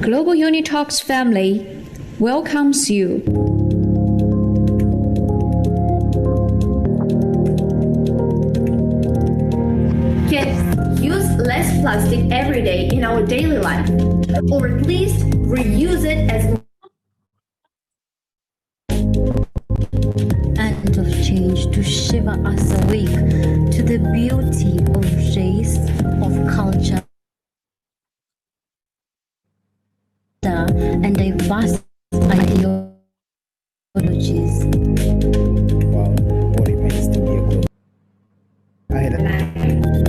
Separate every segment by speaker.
Speaker 1: Global Unitalks family welcomes you.
Speaker 2: Kids, use less plastic every day in our daily life, or at least reuse it as
Speaker 3: and of change to shiver us awake to the beauty of race, of culture, and diverse ideologies.
Speaker 4: Wow, what it means to be a global.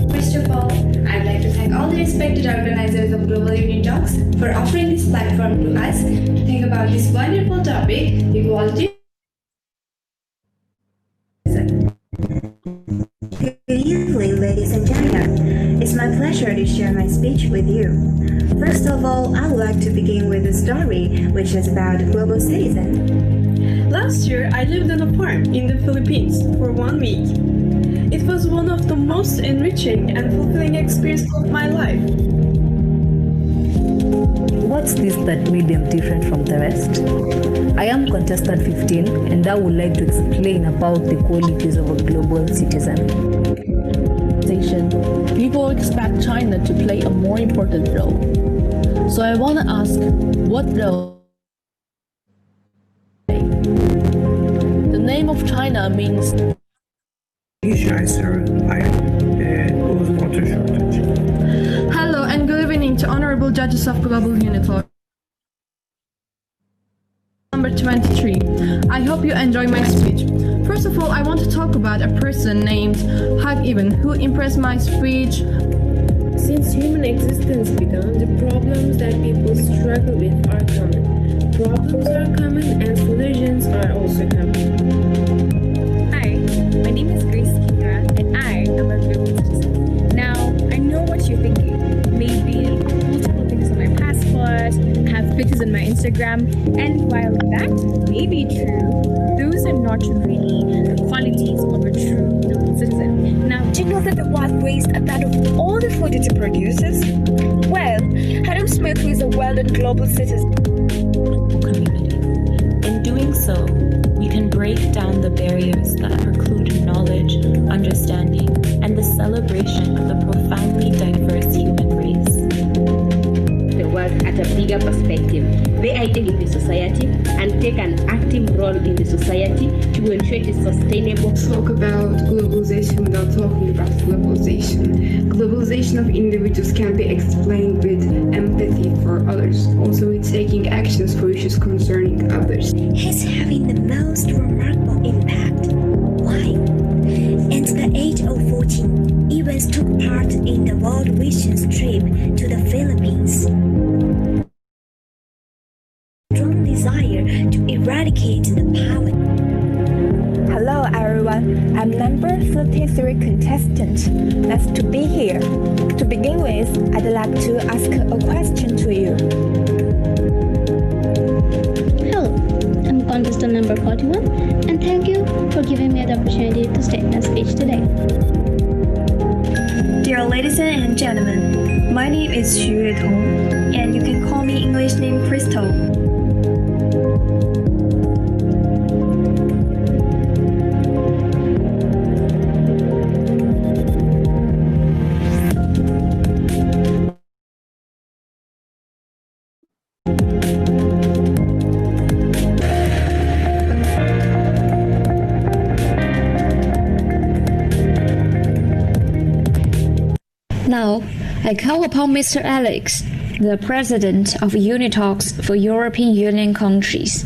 Speaker 2: First of all, I'd like to thank all the respected organizers of Global Unitalks for offering this platform to us to think about this wonderful topic, equality.
Speaker 5: Good evening, ladies and gentlemen. It's my pleasure to share my speech with you. First of all, I would like to begin with a story which is about a global citizen.
Speaker 6: Last year, I lived on a farm in the Philippines for 1 week. It was one of the most enriching and fulfilling experiences of my life.
Speaker 7: What's this that made them different from the rest? I am Contestant 15 and I would like to explain about the qualities of a global citizen.
Speaker 8: People expect China to play a more important role. So I want to ask, what role? The name of China means
Speaker 6: Hello and good evening to honorable judges of Global Unitalks. Number 23. I hope you enjoy my speech. First of all, I want to talk about a person named Hak Ibn who impressed my speech.
Speaker 9: Since human existence began, the problems that people struggle with are common. Problems are common and solutions are also common.
Speaker 10: Hi, my name is Grace Kira and I am a global citizen. Now, I know what you're thinking. Maybe multiple things on my passport, have pictures on my Instagram, and while that may be true, those are not really the qualities of a true global citizen. Now,
Speaker 11: do you know that the wild waste a third of all the food it produces? Well, Adam Smith is a well-known global citizen.
Speaker 12: Community. In doing so, we can break down the barriers that preclude knowledge, understanding, and the celebration of the profoundly diverse human race.
Speaker 13: The world at a bigger perspective. They identify in the society and take an active role in the society to ensure it's sustainable.
Speaker 14: Talk about globalization without talking about globalization. Globalization of individuals can be explained with empathy for others, also with taking actions for issues concerning others.
Speaker 5: He's having the most remarkable impact. Why? At the age of 14, Evans took part in the World Vision's trip to the Philippines. Strong desire to eradicate the poverty.
Speaker 15: Hello everyone, I'm number 33 contestant. Nice to be here. To begin with, I'd like to ask a question to you.
Speaker 16: Hello, I'm contestant number 41 and thank you for giving me the opportunity to state my speech today.
Speaker 17: Dear ladies and gentlemen, my name is Xu Tong and you can call me English name Crystal.
Speaker 1: Now, I call upon Mr. Alex, the President of Unitalks for European Union countries,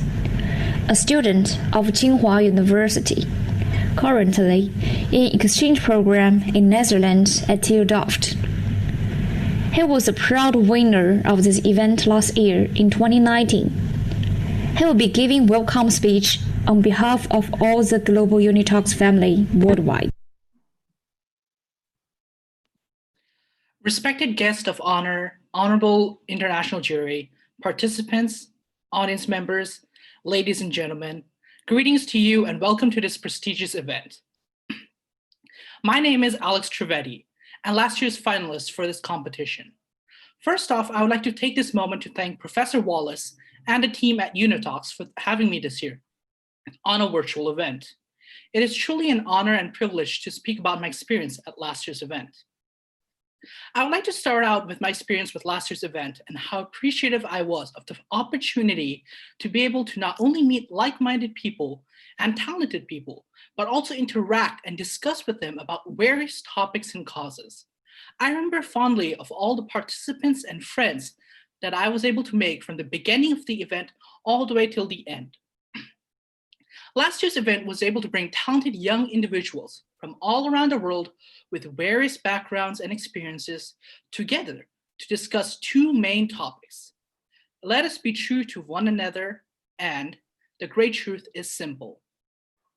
Speaker 1: a student of Tsinghua University, currently in exchange program in Netherlands at TU Delft. He was a proud winner of this event last year in 2019. He will be giving welcome speech on behalf of all the Global Unitalks family worldwide.
Speaker 18: Respected guest of honor, honorable international jury, participants, audience members, ladies and gentlemen, greetings to you and welcome to this prestigious event. My name is Alex Trivedi, and last year's finalist for this competition. First off, I would like to take this moment to thank Professor Wallace and the team at Unitalks for having me this year on a virtual event. It is truly an honor and privilege to speak about my experience at last year's event. I would like to start out with my experience with last year's event and how appreciative I was of the opportunity to be able to not only meet like-minded people and talented people, but also interact and discuss with them about various topics and causes. I remember fondly of all the participants and friends that I was able to make from the beginning of the event all the way till the end. Last year's event was able to bring talented young individuals from all around the world with various backgrounds and experiences together to discuss two main topics. Let us be true to one another, and the great truth is simple.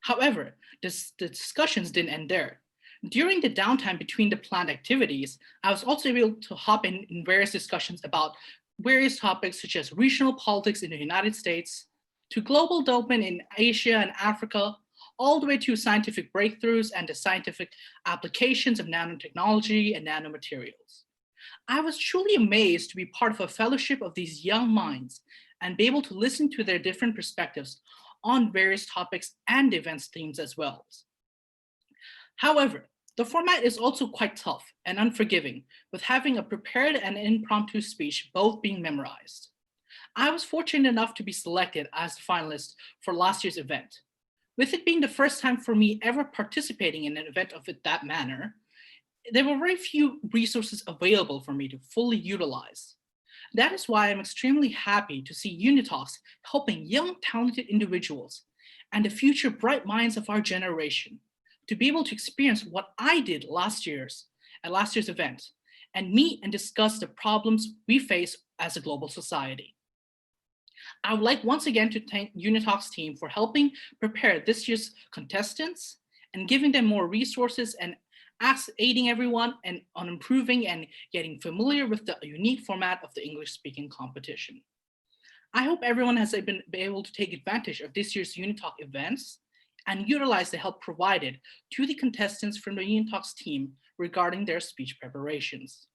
Speaker 18: However, the discussions didn't end there. During the downtime between the planned activities, I was also able to hop in various discussions about various topics such as regional politics in the United States, to global development in Asia and Africa, all the way to scientific breakthroughs and the scientific applications of nanotechnology and nanomaterials. I was truly amazed to be part of a fellowship of these young minds and be able to listen to their different perspectives on various topics and events themes as well. However, the format is also quite tough and unforgiving, with having a prepared and impromptu speech both being memorized. I was fortunate enough to be selected as the finalist for last year's event. With it being the first time for me ever participating in an event of that manner, there were very few resources available for me to fully utilize. That is why I'm extremely happy to see Unitalks helping young talented individuals and the future bright minds of our generation to be able to experience what I did at last year's event and meet and discuss the problems we face as a global society. I would like once again to thank Unitalks team for helping prepare this year's contestants and giving them more resources and aiding everyone on improving and getting familiar with the unique format of the English-speaking competition. I hope everyone has been able to take advantage of this year's Unitalk events and utilize the help provided to the contestants from the Unitalks team regarding their speech preparations.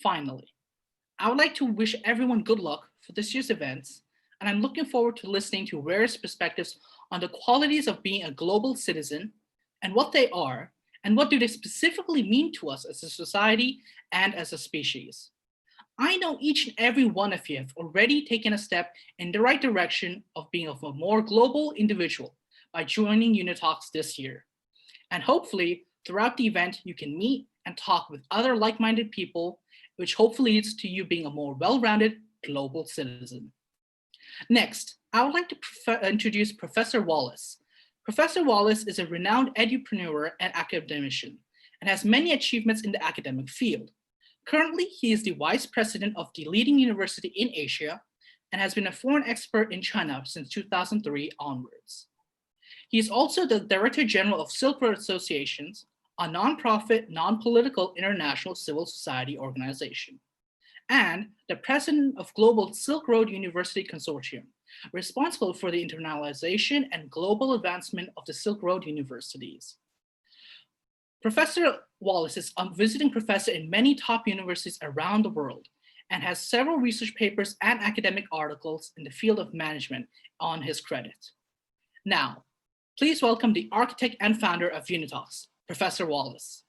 Speaker 18: Finally, I would like to wish everyone good luck for this year's events, and I'm looking forward to listening to various perspectives on the qualities of being a global citizen and what they are, and what do they specifically mean to us as a society and as a species. I know each and every one of you have already taken a step in the right direction of being a more global individual by joining Unitalks this year. And hopefully, throughout the event, you can meet and talk with other like-minded people, which hopefully leads to you being a more well-rounded global citizen. Next, I would like to introduce Professor Wallace. Professor Wallace is a renowned edupreneur and academician and has many achievements in the academic field. Currently, he is the vice president of the leading university in Asia and has been a foreign expert in China since 2003 onwards. He is also the Director General of Silk Road Associations, a nonprofit, non-political international civil society organization, and the president of Global Silk Road University Consortium, responsible for the internalization and global advancement of the Silk Road universities. Professor Wallace is a visiting professor in many top universities around the world and has several research papers and academic articles in the field of management on his credit. Now, please welcome the architect and founder of Unitalks, Professor Wallace.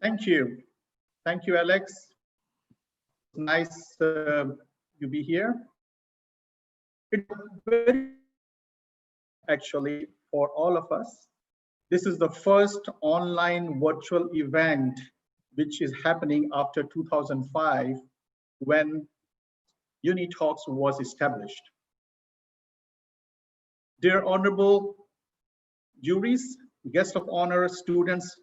Speaker 19: Thank you. Thank you, Alex. Nice you be here. It's very actually for all of us. This is the first online virtual event which is happening after 2005 when Unitalks was established. Dear honorable juries, guests of honor, students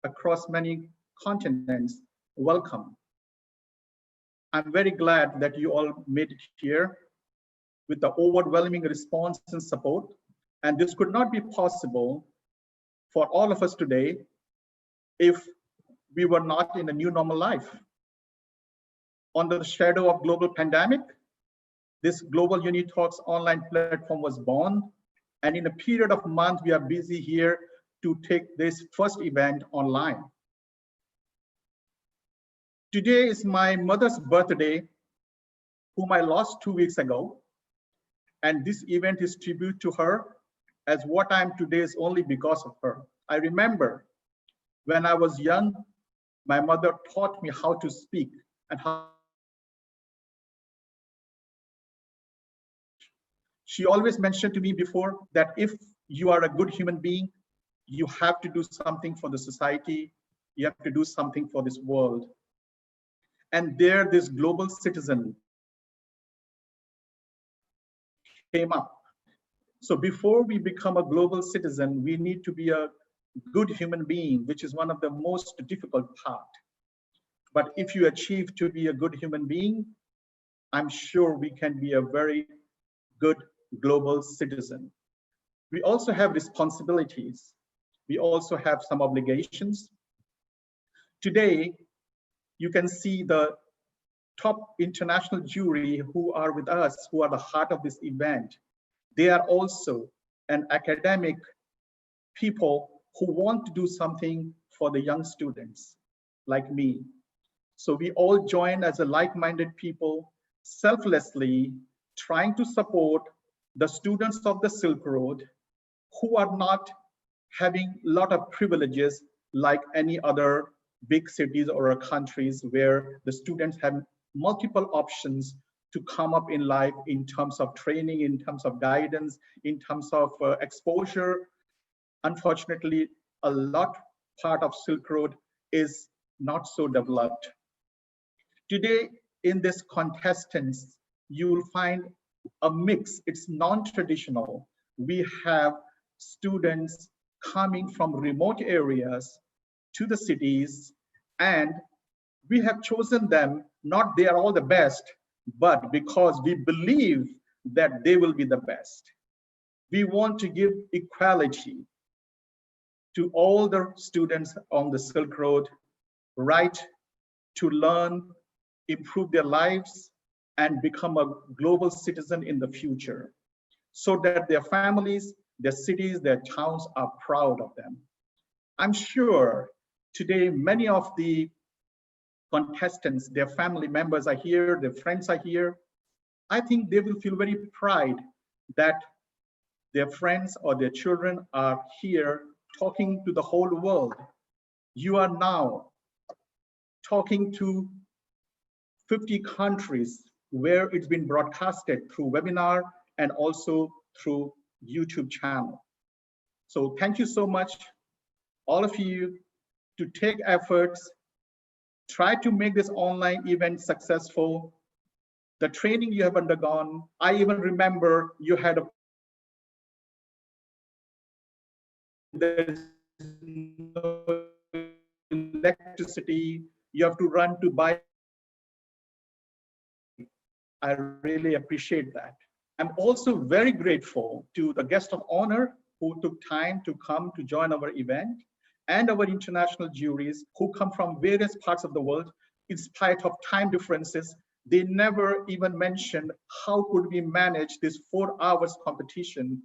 Speaker 19: across many continents, welcome. I'm very glad that you all made it here with the overwhelming response and support. And this could not be possible for all of us today if we were not in a new normal life. Under the shadow of global pandemic, this global Unitalks online platform was born. And in a period of months, we are busy here to take this first event online. Today is my mother's birthday, whom I lost 2 weeks ago. And this event is tribute to her, as what I am today is only because of her. I remember when I was young, my mother taught me how to speak and how. She always mentioned to me before that if you are a good human being, you have to do something for the society, you have to do something for this world. And there, this global citizen came up. So before we become a global citizen, we need to be a good human being, which is one of the most difficult part. But if you achieve to be a good human being, I'm sure we can be a very good global citizen. We also have responsibilities. We also have some obligations. Today, you can see the top international jury who are with us, who are the heart of this event. They are also an academic people who want to do something for the young students like me. So we all join as a like-minded people, selflessly trying to support the students of the Silk Road who are not having a lot of privileges like any other big cities or countries where the students have multiple options to come up in life in terms of training, in terms of guidance, in terms of exposure. Unfortunately, a lot part of Silk Road is not so developed. Today, in this contestants, you will find a mix. It's non-traditional. We have students coming from remote areas to the cities, and we have chosen them, not they are all the best, but because we believe that they will be the best. We want to give equality to all the students on the Silk Road, right to learn, improve their lives, and become a global citizen in the future, so that their families, their cities, their towns are proud of them. I'm sure today many of the contestants, their family members are here, their friends are here. I think they will feel very proud that their friends or their children are here talking to the whole world. You are now talking to 50 countries where it's been broadcasted through webinar and also through YouTube channel. So thank you so much, all of you, to take efforts, try to make this online event successful. The training you have undergone, I even remember you had there's no electricity, you have to run to buy. I really appreciate that. I'm also very grateful to the guest of honor who took time to come to join our event, and our international juries who come from various parts of the world. In spite of time differences, they never even mentioned how could we manage this 4 hours competition.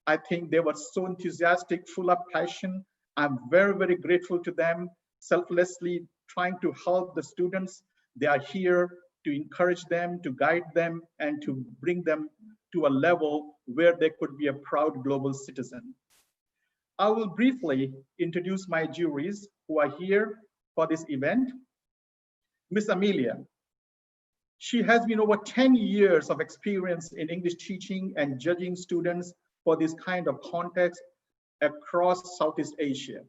Speaker 19: I think they were so enthusiastic, full of passion. I'm very, very grateful to them, selflessly trying to help the students. They are here to encourage them, to guide them, and to bring them to a level where they could be a proud global citizen. I will briefly introduce my juries who are here for this event. Miss Amelia, she has been over 10 years of experience in English teaching and judging students for this kind of context across Southeast Asia.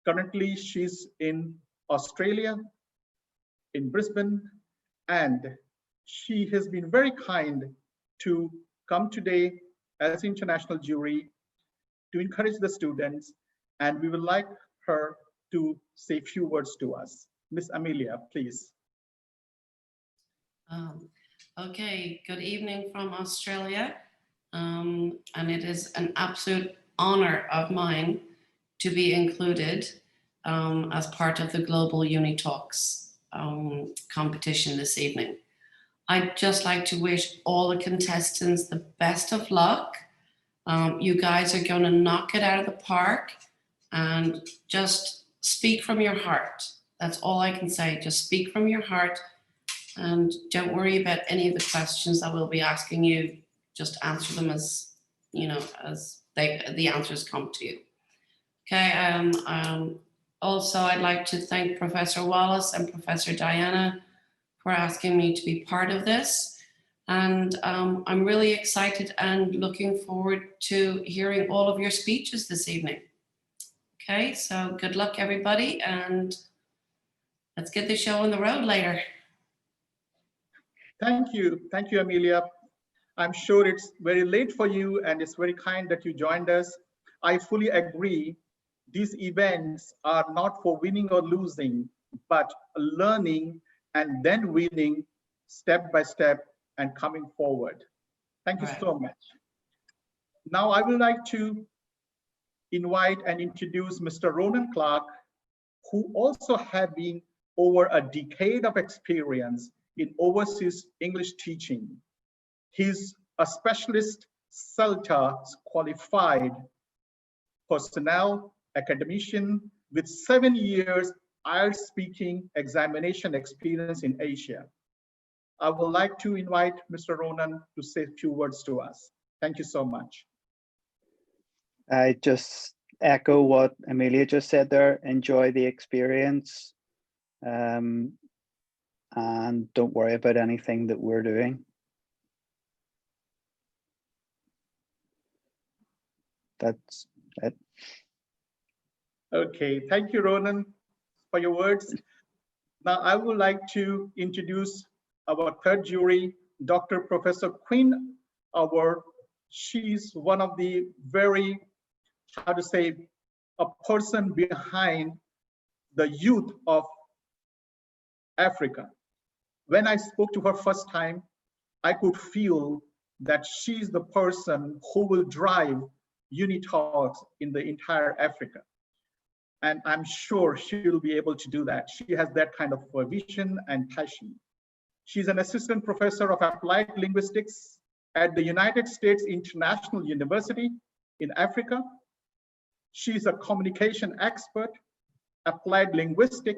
Speaker 19: Currently, she's in Australia, in Brisbane, and she has been very kind to come today as international jury to encourage the students, and we would like her to say a few words to us. Miss Amelia, please.
Speaker 20: Okay, good evening from Australia. And it is an absolute honor of mine to be included as part of the Global Unitalks competition this evening. I'd just like to wish all the contestants the best of luck. You guys are going to knock it out of the park, and just speak from your heart. That's all I can say. Just speak from your heart, and don't worry about any of the questions that we'll be asking you. Just answer them as, you know, as the answers come to you. Okay. Also, I'd like to thank Professor Wallace and Professor Diana for asking me to be part of this. And I'm really excited and looking forward to hearing all of your speeches this evening. Okay, so good luck everybody, and let's get the show on the road later.
Speaker 19: Thank you, Amelia. I'm sure it's very late for you, and it's very kind that you joined us. I fully agree. These events are not for winning or losing, but learning and then winning step by step and coming forward. Thank you so much. Now I would like to invite and introduce Mr. Ronan Clark, who also have been over a decade of experience in overseas English teaching. He's a specialist CELTA qualified personnel academician with 7 years IELTS speaking examination experience in Asia. I would like to invite Mr. Ronan to say a few words to us. Thank you so much.
Speaker 21: I just echo what Amelia just said there. Enjoy the experience, and don't worry about anything that we're doing. That's it.
Speaker 19: Okay, thank you, Ronan, for your words. Now I would like to introduce our third jury, Dr. Professor Quinn. She's one of the very, how to say, a person behind the youth of Africa. When I spoke to her first time, I could feel that she's the person who will drive Unitalks in the entire Africa. And I'm sure she will be able to do that. She has that kind of vision and passion. She's an assistant professor of applied linguistics at the United States International University in Africa. She's a communication expert, applied linguistic,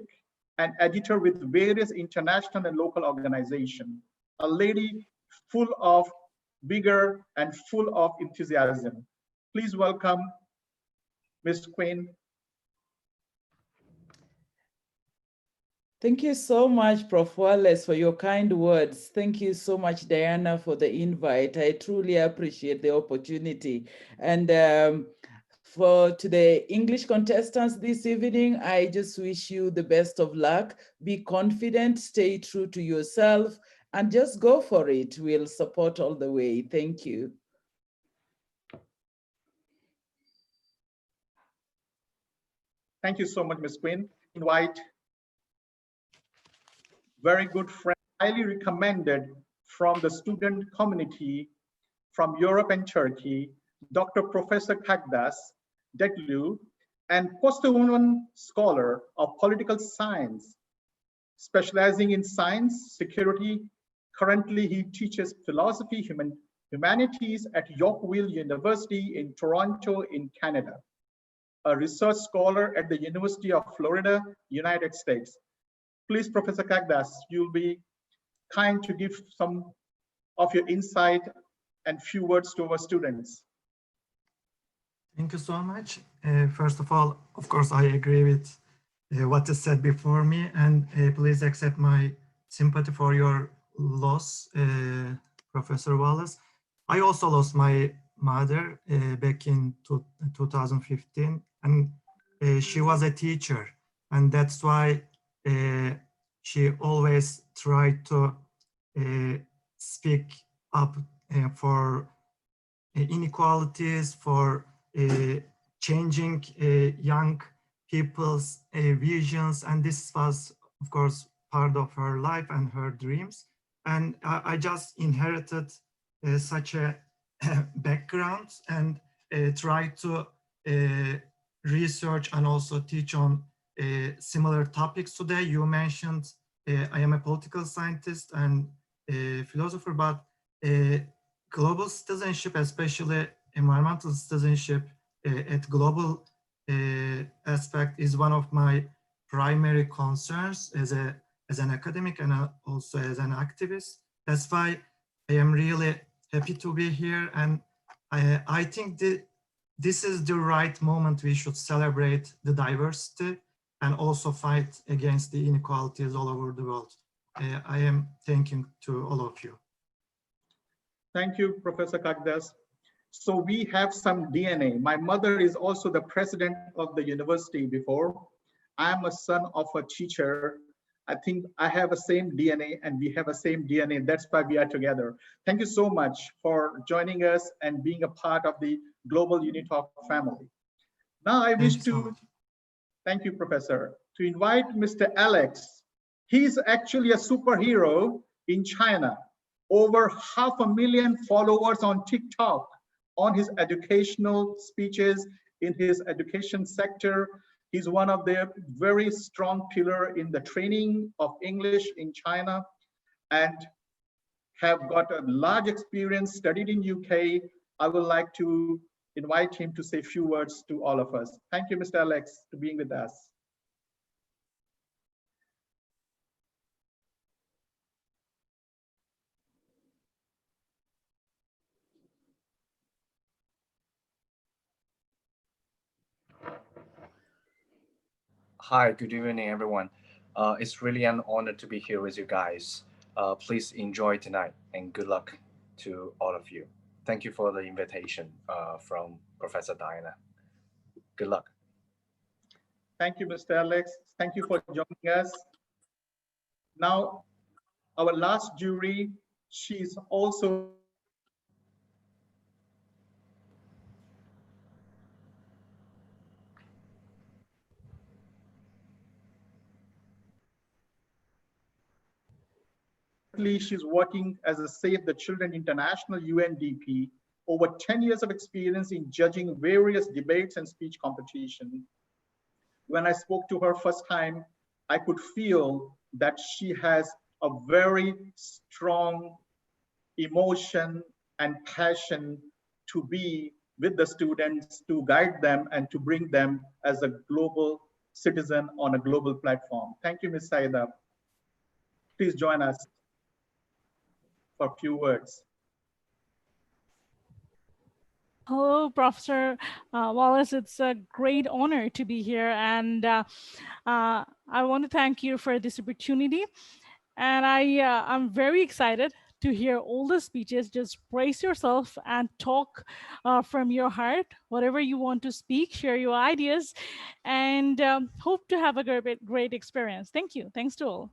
Speaker 19: and editor with various international and local organizations. A lady full of vigor and full of enthusiasm. Please welcome Ms. Quinn.
Speaker 22: Thank you so much, Prof. Wallace, for your kind words. Thank you so much, Diana, for the invite. I truly appreciate the opportunity. And to the English contestants this evening, I just wish you the best of luck. Be confident, stay true to yourself, and just go for it. We'll support all the way. Thank you.
Speaker 19: Thank you so much, Ms. Quinn. Invite very good friend, highly recommended from the student community from Europe and Turkey, Dr. Professor Kagdas Deglu, and post-Woman scholar of political science, specializing in science, security. Currently, he teaches philosophy, humanities at Yorkville University in Toronto in Canada. A research scholar at the University of Florida, United States. Please, Professor Kagdas, you'll be kind to give some of your insight and few words to our students.
Speaker 23: Thank you so much. First of all, of course, I agree with what is said before me, and please accept my sympathy for your loss, Professor Wallace. I also lost my mother back in 2015, and she was a teacher, and that's why she always tried to speak up for inequalities, for changing young people's visions, and this was, of course, part of her life and her dreams. And I just inherited such a background and tried to research and also teach on similar topics today. You mentioned I am a political scientist and a philosopher, but global citizenship, especially environmental citizenship at global aspect, is one of my primary concerns as an academic and also as an activist. That's why I am really happy to be here, and I think this is the right moment. We should celebrate the diversity and also fight against the inequalities all over the world. I am thanking to all of you.
Speaker 19: Thank you, Professor Kagdas. So we have some DNA. My mother is also the president of the university before. I'm a son of a teacher. I think I have the same DNA and we have the same DNA. That's why we are together. Thank you so much for joining us and being a part of the Global Unitalk family. Now I wish to, thank you, Professor, to invite Mr. Alex. He's actually a superhero in China. Over 500,000 followers on TikTok on his educational speeches in his education sector. He's one of the very strong pillar in the training of English in China and have got a large experience, studied in UK. I would like to invite him to say a few words to all of us. Thank you, Mr. Alex, for being with us.
Speaker 2: Hi, good evening, everyone. It's really an honor to be here with you guys. Please enjoy tonight and good luck to all of you. Thank you for the invitation from Professor Diana. Good luck.
Speaker 19: Thank you, Mr. Alex. Thank you for joining us. Now, our last jury, she's also she's working as a Save the Children International UNDP, over 10 years of experience in judging various debates and speech competition. When I spoke to her first time, I could feel that she has a very strong emotion and passion to be with the students, to guide them and to bring them as a global citizen on a global platform. Thank you, Ms. Saida. Please join us for a few words.
Speaker 3: Hello, Professor Wallace. It's a great honor to be here, and I want to thank you for this opportunity. And I'm very excited to hear all the speeches. Just brace yourself and talk from your heart, whatever you want to speak, share your ideas, and hope to have a great experience. Thank you. Thanks to all.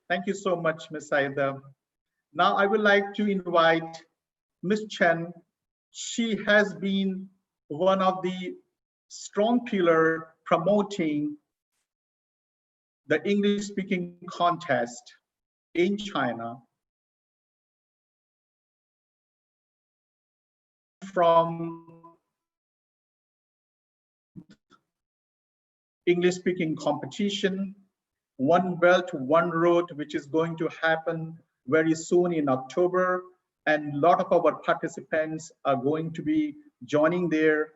Speaker 19: Thank you so much, Ms. Saida. Now I would like to invite Ms. Chen. She has been one of the strong pillars promoting the English speaking contest in China. From English speaking competition, One Belt, One Road, which is going to happen very soon in October. And a lot of our participants are going to be joining there.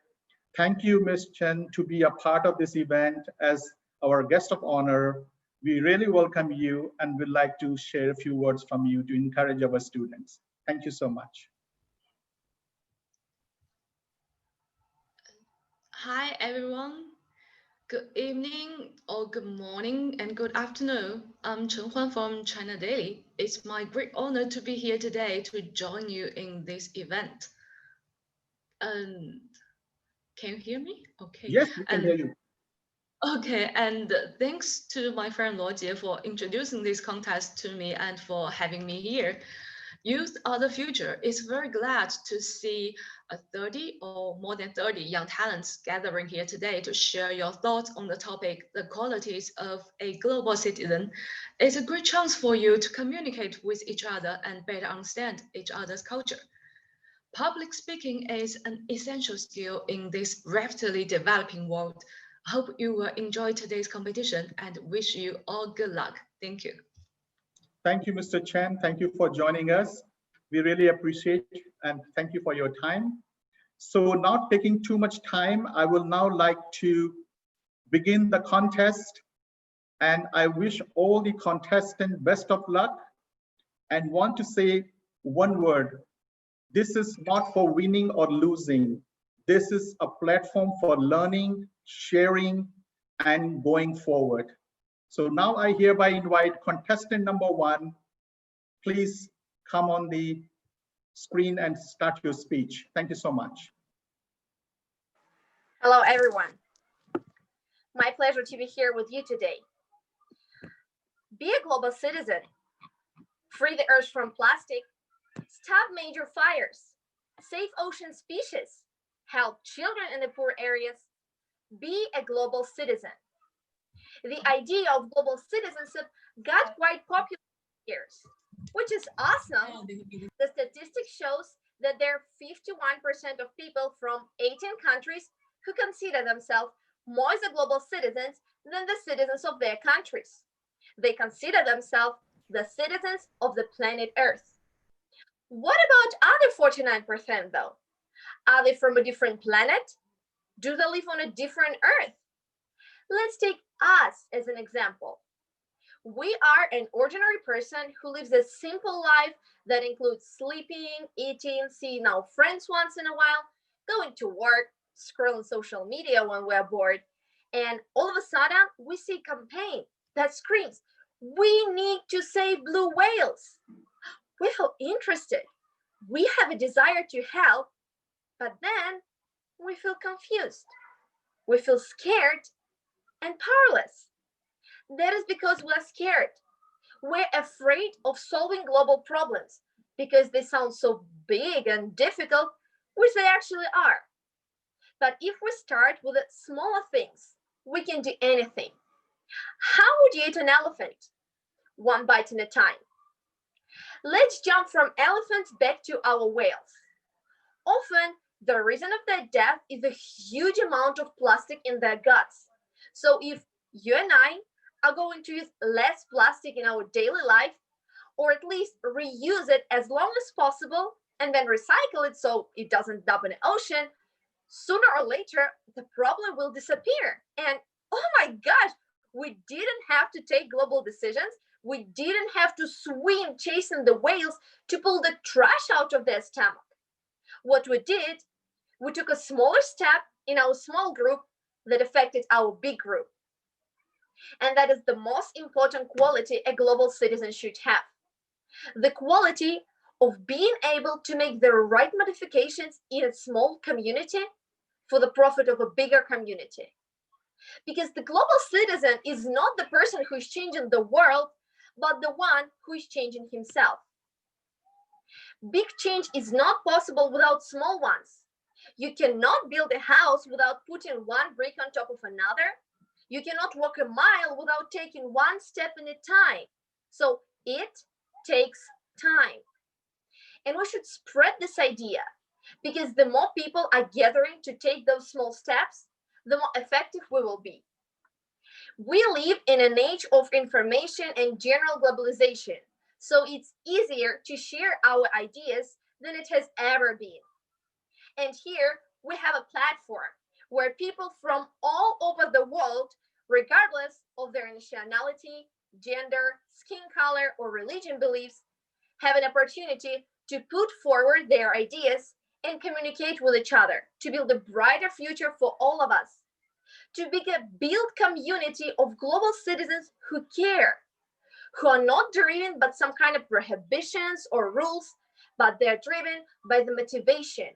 Speaker 19: Thank you, Ms. Chen, to be a part of this event as our guest of honor. We really welcome you and would like to share a few words from you to encourage our students. Thank you so much.
Speaker 4: Hi, everyone. Good evening, or good morning, and good afternoon. I'm Chen Huan from China Daily. It's my great honor to be here today to join you in this event. Can you hear me? Okay.
Speaker 19: Yes, we can hear you.
Speaker 4: Okay, and thanks to my friend Luo Jie for introducing this contest to me and for having me here. Youth are the future. It's very glad to see 30 or more than 30 young talents gathering here today to share your thoughts on the topic, the qualities of a global citizen. It's a great chance for you to communicate with each other and better understand each other's culture. Public speaking is an essential skill in this rapidly developing world. Hope you will enjoy today's competition and wish you all good luck. Thank you.
Speaker 19: Thank you, Mr. Chen. Thank you for joining us. We really appreciate and thank you for your time. So not taking too much time, I will now like to begin the contest, and I wish all the contestants best of luck and want to say one word. This is not for winning or losing. This is a platform for learning, sharing, and going forward. So now I hereby invite contestant number 1. Please come on the screen and start your speech. Thank you so much.
Speaker 6: Hello, everyone. My pleasure to be here with you today. Be a global citizen. Free the earth from plastic. Stop major fires. Save ocean species. Help children in the poor areas. Be a global citizen. The idea of global citizenship got quite popular years, which is awesome. The statistic shows that there are 51% of people from 18 countries who consider themselves more as global citizens than the citizens of their countries. They consider themselves the citizens of the planet Earth. What about other 49% though? Are they from a different planet? Do they live on a different Earth? Let's take us as an example. We are an ordinary person who lives a simple life that includes sleeping, eating, seeing our friends once in a while, going to work, scrolling social media when we're bored, and all of a sudden we see a campaign that screams, "We need to save blue whales." We feel interested. We have a desire to help, but then we feel confused. We feel scared and powerless. That is because we're scared. We're afraid of solving global problems because they sound so big and difficult, which they actually are. But if we start with the smaller things, we can do anything. How would you eat an elephant? One bite at a time. Let's jump from elephants back to our whales. Often, the reason of their death is a huge amount of plastic in their guts. So if you and I are going to use less plastic in our daily life, or at least reuse it as long as possible, and then recycle it so it doesn't dump in the ocean, sooner or later, the problem will disappear. And oh my gosh, we didn't have to take global decisions. We didn't have to swim chasing the whales to pull the trash out of their stomach. What we did, we took a smaller step in our small group that affected our big group. And that is the most important quality a global citizen should have. The quality of being able to make the right modifications in a small community for the profit of a bigger community. Because the global citizen is not the person who is changing the world, but the one who is changing himself. Big change is not possible without small ones. You cannot build a house without putting one brick on top of another. You cannot walk a mile without taking one step at a time. So it takes time. And we should spread this idea, because the more people are gathering to take those small steps, the more effective we will be. We live in an age of information and general globalization, so it's easier to share our ideas than it has ever been. And here we have a platform where people from all over the world, regardless of their nationality, gender, skin color, or religion beliefs, have an opportunity to put forward their ideas and communicate with each other to build a brighter future for all of us, to build community of global citizens who care, who are not driven by some kind of prohibitions or rules, but they're driven by the motivation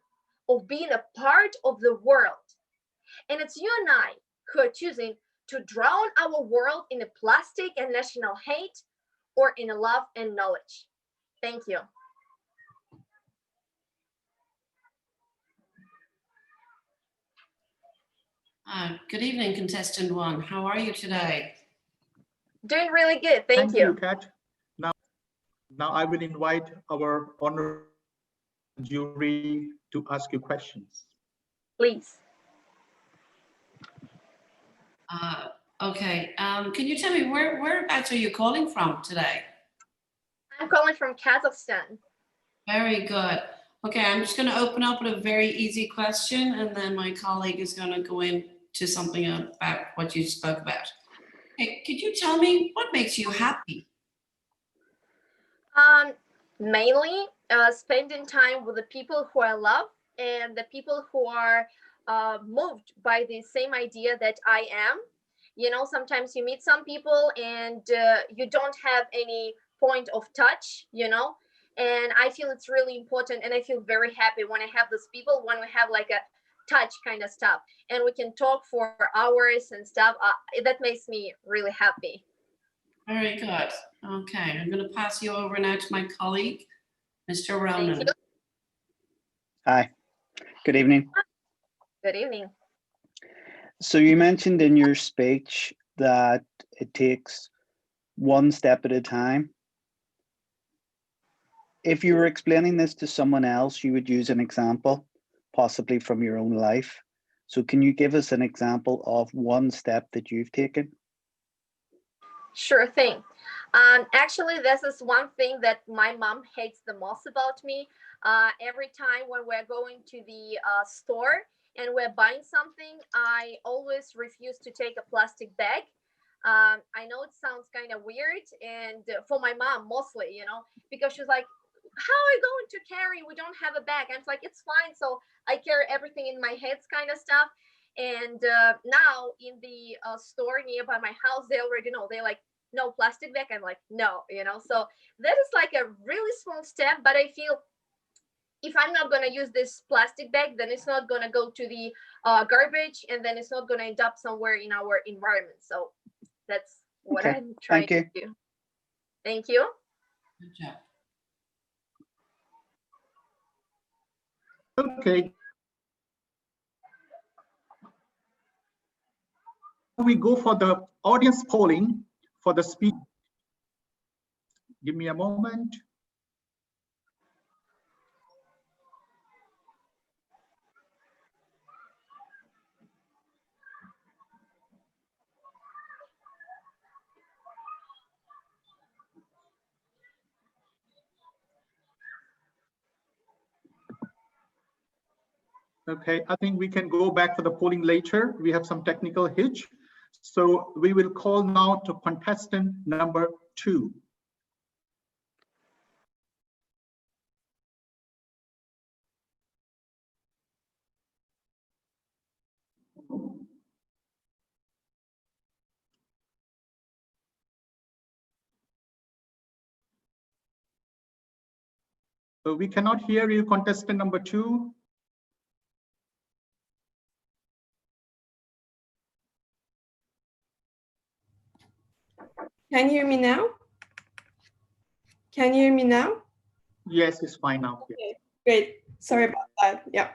Speaker 6: of being a part of the world. And it's you and I who are choosing to drown our world in a plastic and national hate, or in a love and knowledge. Thank you.
Speaker 20: Good evening, contestant 1. How are you today?
Speaker 6: Doing really good, thank you.
Speaker 19: Kat. Now I will invite our honorable jury to ask you questions.
Speaker 6: Please.
Speaker 20: Okay. Can you tell me whereabouts are you calling from today?
Speaker 6: I'm calling from Kazakhstan.
Speaker 20: Very good. Okay, I'm just going to open up with a very easy question, and then my colleague is going to go into something about what you spoke about. Okay, could you tell me what makes you happy?
Speaker 6: Mainly spending time with the people who I love and the people who are moved by the same idea that I am. You know, sometimes you meet some people and you don't have any point of touch, you know, and I feel it's really important, and I feel very happy when I have those people, when we have like a touch kind of stuff and we can talk for hours and stuff. That makes me really happy.
Speaker 20: Very good. Okay, I'm going to pass you over now to my colleague, Mr. Ronan.
Speaker 21: Hi, good evening.
Speaker 6: Good evening.
Speaker 21: So you mentioned in your speech that it takes one step at a time. If you were explaining this to someone else, you would use an example, possibly from your own life. So can you give us an example of one step that you've taken?
Speaker 6: Sure thing. Actually, this is one thing that my mom hates the most about me. Every time when we're going to the store and we're buying something, I always refuse to take a plastic bag. I know it sounds kind of weird, and for my mom mostly, you know, because she's like, how are you going to carry? We don't have a bag. I'm like, it's fine. So I carry everything in my head kind of stuff. And now in the store nearby my house, they already know. They're like, no plastic bag. I'm like, no, you know. So that is like a really small step, but I feel if I'm not going to use this plastic bag, then it's not going to go to the garbage, and then it's not going to end up somewhere in our environment. So that's what I'm trying to do. Thank you.
Speaker 20: Good job.
Speaker 19: Okay. We go for the audience polling for the speech. Give me a moment. Okay, I think we can go back for the polling later. We have some technical hitch. So we will call now to contestant number 2. So we cannot hear you, contestant number 2.
Speaker 7: Can you hear me now? Can you hear me now?
Speaker 19: Yes, it's fine now.
Speaker 7: Okay, great. Sorry about that. Yeah.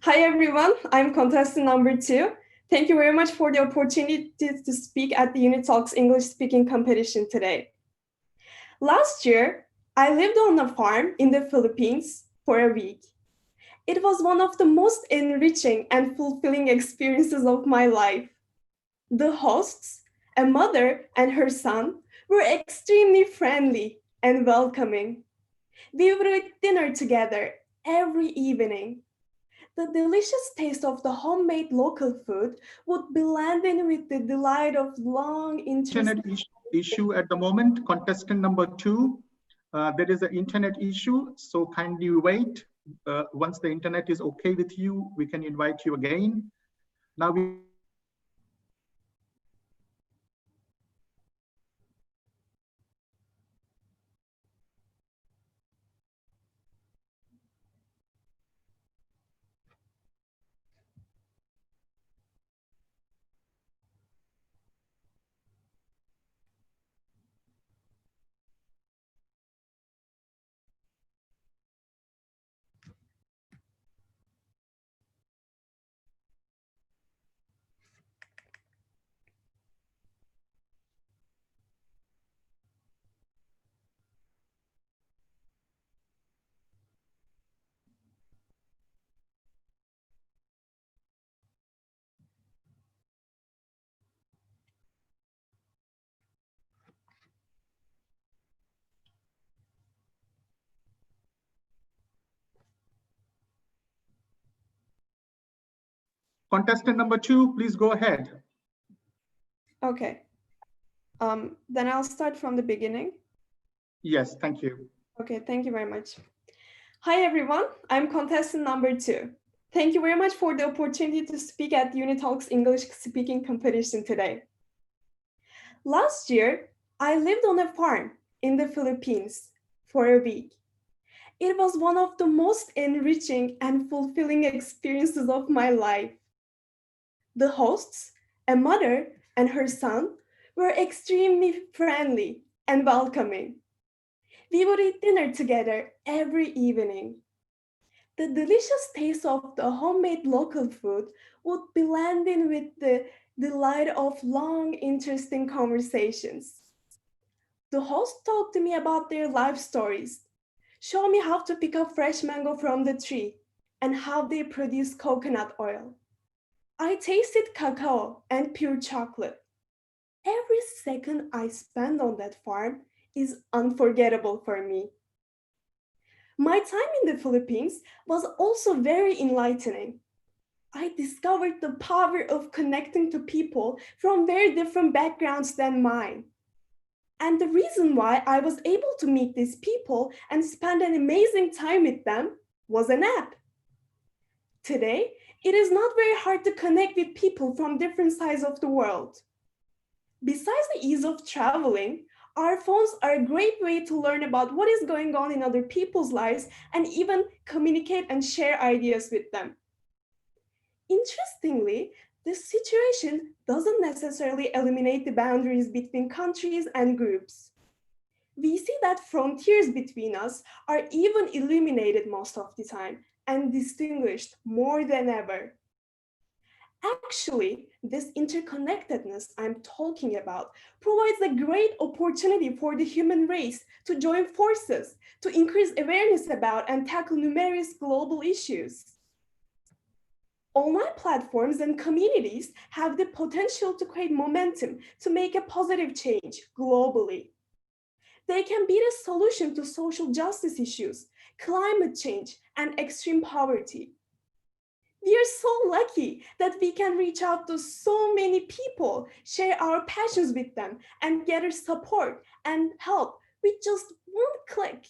Speaker 7: Hi, everyone. I'm contestant number 2. Thank you very much for the opportunity to speak at the Unitalks English speaking competition today. Last year, I lived on a farm in the Philippines for a week. It was one of the most enriching and fulfilling experiences of my life. The hosts, a mother and her son, were extremely friendly and welcoming. We would eat dinner together every evening. The delicious taste of the homemade local food would blend in with the delight of long
Speaker 19: internet issue at the moment. Contestant number 2, there is an internet issue, so kindly wait. Once the internet is okay with you, we can invite you again. Now we Contestant number 2, please go ahead.
Speaker 7: Okay. Then I'll start from the beginning.
Speaker 19: Yes, thank you.
Speaker 7: Okay, thank you very much. Hi, everyone. I'm contestant number 2. Thank you very much for the opportunity to speak at Unitalks English speaking competition today. Last year, I lived on a farm in the Philippines for a week. It was one of the most enriching and fulfilling experiences of my life. The hosts, a mother and her son, were extremely friendly and welcoming. We would eat dinner together every evening. The delicious taste of the homemade local food would blend in with the delight of long, interesting conversations. The host talked to me about their life stories, showed me how to pick up fresh mango from the tree, and how they produce coconut oil. I tasted cacao and pure chocolate. Every second I spent on that farm is unforgettable for me. My time in the Philippines was also very enlightening. I discovered the power of connecting to people from very different backgrounds than mine. And the reason why I was able to meet these people and spend an amazing time with them was an app. Today, it is not very hard to connect with people from different sides of the world. Besides the ease of traveling, our phones are a great way to learn about what is going on in other people's lives and even communicate and share ideas with them. Interestingly, this situation doesn't necessarily eliminate the boundaries between countries and groups. We see that frontiers between us are even illuminated most of the time and distinguished more than ever. Actually, this interconnectedness I'm talking about provides a great opportunity for the human race to join forces, to increase awareness about and tackle numerous global issues. Online platforms and communities have the potential to create momentum to make a positive change globally. They can be the solution to social justice issues, climate change, and extreme poverty. We are so lucky that we can reach out to so many people, share our passions with them, and gather support and help with just one click.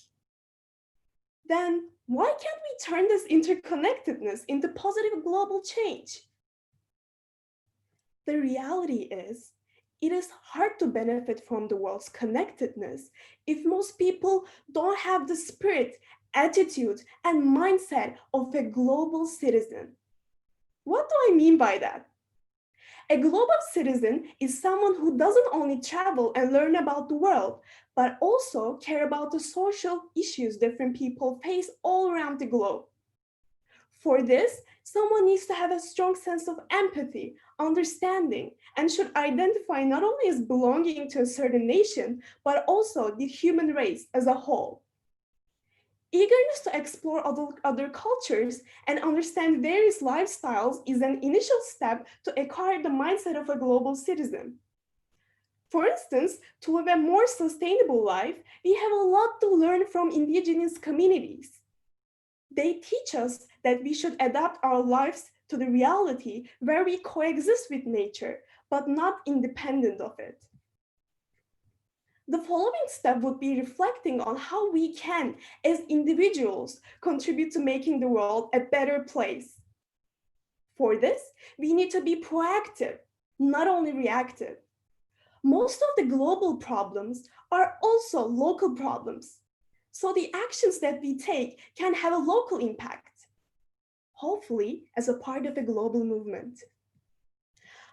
Speaker 7: Then why can't we turn this interconnectedness into positive global change? The reality is, it is hard to benefit from the world's connectedness if most people don't have the spirit, attitude, and mindset of a global citizen. What do I mean by that? A global citizen is someone who doesn't only travel and learn about the world, but also care about the social issues different people face all around the globe. For this, someone needs to have a strong sense of empathy, understanding, and should identify not only as belonging to a certain nation, but also the human race as a whole. Eagerness to explore other cultures and understand various lifestyles is an initial step to acquire the mindset of a global citizen. For instance, to live a more sustainable life, we have a lot to learn from indigenous communities. They teach us that we should adapt our lives to the reality where we coexist with nature, but not independent of it. The following step would be reflecting on how we can, as individuals, contribute to making the world a better place. For this, we need to be proactive, not only reactive. Most of the global problems are also local problems, so the actions that we take can have a local impact, hopefully as a part of a global movement.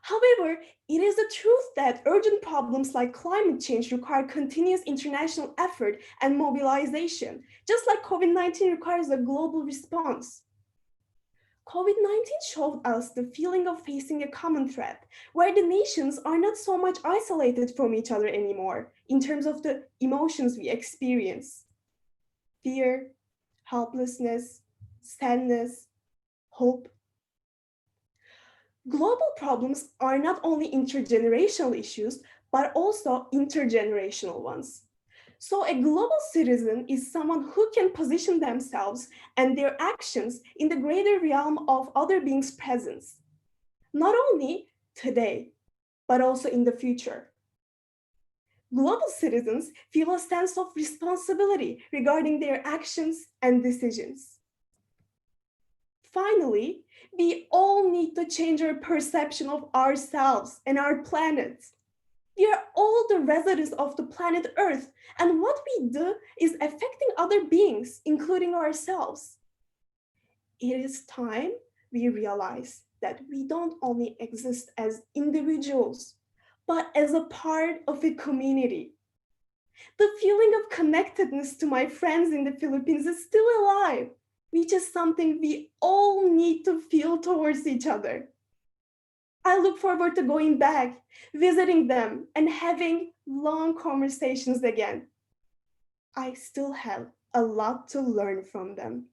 Speaker 7: However, it is the truth that urgent problems like climate change require continuous international effort and mobilization, just like COVID-19 requires a global response. COVID-19 showed us the feeling of facing a common threat, where the nations are not so much isolated from each other anymore in terms of the emotions we experience. Fear, helplessness, sadness, hope. Global problems are not only intergenerational issues, but also intergenerational ones. So a global citizen is someone who can position themselves and their actions in the greater realm of other beings' presence. not only today, but also in the future. Global citizens feel a sense of responsibility regarding their actions and decisions. Finally, we all need to change our perception of ourselves and our planet. We are all the residents of the planet Earth, and what we do is affecting other beings, including ourselves. It is time we realize that we don't only exist as individuals, but as a part of a community. The feeling of connectedness to my friends in the Philippines is still alive, which is something we all need to feel towards each other. I look forward to going back, visiting them, and having long conversations again. I still have a lot to learn from them.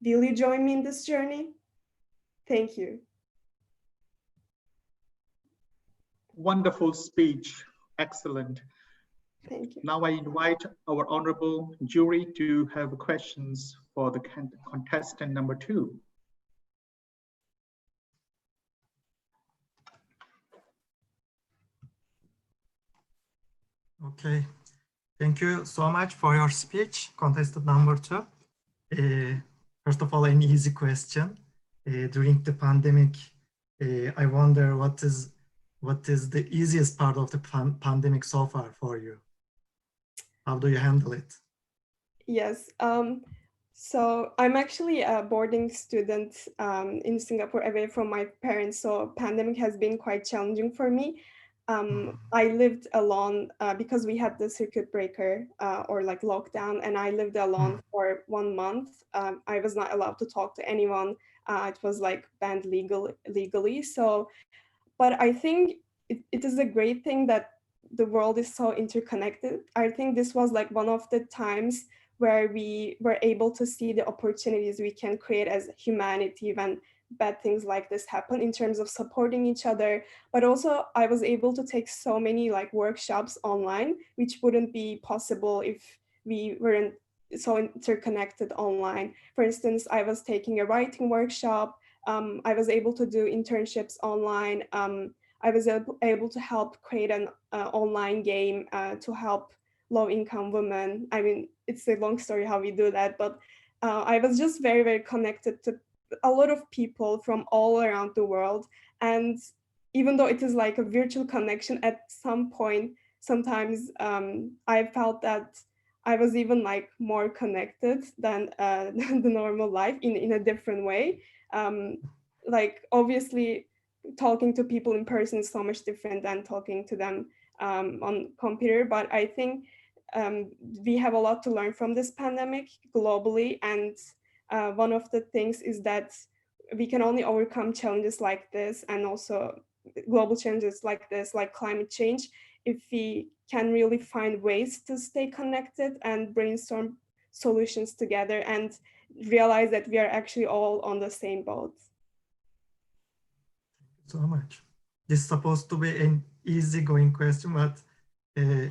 Speaker 7: Will you join me in this journey? Thank you.
Speaker 19: Wonderful speech, excellent.
Speaker 7: Thank you.
Speaker 19: Now I invite our honorable jury to have questions for the contestant number 2.
Speaker 23: Okay, thank you so much for your speech, contestant number 2. First of all, an easy question. During the pandemic, I wonder what is the easiest part of the pandemic so far for you? How do you handle it?
Speaker 7: Yes, so I'm actually a boarding student in Singapore away from my parents, so pandemic has been quite challenging for me. I lived alone because we had the circuit breaker or like lockdown, and I lived alone for 1 month. I was not allowed to talk to anyone. It was like banned legally. So, but I think it is a great thing that the world is so interconnected. I think this was like one of the times where we were able to see the opportunities we can create as humanity when bad things like this happen, in terms of supporting each other. But also I was able to take so many like workshops online, which wouldn't be possible if we weren't so interconnected online. For instance, I was taking a writing workshop. I was able to do internships online. I was able to help create an online game to help low-income women. I mean, it's a long story how we do that, but I was just very, very connected to a lot of people from all around the world. And even though it is like a virtual connection, at some point, sometimes I felt that I was even like more connected than the normal life in a different way. Like obviously talking to people in person is so much different than talking to them on computer, but I think we have a lot to learn from this pandemic globally. And one of the things is that we can only overcome challenges like this, and also global challenges like this, like climate change, if we can really find ways to stay connected and brainstorm solutions together and realize that we are actually all on the same boat.
Speaker 23: So much. This is supposed to be an easygoing question, but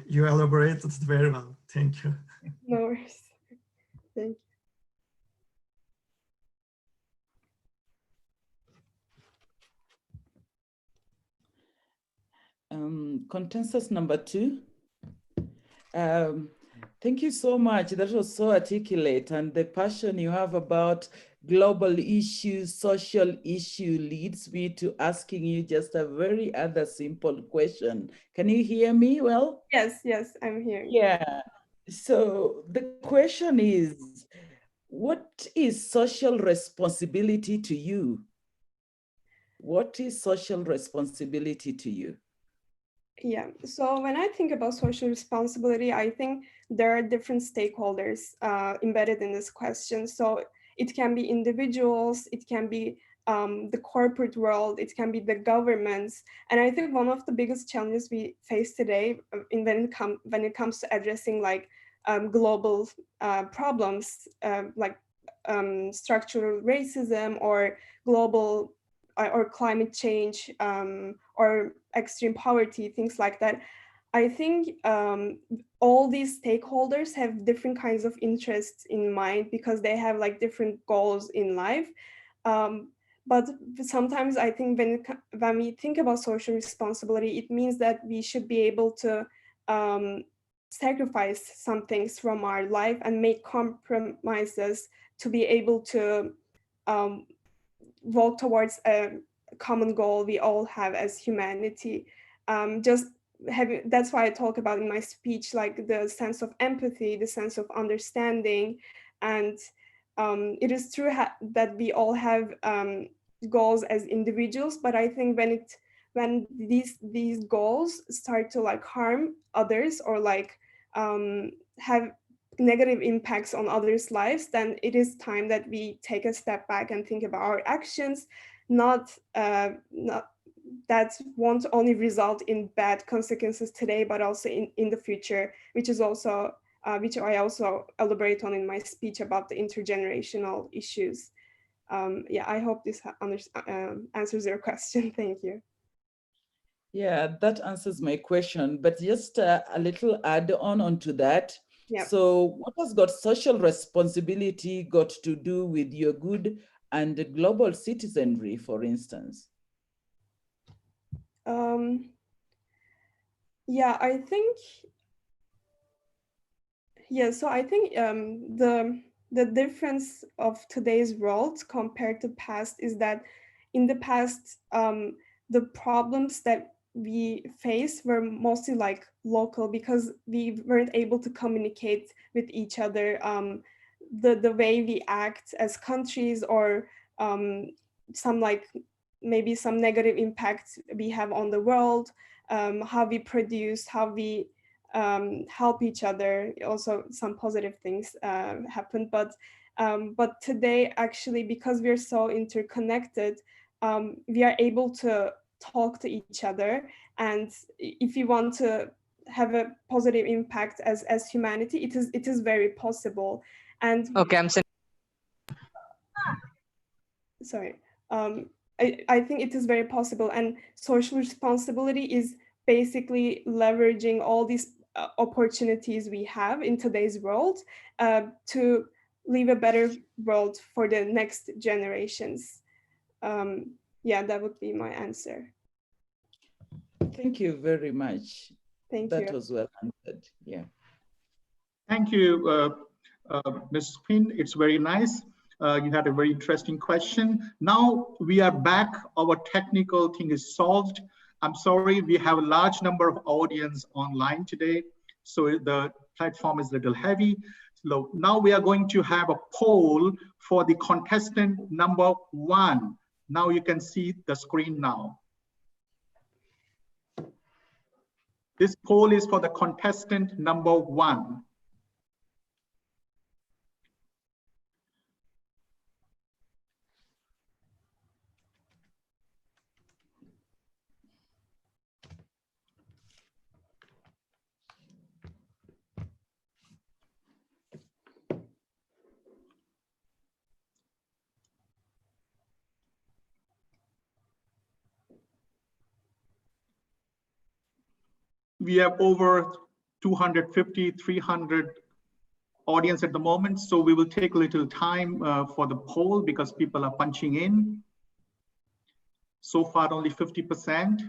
Speaker 23: you elaborated it very well. Thank you.
Speaker 7: No worries. Thank
Speaker 22: you. Contestant number 2. Thank you so much. That was so articulate, and the passion you have about global issues, social issue leads me to asking you just a very other simple question. Can you hear me well?
Speaker 7: Yes, I'm here.
Speaker 22: Yeah. So the question is, what is social responsibility to you? What is social responsibility to you?
Speaker 7: Yeah, so when I think about social responsibility, I think there are different stakeholders embedded in this question. So it can be individuals, it can be the corporate world, it can be the governments. And I think one of the biggest challenges we face today when it comes to addressing like global problems like structural racism or global or climate change or extreme poverty, things like that. I think all these stakeholders have different kinds of interests in mind because they have like different goals in life. But sometimes I think when we think about social responsibility, it means that we should be able to sacrifice some things from our life and make compromises to be able to walk towards a common goal we all have as humanity. That's why I talk about in my speech, like the sense of empathy, the sense of understanding. And it is true that we all have goals as individuals, but I think when these goals start to like harm others or like have negative impacts on others' lives, then it is time that we take a step back and think about our actions, not that won't only result in bad consequences today, but also in the future, which is also which I also elaborate on in my speech about the intergenerational issues. Yeah, I hope this answers your question. Thank you.
Speaker 22: Yeah, that answers my question, but just a little add-on onto that.
Speaker 7: Yep.
Speaker 22: So what has got social responsibility got to do with your good and global citizenry, for instance?
Speaker 7: Yeah, I think, yeah, so I think the difference of today's world compared to past is that in the past, the problems that we face were mostly like local because we weren't able to communicate with each other. The way we act as countries or some like maybe some negative impact we have on the world, how we produce, how we help each other. Also some positive things happen, but today actually, because we're so interconnected, we are able to talk to each other, and if you want to have a positive impact as humanity, it is very possible. And
Speaker 8: okay, I'm
Speaker 7: sorry, I think it is very possible, and social responsibility is basically leveraging all these opportunities we have in today's world to leave a better world for the next generations. Yeah, that would be my answer.
Speaker 22: Thank you very much.
Speaker 7: Thank
Speaker 22: you.
Speaker 7: That
Speaker 22: was well answered. Yeah.
Speaker 19: Thank you, Ms. Quinn. It's very nice. You had a very interesting question. Now we are back. Our technical thing is solved. I'm sorry, we have a large number of audience online today, so the platform is a little heavy. So now we are going to have a poll for the contestant number 1. Now you can see the screen now. This poll is for the contestant number 1. We have over 250, 300 audience at the moment, so we will take a little time for the poll because people are punching in. So far, only 50%.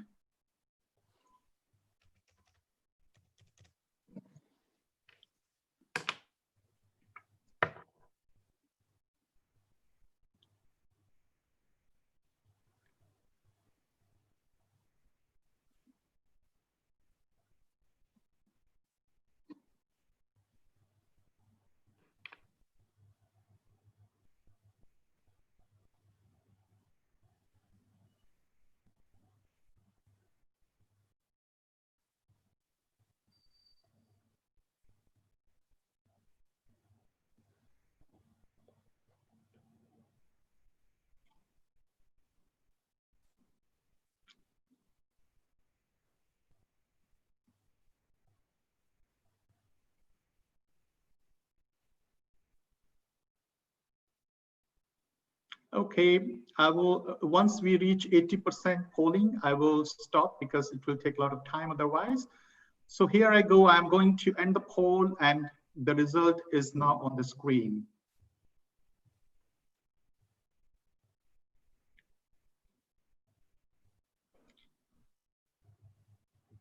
Speaker 19: Okay, I will, once we reach 80% polling, I will stop because it will take a lot of time otherwise. So here I go, I'm going to end the poll and the result is now on the screen.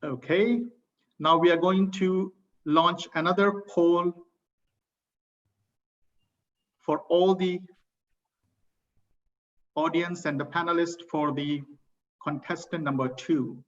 Speaker 19: Okay, now we are going to launch another poll for all the audience and the panelists for the contestant number 2.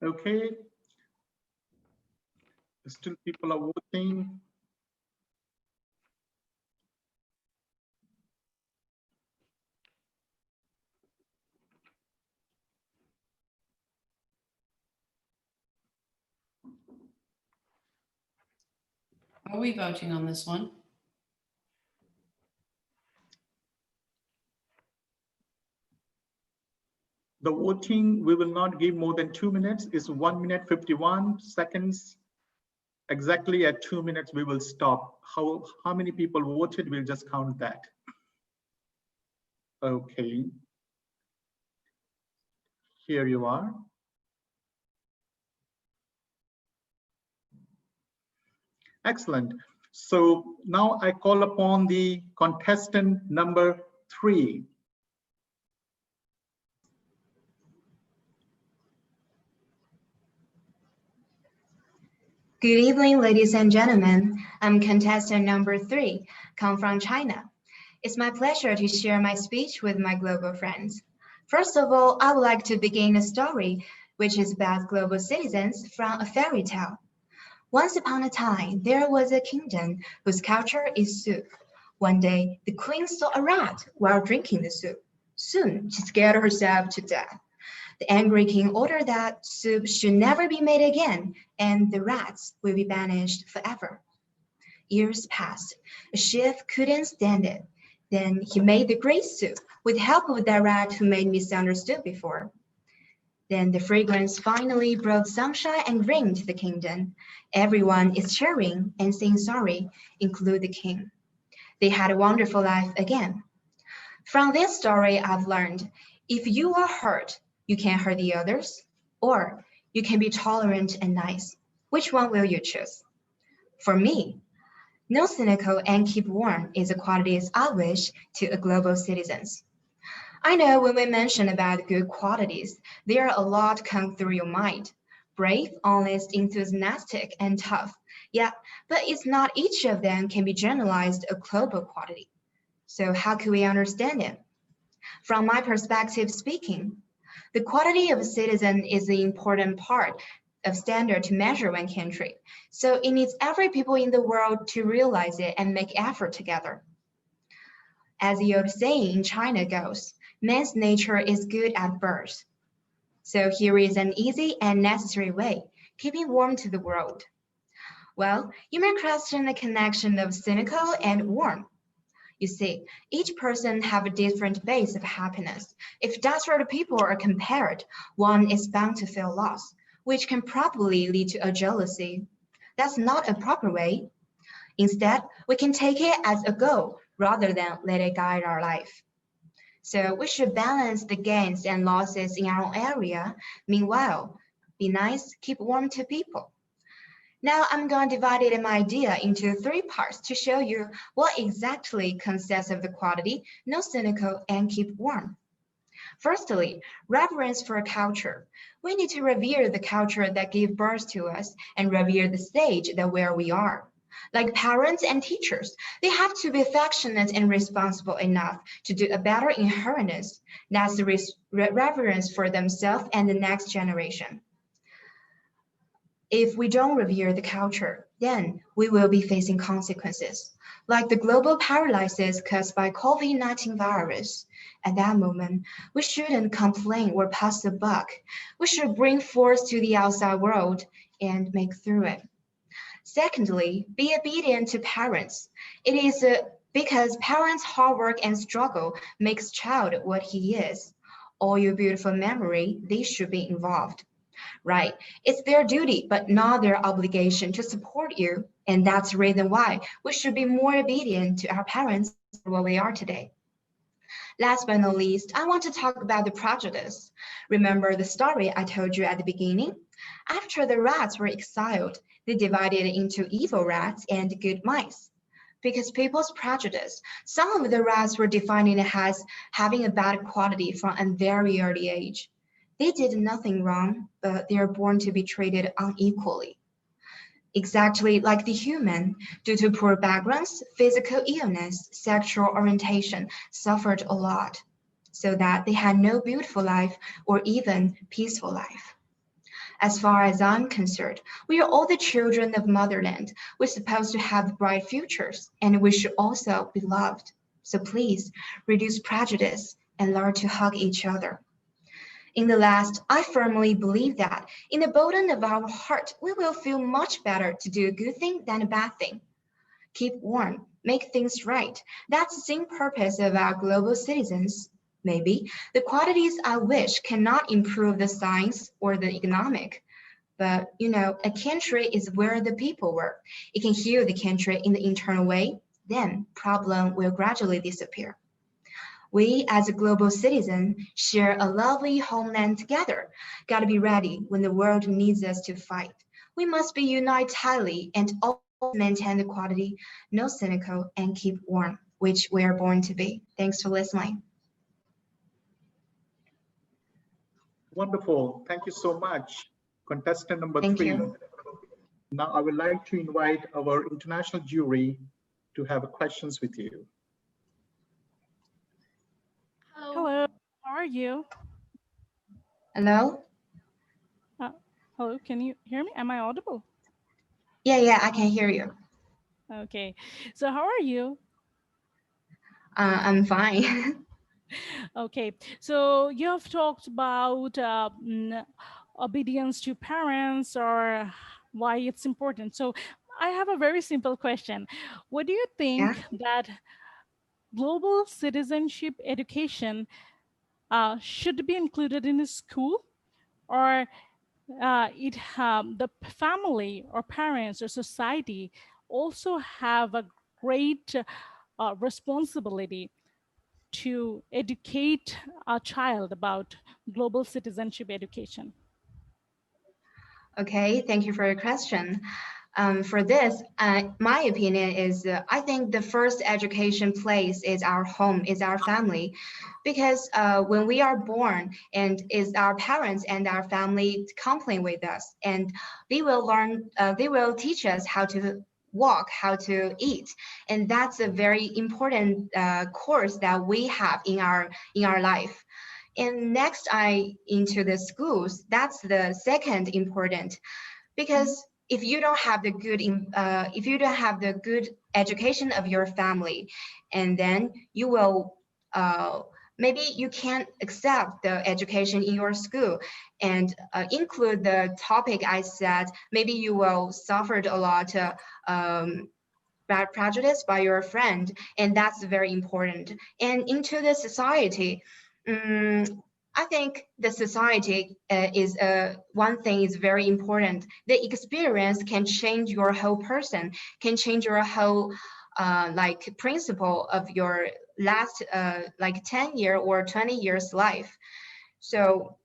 Speaker 19: Okay, still people are voting.
Speaker 20: Are we voting on this one?
Speaker 19: The voting, we will not give more than 2 minutes. It's 1 minute 51 seconds. Exactly at 2 minutes, we will stop. How many people voted, we'll just count that. Okay. Here you are. Excellent. So now I call upon the contestant number 3.
Speaker 5: Good evening, ladies and gentlemen. I'm contestant number 3, come from China. It's my pleasure to share my speech with my global friends. First of all, I would like to begin a story which is about global citizens from a fairy tale. Once upon a time, there was a kingdom whose culture is soup. One day, the queen saw a rat while drinking the soup. Soon, she scared herself to death. The angry king ordered that soup should never be made again, and the rats will be banished forever. Years passed. A chef couldn't stand it. Then he made the great soup with help of that rat who made misunderstood before. Then the fragrance finally brought sunshine and rain to the kingdom. Everyone is cheering and saying sorry, include the king. They had a wonderful life again. From this story, I've learned, if you are hurt, you can hurt the others, or you can be tolerant and nice. Which one will you choose? For me, no cynical and keep warm is a qualities I wish to a global citizens. I know when we mention about good qualities, there are a lot come through your mind. Brave, honest, enthusiastic, and tough. Yeah, but it's not each of them can be generalized a global quality. So how can we understand it? From my perspective speaking, the quality of a citizen is the important part of standard to measure one country. So it needs every people in the world to realize it and make effort together. As the old saying in China goes, man's nature is good at birth. So here is an easy and necessary way, keeping warm to the world. Well, you may question the connection of cynical and warm. You see, each person have a different base of happiness. If desperate people are compared, one is bound to feel lost, which can probably lead to a jealousy. That's not a proper way. Instead, we can take it as a goal rather than let it guide our life. So we should balance the gains and losses in our own area. Meanwhile, be nice, keep warm to people. Now I'm going to divide it in my idea into 3 parts to show you what exactly consists of the quality, no cynical, and keep warm.
Speaker 8: Firstly, reverence for culture. We need to revere the culture that gave birth to us and revere the stage that where we are. Like parents and teachers, they have to be affectionate and responsible enough to do a better inheritance. That's the reverence for themselves and the next generation. If we don't revere the culture, then we will be facing consequences, like the global paralysis caused by COVID-19 virus. At that moment, we shouldn't complain or pass the buck. We should bring force to the outside world and make through it. Secondly, be obedient to parents. It is because parents' hard work and struggle makes child what he is. All your beautiful memory, they should be involved. Right? It's their duty, but not their obligation to support you. And that's the reason why we should be more obedient to our parents than what we are today. Last but not least, I want to talk about the prejudice. Remember the story I told you at the beginning? After the rats were exiled, they divided into evil rats and good mice. Because people's prejudice, some of the rats were defining it as having a bad quality from a very early age. They did nothing wrong, but they are born to be treated unequally. Exactly like the human, due to poor backgrounds, physical illness, sexual orientation, suffered a lot, so that they had no beautiful life or even peaceful life. As far as I'm concerned, we are all the children of motherland. We're supposed to have bright futures, and we should also be loved. So please, reduce prejudice and learn to hug each other. In the last, I firmly believe that in the bottom of our heart, we will feel much better to do a good thing than a bad thing. Keep warm, make things right. That's the same purpose of our global citizens. Maybe the qualities I wish cannot improve the science or the economic, but a country is where the people work. It can heal the country in the internal way, then problem will gradually disappear. We, as a global citizen, share a lovely homeland together. Gotta be ready when the world needs us to fight. We must be united tightly and always maintain the quality, no cynical, and keep warm, which we are born to be. Thanks for listening.
Speaker 19: Wonderful. Thank you so much. Contestant number 3.
Speaker 8: You.
Speaker 19: Now I would like to invite our international jury to have questions with you.
Speaker 3: Hello, how are you?
Speaker 8: Hello?
Speaker 3: Hello, can you hear me? Am I audible?
Speaker 8: Yeah, I can hear you.
Speaker 3: Okay, so how are you?
Speaker 8: I'm fine.
Speaker 3: Okay, so you have talked about obedience to parents or why it's important. So I have a very simple question. What do you think that global citizenship education should be included in a school, or the family or parents or society also have a great responsibility to educate a child about global citizenship education?
Speaker 8: Okay, thank you for your question. For this, my opinion is I think the first education place is our home, is our family, because when we are born, and is our parents and our family complain with us, and they will teach us how to walk, how to eat, and that's a very important course that we have in our life. And next, into the schools. That's the second important, because if you don't have the good education of your family, and then you will maybe you can't accept the education in your school and include the topic I said. Maybe you will suffer a lot bad prejudice by your friend, and that's very important. And into the society, I think the society is one thing is very important. The experience can change your whole person, can change your whole principle of your last 10 year or 20 years life. So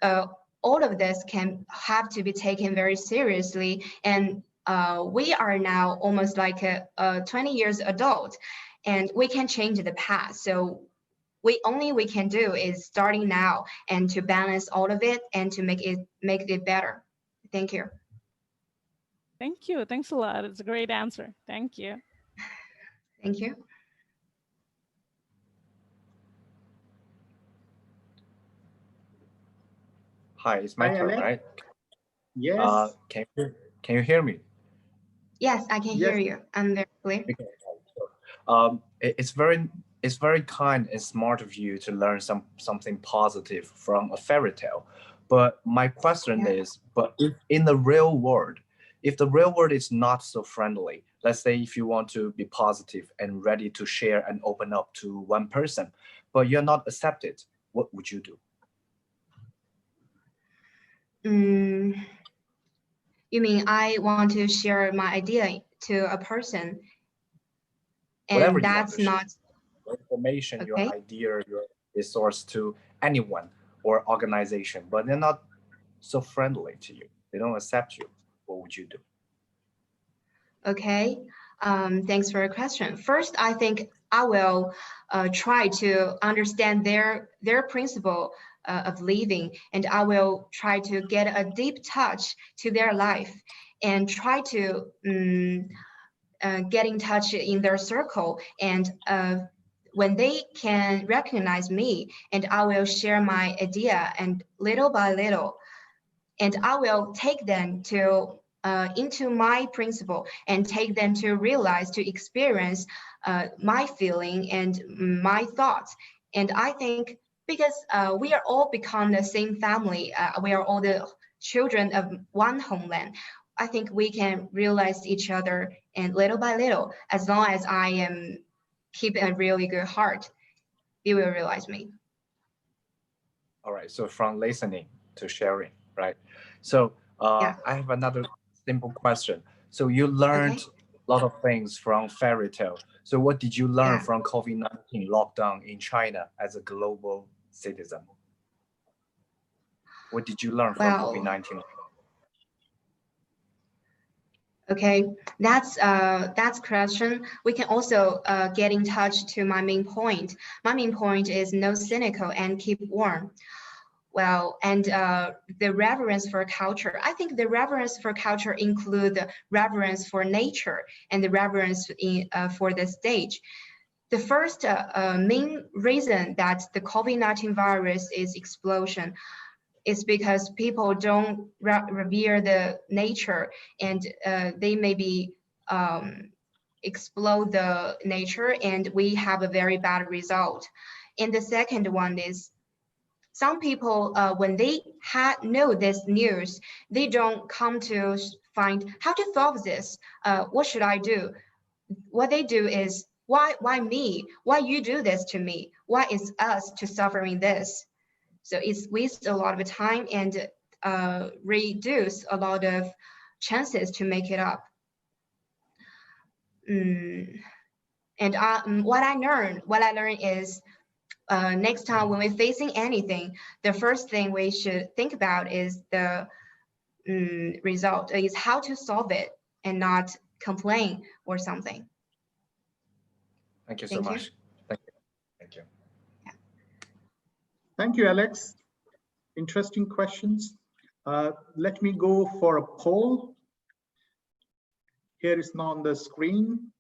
Speaker 8: all of this can have to be taken very seriously. And we are now almost like a 20 years adult, and we can change the past. So we can do is starting now and to balance all of it and to make it better. Thank you.
Speaker 3: Thank you. Thanks a lot. It's a great answer. Thank you.
Speaker 8: Thank you.
Speaker 2: Hi, it's my turn,
Speaker 19: Alex.
Speaker 2: right?
Speaker 19: Yes.
Speaker 2: Can you hear me?
Speaker 8: Yes, I can hear you. I'm very clear.
Speaker 2: It's very kind and smart of you to learn something positive from a fairy tale. But my question is, but if in the real world, if the real world is not so friendly, let's say if you want to be positive and ready to share and open up to one person, but you're not accepted, what would you do?
Speaker 8: You mean I want to share my idea to a person, and
Speaker 2: whatever
Speaker 8: that's not
Speaker 2: your information, your idea, your resource to anyone or organization, but they're not so friendly to you. They don't accept you. What would you do?
Speaker 8: Okay. Thanks for your question. First, I think I will try to understand their principle of living, and I will try to get a deep touch to their life and try to get in touch in their circle. And when they can recognize me, and I will share my idea, and little by little, and I will take them to into my principle and take them to realize, to experience my feeling and my thoughts. And I think because we are all become the same family, we are all the children of one homeland, I think we can realize each other, and little by little, as long as I am keep a really good heart, they will realize me.
Speaker 2: All right, so from listening to sharing, right? So I have another simple question. So you learned a lot of things from fairy tale. So what did you learn from COVID-19 lockdown in China as a global citizen? What did you learn from COVID-19?
Speaker 8: Okay, that's question. We can also get in touch to my main point. My main point is no cynical and keep warm. Well, and the reverence for culture. I think the reverence for culture include the reverence for nature and the reverence for the stage. The first main reason that the COVID-19 virus is explosion is because people don't revere the nature, and they maybe explode the nature, and we have a very bad result. And the second one is some people, when they know this news, they don't come to find how to solve this. What should I do? What they do is, why me? Why you do this to me? Why is us to suffering this? So it's waste a lot of time and reduce a lot of chances to make it up. And what I learned is next time when we're facing anything, the first thing we should think about is the result, is how to solve it and not complain or something.
Speaker 2: Thank you so much. Thank you. Thank you.
Speaker 8: Yeah.
Speaker 19: Thank you, Alex. Interesting questions. Let me go for a poll. Here is now on the screen.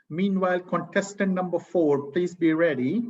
Speaker 19: Meanwhile, contestant number 4, please be ready.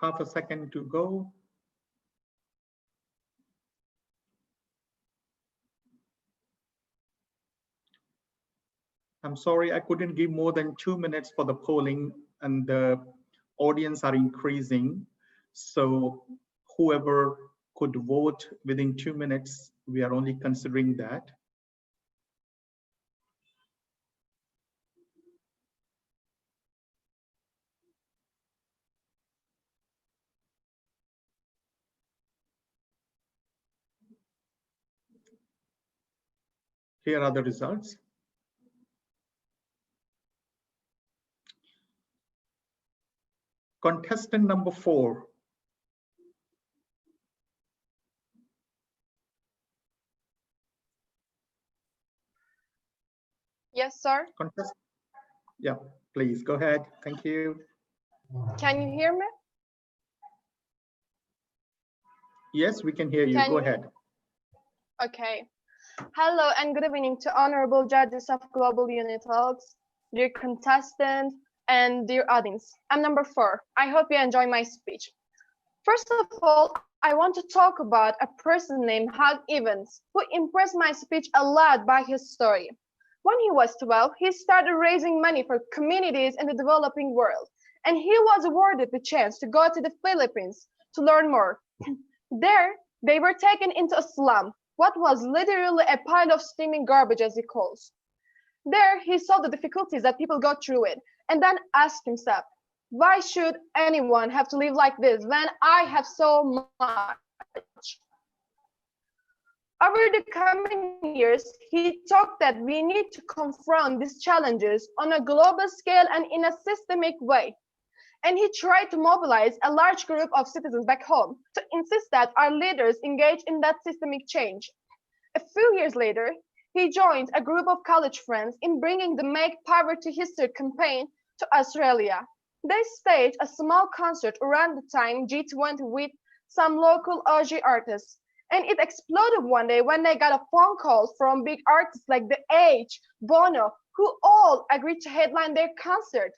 Speaker 19: half a second to go. I'm sorry, I couldn't give more than 2 minutes for the polling, and the audience are increasing. So whoever could vote within 2 minutes, we are only considering that. Here are the results. Contestant number 4.
Speaker 9: Yes, sir.
Speaker 19: Yeah, please go ahead. Thank you.
Speaker 9: Can you hear me?
Speaker 19: Yes, we can hear you. Go ahead.
Speaker 9: Okay. Hello and good evening to honorable judges of Global Unitalks, dear contestant, and dear audience. I'm number 4. I hope you enjoy my speech. First of all, I want to talk about a person named Hugh Evans, who impressed my speech a lot by his story. When he was 12, he started raising money for communities in the developing world, and he was awarded the chance to go to the Philippines to learn more. There, they were taken into a slum, what was literally a pile of steaming garbage, as he calls. There, he saw the difficulties that people go through it, and then asked himself, why should anyone have to live like this when I have so much? Over the coming years, he talked that we need to confront these challenges on a global scale and in a systemic way. And he tried to mobilize a large group of citizens back home to insist that our leaders engage in that systemic change. A few years later, he joined a group of college friends in bringing the Make Poverty History campaign to Australia. They staged a small concert around the time G20 with some local Aussie artists. And it exploded one day when they got a phone call from big artists like The Age, Bono, who all agreed to headline their concert.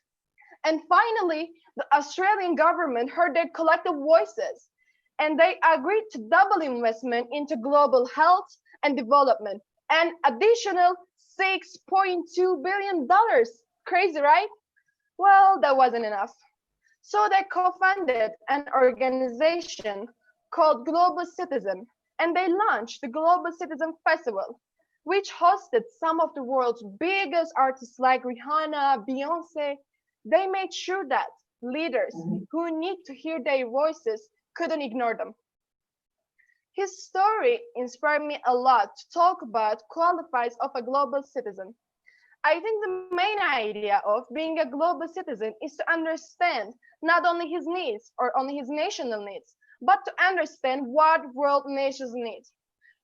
Speaker 9: And finally, the Australian government heard their collective voices, and they agreed to double investment into global health and development, an additional $6.2 billion. Crazy, right? Well, that wasn't enough. So they co-founded an organization called Global Citizen, and they launched the Global Citizen Festival, which hosted some of the world's biggest artists like Rihanna, Beyonce. They made sure that leaders who need to hear their voices couldn't ignore them. His story inspired me a lot to talk about qualities of a global citizen. I think the main idea of being a global citizen is to understand not only his needs or only his national needs, but to understand what world nations need.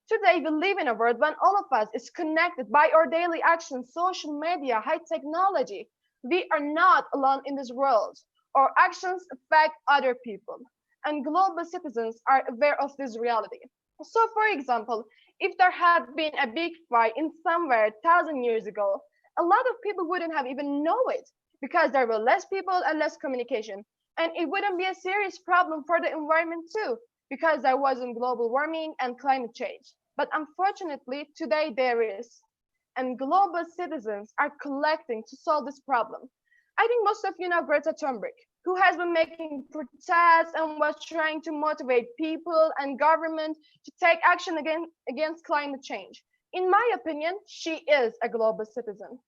Speaker 9: Today, we live in a world when all of us is connected by our daily actions, social media, high technology. We are not alone in this world. Our actions affect other people, and global citizens are aware of this reality. So, for example, if there had been a big fire in somewhere 1,000 years ago, a lot of people wouldn't have even known it because there were less people and less communication. And it wouldn't be a serious problem for the environment too, because there wasn't global warming and climate change. But unfortunately, today there is. And global citizens are collecting to solve this problem. I think most of you know Greta Thunberg, who has been making protests and was trying to motivate people and government to take action against climate change. In my opinion, she is a global citizen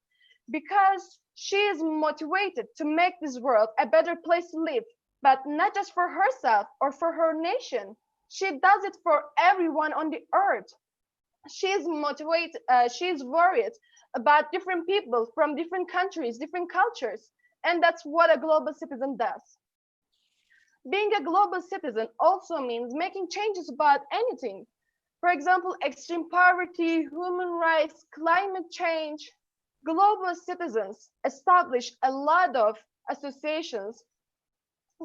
Speaker 9: because she is motivated to make this world a better place to live, but not just for herself or for her nation. She does it for everyone on the earth. She is motivated, she is worried about different people from different countries, different cultures, and that's what a global citizen does. Being a global citizen also means making changes about anything. For example, extreme poverty, human rights, climate change. Global citizens establish a lot of associations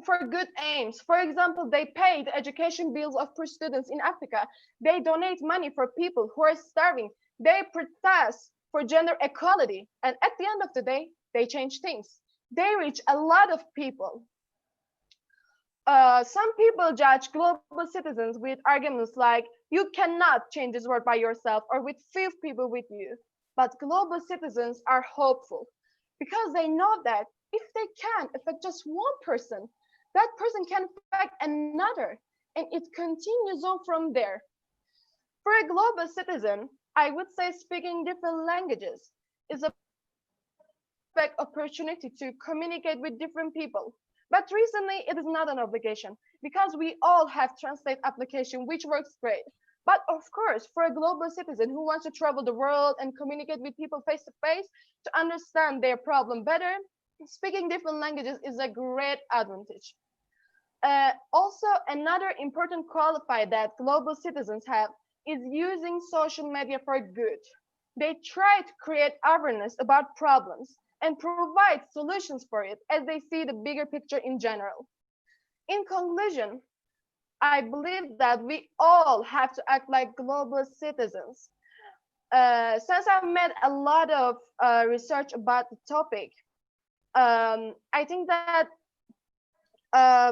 Speaker 9: for good aims. For example, they pay the education bills of poor students in Africa. They donate money for people who are starving. They protest for gender equality. And at the end of the day, they change things. They reach a lot of people. Some people judge global citizens with arguments like, you cannot change this world by yourself, or with few people with you. But global citizens are hopeful because they know that if they can affect just one person, that person can affect another, and it continues on from there. For a global citizen, I would say speaking different languages is a perfect opportunity to communicate with different people. But recently, it is not an obligation because we all have translate application, which works great. But of course, for a global citizen who wants to travel the world and communicate with people face to face to understand their problem better, speaking different languages is a great advantage. Also, another important qualifier that global citizens have is using social media for good. They try to create awareness about problems and provide solutions for it as they see the bigger picture in general. In conclusion, I believe that we all have to act like global citizens. Since I've made a lot of research about the topic, I think that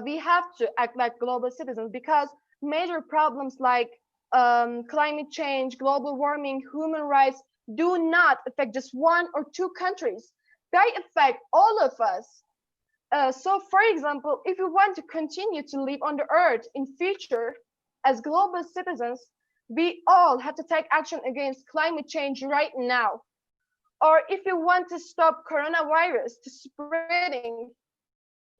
Speaker 9: we have to act like global citizens because major problems like climate change, global warming, human rights do not affect just one or two countries. They affect all of us. So for example, if we want to continue to live on the earth in future as global citizens, we all have to take action against climate change right now. Or if we want to stop coronavirus to spreading,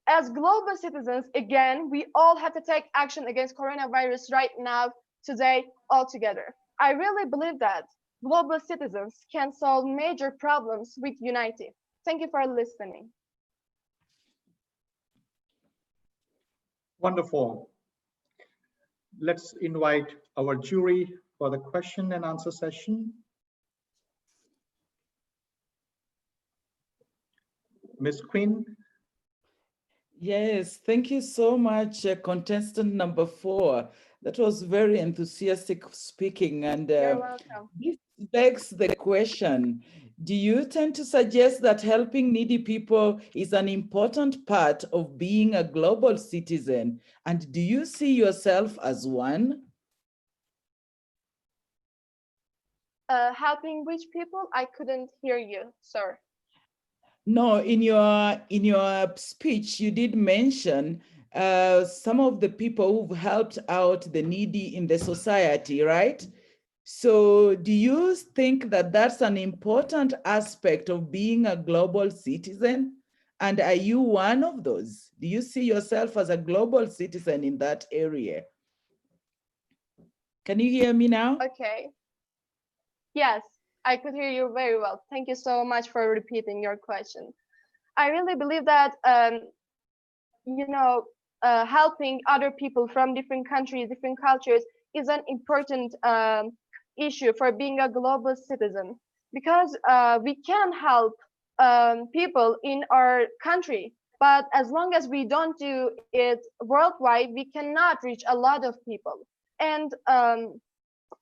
Speaker 9: as global citizens, again, we all have to take action against coronavirus right now, today, all together. I really believe that global citizens can solve major problems with unity. Thank you for listening.
Speaker 19: Wonderful. Let's invite our jury for the question and answer session. Ms. Quinn.
Speaker 22: Yes, thank you so much, contestant number 4. That was very enthusiastic speaking, and
Speaker 9: You're welcome.
Speaker 22: this begs the question, do you tend to suggest that helping needy people is an important part of being a global citizen? And do you see yourself as one?
Speaker 9: Helping which people? I couldn't hear you, sir.
Speaker 22: No, in your speech, you did mention some of the people who've helped out the needy in the society, right? So do you think that that's an important aspect of being a global citizen? And are you one of those? Do you see yourself as a global citizen in that area? Can you hear me now?
Speaker 9: Okay. Yes, I could hear you very well. Thank you so much for repeating your question. I really believe that, helping other people from different countries, different cultures is an important issue for being a global citizen, because we can help people in our country, but as long as we don't do it worldwide, we cannot reach a lot of people. And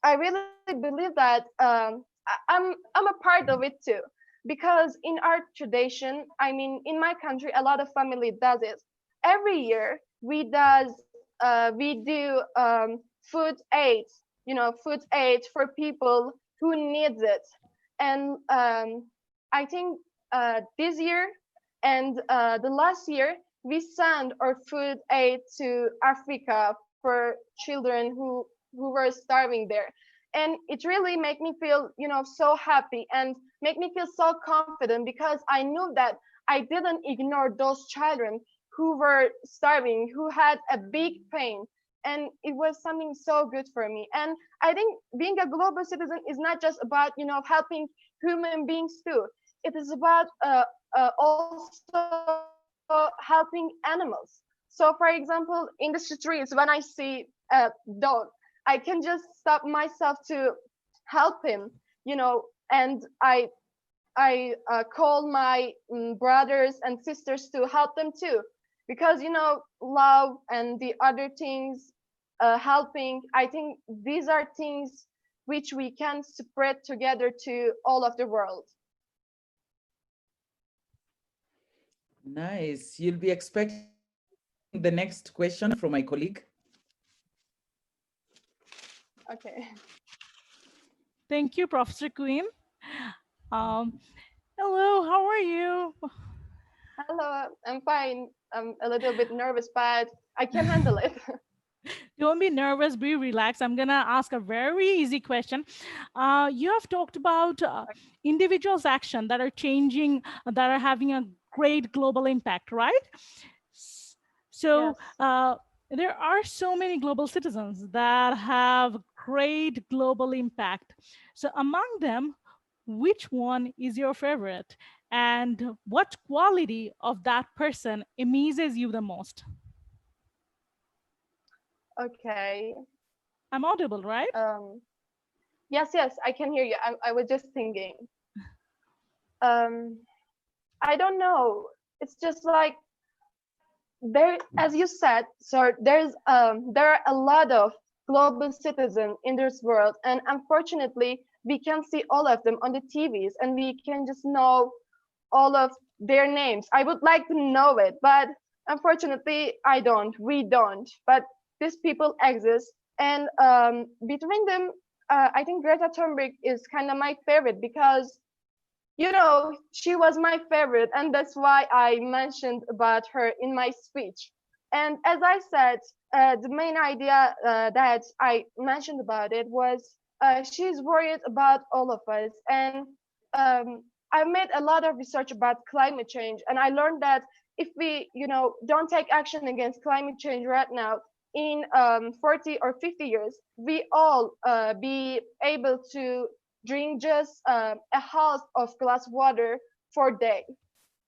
Speaker 9: I really believe that I'm a part of it too, because in our tradition, I mean, in my country, a lot of family does it. Every year we do food aid, food aid for people who needs it. And I think this year and the last year, we sent our food aid to Africa for children who were starving there. And it really made me feel, so happy and make me feel so confident, because I knew that I didn't ignore those children who were starving, who had a big pain. And it was something so good for me. And I think being a global citizen is not just about, helping human beings too. It is about also helping animals. So for example, in the streets, when I see a dog, I can just stop myself to help him, and I call my brothers and sisters to help them too, because love and the other things, helping, I think these are things which we can spread together to all of the world.
Speaker 22: Nice. You'll be expecting the next question from my colleague.
Speaker 9: Okay.
Speaker 3: Thank you, Professor Queen. Hello, how are you?
Speaker 9: Hello, I'm fine. I'm a little bit nervous, but I can handle it.
Speaker 3: Don't be nervous, be relaxed. I'm gonna ask a very easy question. You have talked about individuals' action that are changing, that are having a great global impact, right? So there are so many global citizens that have great global impact. So among them, which one is your favorite? And what quality of that person amazes you the most?
Speaker 9: Okay.
Speaker 3: I'm audible, right?
Speaker 9: Yes, I can hear you. I was just thinking. I don't know. It's just like there, as you said, so there are a lot of global citizens in this world, and unfortunately, we can see all of them on the TVs, and we can just know all of their names. I would like to know it, but unfortunately, we don't. But these people exist, and between them, I think Greta Thunberg is kind of my favorite because, you know, she was my favorite, and that's why I mentioned about her in my speech. And as I said, the main idea that I mentioned about it was she's worried about all of us. And I made a lot of research about climate change, and I learned that if we, don't take action against climate change right now, in 40 or 50 years, we all be able to drink just a half of glass water for a day.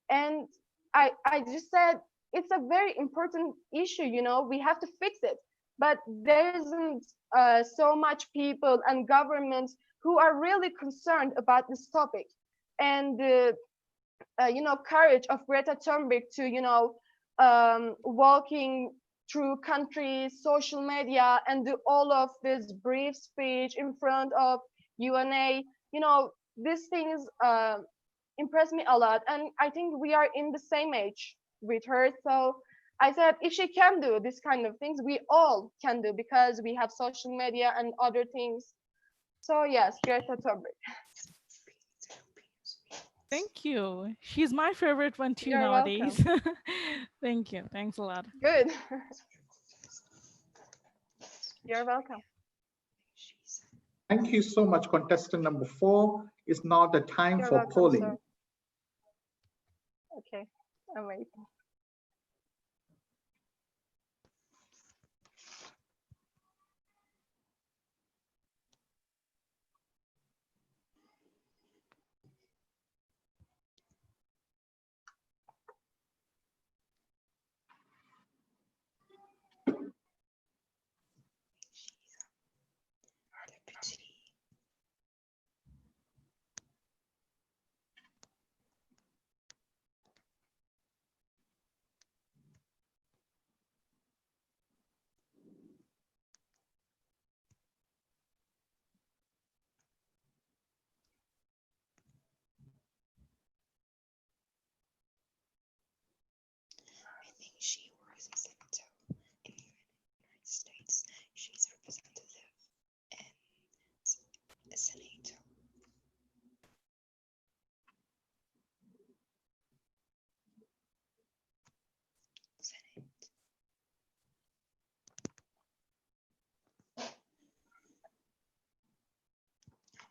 Speaker 9: And I just said it's a very important issue, we have to fix it. But there isn't so much people and governments who are really concerned about this topic. And the courage of Greta Thunberg to walking through countries, social media, and do all of this brief speech in front of UNA, these things impress me a lot. And I think we are in the same age with her. So I said, if she can do this kind of things, we all can do, because we have social media and other things. So yes, Greta Thunberg.
Speaker 3: Thank you. She's my favorite one too.
Speaker 9: You're
Speaker 3: nowadays.
Speaker 9: welcome.
Speaker 3: Thank you. Thanks a lot.
Speaker 9: Good. You're welcome.
Speaker 19: Thank you so much, contestant number 4. It's now the time
Speaker 9: You're
Speaker 19: for
Speaker 9: welcome,
Speaker 19: polling.
Speaker 9: sir. Okay, I'm waiting.
Speaker 10: I think she works in Senator in the United States. She's representative and a senator. Senate.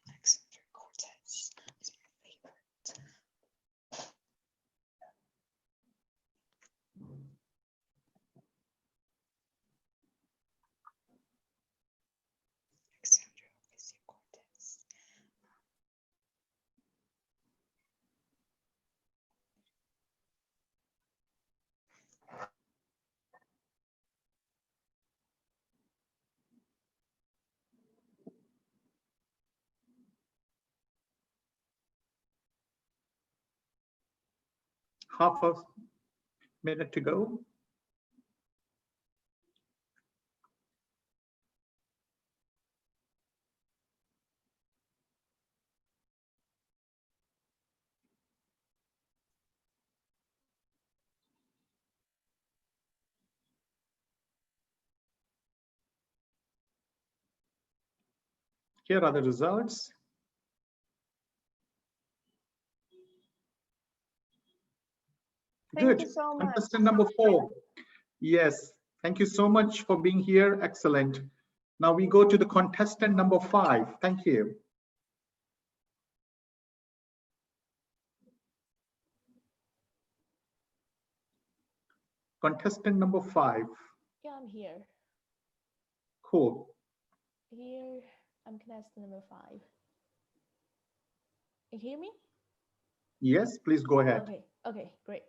Speaker 10: Alexander Cortez is my favorite. Alexandria Ocasio-Cortez.
Speaker 19: Half a minute to go. Here are the results.
Speaker 9: Thank
Speaker 19: Good.
Speaker 9: you so much.
Speaker 19: Contestant number 4. Yes, thank you so much for being here. Excellent. Now we go to the contestant number 5. Thank you. Contestant number 5.
Speaker 11: Yeah, I'm here.
Speaker 19: Cool.
Speaker 11: Here, I'm contestant number 5. You hear me?
Speaker 19: Yes, please go ahead.
Speaker 11: Okay, great.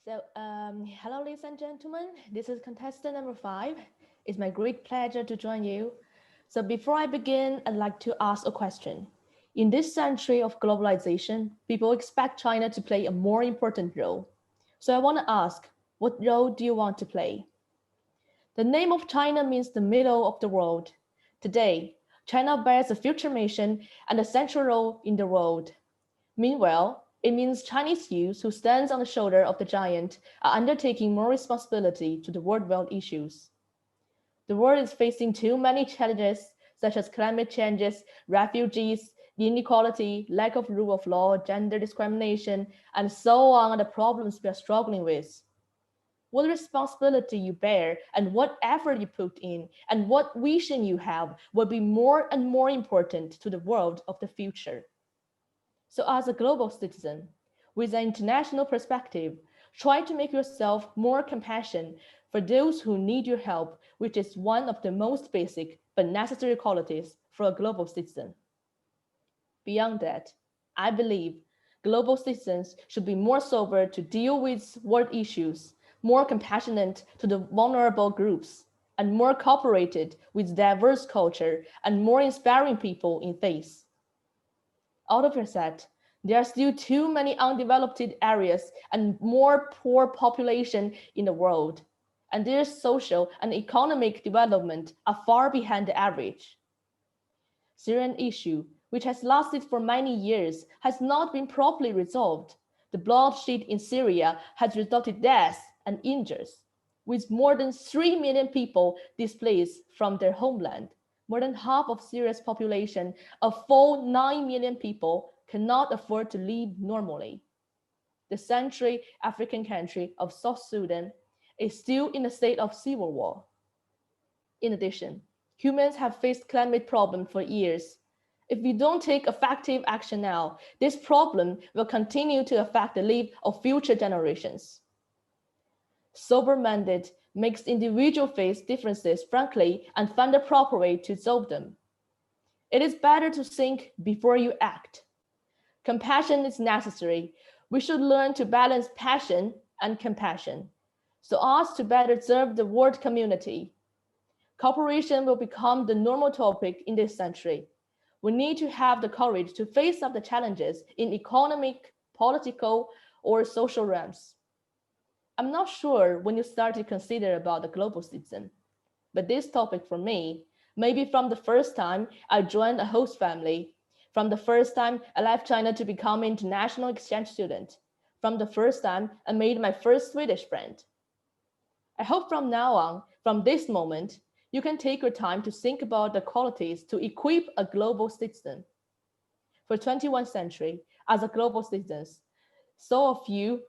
Speaker 11: So, hello, ladies and gentlemen. This is contestant number 5. It's my great pleasure to join you. So before I begin, I'd like to ask a question. In this century of globalization, people expect China to play a more important role. So I want to ask, what role do you want to play? The name of China means the middle of the world. Today, China bears a future mission and a central role in the world. Meanwhile, it means Chinese youth who stands on the shoulder of the giant are undertaking more responsibility to the world issues. The world is facing too many challenges, such as climate changes, refugees, inequality, lack of rule of law, gender discrimination, and so on are the problems we are struggling with. What responsibility you bear and what effort you put in and what vision you have will be more and more important to the world of the future. So as a global citizen, with an international perspective, try to make yourself more compassionate for those who need your help, which is one of the most basic but necessary qualities for a global citizen. Beyond that, I believe global citizens should be more sober to deal with world issues, more compassionate to the vulnerable groups, and more cooperated with diverse culture and more inspiring people in faith. Out of your set, there are still too many undeveloped areas and more poor population in the world, and their social and economic development are far behind the average. Syrian issue, which has lasted for many years, has not been properly resolved. The bloodshed in Syria has resulted in deaths and injuries, with more than 3 million people displaced from their homeland. More than half of Syria's population, a full 9 million people, cannot afford to live normally. The Central African country of South Sudan is still in a state of civil war. In addition, humans have faced climate problems for years. If we don't take effective action now, this problem will continue to affect the lives of future generations. Sober-minded makes individuals face differences frankly and find the proper way to solve them. It is better to think before you act. Compassion is necessary. We should learn to balance passion and compassion so as to better serve the world community. Cooperation will become the normal topic in this century. We need to have the courage to face up the challenges in economic, political, or social realms. I'm not sure when you start to consider about the global citizen, but this topic for me, maybe from the first time I joined a host family, from the first time I left China to become an international exchange student, from the first time I made my first Swedish friend. I hope from now on, from this moment, you can take your time to think about the qualities to equip a global citizen. For 21st century, as a global citizens, so of you,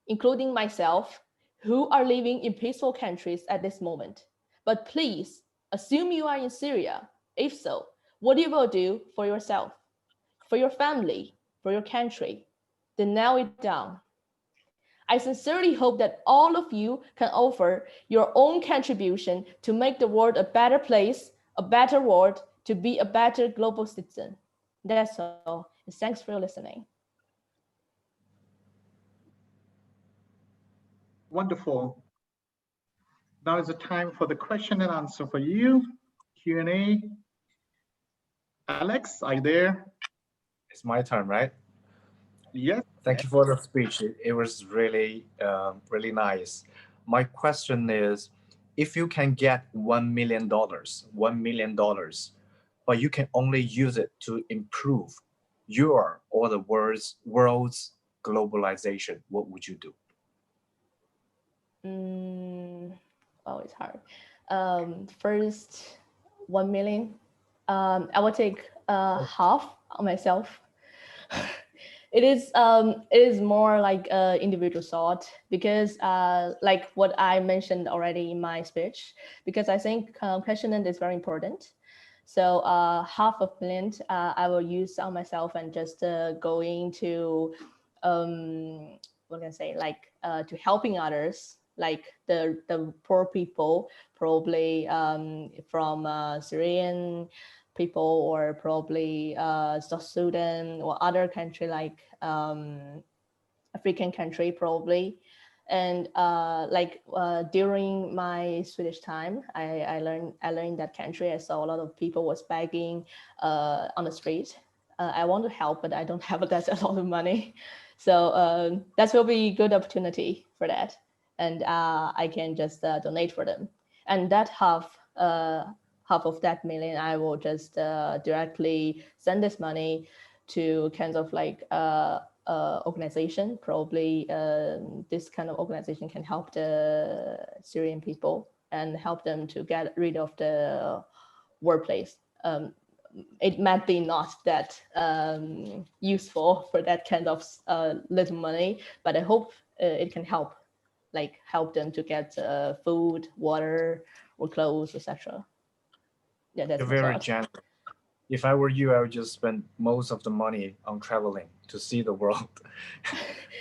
Speaker 11: including myself, who are living in peaceful countries at this moment. But please, assume you are in Syria. If so, what you will do for yourself, for your family, for your country, then nail it down. I sincerely hope that all of you can offer your own contribution to make the world a better place, a better world, to be a better global citizen. That's all. And thanks for listening.
Speaker 19: Wonderful. Now is the time for the question and answer for you. Q&A. Alex, are you there?
Speaker 2: It's my turn, right?
Speaker 19: Yes.
Speaker 2: Thank you for the speech. It was really, really nice. My question is, if you can get $1 million, but you can only use it to improve your or the world's globalization, what would you do?
Speaker 11: Oh, it's hard. First, 1 million. I will take half on myself. It is more like individual thought because like what I mentioned already in my speech, because I think compassionate is very important. So half of million I will use on myself and just going to what can I say, like to helping others, like the poor people, probably from Syrian people, or probably South Sudan or other country like African country probably. And during my Swedish time, I learned that country. I saw a lot of people was begging on the street. I want to help, but I don't have that a lot of money. So that will be a good opportunity for that. And I can just donate for them. And that half of that million, I will just directly send this money to kinds of like organization. Probably this kind of organization can help the Syrian people and help them to get rid of the workplace. It might be not that useful for that kind of little money, but I hope it can help, like help them to get food, water, or clothes, etc. Yeah, that's
Speaker 2: You're
Speaker 11: my
Speaker 2: very
Speaker 11: thought.
Speaker 2: generous. If I were you, I would just spend most of the money on traveling to see the world.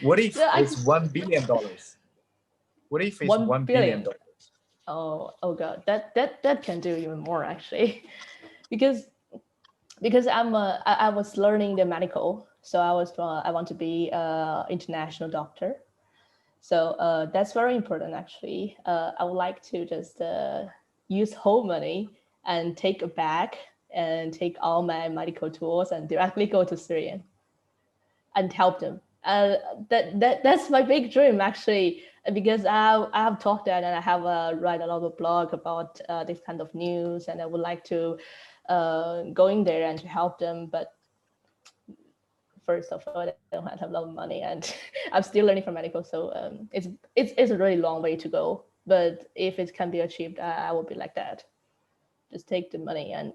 Speaker 2: What if it's $1 billion? What if it's $1 billion?
Speaker 11: Oh God, that can do even more actually, because I was learning the medical, so I want to be an international doctor. So that's very important actually. I would like to just use whole money and take a bag and take all my medical tools and directly go to Syria and help them. That's my big dream actually, because I have talked that, and I have write a lot of blog about this kind of news, and I would like to go in there and to help them. But first of all, I don't have a lot of money, and I'm still learning from medical, so it's a really long way to go. But if it can be achieved, I will be like that. Just take the money and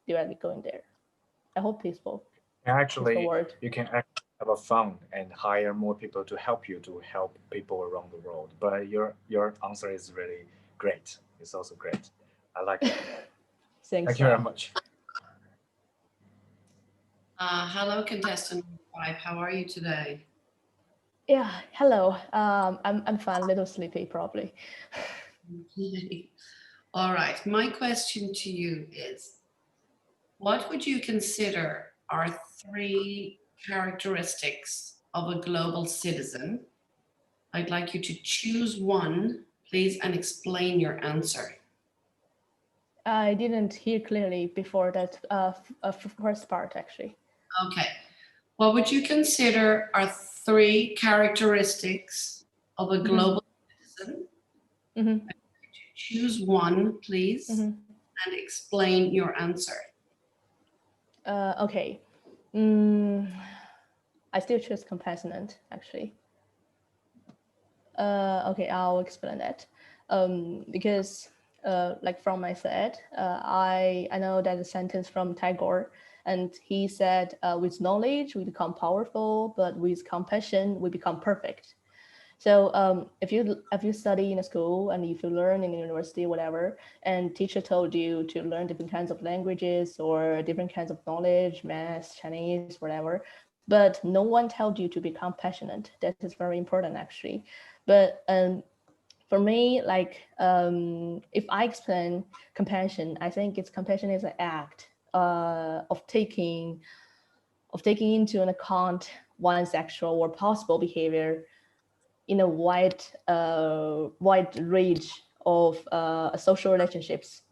Speaker 11: directly go in there. I hope peaceful.
Speaker 2: Actually, you can have a fund and hire more people to help you to help people around the world. But your answer is really great. It's also great. I like it. Thank you very much.
Speaker 20: Hello, contestant 5. How are you today?
Speaker 11: Yeah, hello. I'm fine, a little sleepy probably.
Speaker 20: All right. My question to you is, what would you consider are 3 characteristics of a global citizen? I'd like you to choose one, please, and explain your answer.
Speaker 11: I didn't hear clearly before that first part, actually.
Speaker 20: Okay. What would you consider are 3 characteristics of a global citizen? I'd like you to choose one, please, and explain your answer.
Speaker 11: Okay. I still choose compassionate, actually. Okay, I'll explain that. Because like from my side, I know that a sentence from Tagore, and he said, with knowledge we become powerful, but with compassion we become perfect. So if you study in a school, and if you learn in a university, whatever, and teacher told you to learn different kinds of languages or different kinds of knowledge, math, Chinese, whatever, but no one told you to be compassionate. That is very important actually. But for me, like if I explain compassion, I think compassion is an act of taking into an account one's actual or possible behavior in a wide range of social relationships.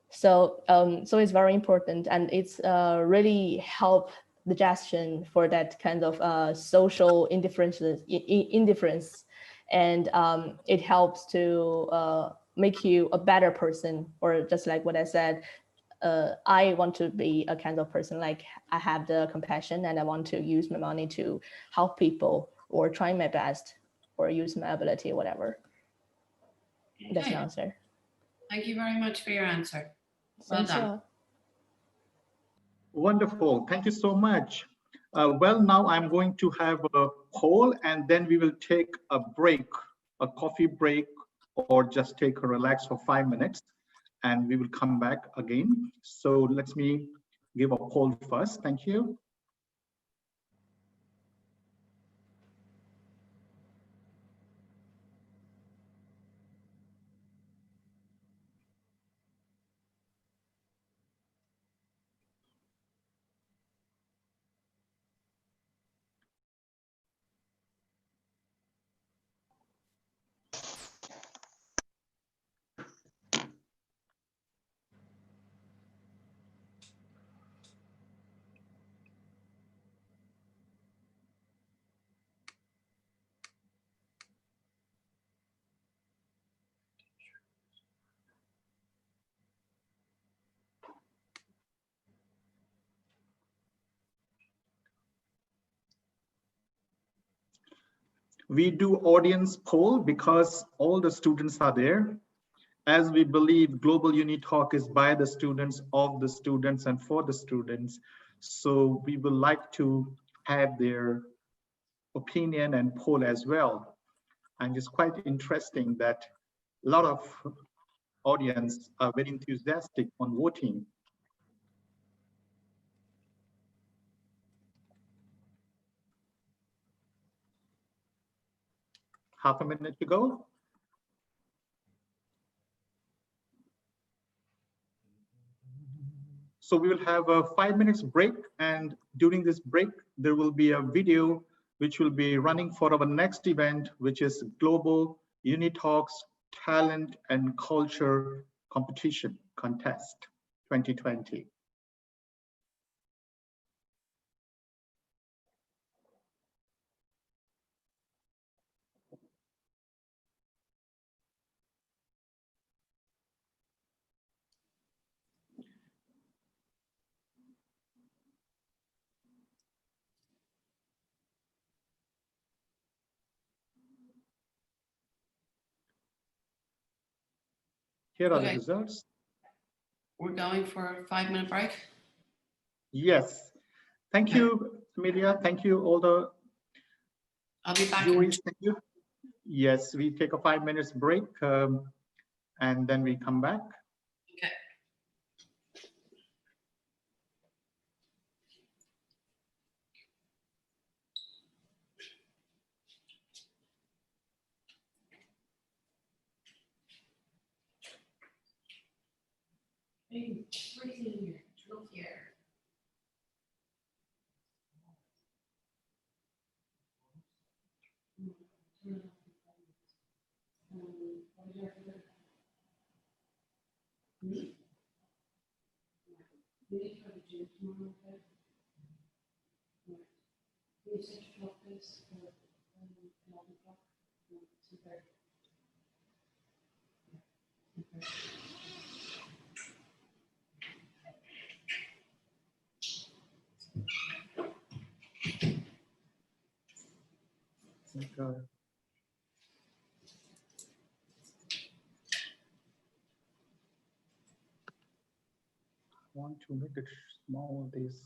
Speaker 11: So it's very important, and it's really help the digestion for that kind of social indifference, and it helps to make you a better person. Or just like what I said, I want to be a kind of person like I have the compassion, and I want to use my money to help people, or try my best, or use my ability, whatever. Okay. That's my answer.
Speaker 20: Thank you very much for your answer. Well done.
Speaker 19: Wonderful. Thank you so much. Well, now I'm going to have a poll and then we will take a break, a coffee break, or just take a relax for 5 minutes and we will come back again. So let me give a poll first. Thank you. We do audience poll because all the students are there. As we believe Global Unitalk is by the students, of the students, and for the students. So we would like to have their opinion and poll as well. And it's quite interesting that a lot of audience are very enthusiastic on voting. Half a minute to go. So we will have a 5 minutes break, and during this break, there will be a video which will be running for our next event, which is Global Unitalks Talent and Culture Competition Contest 2020. Here are the results.
Speaker 20: We're going for a 5-minute break.
Speaker 19: Yes. Thank you, Amelia. Thank you, all the
Speaker 20: I'll be back.
Speaker 19: juries. Thank you. Yes, we take a 5 minutes break and then we come back.
Speaker 20: Okay. It's freezing here. It's real here.
Speaker 19: Okay. I want to make it small, this.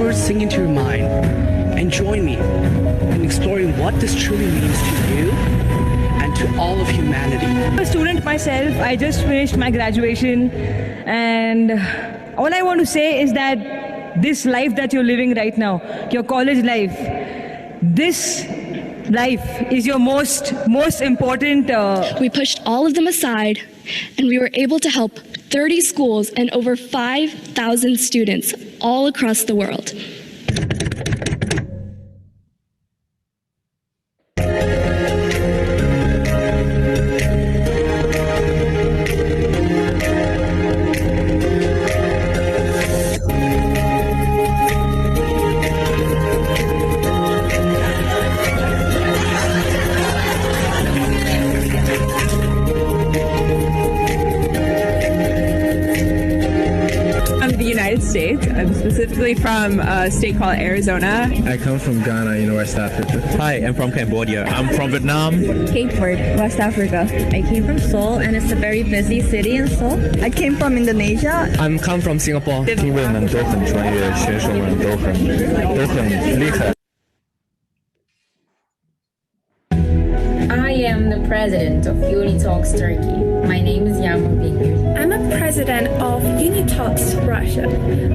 Speaker 12: words sink into your mind and join me in exploring what this truly means to you and to all of humanity.
Speaker 13: I'm a student myself. I just finished my graduation, and all I want to say is that this life that you're living right now, your college life, this life is your most important.
Speaker 14: We pushed all of them aside, and we were able to help 30 schools and over 5,000 students all across the world.
Speaker 24: States. I'm specifically from a state called Arizona.
Speaker 25: I come from Ghana in West Africa.
Speaker 26: Hi, I'm from Cambodia. I'm from Vietnam.
Speaker 27: Cape Verde, West Africa. I came from Seoul, and it's a very busy city in Seoul. I came from Indonesia.
Speaker 26: I'm come from Singapore.
Speaker 25: 因为们都很专业，选手们都很厉害。
Speaker 28: I am the president of Unitalks Turkey. My name is Yağmur Bingöl.
Speaker 15: I'm a president of Unitalks Russia.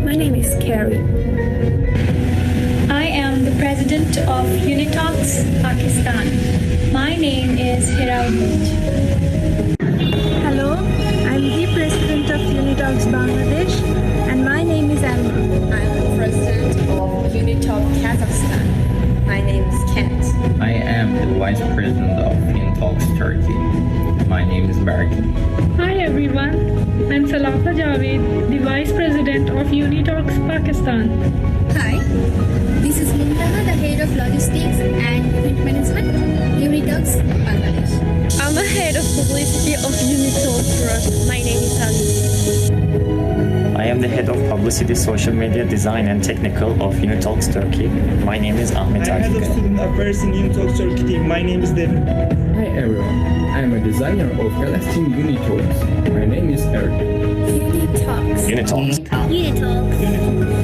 Speaker 15: My name is Carrie.
Speaker 16: I am the president of Unitalks Pakistan. My name is Hirawat.
Speaker 15: Hello, I'm the president of Unitalks Bangladesh, and my name is Amber.
Speaker 28: I'm the president of Unitalks Kazakhstan. My name is Kent.
Speaker 29: I am the vice president of Unitalks Turkey. My name is Barky.
Speaker 16: Hi everyone, I'm Salafa Javed, the vice president of Unitalks Pakistan.
Speaker 30: Hi, this is Muntaha, the head of logistics and event management, Unitalks Bangladesh.
Speaker 31: I'm the head of publicity of Unitalks Russia. My name is Ali.
Speaker 32: I am the head of publicity, social media design and technical of Unitalks Turkey. My name is Ahmet
Speaker 33: I'm head of
Speaker 32: Akika.
Speaker 33: student affairs in Unitalks Turkey team. My name is Devin.
Speaker 34: Hi everyone, I am a designer of Galaxy Unitalks. My name is Eric.
Speaker 30: Unitalks.
Speaker 32: Unitalks.
Speaker 30: Unitalks.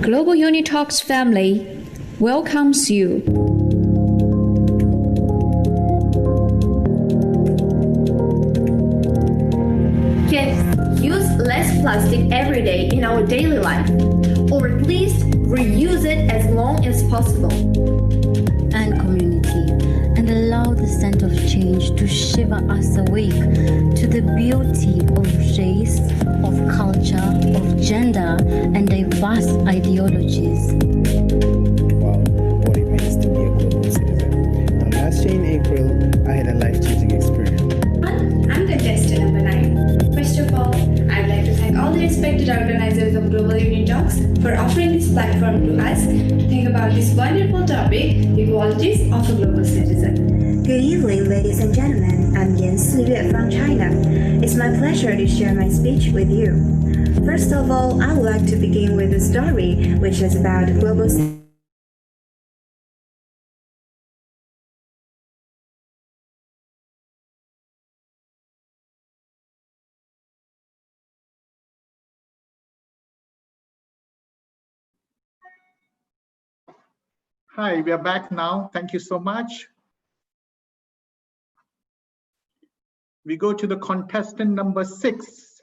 Speaker 1: Global Unitalks family welcomes you.
Speaker 6: Kids, use less plastic every day in our daily life.
Speaker 30: or at least reuse it as long as possible.
Speaker 2: And community, and allow the scent of change to shiver us awake to the beauty of race, of culture, of gender, and diverse ideologies.
Speaker 3: Wow, what it means to be a global citizen. On last year in April, I had a life-changing experience.
Speaker 30: I'm contestant number 9. First of all, I'd like to thank all the respected organizers of Global Unitalks for offering this platform to us to think about this wonderful topic, the qualities of a global citizen.
Speaker 4: Good evening, ladies and gentlemen. I'm Yan Siyue from China. It's my pleasure to share my speech with you. First of all, I would like to begin with a story which is about global citizenship.
Speaker 19: Hi, we are back now. Thank you so much. We go to the contestant number 6.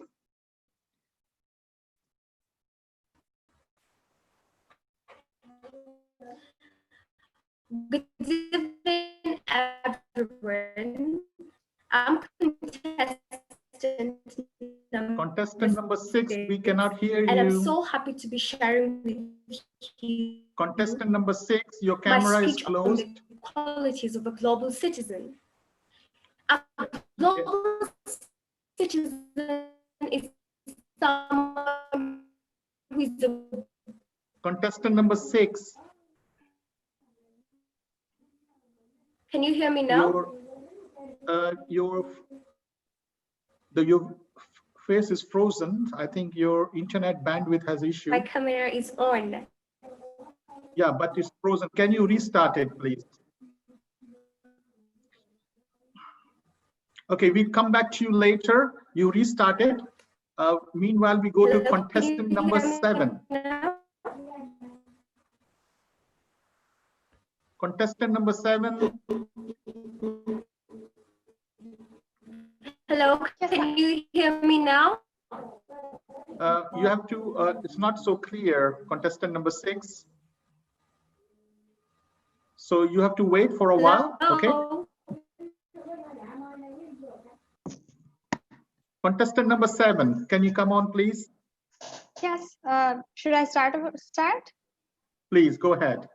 Speaker 30: Good evening, everyone. I'm
Speaker 19: contestant number 6. We cannot hear you.
Speaker 30: And I'm so happy to be sharing with you.
Speaker 19: Contestant number 6, your camera is closed.
Speaker 30: On the qualities of a global citizen. A global citizen is someone who is a...
Speaker 19: Contestant number 6.
Speaker 30: Can you hear me now?
Speaker 19: Your face is frozen. I think your internet bandwidth has issue.
Speaker 30: My camera is on.
Speaker 19: Yeah, but it's frozen. Can you restart it, please? Okay, we'll come back to you later. You restart it. Meanwhile, we go to contestant number 7. Contestant number 7.
Speaker 30: Hello, can you hear me now?
Speaker 19: You have to, it's not so clear, contestant number 6. So you have to wait for a while, okay? Contestant number 7, can you come on, please?
Speaker 30: Yes, should I start?
Speaker 19: Please, go ahead.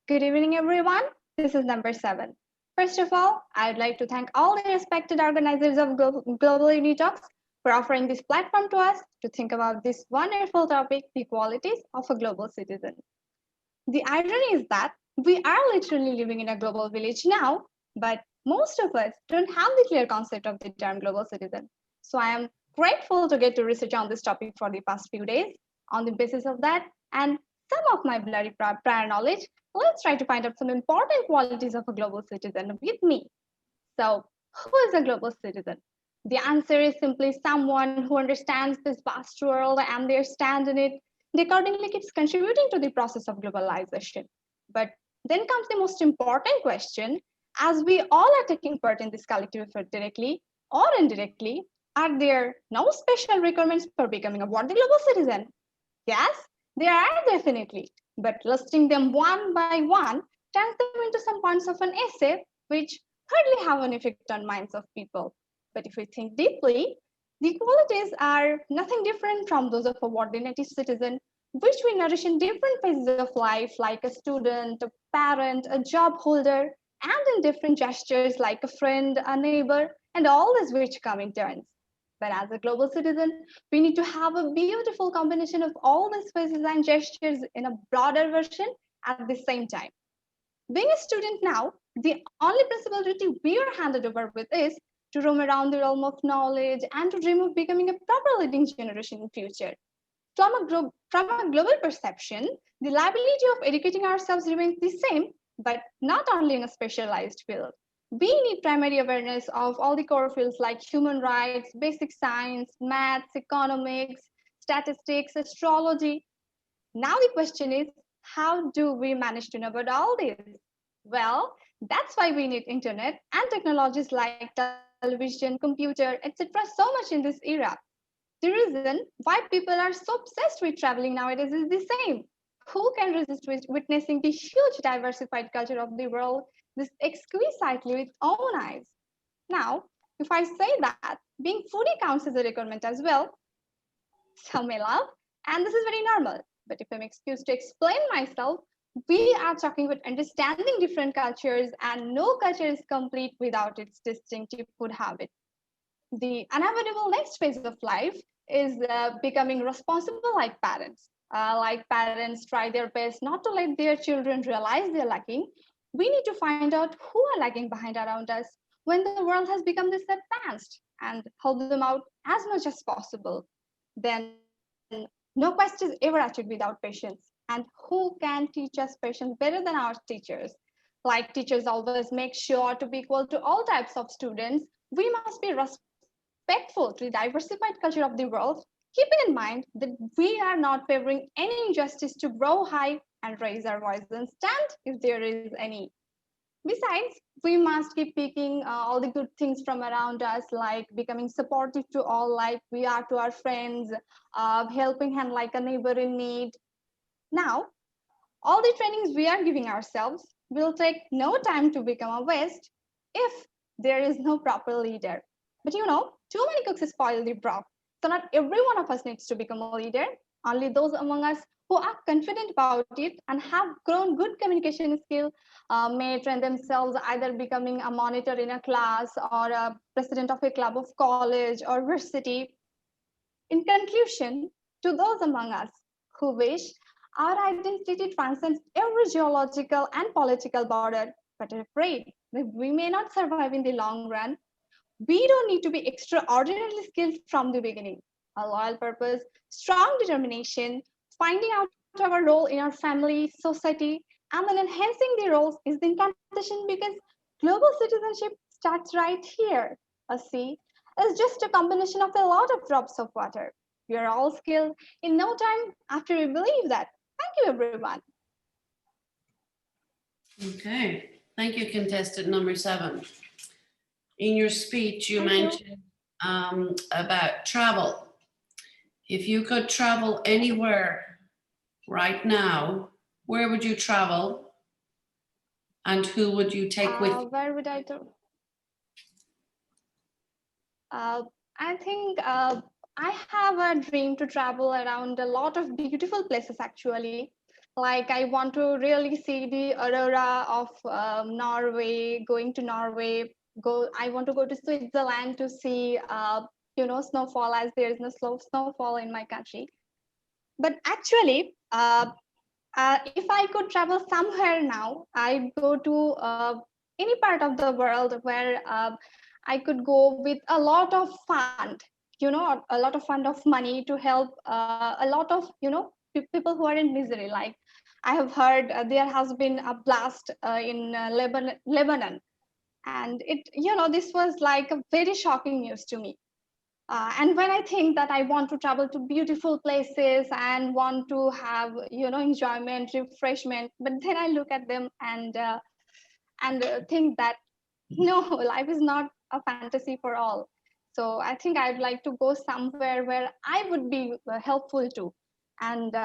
Speaker 30: Good evening, everyone. This is number 7. First of all, I'd like to thank all the respected organizers of Global Unitalks for offering this platform to us to think about this wonderful topic, the qualities of a global citizen. The irony is that we are literally living in a global village now, but most of us don't have the clear concept of the term global citizen. So I am grateful to get to research on this topic for the past few days. On the basis of that and some of my blurry prior knowledge, let's try to find out some important qualities of a global citizen with me. So, who is a global citizen? The answer is simply someone who understands this vast world and their stand in it, and accordingly keeps contributing to the process of globalization. But then comes the most important question, as we all are taking part in this collective effort directly or indirectly, are there no special requirements for becoming a worthy global citizen? Yes, there are definitely, but listing them one by one turns them into some points of an essay, which hardly have an effect on minds of people. But if we think deeply, the qualities are nothing different from those of a worthy native citizen, which we nourish in different phases of life, like a student, a parent, a job holder, and in different gestures like a friend, a neighbor, and all these which come in turns. But as a global citizen, we need to have a beautiful combination of all these phases and gestures in a broader version at the same time. Being a student now, the only principal duty we are handed over with is to roam around the realm of knowledge and to dream of becoming a proper leading generation in future. From a global perception, the liability of educating ourselves remains the same, but not only in a specialized field. We need primary awareness of all the core fields like human rights, basic science, maths, economics, statistics, astrology. Now the question is, how do we manage to know about all this? Well, that's why we need internet and technologies like television, computer, etc. so much in this era. The reason why people are so obsessed with traveling nowadays is the same. Who can resist witnessing the huge diversified culture of the world this exquisitely with own eyes? Now, if I say that being foodie counts as a requirement as well, some may laugh, and this is very normal. But if I'm excused to explain myself, we are talking about understanding different cultures, and no culture is complete without its distinctive food habit. The inevitable next phase of life is becoming responsible like parents. Like parents try their best not to let their children realize they're lacking. We need to find out who are lagging behind around us when the world has become this advanced and help them out as much as possible. Then no quest is ever achieved without patience. And who can teach us patience better than our teachers? Like teachers always make sure to be equal to all types of students, we must be respectful to the diversified culture of the world, keeping in mind that we are not favoring any injustice to grow high and raise our voice and stand if there is any. Besides, we must keep picking all the good things from around us, like becoming supportive to all, like we are to our friends, helping hand like a neighbor in need. Now, all the trainings we are giving ourselves will take no time to become a waste if there is no proper leader. But you know, too many cooks spoil the broth. So not every one of us needs to become a leader. Only those among us who are confident about it and have grown good communication skill may train themselves either becoming a monitor in a class or a president of a club of college or university. In conclusion, to those among us who wish our identity transcends every geological and political border, but are afraid that we may not survive in the long run, we don't need to be extraordinarily skilled from the beginning. A loyal purpose, strong determination, finding out our role in our family, society, and then enhancing the roles is the incantation because global citizenship starts right here. A sea is just a combination of a lot of drops of water. We are all skilled in no time after we believe that. Thank you, everyone.
Speaker 5: Okay, thank you, contestant number 7. In your speech, you mentioned about travel. If you could travel anywhere right now, where would you travel and who would you take with you?
Speaker 30: Where would I do? I think I have a dream to travel around a lot of beautiful places actually. Like I want to really see the aurora of Norway, going to Norway. I want to go to Switzerland to see snowfall, as there is no snowfall in my country. But actually, if I could travel somewhere now, I'd go to any part of the world where I could go with a lot of fund, a lot of fund of money to help a lot of, people who are in misery. Like I have heard there has been a blast in Lebanon. And this was like a very shocking news to me. And when I think that I want to travel to beautiful places and want to have, enjoyment, refreshment, but then I look at them and think that no, life is not a fantasy for all. So I think I'd like to go somewhere where I would be helpful to, and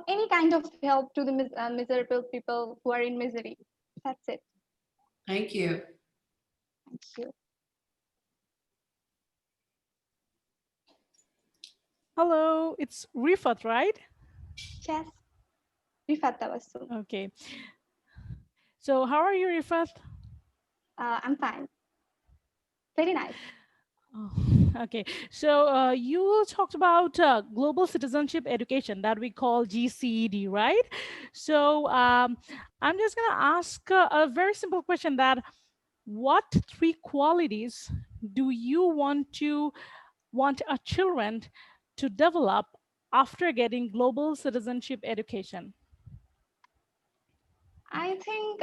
Speaker 30: any kind of help to the miserable people who are in misery. That's it.
Speaker 5: Thank you.
Speaker 30: Thank you.
Speaker 7: Hello, it's Rifat, right?
Speaker 30: Yes, Rifat Tawassul.
Speaker 7: Okay. So how are you, Rifat?
Speaker 30: I'm fine. Very nice.
Speaker 7: Oh, okay. So you talked about global citizenship education that we call GCED, right? So I'm just going to ask a very simple question: that what 3 qualities do you want our children to develop after getting global citizenship education?
Speaker 30: I think,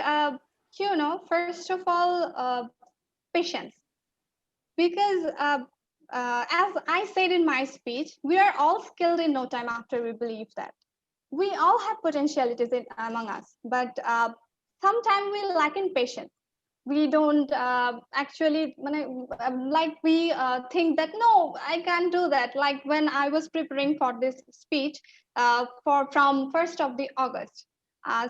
Speaker 30: first of all, patience. Because as I said in my speech, we are all skilled in no time after we believe that. We all have potentialities among us, but sometimes we lack in patience. we don't actually like we think that no, I can't do that. Like when I was preparing for this speech from 1st of the August,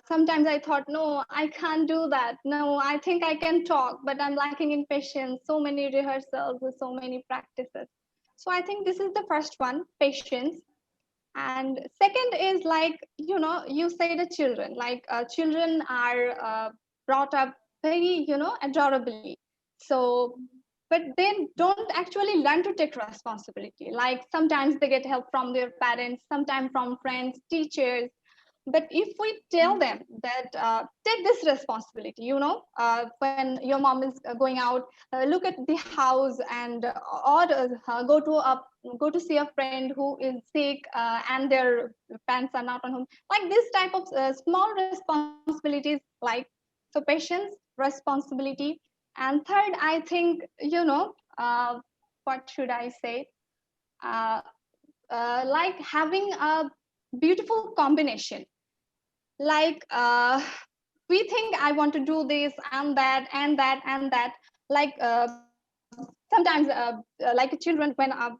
Speaker 30: sometimes I thought, no, I can't do that. No, I think I can talk, but I'm lacking in patience. So many rehearsals, so many practices. So I think this is the first one, patience. And second is like, you know, you say the children, like children are brought up very, you know, adorably. So, but they don't actually learn to take responsibility. Like sometimes they get help from their parents, sometimes from friends, teachers. But if we tell them that take this responsibility, you know, when your mom is going out, look at the house and go to see a friend who is sick and their parents are not on home. Like this type of small responsibilities, like so patience, responsibility, and third, I think, you know, what should I say? Like having a beautiful combination. Like we think I want to do this and that and that and that. Like sometimes like children, when a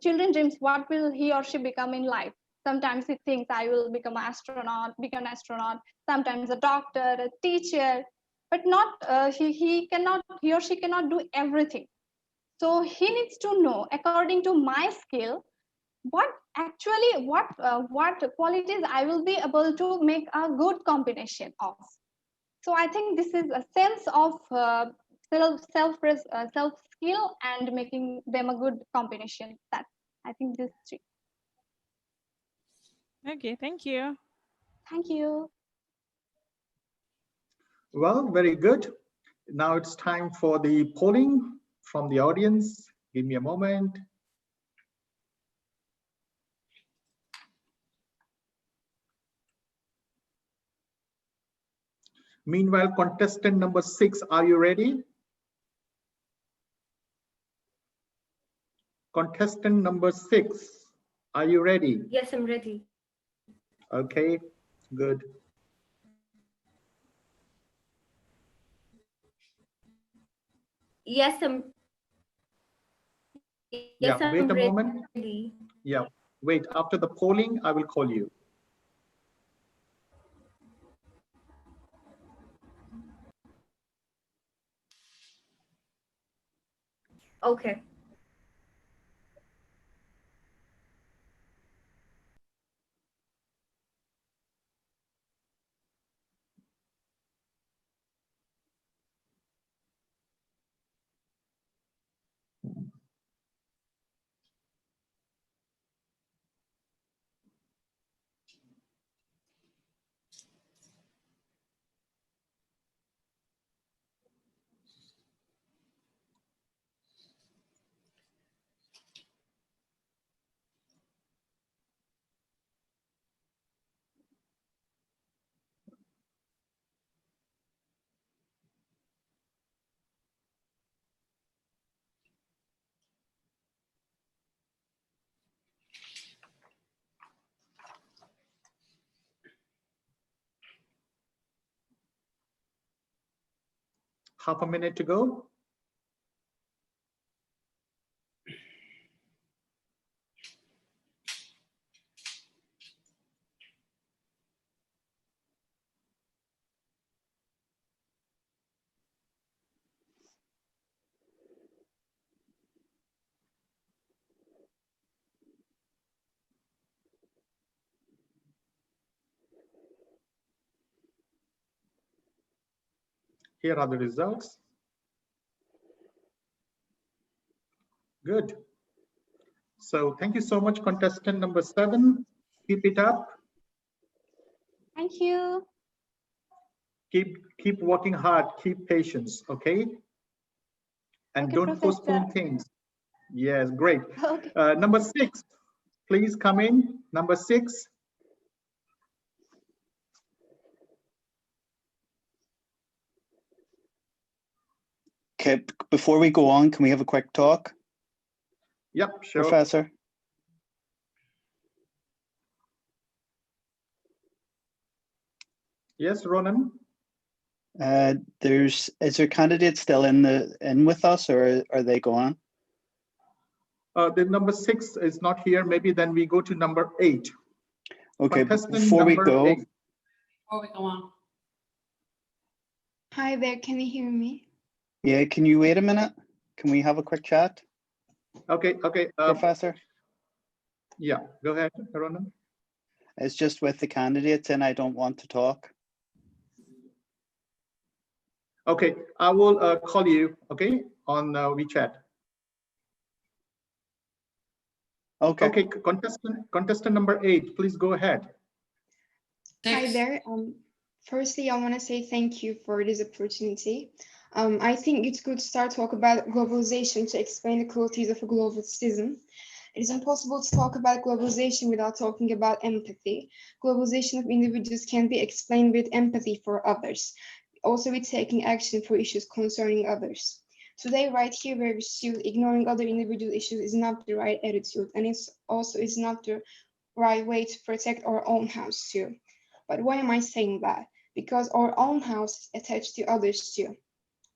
Speaker 30: children dreams what will he or she become in life. Sometimes he thinks I will become an astronaut, sometimes a doctor, a teacher, but not he or she cannot do everything. So he needs to know according to my skill what actually what qualities I will be able to make a good combination of. So I think this is a sense of self skill and making them a good combination. That I think this three.
Speaker 7: Okay, thank you.
Speaker 30: Thank you.
Speaker 19: Well, very good. Now it's time for the polling from the audience. Give me a moment. Meanwhile, contestant number 6, are you ready? Contestant number 6, are you ready?
Speaker 31: Yes, I'm ready.
Speaker 19: Okay, good.
Speaker 31: Yes, I'm. Yes,
Speaker 19: Yeah, wait
Speaker 31: I'm
Speaker 19: a
Speaker 31: ready.
Speaker 19: moment. Yeah, wait, after the polling, I will call you.
Speaker 31: Okay.
Speaker 19: Half a minute to go. Here are the results. Good. So thank you so much, contestant number 7. Keep it up.
Speaker 30: Thank you.
Speaker 19: Keep working hard. Keep patience. Okay. And
Speaker 30: okay,
Speaker 19: don't
Speaker 30: Professor.
Speaker 19: postpone things. Yes, great.
Speaker 30: Okay.
Speaker 19: Number 6, please come in. Number 6.
Speaker 8: Okay, before we go on, can we have a quick talk?
Speaker 19: Yep, sure.
Speaker 8: Professor?
Speaker 19: Yes, Ronan.
Speaker 8: Is there candidates still in with us, or are they gone?
Speaker 19: The number 6 is not here. Maybe then we go to number 8.
Speaker 8: Okay,
Speaker 19: Before we go
Speaker 5: on.
Speaker 31: Hi there, can you hear me?
Speaker 8: Yeah, can you wait a minute? Can we have a quick chat?
Speaker 19: Okay.
Speaker 8: Professor?
Speaker 19: Yeah, go ahead, Ronan.
Speaker 8: It's just with the candidates and I don't want to talk.
Speaker 19: Okay, I will call you, okay, on WeChat. Okay, contestant number 8, please go ahead.
Speaker 31: Hi there. Firstly, I want to say thank you for this opportunity. I think it's good to start talk about globalization to explain the qualities of a global citizen. It is impossible to talk about globalization without talking about empathy. Globalization of individuals can be explained with empathy for others, also with taking action for issues concerning others. Today, right here where we stood, ignoring other individual issues is not the right attitude, and it's not the right way to protect our own house too. But why am I saying that? Because our own house is attached to others too.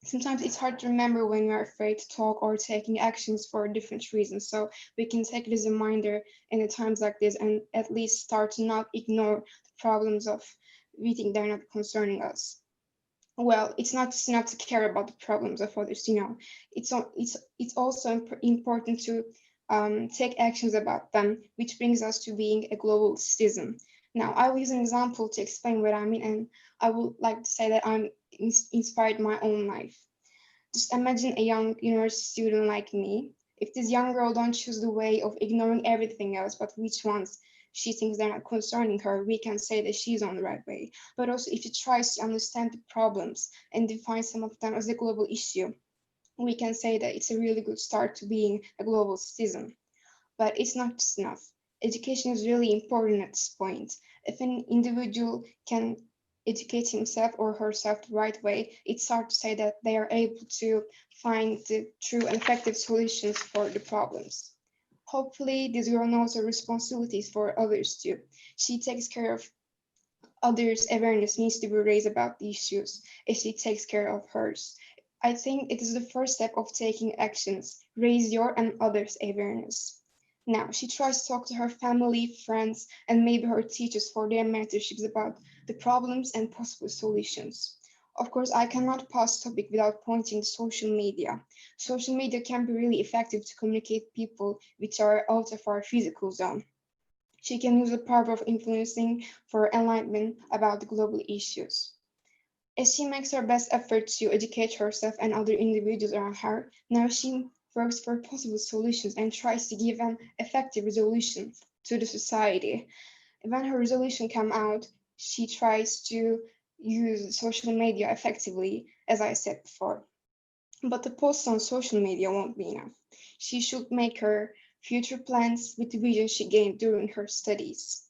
Speaker 31: Sometimes it's hard to remember when we're afraid to talk or taking actions for different reasons. So we can take it as a reminder in the times like this and at least start to not ignore the problems of we think they're not concerning us. Well, it's not just enough to care about the problems of others, you know. It's also important to take actions about them, which brings us to being a global citizen. Now, I will use an example to explain what I mean, and I would like to say that I'm inspired my own life. Just imagine a young university student like me. If this young girl don't choose the way of ignoring everything else, but which ones she thinks they're not concerning her, we can say that she's on the right way. But also if she tries to understand the problems and define some of them as a global issue, we can say that it's a really good start to being a global citizen. But it's not just enough. Education is really important at this point. If an individual can educate himself or herself the right way, it's hard to say that they are able to find the true and effective solutions for the problems. Hopefully, this girl knows her responsibilities for others too. She takes care of others' awareness needs to be raised about the issues if she takes care of hers. I think it is the first step of taking actions, raise your and others' awareness. Now, she tries to talk to her family, friends, and maybe her teachers for their mentorships about the problems and possible solutions. Of course, I cannot pass topic without pointing to social media. Social media can be really effective to communicate people which are out of our physical zone. She can use the power of influencing for enlightenment about the global issues. As she makes her best effort to educate herself and other individuals around her, now she works for possible solutions and tries to give an effective resolution to the society. When her resolution comes out, she tries to use social media effectively, as I said before. But the posts on social media won't be enough. She should make her future plans with the vision she gained during her studies.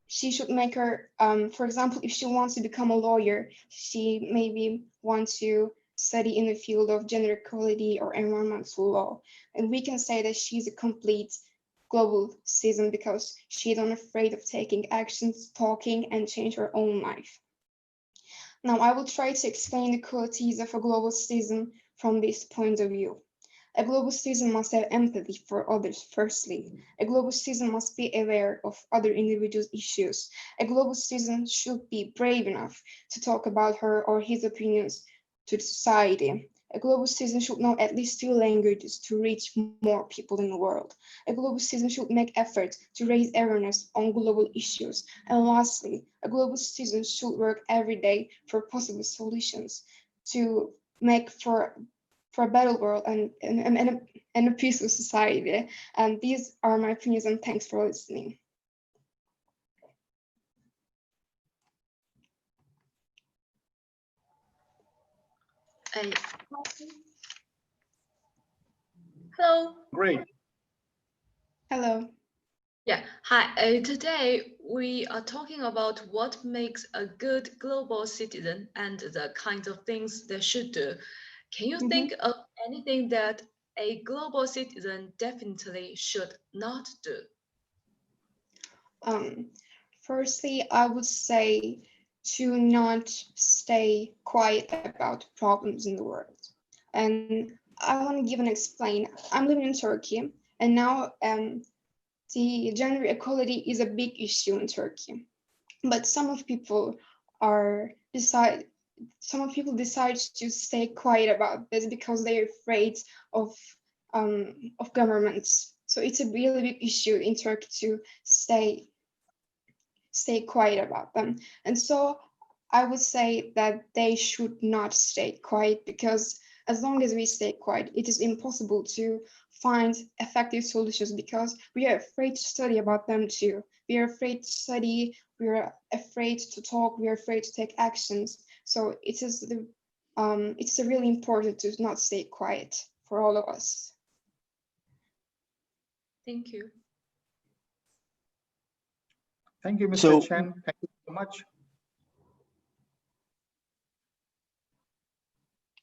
Speaker 31: She should make her, for example, if she wants to become a lawyer, she maybe wants to study in the field of gender equality or environmental law. And we can say that she's a complete global citizen because she's not afraid of taking actions, talking, and change her own life. Now, I will try to explain the qualities of a global citizen from this point of view. A global citizen must have empathy for others, firstly. A global citizen must be aware of other individuals' issues. A global citizen should be brave enough to talk about her or his opinions to the society. A global citizen should know at least 2 languages to reach more people in the world. A global citizen should make efforts to raise awareness on global issues. And lastly, a global citizen should work every day for possible solutions to make for a better world and a peaceful society. And these are my opinions, and thanks for listening.
Speaker 9: Hello.
Speaker 19: Great.
Speaker 9: Hello. Yeah, hi. Today we are talking about what makes a good global citizen and the kinds of things they should do. Can you think of anything that a global citizen definitely should not do?
Speaker 31: Firstly, I would say to not stay quiet about problems in the world. And I want to give and explain. I'm living in Turkey, and now the gender equality is a big issue in Turkey. But some people decide to stay quiet about this because they're afraid of governments. So it's a really big issue in Turkey to stay quiet about them. And so I would say that they should not stay quiet, because as long as we stay quiet, it is impossible to find effective solutions, because we are afraid to study about them too. We are afraid to study, we are afraid to talk, we are afraid to take actions. So it's really important to not stay quiet for all of us.
Speaker 9: Thank you.
Speaker 19: Thank you, Mr. Chen. Thank you so much.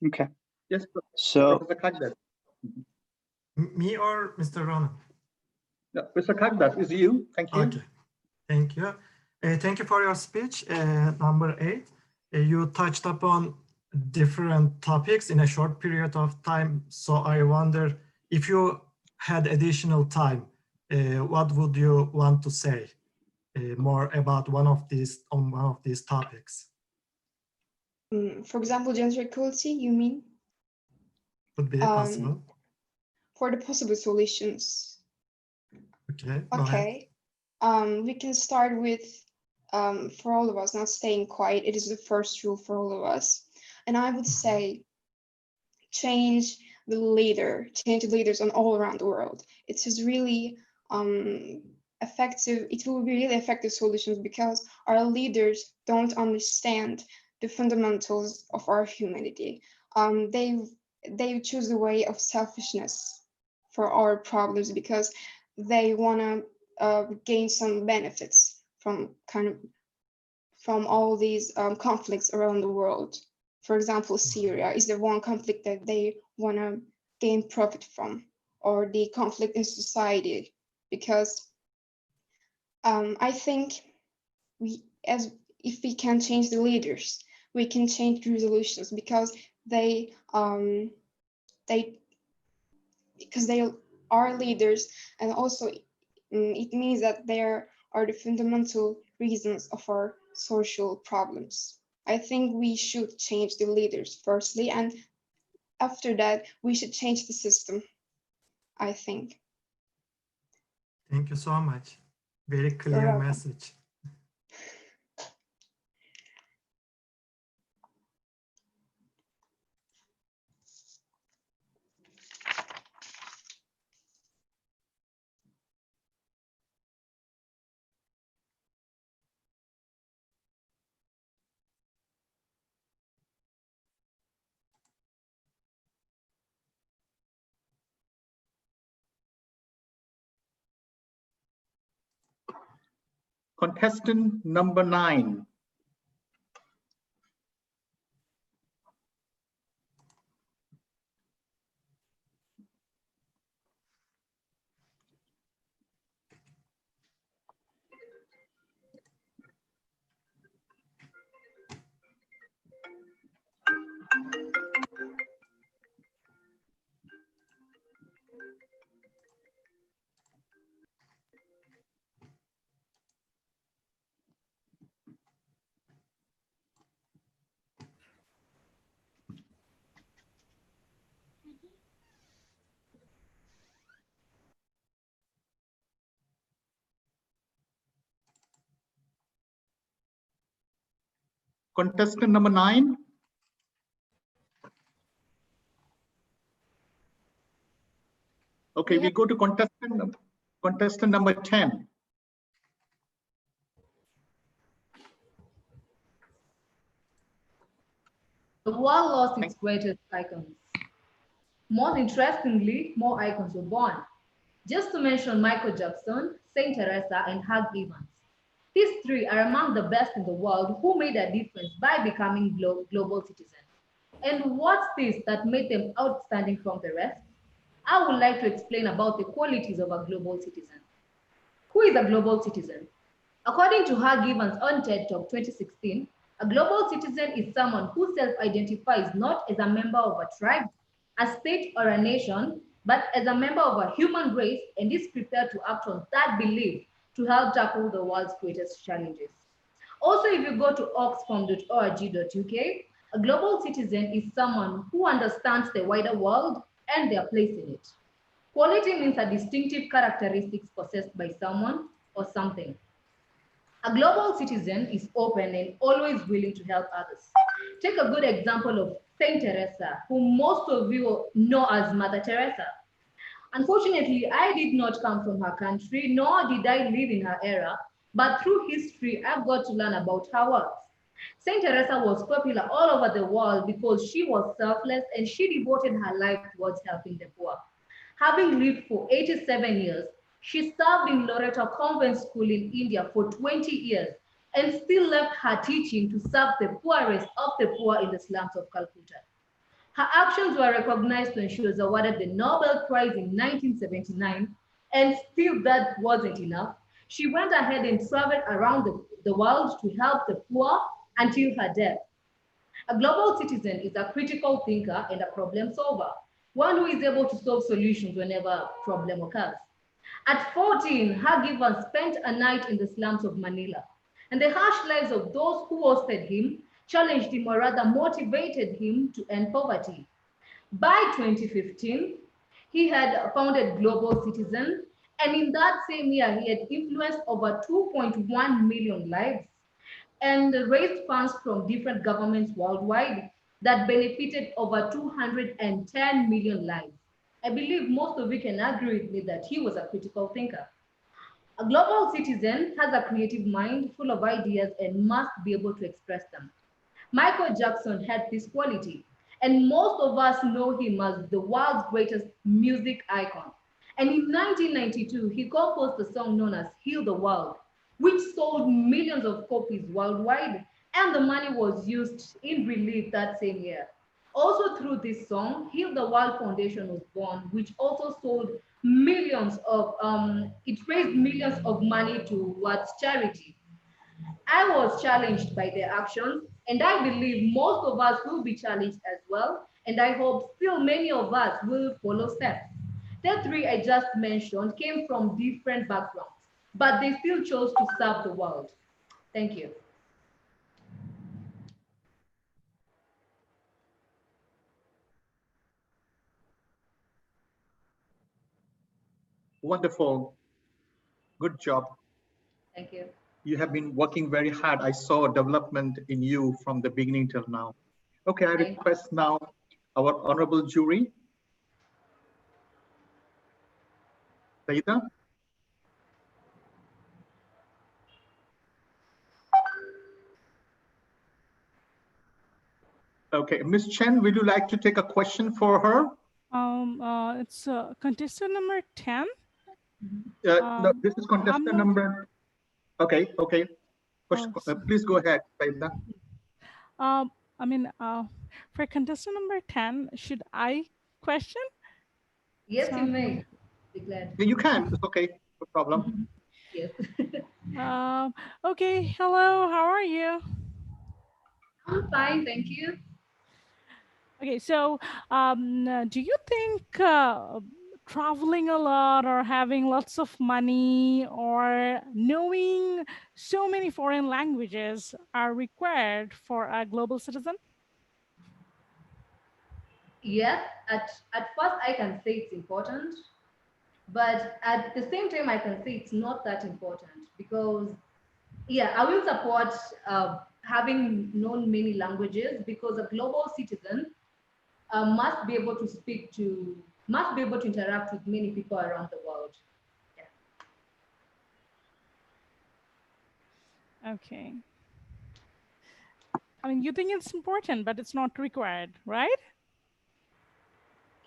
Speaker 8: Okay.
Speaker 19: Yes,
Speaker 8: so
Speaker 19: Professor Kagdas.
Speaker 10: Me or Mr. Ronan?
Speaker 19: No, Mr. Kagdas, is you. Thank you.
Speaker 10: Okay. Thank you. Thank you for your speech. Number 8. You touched upon different topics in a short period of time. So I wonder, if you had additional time, what would you want to say more about one of these topics?
Speaker 31: For example, gender equality, you mean?
Speaker 10: Would be possible.
Speaker 31: For the possible solutions.
Speaker 10: Okay.
Speaker 31: Okay. We can start with, for all of us, not staying quiet. It is the first rule for all of us. And I would say change the leaders on all around the world. It is really effective. It will be really effective solutions, because our leaders don't understand the fundamentals of our humanity. They choose the way of selfishness for our problems, because they want to gain some benefits from all these conflicts around the world. For example, Syria is the one conflict that they want to gain profit from, or the conflict in society, because I think if we can change the leaders, we can change the resolutions, because they are leaders, and also it means that there are the fundamental reasons of our social problems. I think we should change the leaders firstly, and after that we should change the system, I think.
Speaker 10: Thank you so much. Very clear message.
Speaker 19: Contestant number 9. Contestant number 9. Okay, we go to contestant number 10.
Speaker 11: The world lost its greatest icons. Most interestingly, more icons were born. Just to mention Michael Jackson, Saint Teresa, and Hugh Evans. These 3 are among the best in the world who made a difference by becoming global citizens. And what's this that made them outstanding from the rest? I would like to explain about the qualities of a global citizen. Who is a global citizen? According to Hugh Evans on TED Talk 2016, A global citizen is someone who self-identifies not as a member of a tribe, a state, or a nation, but as a member of a human race and is prepared to act on that belief to help tackle the world's greatest challenges. Also, if you go to oxfam.org.uk, a global citizen is someone who understands the wider world and their place in it. Quality means a distinctive characteristics possessed by someone or something. A global citizen is open and always willing to help others. Take a good example of Saint Teresa, whom most of you know as Mother Teresa. Unfortunately, I did not come from her country, nor did I live in her era, but through history, I've got to learn about her works. Saint Teresa was popular all over the world because she was selfless and she devoted her life towards helping the poor. Having lived for 87 years, she served in Loreto Convent School in India for 20 years and still left her teaching to serve the poorest of the poor in the slums of Calcutta. Her actions were recognized when she was awarded the Nobel Prize in 1979, and still that wasn't enough. She went ahead and traveled around the world to help the poor until her death. A global citizen is a critical thinker and a problem solver, one who is able to solve solutions whenever a problem occurs. At 14, her giver spent a night in the slums of Manila, and the harsh lives of those who hosted him challenged him, or rather motivated him to end poverty. By 2015, he had founded Global Citizen, and in that same year, he had influenced over 2.1 million lives and raised funds from different governments worldwide that benefited over 210 million lives. I believe most of you can agree with me that he was a critical thinker. A global citizen has a creative mind full of ideas and must be able to express them. Michael Jackson had this quality, and most of us know him as the world's greatest music icon. And in 1992, he composed a song known as Heal the World, which sold millions of copies worldwide, and the money was used in relief that same year. Also through this song, Heal the World Foundation was born, which also sold millions of, it raised millions of money towards charity. I was challenged by their actions, and I believe most of us will be challenged as well, and I hope still many of us will follow steps. The three I just mentioned came from different backgrounds, but they still chose to serve the world. Thank you.
Speaker 19: Wonderful. Good job.
Speaker 11: Thank you.
Speaker 19: You have been working very hard. I saw a development in you from the beginning till now. Okay, I request now our honorable jury. Saida? Okay, Ms. Chen, would you like to take a question for her?
Speaker 7: It's contestant number 10.
Speaker 19: No, this is contestant number. Okay, okay. Please go ahead, Saida.
Speaker 7: I mean, for contestant number 10, should I question?
Speaker 11: Yes, you may. Be glad.
Speaker 19: You can. It's okay. No problem.
Speaker 11: Yes.
Speaker 7: Okay. Hello. How are you?
Speaker 11: I'm fine, thank you.
Speaker 7: Okay. So, do you think traveling a lot, or having lots of money, or knowing so many foreign languages are required for a global citizen?
Speaker 11: Yes, at first I can say it's important, but at the same time I can say it's not that important, because yeah, I will support having known many languages, because a global citizen must be able to must be able to interact with many people around the world.
Speaker 7: Yeah. Okay. I mean, you think it's important, but it's not required, right?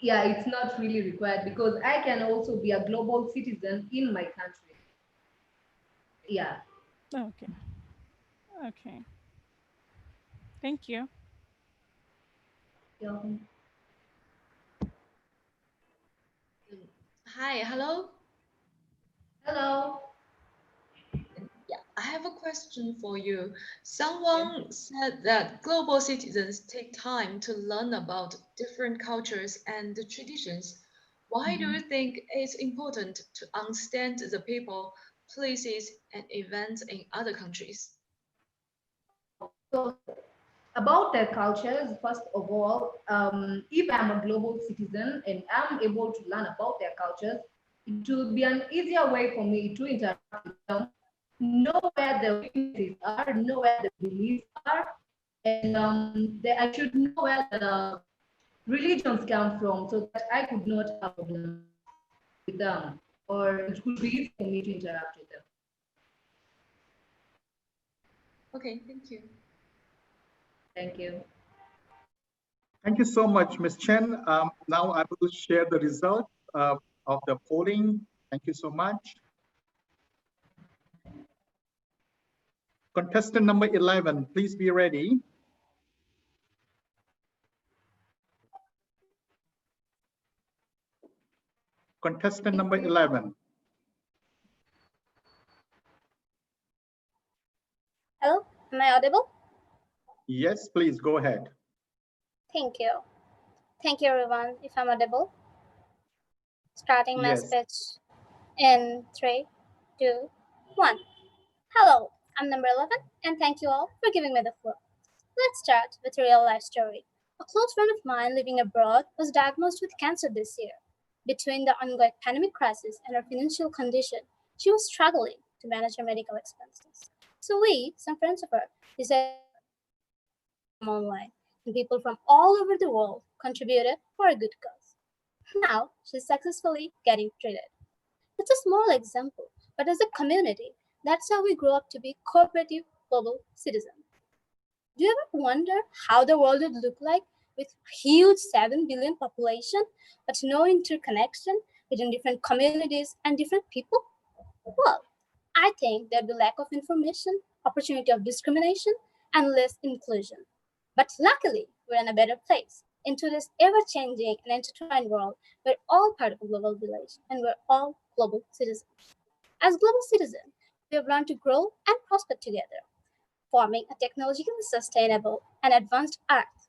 Speaker 11: Yeah, it's not really required, because I can also be a global citizen in my country. Yeah.
Speaker 7: Okay. Okay. Thank you.
Speaker 11: Yeah.
Speaker 9: Hi, hello.
Speaker 11: Hello.
Speaker 9: Yeah, I have a question for you. Someone said that global citizens take time to learn about different cultures and traditions. Why do you think it's important to understand the people, places, and events in other countries?
Speaker 11: So about their cultures, first of all, if I'm a global citizen and I'm able to learn about their cultures, it will be an easier way for me to interact with them, know where the weaknesses are, know where the beliefs are, and I should know where the religions come from so that I could not have problems with them, or it could be easy for me to interact with them.
Speaker 9: Okay, thank you.
Speaker 11: Thank you.
Speaker 19: Thank you so much, Ms. Chen. Now I will share the result of the polling. Thank you so much. Contestant number 11, please be ready. Contestant number 11.
Speaker 6: Hello, am I audible?
Speaker 19: Yes, please go ahead.
Speaker 6: Thank you. Thank you, everyone, if I'm audible. Starting my speech in 3, 2, 1. Hello, I'm number 11, and thank you all for giving me the floor. Let's start with a real-life story. A close friend of mine living abroad was diagnosed with cancer this year. Between the ongoing pandemic crisis and her financial condition, she was struggling to manage her medical expenses. So we, some friends of her, decided to come online, and people from all over the world contributed for a good cause. Now, she's successfully getting treated. It's a small example, but as a community, that's how we grow up to be cooperative global citizens. Do you ever wonder how the world would look like with huge 7 billion population, but no interconnection between different communities and different people? Well, I think there'd be lack of information, opportunity of discrimination, and less inclusion. But luckily, we're in a better place. In today's ever-changing and intertwined world, we're all part of a global village, and we're all global citizens. As global citizens, we have learned to grow and prosper together, forming a technologically sustainable and advanced Earth.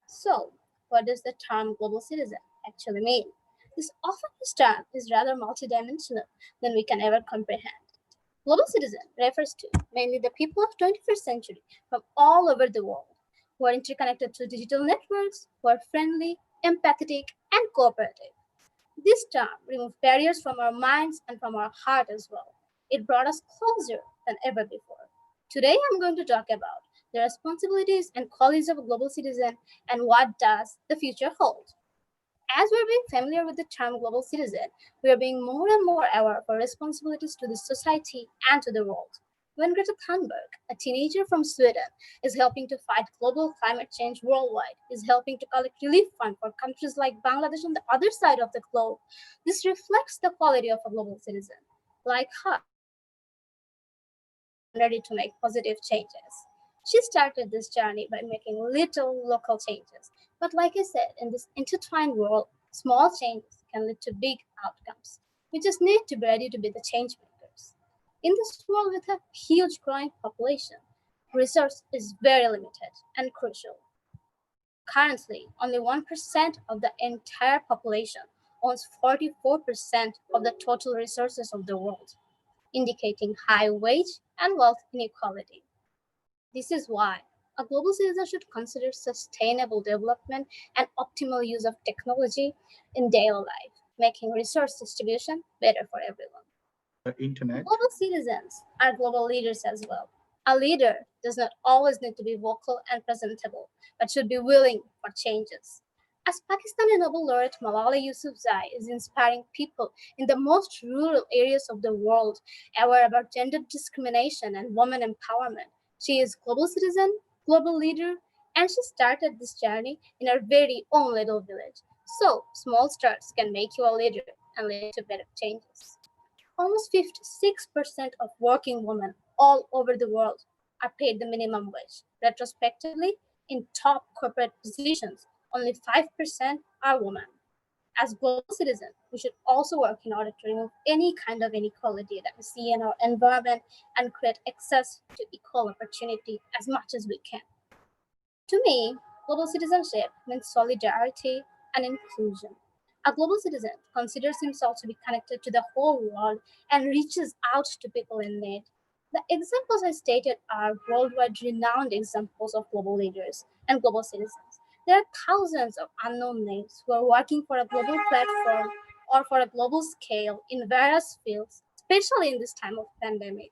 Speaker 6: So, what does the term global citizen actually mean? This term is rather multidimensional than we can ever comprehend. Global citizen refers to mainly the people of 21st century from all over the world who are interconnected through digital networks, who are friendly, empathetic, and cooperative. This term removed barriers from our minds and from our heart as well. It brought us closer than ever before. Today, I'm going to talk about the responsibilities and qualities of a global citizen and what does the future hold. As we're being familiar with the term global citizen, we are being more and more aware of our responsibilities to the society and to the world. When Greta Thunberg, a teenager from Sweden, is helping to fight global climate change worldwide, is helping to collect relief funds for countries like Bangladesh on the other side of the globe, this reflects the quality of a global citizen. Like her, ready to make positive changes. She started this journey by making little local changes. But like I said, in this intertwined world, small changes can lead to big outcomes. We just need to be ready to be the change makers. In this world with a huge growing population, resource is very limited and crucial. Currently, only 1% of the entire population owns 44% of the total resources of the world, indicating high wage and wealth inequality. This is why a global citizen should consider sustainable development and optimal use of technology in daily life, making resource distribution better for everyone.
Speaker 19: The internet.
Speaker 6: Global citizens are global leaders as well. A leader does not always need to be vocal and presentable, but should be willing for changes. As Pakistani Nobel laureate Malala Yousafzai is inspiring people in the most rural areas of the world aware about gender discrimination and women empowerment, she is global citizen, global leader, and she started this journey in her very own little village. So, small starts can make you a leader and lead to better changes. Almost 56% of working women all over the world are paid the minimum wage. Retrospectively, in top corporate positions, only 5% are women. As global citizens, we should also work in order to remove any kind of inequality that we see in our environment and create access to equal opportunity as much as we can. To me, global citizenship means solidarity and inclusion. A global citizen considers himself to be connected to the whole world and reaches out to people in need. The examples I stated are worldwide renowned examples of global leaders and global citizens. There are thousands of unknown names who are working for a global platform or for a global scale in various fields, especially in this time of pandemic.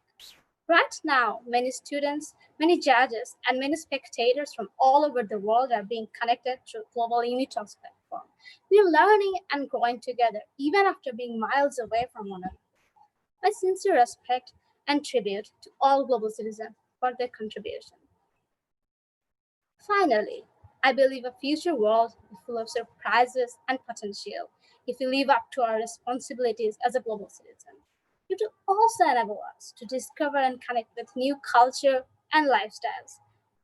Speaker 6: Right now, many students, many judges, and many spectators from all over the world are being connected through Global Unitalks platform. We're learning and growing together, even after being miles away from one another. My sincere respect and tribute to all global citizens for their contribution. Finally, I believe a future world is full of surprises and potential if we live up to our responsibilities as a global citizen. It will also enable us to discover and connect with new culture and lifestyles.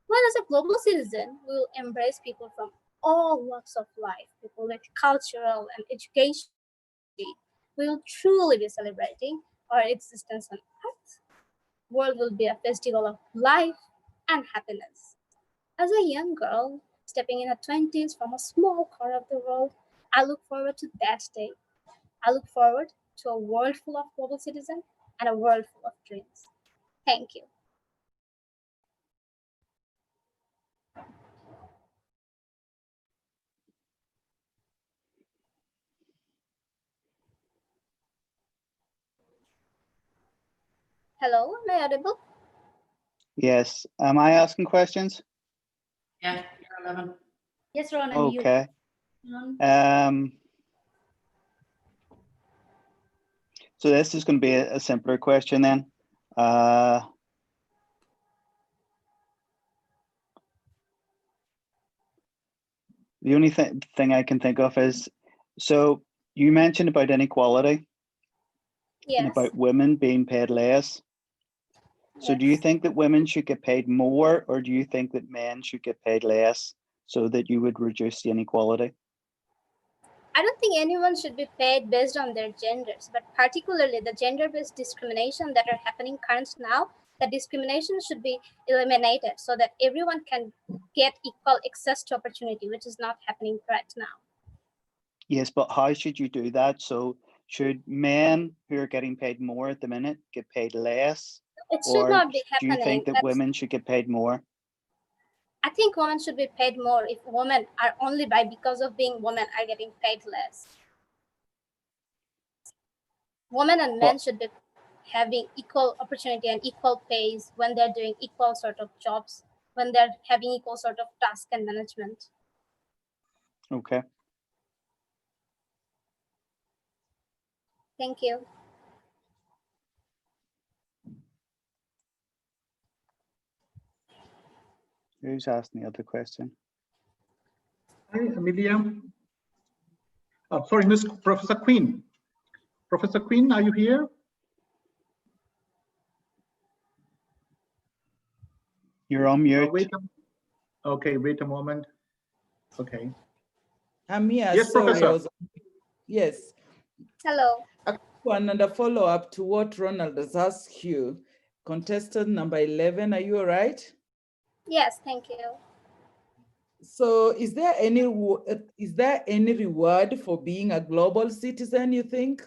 Speaker 6: While as a global citizen, we will embrace people from all walks of life, people with cultural and education. We will truly be celebrating our existence on Earth. World will be a festival of life and happiness. As a young girl, stepping in her 20s from a small corner of the world, I look forward to that day. I look forward to a world full of global citizens and a world full of dreams. Thank you. Hello, am I audible?
Speaker 8: Yes. Am I asking questions?
Speaker 5: Yeah, you're 11.
Speaker 6: Yes, Ron, and
Speaker 8: Okay.
Speaker 6: you.
Speaker 8: So this is going to be a simpler question then. The only thing I can think of is, so you mentioned about inequality.
Speaker 6: Yes.
Speaker 8: And about women being paid less. So do you think that women should get paid more, or do you think that men should get paid less so that you would reduce the inequality?
Speaker 6: I don't think anyone should be paid based on their genders, but particularly the gender-based discrimination that are happening currently now, that discrimination should be eliminated so that everyone can get equal access to opportunity, which is not happening right now.
Speaker 8: Yes, but how should you do that? So should men who are getting paid more at the minute get paid less?
Speaker 6: It should not be
Speaker 8: do you
Speaker 6: happening.
Speaker 8: think that women should get paid more?
Speaker 6: I think women should be paid more if women are only because of being women are getting paid less. Women and men should be having equal opportunity and equal pays when they're doing equal sort of jobs, when they're having equal sort of task and management.
Speaker 8: Okay.
Speaker 6: Thank you.
Speaker 8: Who's asking the other question?
Speaker 19: Hi, Amelia. Oh, sorry, Miss Professor Queen. Professor Queen, are you here?
Speaker 8: You're on mute.
Speaker 19: Okay, wait a moment. Okay.
Speaker 12: I'm here.
Speaker 19: Yes,
Speaker 12: sorry.
Speaker 19: Professor.
Speaker 12: Yes.
Speaker 6: Hello.
Speaker 12: Another follow-up to what Ronald has asked you. Contestant number 11, are you all right?
Speaker 6: Yes, thank you.
Speaker 12: So is there any reward for being a global citizen, you think?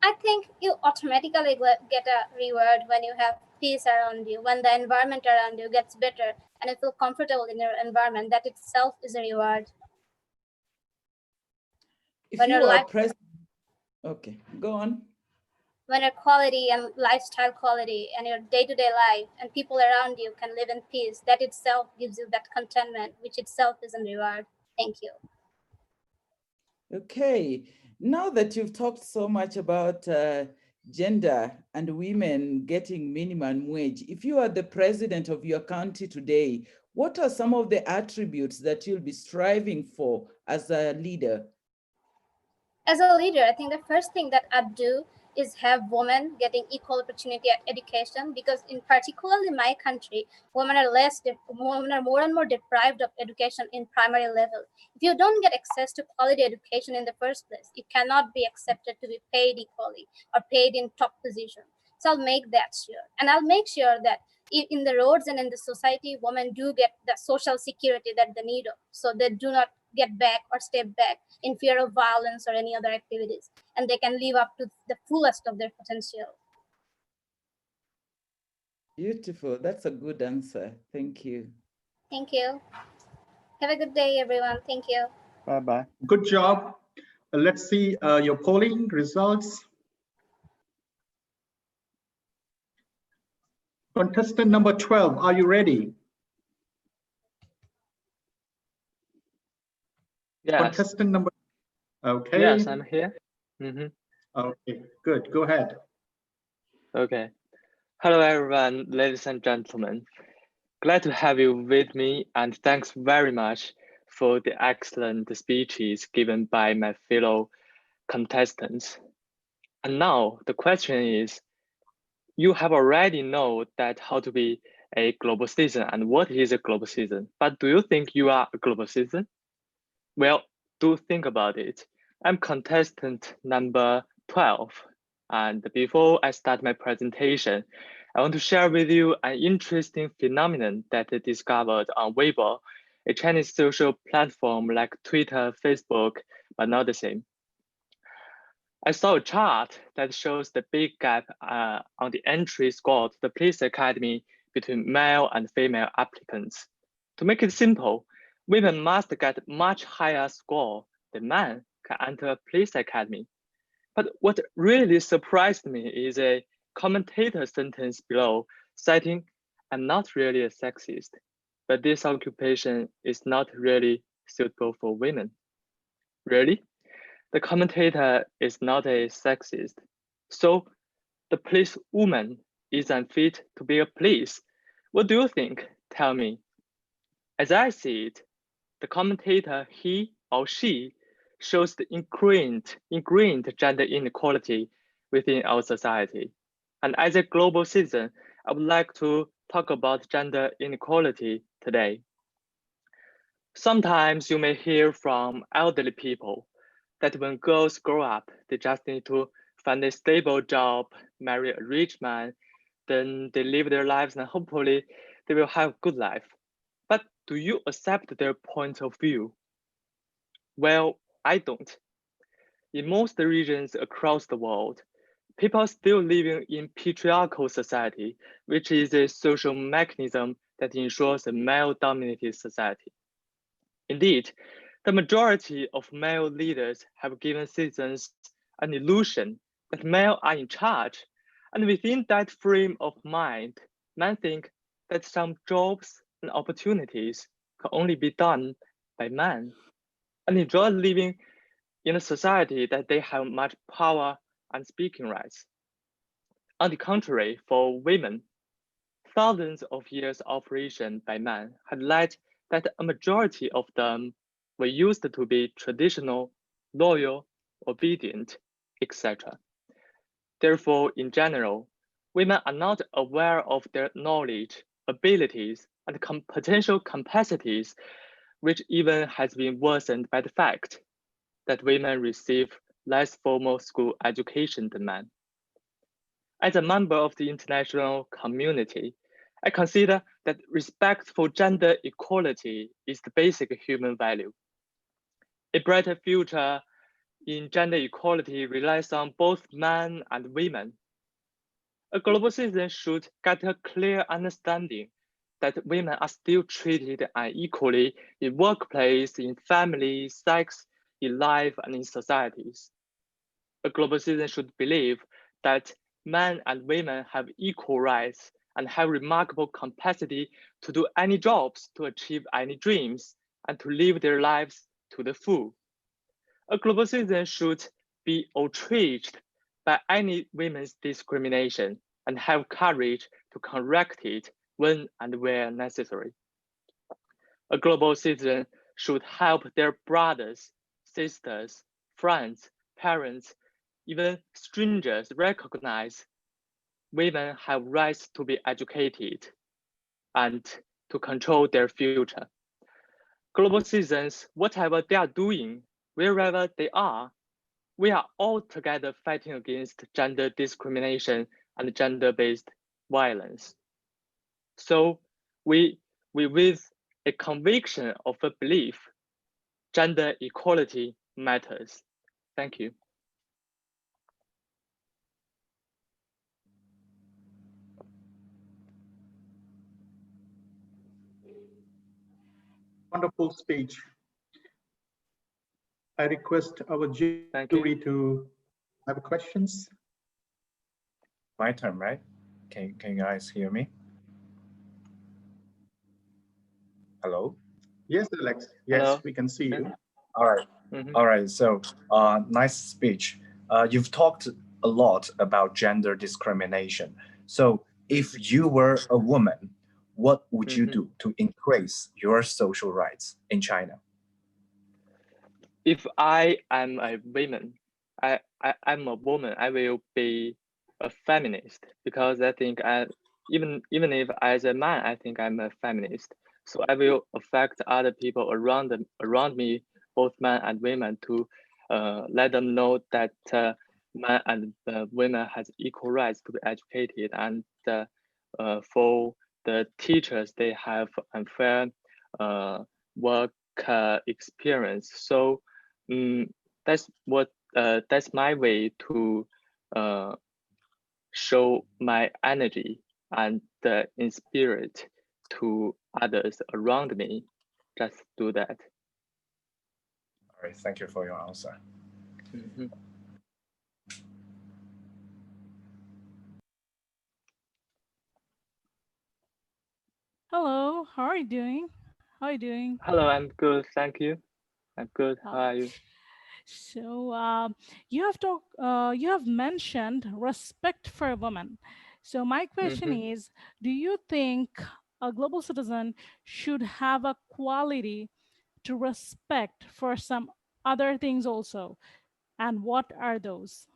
Speaker 6: I think you automatically get a reward when you have peace around you, when the environment around you gets better and you feel comfortable in your environment. That itself is a reward.
Speaker 12: If
Speaker 6: when
Speaker 12: you
Speaker 6: your
Speaker 12: are
Speaker 6: life,
Speaker 12: president, okay, go on.
Speaker 6: When your quality and lifestyle quality and your day-to-day life and people around you can live in peace, that itself gives you that contentment, which itself is a reward. Thank you.
Speaker 12: Okay, now that you've talked so much about gender and women getting minimum wage, if you are the president of your county today, what are some of the attributes that you'll be striving for as a leader?
Speaker 6: As a leader, I think the first thing that I'd do is have women getting equal opportunity at education, because in particularly my country, women are more and more deprived of education in primary level. If you don't get access to quality education in the first place, you cannot be accepted to be paid equally or paid in top position. So I'll make that sure. And I'll make sure that in the roads and in the society, women do get the social security that they need, so they do not get back or step back in fear of violence or any other activities, and they can live up to the fullest of their potential.
Speaker 12: Beautiful. That's a good answer. Thank you.
Speaker 6: Thank you. Have a good day, everyone. Thank you.
Speaker 8: Bye-bye.
Speaker 19: Good job. Let's see your polling results. Contestant number 12, are you ready?
Speaker 13: Yes.
Speaker 19: Contestant number, okay.
Speaker 13: Yes, I'm here.
Speaker 19: Okay, good, go ahead.
Speaker 13: Okay. Hello, everyone, ladies and gentlemen. Glad to have you with me, and thanks very much for the excellent speeches given by my fellow contestants. And now the question is, you have already know that how to be a global citizen and what is a global citizen, but do you think you are a global citizen? Well, do think about it. I'm contestant number 12. And before I start my presentation, I want to share with you an interesting phenomenon that I discovered on Weibo, a Chinese social platform like Twitter, Facebook, but not the same. I saw a chart that shows the big gap on the entry score to the police academy between male and female applicants. To make it simple, women must get much higher score than men can enter a police academy. But what really surprised me is a commentator sentence below citing, "I'm not really a sexist, but this occupation is not really suitable for women." Really? The commentator is not a sexist. So the police woman is unfit to be a police. What do you think? Tell me. As I see it, the commentator, he or she, shows the ingrained gender inequality within our society. And as a global citizen, I would like to talk about gender inequality today. Sometimes you may hear from elderly people that when girls grow up, they just need to find a stable job, marry a rich man, then they live their lives and hopefully they will have a good life. But do you accept their point of view? Well, I don't. In most regions across the world, people are still living in patriarchal society, which is a social mechanism that ensures a male-dominated society. Indeed, the majority of male leaders have given citizens an illusion that male are in charge, and within that frame of mind, men think that some jobs and opportunities can only be done by men, and enjoy living in a society that they have much power and speaking rights. On the contrary, for women, thousands of years of operation by men had led that a majority of them were used to be traditional, loyal, obedient, etc. Therefore, in general, women are not aware of their knowledge, abilities, and potential capacities, which even has been worsened by the fact that women receive less formal school education than men. As a member of the international community, I consider that respect for gender equality is the basic human value. A brighter future in gender equality relies on both men and women. A global citizen should get a clear understanding that women are still treated unequally in workplace, in family, sex, in life, and in societies. A global citizen should believe that men and women have equal rights and have remarkable capacity to do any jobs, to achieve any dreams, and to live their lives to the full. A global citizen should be outraged by any women's discrimination and have courage to correct it when and where necessary. A global citizen should help their brothers, sisters, friends, parents even strangers recognize women have rights to be educated and to control their future. Global citizens, whatever they are doing, wherever they are, we are all together fighting against gender discrimination and gender-based violence. So we with a conviction of a belief, gender equality matters. Thank you.
Speaker 19: Wonderful speech. I request our jury to have questions.
Speaker 14: My turn, right? Can you guys hear me? Hello?
Speaker 19: Yes, Alex. Yes,
Speaker 14: Hello?
Speaker 19: we can see you.
Speaker 14: All right. All right. So, nice speech. You've talked a lot about gender discrimination. So, if you were a woman, what would you do to increase your social rights in China?
Speaker 13: If I am a woman, I'm a woman, I will be a feminist, because I think even if as a man, I think I'm a feminist. So I will affect other people around me, both men and women, to let them know that men and women has equal rights to be educated, and for the teachers, they have unfair work experience. So that's my way to show my energy and inspire to others around me. Just do that.
Speaker 14: All right, thank you for your answer.
Speaker 7: Hello, how are you doing? How are you doing?
Speaker 13: Hello, I'm good, thank you. I'm good. How are you?
Speaker 7: So you have mentioned respect for women. So my question is, do you think a global citizen should have a quality to respect for some other things also? And what are those?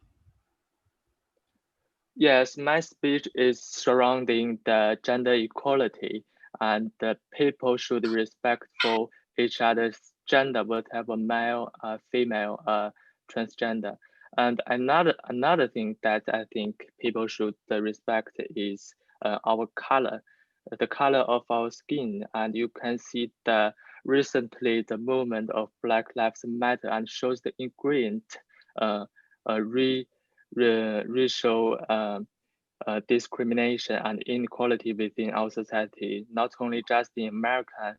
Speaker 13: Yes, my speech is surrounding the gender equality, and the people should respect for each other's gender, whatever male, female, transgender. And another thing that I think people should respect is our color, the color of our skin. And you can see recently the movement of Black Lives Matter and shows the ingredient racial discrimination and inequality within our society, not only just in America,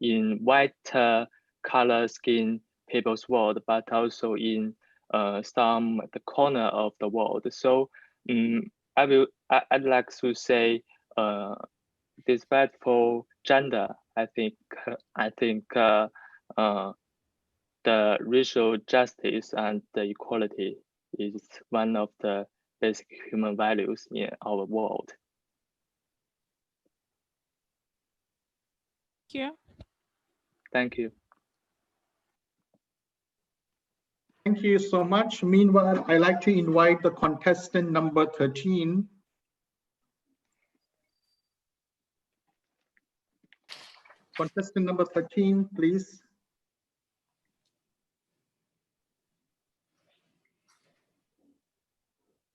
Speaker 13: in white color skin people's world, but also in the corner of the world. So I'd like to say, despite for gender, I think the racial justice and the equality is one of the basic human values in our world.
Speaker 7: Thank you.
Speaker 13: Thank you.
Speaker 19: Thank you so much. Meanwhile, I'd like to invite the contestant number 13. Contestant number 13, please.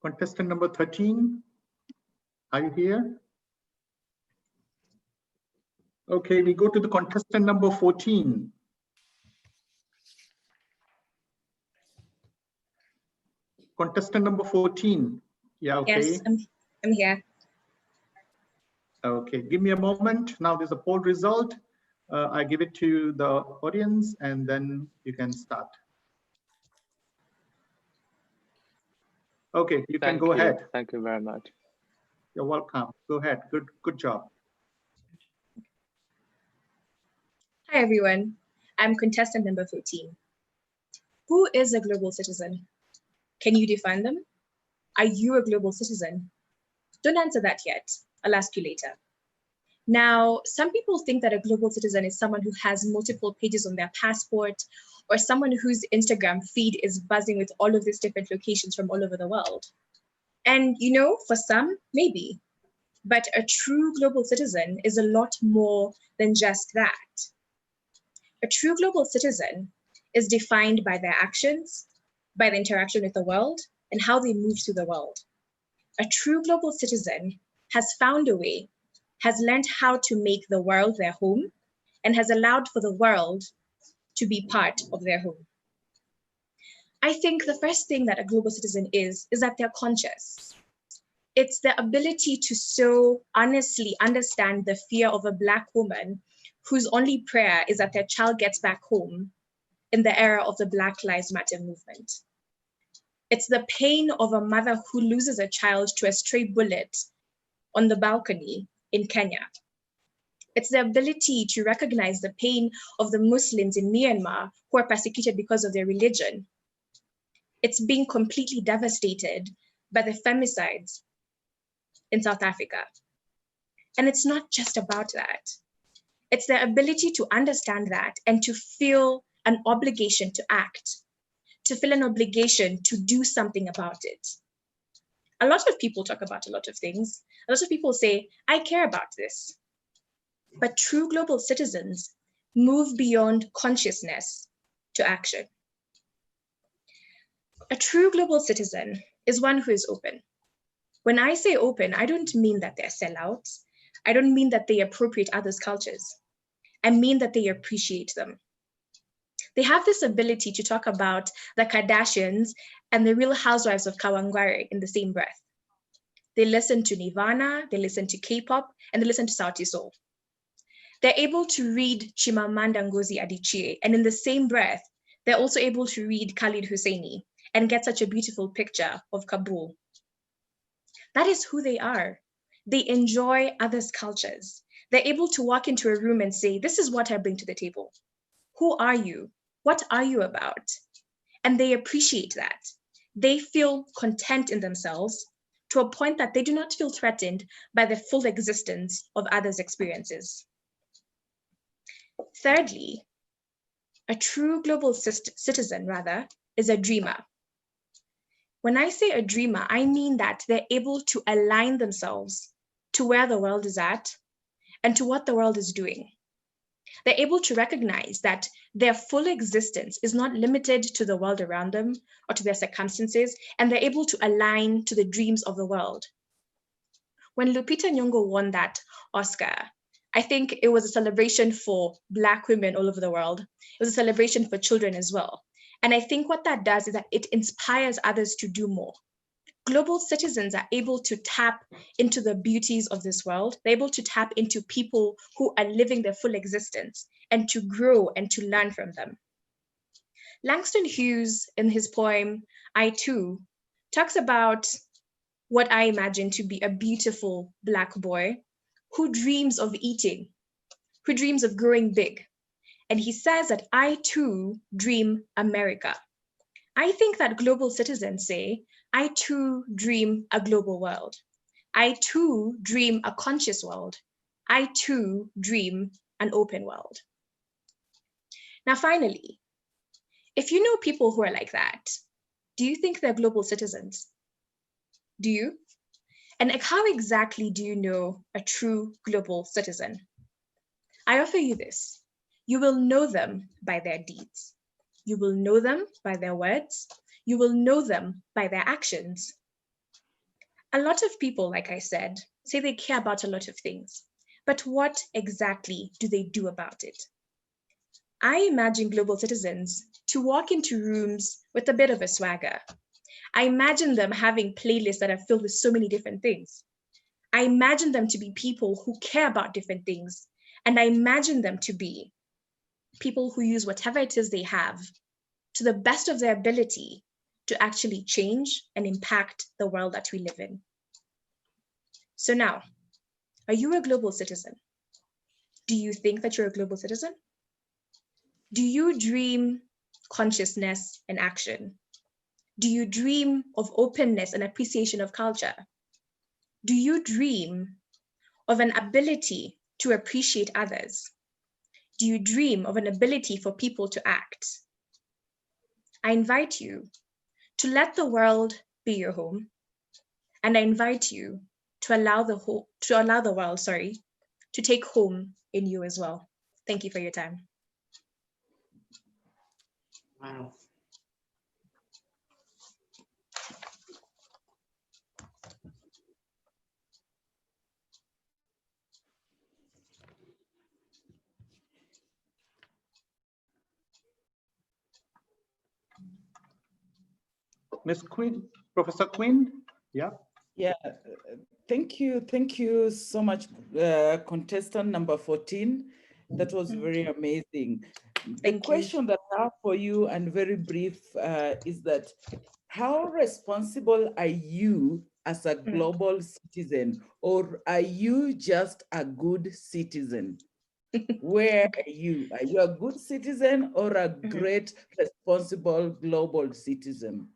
Speaker 19: Contestant number 13, are you here? Okay, we go to the contestant number 14. Contestant number 14. Yeah, okay.
Speaker 15: Yes, I'm here.
Speaker 19: Okay, give me a moment. Now there's a poll result. I give it to the audience and then you can start. Okay, you can go ahead.
Speaker 13: Thank you very much.
Speaker 19: You're welcome. Go ahead. Good job.
Speaker 15: Hi, everyone. I'm contestant number 14. Who is a global citizen? Can you define them? Are you a global citizen? Don't answer that yet. I'll ask you later. Now, some people think that a global citizen is someone who has multiple pages on their passport, or someone whose Instagram feed is buzzing with all of these different locations from all over the world. And you know, for some, maybe, but a true global citizen is a lot more than just that. A true global citizen is defined by their actions, by the interaction with the world, and how they move through the world. A true global citizen has found a way, has learned how to make the world their home, and has allowed for the world to be part of their home. I think the first thing that a global citizen is that they're conscious. It's the ability to so honestly understand the fear of a Black woman whose only prayer is that their child gets back home in the era of the Black Lives Matter movement. It's the pain of a mother who loses a child to a stray bullet on the balcony in Kenya. It's the ability to recognize the pain of the Muslims in Myanmar who are persecuted because of their religion. It's being completely devastated by the femicides in South Africa. And it's not just about that. It's the ability to understand that and to feel an obligation to act, to feel an obligation to do something about it. A lot of people talk about a lot of things. A lot of people say, I care about this. But true global citizens move beyond consciousness to action. A true global citizen is one who is open. When I say open, I don't mean that they're sellouts. I don't mean that they appropriate others' cultures. I mean that they appreciate them. They have this ability to talk about the Kardashians and the Real Housewives of Kawangware in the same breath. They listen to Nirvana, they listen to K-pop, and they listen to Sauti Sol. They're able to read Chimamanda Ngozi Adichie, and in the same breath, they're also able to read Khalid Hosseini and get such a beautiful picture of Kabul. That is who they are. They enjoy others' cultures. They're able to walk into a room and say, this is what I bring to the table. Who are you? What are you about? And they appreciate that. They feel content in themselves to a point that they do not feel threatened by the full existence of others' experiences. Thirdly, a true global citizen, is a dreamer. When I say a dreamer, I mean that they're able to align themselves to where the world is at and to what the world is doing. They're able to recognize that their full existence is not limited to the world around them or to their circumstances, and they're able to align to the dreams of the world. When Lupita Nyong'o won that Oscar, I think it was a celebration for Black women all over the world. It was a celebration for children as well. And I think what that does is that it inspires others to do more. Global citizens are able to tap into the beauties of this world. They're able to tap into people who are living their full existence and to grow and to learn from them. Langston Hughes, in his poem, I Too, talks about what I imagine to be a beautiful Black boy who dreams of eating, who dreams of growing big. And he says that I too dream America. I think that global citizens say, I too dream a global world. I too dream a conscious world. I too dream an open world. Now, finally, if you know people who are like that, do you think they're global citizens? Do you? And how exactly do you know a true global citizen? I offer you this. You will know them by their deeds. You will know them by their words. You will know them by their actions. A lot of people, like I said, say they care about a lot of things, but what exactly do they do about it? I imagine global citizens to walk into rooms with a bit of a swagger. I imagine them having playlists that are filled with so many different things. I imagine them to be people who care about different things, and I imagine them to be people who use whatever it is they have to the best of their ability to actually change and impact the world that we live in. So now, are you a global citizen? Do you think that you're a global citizen? Do you dream consciousness and action? Do you dream of openness and appreciation of culture? Do you dream of an ability to appreciate others? Do you dream of an ability for people to act? I invite you to let the world be your home, and I invite you to allow the world, to take home in you as well. Thank you for your time.
Speaker 5: Wow.
Speaker 19: Ms. Quinn, Professor Quinn, yeah.
Speaker 12: Yeah, thank you so much, contestant number 14. That was very amazing. The question that I have for you, and very brief, is that how responsible are you as a global citizen, or are you just a good citizen? Where are you? Are you a good citizen or a great, responsible global citizen?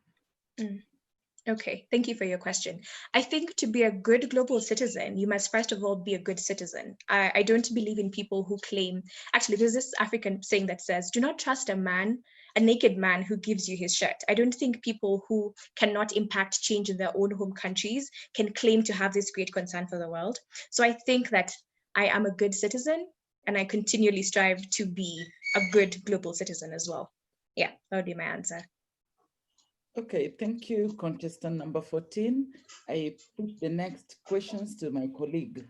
Speaker 15: Okay, thank you for your question. I think to be a good global citizen, you must first of all be a good citizen. I don't believe in people who claim, actually there's this African saying that says, do not trust a naked man who gives you his shirt. I don't think people who cannot impact change in their own home countries can claim to have this great concern for the world. So I think that I am a good citizen and I continually strive to be a good global citizen as well. Yeah, that would be my answer.
Speaker 12: Okay, thank you, contestant number 14. I put the next questions to my colleague.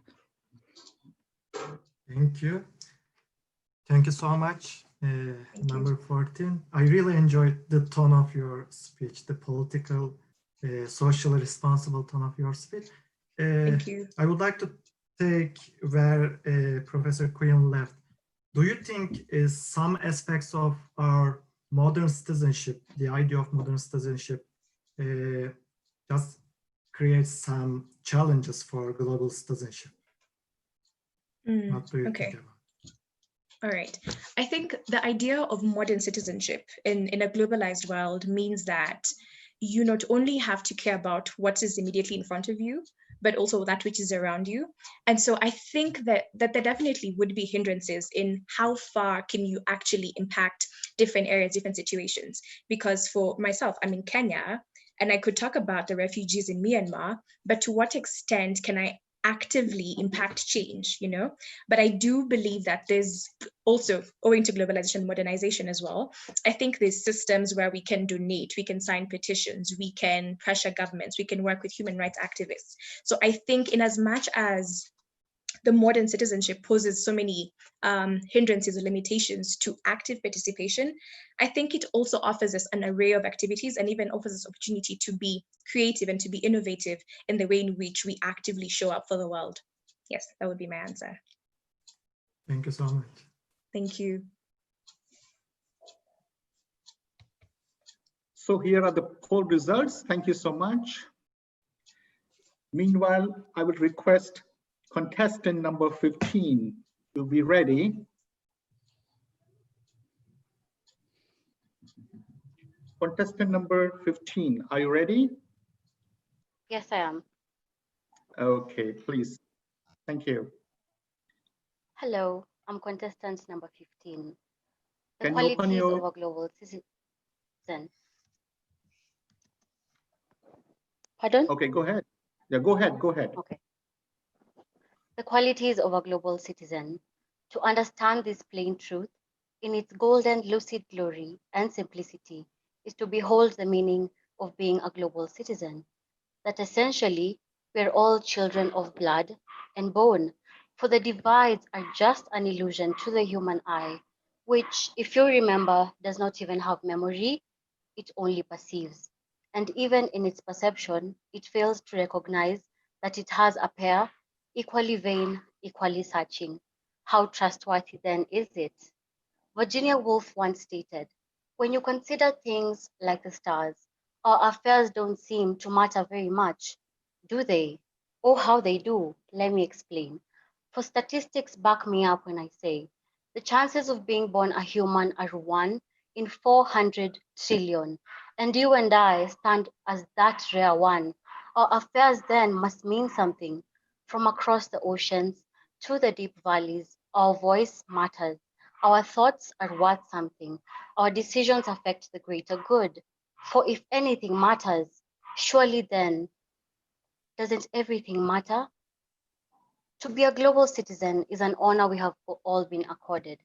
Speaker 10: Thank you. Thank you so much, number 14. I really enjoyed the tone of your speech, the political, socially responsible tone of your speech.
Speaker 15: Thank you.
Speaker 10: I would like to take where Professor Quinn left. Do you think some aspects of our modern citizenship, the idea of modern citizenship, just creates some challenges for global citizenship? What do you think about?
Speaker 15: All right. I think the idea of modern citizenship in a globalized world means that you not only have to care about what is immediately in front of you, but also that which is around you. And so I think that there definitely would be hindrances in how far can you actually impact different areas, different situations. Because for myself, I'm in Kenya, and I could talk about the refugees in Myanmar, but to what extent can I actively impact change, you know? But I do believe that there's also, owing to globalization and modernization as well, I think there's systems where we can donate, we can sign petitions, we can pressure governments, we can work with human rights activists. So I think in as much as the modern citizenship poses so many hindrances or limitations to active participation, I think it also offers us an array of activities and even offers us opportunity to be creative and to be innovative in the way in which we actively show up for the world. Yes, that would be my answer.
Speaker 10: Thank you so much.
Speaker 15: Thank you.
Speaker 19: So here are the poll results. Thank you so much. Meanwhile, I would request contestant number 15 to be ready. Contestant number 15, are you ready?
Speaker 16: Yes, I am.
Speaker 19: Okay, please. Thank you.
Speaker 16: Hello, I'm contestant number 15. The
Speaker 19: Can you open
Speaker 16: qualities
Speaker 19: your...
Speaker 16: of a global citizen. Pardon?
Speaker 19: Okay, go ahead. Yeah, go ahead, go ahead.
Speaker 16: Okay. The qualities of a global citizen. To understand this plain truth in its golden lucid glory and simplicity is to behold the meaning of being a global citizen. That essentially we're all children of blood and bone, for the divides are just an illusion to the human eye, which, if you remember, does not even have memory, it only perceives. And even in its perception, it fails to recognize that it has a pair, equally vain, equally searching. How trustworthy then is it? Virginia Woolf once stated, when you consider things like the stars, our affairs don't seem to matter very much, do they? Oh, how they do. Let me explain. For statistics back me up when I say, the chances of being born a human are 1 in 400 trillion, and you and I stand as that rare one. Our affairs then must mean something, from across the oceans through the deep valleys, our voice matters. Our thoughts are worth something. Our decisions affect the greater good. For if anything matters, surely then, doesn't everything matter? To be a global citizen is an honor we have all been accorded.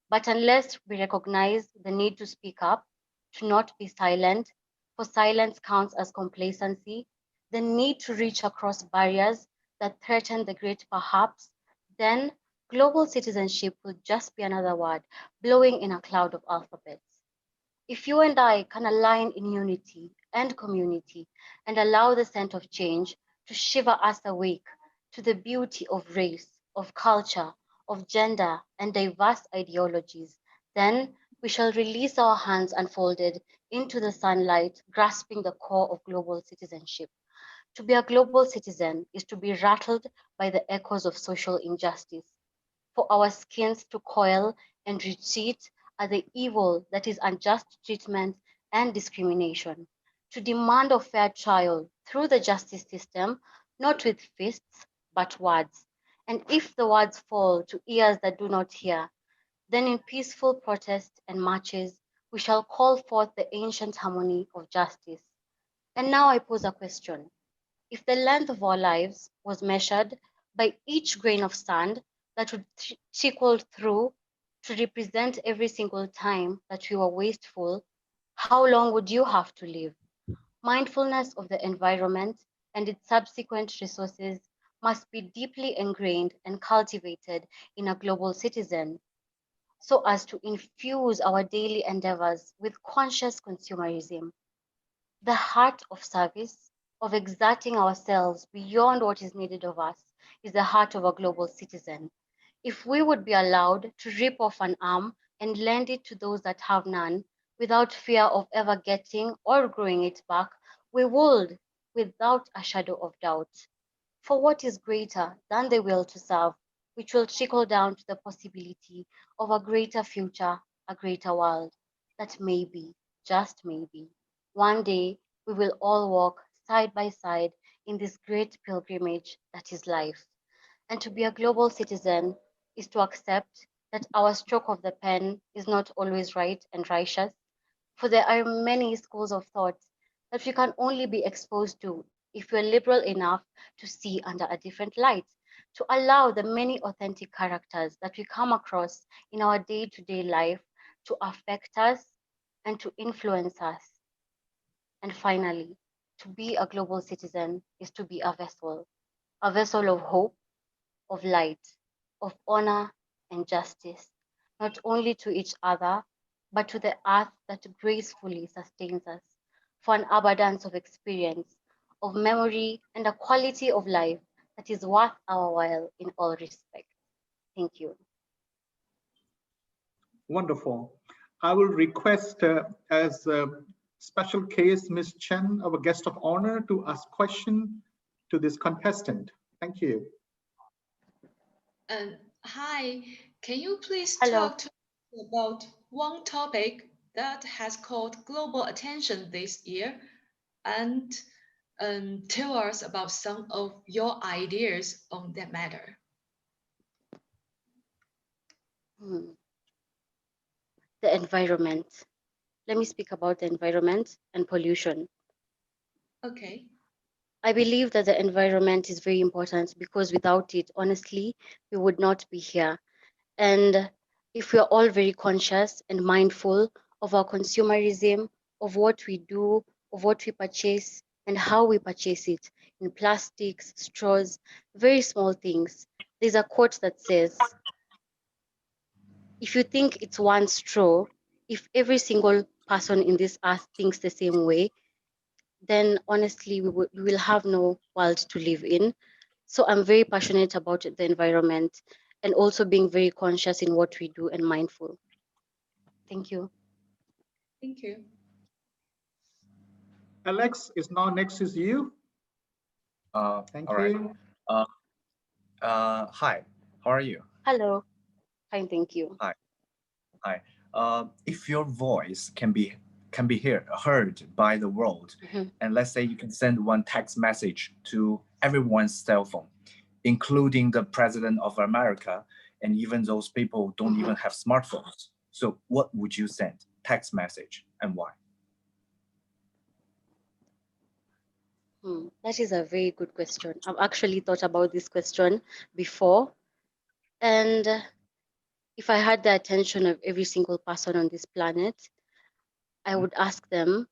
Speaker 16: But unless we recognize the need to speak up, to not be silent, for silence counts as complacency, the need to reach across barriers that threaten the great perhaps, then global citizenship will just be another word blowing in a cloud of alphabets. If you and I can align in unity and community and allow the scent of change to shiver us awake to the beauty of race, of culture, of gender, and diverse ideologies, then we shall release our hands unfolded into the sunlight, grasping the core of global citizenship. To be a global citizen is to be rattled by the echoes of social injustice, for our skins to coil and retreat at the evil that is unjust treatment and discrimination, to demand a fair trial through the justice system, not with fists, but words. And if the words fall to ears that do not hear, then in peaceful protest and marches, we shall call forth the ancient harmony of justice. And now I pose a question. If the length of our lives was measured by each grain of sand that would trickle through to represent every single time that we were wasteful, how long would you have to live? Mindfulness of the environment and its subsequent resources must be deeply ingrained and cultivated in a global citizen so as to infuse our daily endeavors with conscious consumerism. The heart of service, of exerting ourselves beyond what is needed of us, is the heart of a global citizen. If we would be allowed to rip off an arm and lend it to those that have none, without fear of ever getting or growing it back, we would, without a shadow of doubt. For what is greater than the will to serve, which will trickle down to the possibility of a greater future, a greater world, that maybe, just maybe, one day we will all walk side by side in this great pilgrimage that is life. And to be a global citizen is to accept that our stroke of the pen is not always right and righteous, for there are many schools of thought that we can only be exposed to if we're liberal enough to see under a different light, to allow the many authentic characters that we come across in our day-to-day life to affect us and to influence us. And finally, to be a global citizen is to be a vessel of hope, of light, of honor and justice, not only to each other, but to the earth that gracefully sustains us, for an abundance of experience, of memory, and a quality of life that is worth our while in all respects. Thank you.
Speaker 19: Wonderful. I will request as a special case, Ms. Chen, our guest of honor, to ask question to this contestant. Thank you.
Speaker 9: Hi, can you please
Speaker 16: Hello.
Speaker 9: talk to us about one topic that has caught global attention this year and tell us about some of your ideas on that matter?
Speaker 16: The environment. Let me speak about the environment and pollution.
Speaker 9: Okay.
Speaker 16: I believe that the environment is very important because without it, honestly, we would not be here. And if we are all very conscious and mindful of our consumerism, of what we do, of what we purchase, and how we purchase it in plastics, straws, very small things. There's a quote that says, if you think it's one straw, if every single person in this earth thinks the same way, then honestly, we will have no world to live in. So I'm very passionate about the environment and also being very conscious in what we do and mindful. Thank you.
Speaker 9: Thank you.
Speaker 19: Alex is now next is you. Thank
Speaker 14: all
Speaker 19: you.
Speaker 14: Right. Hi, how are you?
Speaker 16: Hello, fine, thank you.
Speaker 14: Hi. Hi. If your voice can be heard by the world, and let's say you can send one text message to everyone's cell phone, including the president of America, and even those people don't even have smartphones. So what would you send? Text message, and why?
Speaker 16: That is a very good question. I've actually thought about this question before. And if I had the attention of every single person on this planet, I would ask them,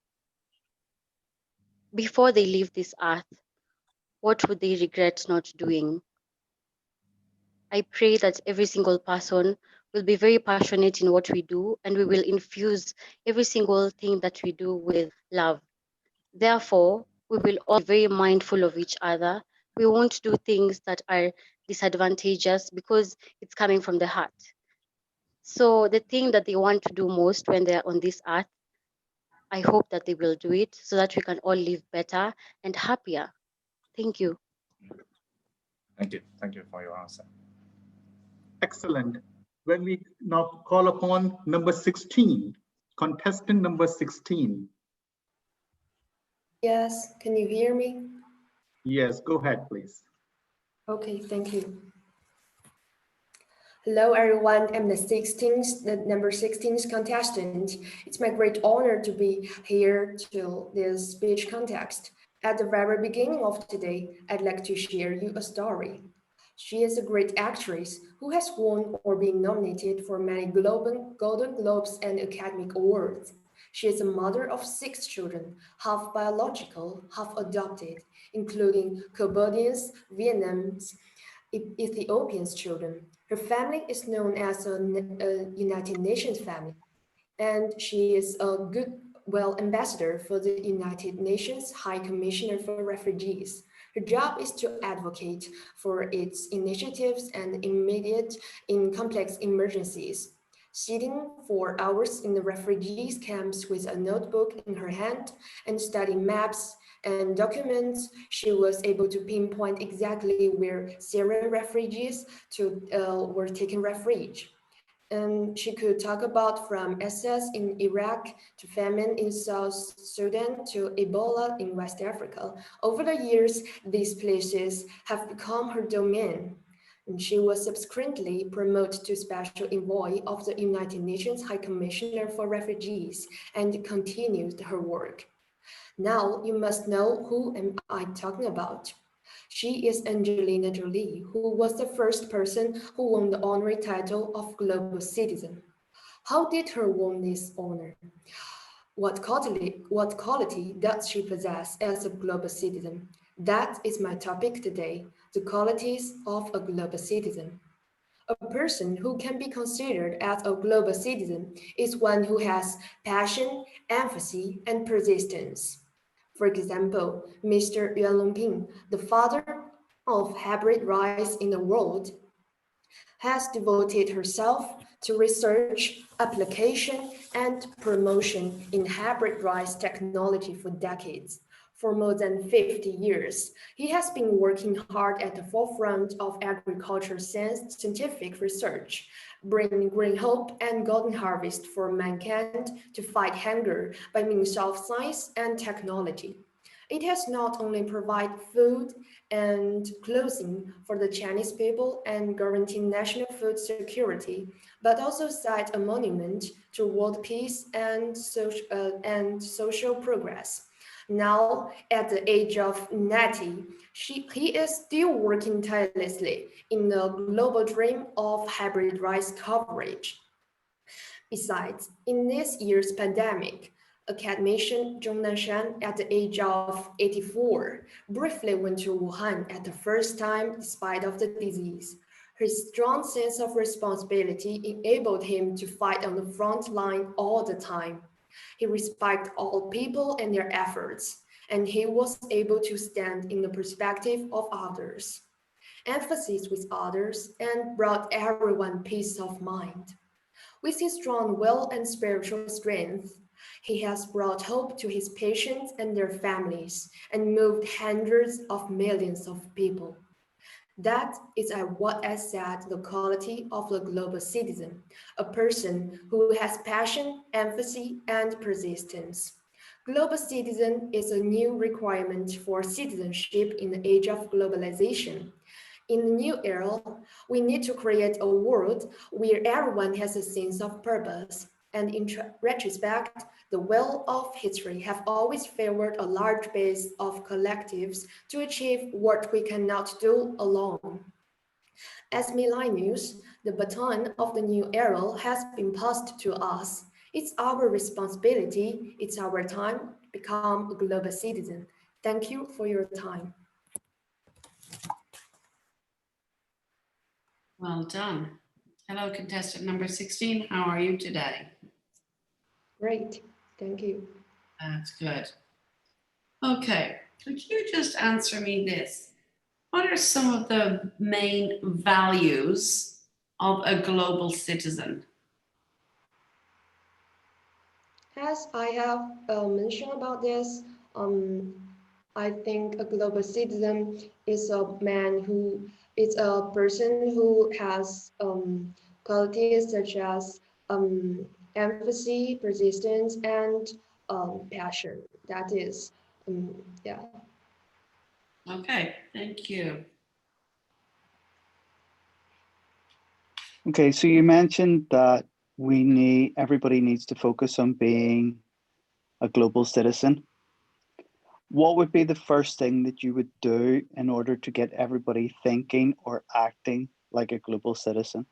Speaker 16: before they leave this earth, what would they regret not doing? I pray that every single person will be very passionate in what we do, and we will infuse every single thing that we do with love. Therefore, we will all be very mindful of each other. We won't do things that are disadvantageous because it's coming from the heart. So the thing that they want to do most when they're on this earth, I hope that they will do it so that we can all live better and happier. Thank you.
Speaker 14: Thank you. Thank you for your answer.
Speaker 19: Excellent. When we now call upon number 16, contestant number 16.
Speaker 17: Yes, can you hear me?
Speaker 19: Yes, go ahead, please.
Speaker 17: Okay, thank you. Hello, everyone. I'm the number 16th contestant. It's my great honor to be here to this speech contest. At the very beginning of today, I'd like to share you a story. She is a great actress who has won or been nominated for many Golden Globes and Academy Awards. She is a mother of 6 children, half biological, half adopted, including Cambodians, Vietnamese, Ethiopians children. Her family is known as a United Nations family, and she is a goodwill ambassador for the United Nations High Commissioner for Refugees. Her job is to advocate for its initiatives and immediate in complex emergencies. Sitting for hours in the refugees camps with a notebook in her hand and studying maps and documents, she was able to pinpoint exactly where Syrian refugees were taking refuge. And she could talk about from SS in Iraq to famine in South Sudan to Ebola in West Africa. Over the years, these places have become her domain. And she was subsequently promoted to Special Envoy of the United Nations High Commissioner for Refugees and continued her work. Now you must know who am I talking about. She is Angelina Jolie, who was the first person who won the honorary title of Global Citizen. How did her win this honor? What quality does she possess as a global citizen? That is my topic today, the qualities of a global citizen. A person who can be considered as a global citizen is one who has passion, empathy, and persistence. For example, Mr. Yuan Longping, the father of hybrid rice in the world, has devoted herself to research, application, and promotion in hybrid rice technology for decades. For more than 50 years, he has been working hard at the forefront of agriculture scientific research, bringing green hope and golden harvest for mankind to fight hunger by means of science and technology. It has not only provided food and clothing for the Chinese people and guaranteed national food security, but also set a monument to world peace and social progress. Now, at the age of 90, he is still working tirelessly in the global dream of hybrid rice coverage. Besides, in this year's pandemic, academician Zhong Nanshan, at the age of 84, briefly went to Wuhan at the first time despite of the disease. His strong sense of responsibility enabled him to fight on the front line all the time. He respected all people and their efforts, and he was able to stand in the perspective of others, emphasis with others, and brought everyone peace of mind. With his strong will and spiritual strength, he has brought hope to his patients and their families and moved hundreds of millions of people. That is what I said the quality of the global citizen, a person who has passion, empathy, and persistence. Global citizen is a new requirement for citizenship in the age of globalization. In the new era, we need to create a world where everyone has a sense of purpose. And in retrospect, the well of history have always favored a large base of collectives to achieve what we cannot do alone. As millennials, the baton of the new era has been passed to us. It's our responsibility, it's our time to become a global citizen. Thank you for your time.
Speaker 5: Well done. Hello, contestant number 16. How are you today?
Speaker 17: Great, thank you.
Speaker 5: That's good. Okay, could you just answer me this? What are some of the main values of a global citizen?
Speaker 17: As I have mentioned about this, I think a global citizen is a man who is a person who has qualities such as empathy, persistence, and passion. That is, yeah.
Speaker 5: Okay, thank you.
Speaker 8: Okay, so you mentioned that everybody needs to focus on being a global citizen. What would be the first thing that you would do in order to get everybody thinking or acting like a global citizen?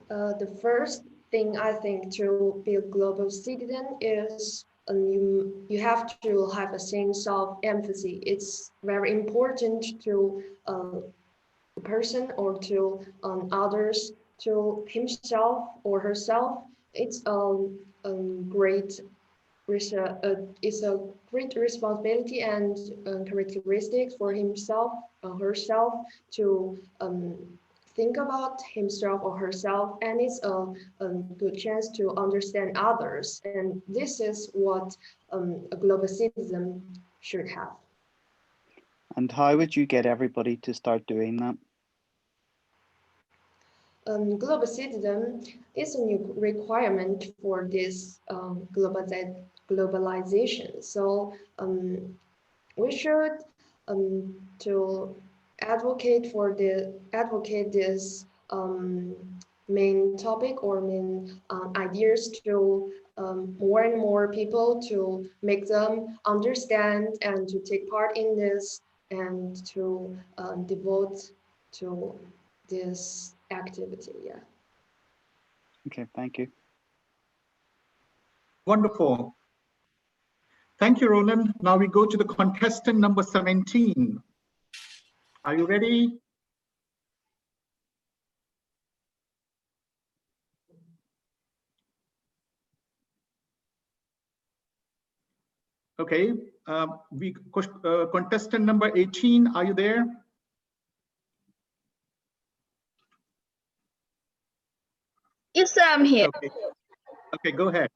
Speaker 17: The first thing I think to be a global citizen is you have to have a sense of empathy. It's very important to a person or to others, to himself or herself. It's great. It's a great responsibility and characteristics for himself or herself to think about himself or herself, and it's a good chance to understand others. And this is what a global citizen should have.
Speaker 8: And how would you get everybody to start doing that?
Speaker 17: Global citizen is a new requirement for this globalization. So we should to advocate this main topic or main ideas to more and more people, to make them understand and to take part in this and to devote to this activity. Yeah.
Speaker 8: Okay, thank you.
Speaker 19: Wonderful. Thank you, Roland. Now we go to the contestant number 17. Are you ready? Okay, contestant number 18, are you there?
Speaker 18: Yes, sir, I'm here.
Speaker 19: Okay, go ahead.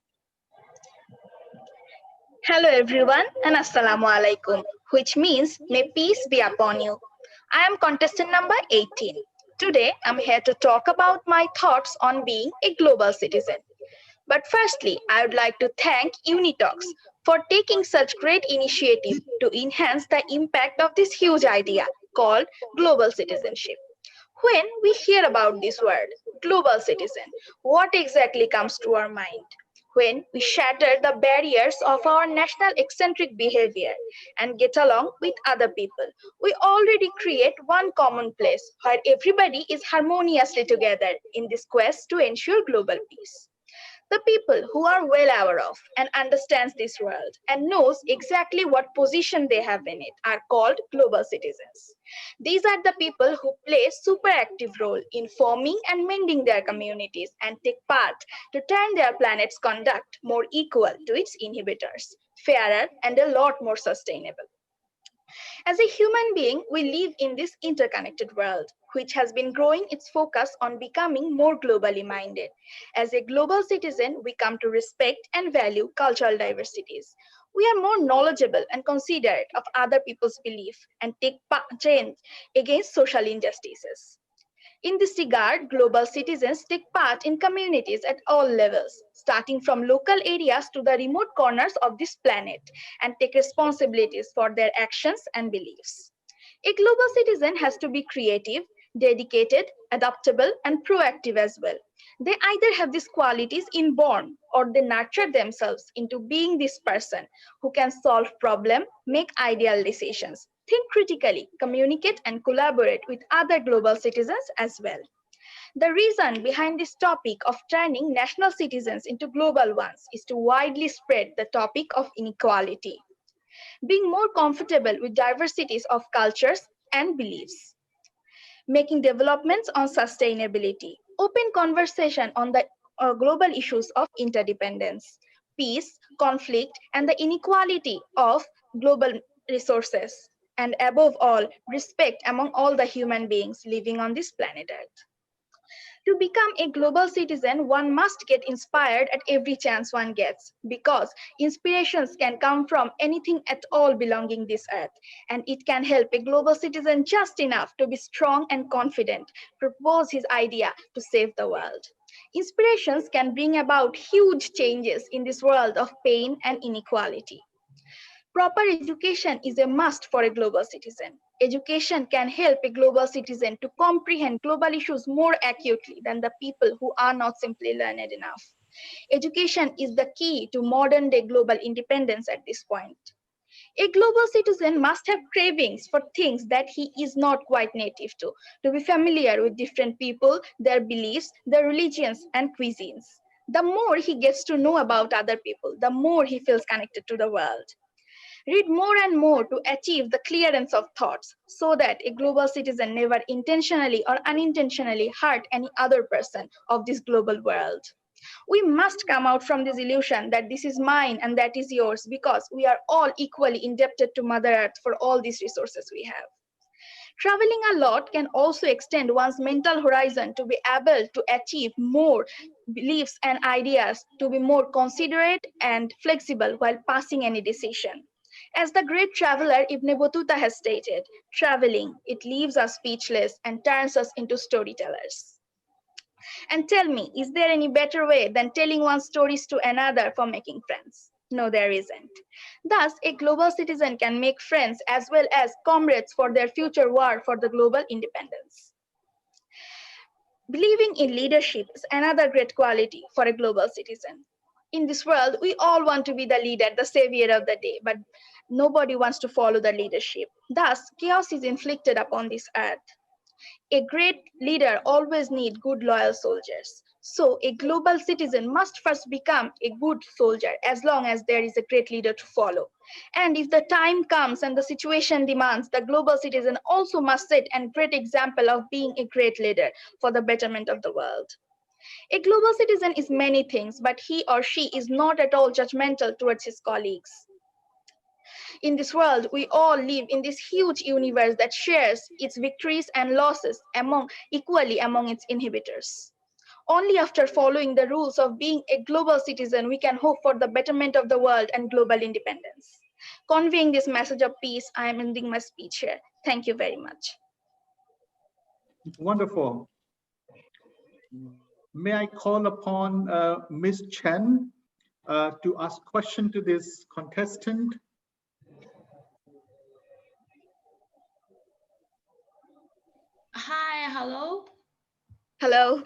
Speaker 18: Hello, everyone, and Assalamu alaikum, which means may peace be upon you. I am contestant number 18. Today, I'm here to talk about my thoughts on being a global citizen. But firstly, I would like to thank Unitalks for taking such great initiative to enhance the impact of this huge idea called global citizenship. When we hear about this word, global citizen, what exactly comes to our mind? When we shatter the barriers of our national eccentric behavior and get along with other people, we already create one common place where everybody is harmoniously together in this quest to ensure global peace. The people who are well aware of and understands this world and knows exactly what position they have in it are called global citizens. These are the people who play a super active role in forming and mending their communities and take part to turn their planet's conduct more equal to its inhabitants, fairer and a lot more sustainable. As a human being, we live in this interconnected world, which has been growing its focus on becoming more globally minded. As a global citizen, we come to respect and value cultural diversities. We are more knowledgeable and considerate of other people's beliefs and take change against social injustices. In this regard, global citizens take part in communities at all levels, starting from local areas to the remote corners of this planet, and take responsibilities for their actions and beliefs. A global citizen has to be creative, dedicated, adaptable, and proactive as well. They either have these qualities inborn or they nurture themselves into being this person who can solve problems, make ideal decisions, think critically, communicate, and collaborate with other global citizens as well. The reason behind this topic of turning national citizens into global ones is to widely spread the topic of inequality, being more comfortable with diversities of cultures and beliefs, making developments on sustainability, open conversation on the global issues of interdependence, peace, conflict, and the inequality of global resources, and above all, respect among all the human beings living on this planet Earth. To become a global citizen, one must get inspired at every chance one gets, because inspirations can come from anything at all belonging this earth, and it can help a global citizen just enough to be strong and confident, propose his idea to save the world. Inspirations can bring about huge changes in this world of pain and inequality. Proper education is a must for a global citizen. Education can help a global citizen to comprehend global issues more accurately than the people who are not simply learned enough. Education is the key to modern day global independence at this point. A global citizen must have cravings for things that he is not quite native to be familiar with different people, their beliefs, their religions, and cuisines. The more he gets to know about other people, the more he feels connected to the world. Read more and more to achieve the clearance of thoughts, so that a global citizen never intentionally or unintentionally hurt any other person of this global world. We must come out from this illusion that this is mine and that is yours, because we are all equally indebted to Mother Earth for all these resources we have. Traveling a lot can also extend one's mental horizon to be able to achieve more beliefs and ideas, to be more considerate and flexible while passing any decision. As the great traveler Ibn Battuta has stated, traveling, it leaves us speechless and turns us into storytellers. And tell me, is there any better way than telling one's stories to another for making friends? No, there isn't. Thus, a global citizen can make friends as well as comrades for their future war for the global independence. Believing in leadership is another great quality for a global citizen. In this world, we all want to be the leader, the savior of the day, but nobody wants to follow the leadership. Thus, chaos is inflicted upon this earth. A great leader always needs good, loyal soldiers. So a global citizen must first become a good soldier as long as there is a great leader to follow. And if the time comes and the situation demands, the global citizen also must set a great example of being a great leader for the betterment of the world. A global citizen is many things, but he or she is not at all judgmental towards his colleagues. In this world, we all live in this huge universe that shares its victories and losses equally among its inhabitants. Only after following the rules of being a global citizen, we can hope for the betterment of the world and global independence. Conveying this message of peace, I am ending my speech here. Thank you very much.
Speaker 19: Wonderful. May I call upon Ms. Chen to ask question to this contestant?
Speaker 9: Hi, hello.
Speaker 18: Hello.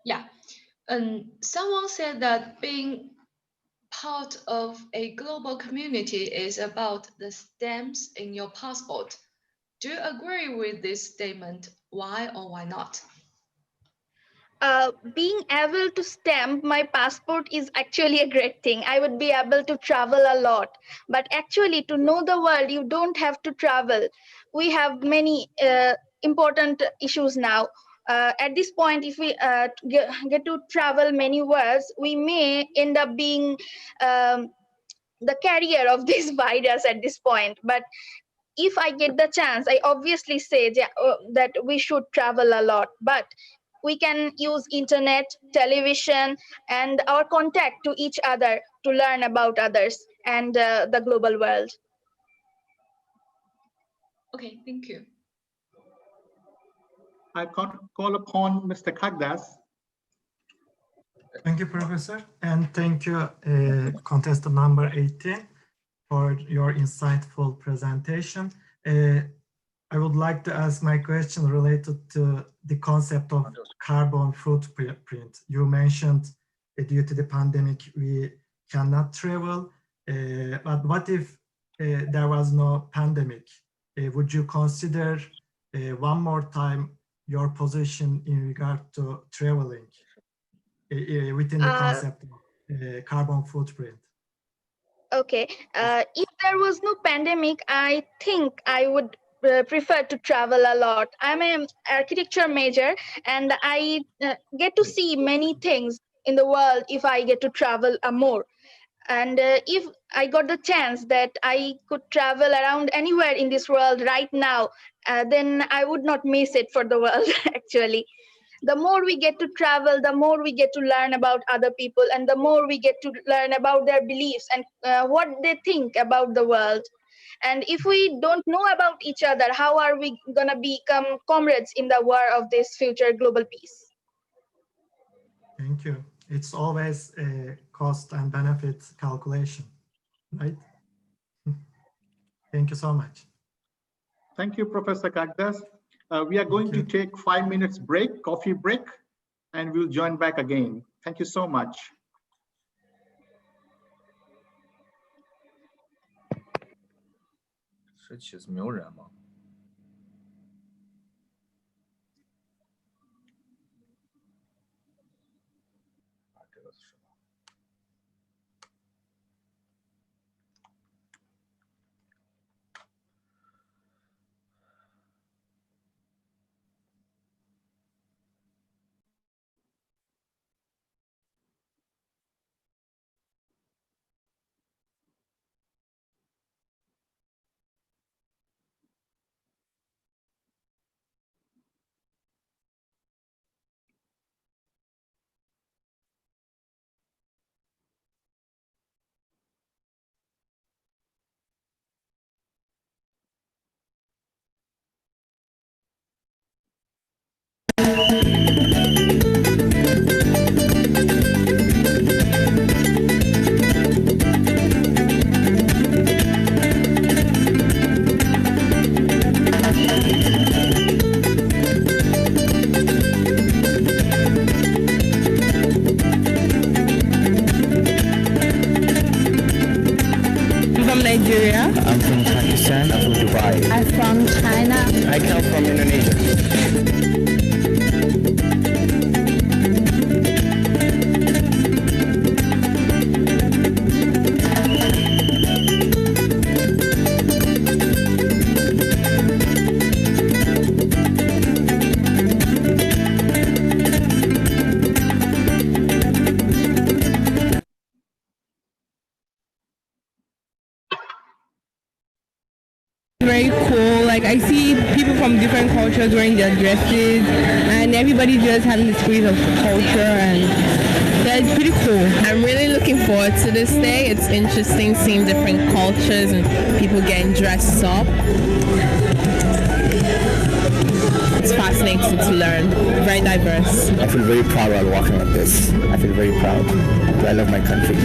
Speaker 9: Yeah, someone said that being part of a global community is about the stamps in your passport. Do you agree with this statement? Why or why not?
Speaker 18: Being able to stamp my passport is actually a great thing. I would be able to travel a lot, but actually to know the world, you don't have to travel. We have many important issues now. At this point, if we get to travel many worlds, we may end up being the carrier of this virus at this point. But if I get the chance, I obviously say that we should travel a lot, but we can use internet, television, and our contact to each other to learn about others and the global world.
Speaker 9: Okay, thank you.
Speaker 19: I call upon Mr. Kagdas.
Speaker 10: Thank you, Professor, and thank you, contestant number 18, for your insightful presentation. I would like to ask my question related to the concept of carbon footprint. You mentioned due to the pandemic, we cannot travel, but what if there was no pandemic? Would you consider one more time your position in regard to traveling within the concept of carbon footprint?
Speaker 18: Okay, if there was no pandemic, I think I would prefer to travel a lot. I'm an architecture major and I get to see many things in the world if I get to travel more. And if I got the chance that I could travel around anywhere in this world right now, then I would not miss it for the world, actually. The more we get to travel, the more we get to learn about other people, and the more we get to learn about their beliefs and what they think about the world. And if we don't know about each other, how are we going to become comrades in the war of this future global peace?
Speaker 10: Thank you. It's always a cost and benefit calculation, right? Thank you so much.
Speaker 19: Thank you, Professor Kagdas. We are going to take 5 minutes break, coffee break, and we'll join back again. Thank you so much.
Speaker 1: Nigeria. I'm from Pakistan. I'm from Dubai.
Speaker 20: I'm from China.
Speaker 1: I come from Indonesia.
Speaker 20: Very cool. Like I see people from different cultures wearing their dresses, and everybody just having the spirit of culture, and that's pretty cool.
Speaker 21: I'm really looking forward to this day. It's interesting seeing different cultures and people getting dressed up. It's fascinating to learn. Very diverse.
Speaker 1: I feel very proud while walking like this. I feel very proud. I love my country.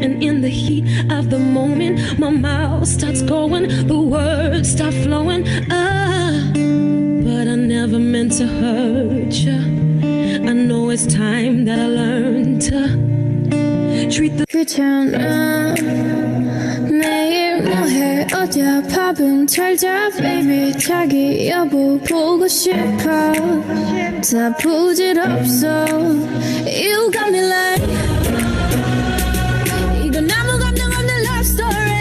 Speaker 22: And in the heat of the moment, my mouth starts going, the words start flowing. But I never meant to hurt you. I know it's time that I learn to treat the
Speaker 23: 귀찮아 매일 뭐해 어디야 밥은 잘자 baby 자기 여보 보고 싶어 다 부질없어 You got me like 이건 아무 감정 없는 love story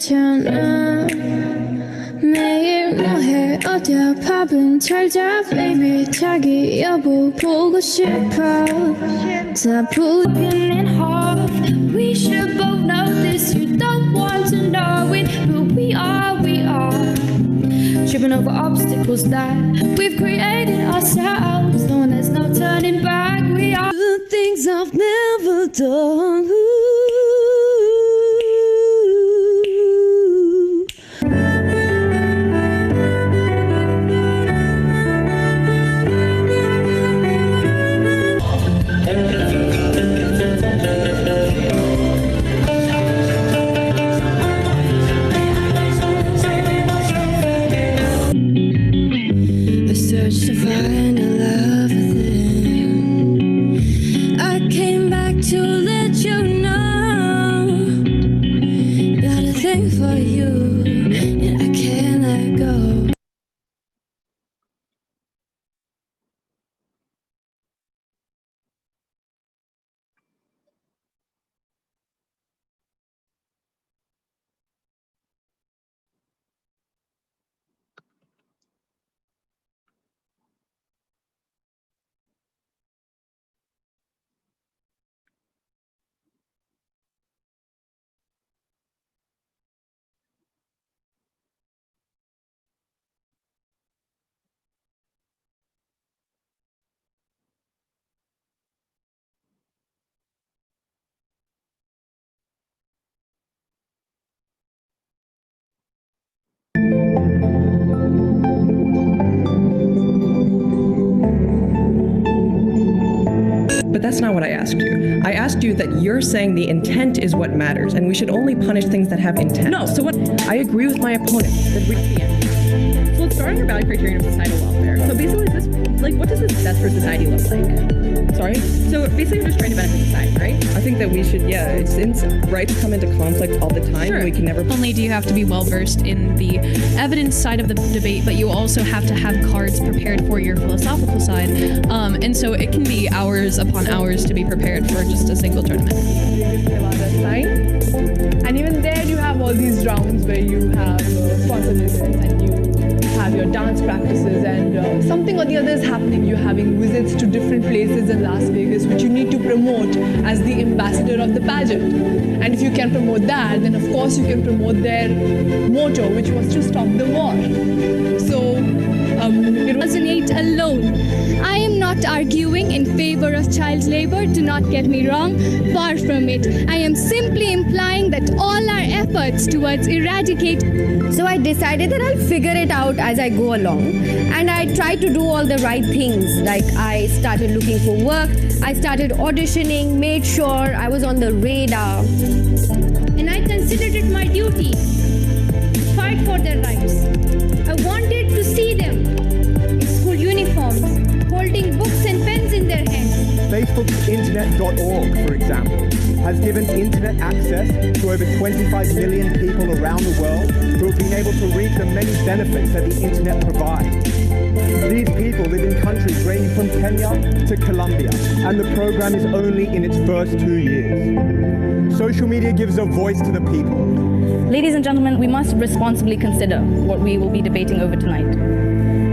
Speaker 23: 괜찮아 매일 뭐해 어디야 밥은 잘자 baby 자기 여보 보고 싶어 다 broken in half we should both know this you don't want to know it but we are tripping over obstacles that we've created ourselves knowing there's no turning back we are the things I've never done to find a love within. I came back to let you know. Got a thing for you, and I can't let go.
Speaker 2: But that's not what I asked you. I asked you that you're saying the intent is what matters, and we should only punish things that have intent. No, so what? I agree with my opponent that we can't. So let's start on your value criterion of societal welfare. So basically, this, like, what does this best for society look like? Sorry? So basically, we're just trying to benefit society, right? I think that we should, yeah, it's right to come into conflict all the time. Sure. We can never.
Speaker 3: Not only do you have to be well versed in the evidence side of the debate, but you also have to have cards prepared for your philosophical side. And so it can be hours upon hours to be prepared for just a single tournament.
Speaker 20: And even there you have all these rounds where you have sponsored events and you have your dance practices and something or the other is happening. You're having visits to different places in Las Vegas which you need to promote as the ambassador of the pageant. And if you can promote that, then of course you can promote their motto, which was to stop the war. So it wasn't alone. I am not arguing in favor of child labor, do not get me wrong, far from it. I am simply implying that all our efforts towards
Speaker 4: So I decided that I'll figure it out as I go along, and I tried to do all the right things. Like I started looking for work, I started auditioning, made sure I was on the radar.
Speaker 23: And I considered it my duty to fight for their rights. I wanted to see them in school uniforms, holding books and pens in their hands.
Speaker 24: Facebook's internet.org, for example, has given internet access to over 25 million people around the world who have been able to reap the many benefits that the internet provides. These people live in countries ranging from Kenya to Colombia, and the program is only in its first 2 years. Social media gives a voice to the people.
Speaker 25: Ladies and gentlemen, we must responsibly consider what we will be debating over tonight.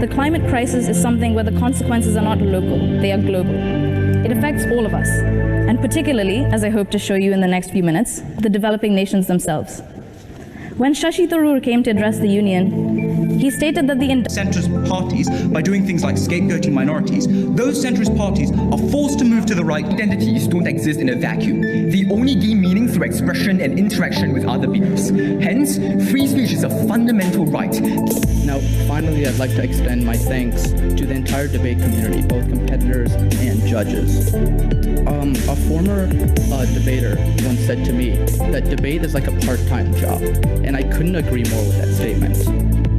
Speaker 25: The climate crisis is something where the consequences are not local, they are global. It affects all of us, and particularly, as I hope to show you in the next few minutes, the developing nations themselves. When Shashi Tharoor came to address the union, he stated that the
Speaker 26: centrist parties, by doing things like scapegoating minorities, those centrist parties are forced to move to the right. Identities don't exist in a vacuum. They only gain meaning through expression and interaction with other beliefs. Hence, free speech is a fundamental right.
Speaker 27: Now, finally, I'd like to extend my thanks to the entire debate community, both competitors and judges. A former debater once said to me that debate is like a part-time job, and I couldn't agree more with that statement.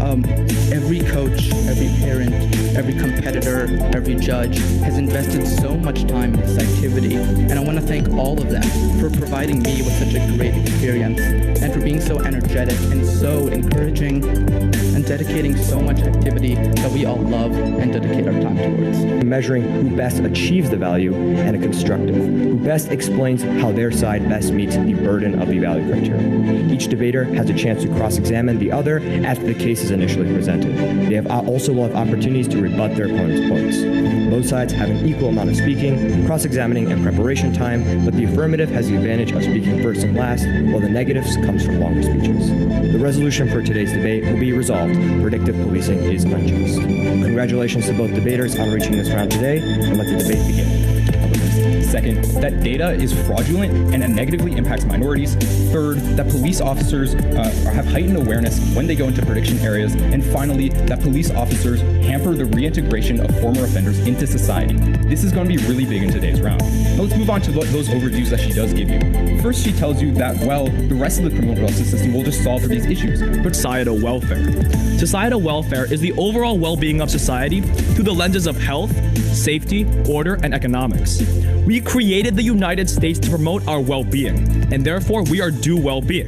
Speaker 27: Every coach, every parent, every competitor, every judge has invested so much time in this activity, and I want to thank all of them for providing me with such a great experience and for being so energetic and so encouraging and dedicating so much activity that we all love and dedicate our time towards.
Speaker 6: Measuring who best achieves the value and a constructive, who best explains how their side best meets the burden of the value criteria. Each debater has a chance to cross-examine the other after the case is initially presented. They also will have opportunities to rebut their opponent's points. Both sides have an equal amount of speaking, cross-examining, and preparation time, but the affirmative has the advantage of speaking first and last, while the negatives comes from longer speeches. The resolution for today's debate will be resolved. Predictive policing is unjust. Congratulations to both debaters on reaching this round today, and let the debate begin.
Speaker 26: Second, that data is fraudulent and it negatively impacts minorities. Third, that police officers have heightened awareness when they go into prediction areas. And finally, that police officers hamper the reintegration of former offenders into society. This is going to be really big in today's round. Now let's move on to those overviews that she does give you. First, she tells you that, well, the rest of the criminal justice system will just solve for these issues. But societal welfare. Societal welfare is the overall well-being of society through the lenses of health, safety, order, and economics. We created the United States to promote our well-being, and therefore we are due well-being.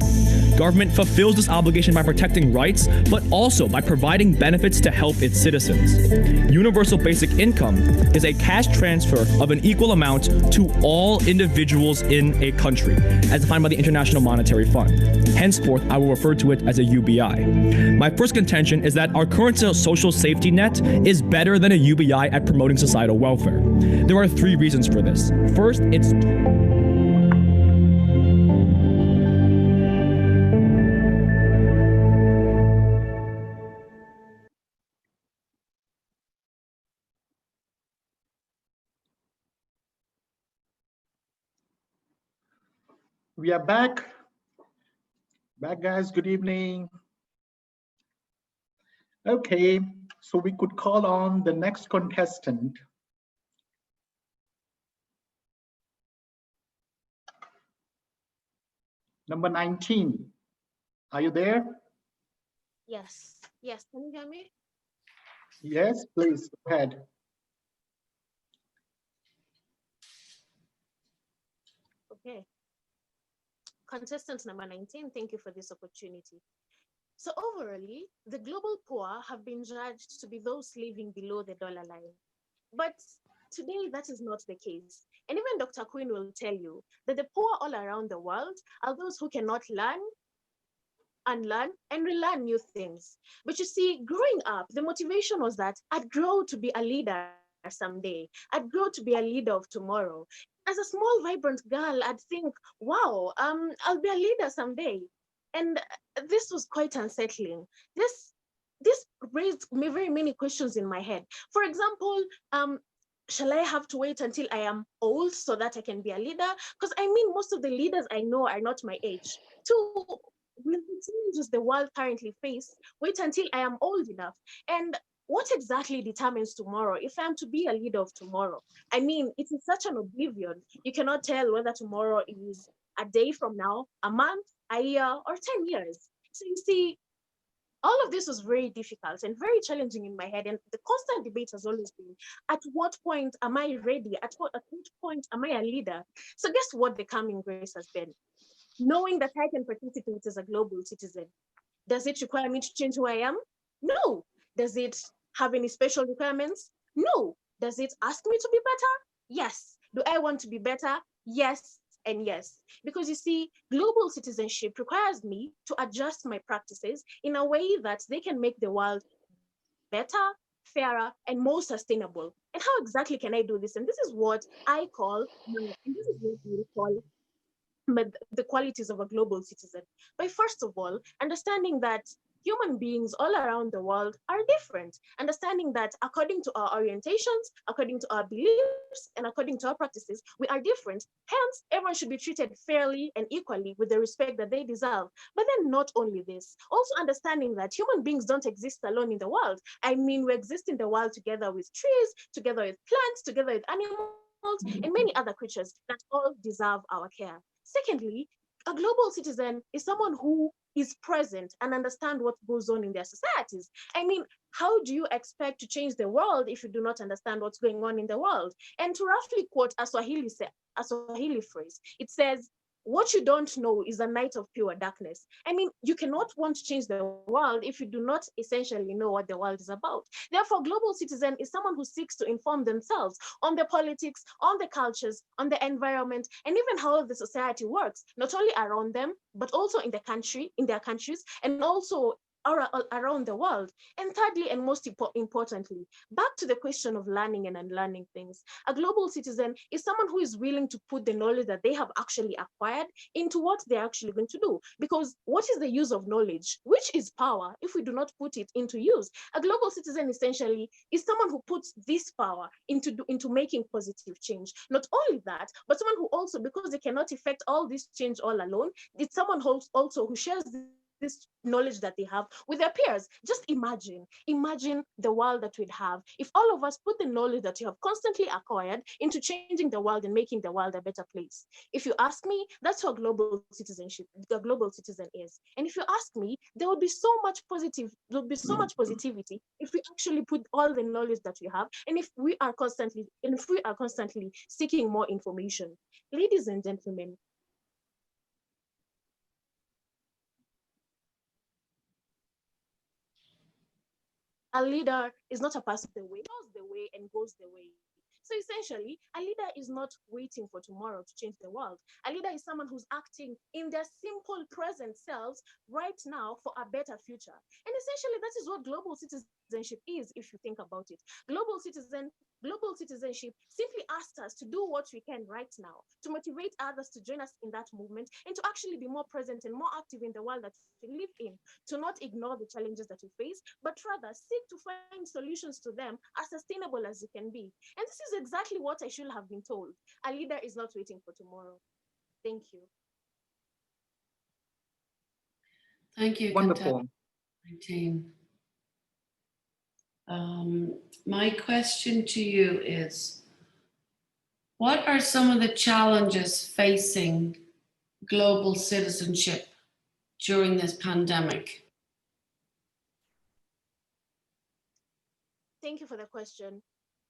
Speaker 26: Government fulfills this obligation by protecting rights, but also by providing benefits to help its citizens. Universal basic income is a cash transfer of an equal amount to all individuals in a country, as defined by the International Monetary Fund. Henceforth, I will refer to it as a UBI. My first contention is that our current social safety net is better than a UBI at promoting societal welfare. There are 3 reasons for this. First, it's
Speaker 19: We are back. Back, guys. Good evening. Okay, so we could call on the next contestant. Number 19. Are you there?
Speaker 7: Yes. Yes. Can you hear me?
Speaker 19: Yes, please. Go ahead.
Speaker 7: Okay. Contestant number 19, thank you for this opportunity. So overall, the global poor have been judged to be those living below the dollar line. But today, that is not the case. And even Dr. Quinn will tell you that the poor all around the world are those who cannot learn, unlearn, and relearn new things. But you see, growing up, the motivation was that I'd grow to be a leader someday. I'd grow to be a leader of tomorrow. As a small, vibrant girl, I'd think, wow, I'll be a leader someday. And this was quite unsettling. This raised very many questions in my head. For example, shall I have to wait until I am old so that I can be a leader? Because I mean, most of the leaders I know are not my age. Two, will the challenges the world currently face wait until I am old enough? And what exactly determines tomorrow if I am to be a leader of tomorrow? I mean, it is such an oblivion. You cannot tell whether tomorrow is a day from now, a month, a year, or 10 years. So you see, all of this was very difficult and very challenging in my head. And the constant debate has always been, at what point am I ready? At what point am I a leader? So guess what the coming grace has been? Knowing that I can participate as a global citizen. Does it require me to change who I am? No. Does it have any special requirements? No. Does it ask me to be better? Yes. Do I want to be better? Yes and yes. Because you see, global citizenship requires me to adjust my practices in a way that they can make the world better, fairer, and more sustainable. And how exactly can I do this? And this is what I call, and this is what we call the qualities of a global citizen. By first of all, understanding that human beings all around the world are different, understanding that according to our orientations, according to our beliefs, and according to our practices, we are different. Hence, everyone should be treated fairly and equally with the respect that they deserve. But then not only this, also understanding that human beings don't exist alone in the world. I mean, we exist in the world together with trees, together with plants, together with animals, and many other creatures that all deserve our care. Secondly, a global citizen is someone who is present and understand what goes on in their societies. I mean, how do you expect to change the world if you do not understand what's going on in the world? And to roughly quote a Swahili phrase, it says, "What you don't know is a night of pure darkness." I mean, you cannot want to change the world if you do not essentially know what the world is about. Therefore, global citizen is someone who seeks to inform themselves on the politics, on the cultures, on the environment, and even how the society works, not only around them, but also in their countries, and also around the world. And thirdly, and most importantly, back to the question of learning and unlearning things. A global citizen is someone who is willing to put the knowledge that they have actually acquired into what they're actually going to do. Because what is the use of knowledge, which is power, if we do not put it into use? A global citizen essentially is someone who puts this power into making positive change. Not only that, but someone who also, because they cannot effect all this change all alone, it's someone who also who shares this knowledge that they have with their peers. Just imagine the world that we'd have if all of us put the knowledge that you have constantly acquired into changing the world and making the world a better place. If you ask me, that's what the global citizen is. And if you ask me, there would be so much positivity if we actually put all the knowledge that we have, and if we are constantly seeking more information. Ladies and gentlemen, a leader is not a person the way, knows the way and goes the way. So essentially, a leader is not waiting for tomorrow to change the world. A leader is someone who's acting in their simple present selves right now for a better future. And essentially, that is what global citizenship is, if you think about it. Global citizenship simply asks us to do what we can right now, to motivate others to join us in that movement, and to actually be more present and more active in the world that we live in, to not ignore the challenges that we face, but rather seek to find solutions to them as sustainable as it can be. And this is exactly what I should have been told. A leader is not waiting for tomorrow. Thank you.
Speaker 5: Thank you.
Speaker 19: Wonderful.
Speaker 5: Team. My question to you is, what are some of the challenges facing global citizenship during this pandemic?
Speaker 7: Thank you for the question.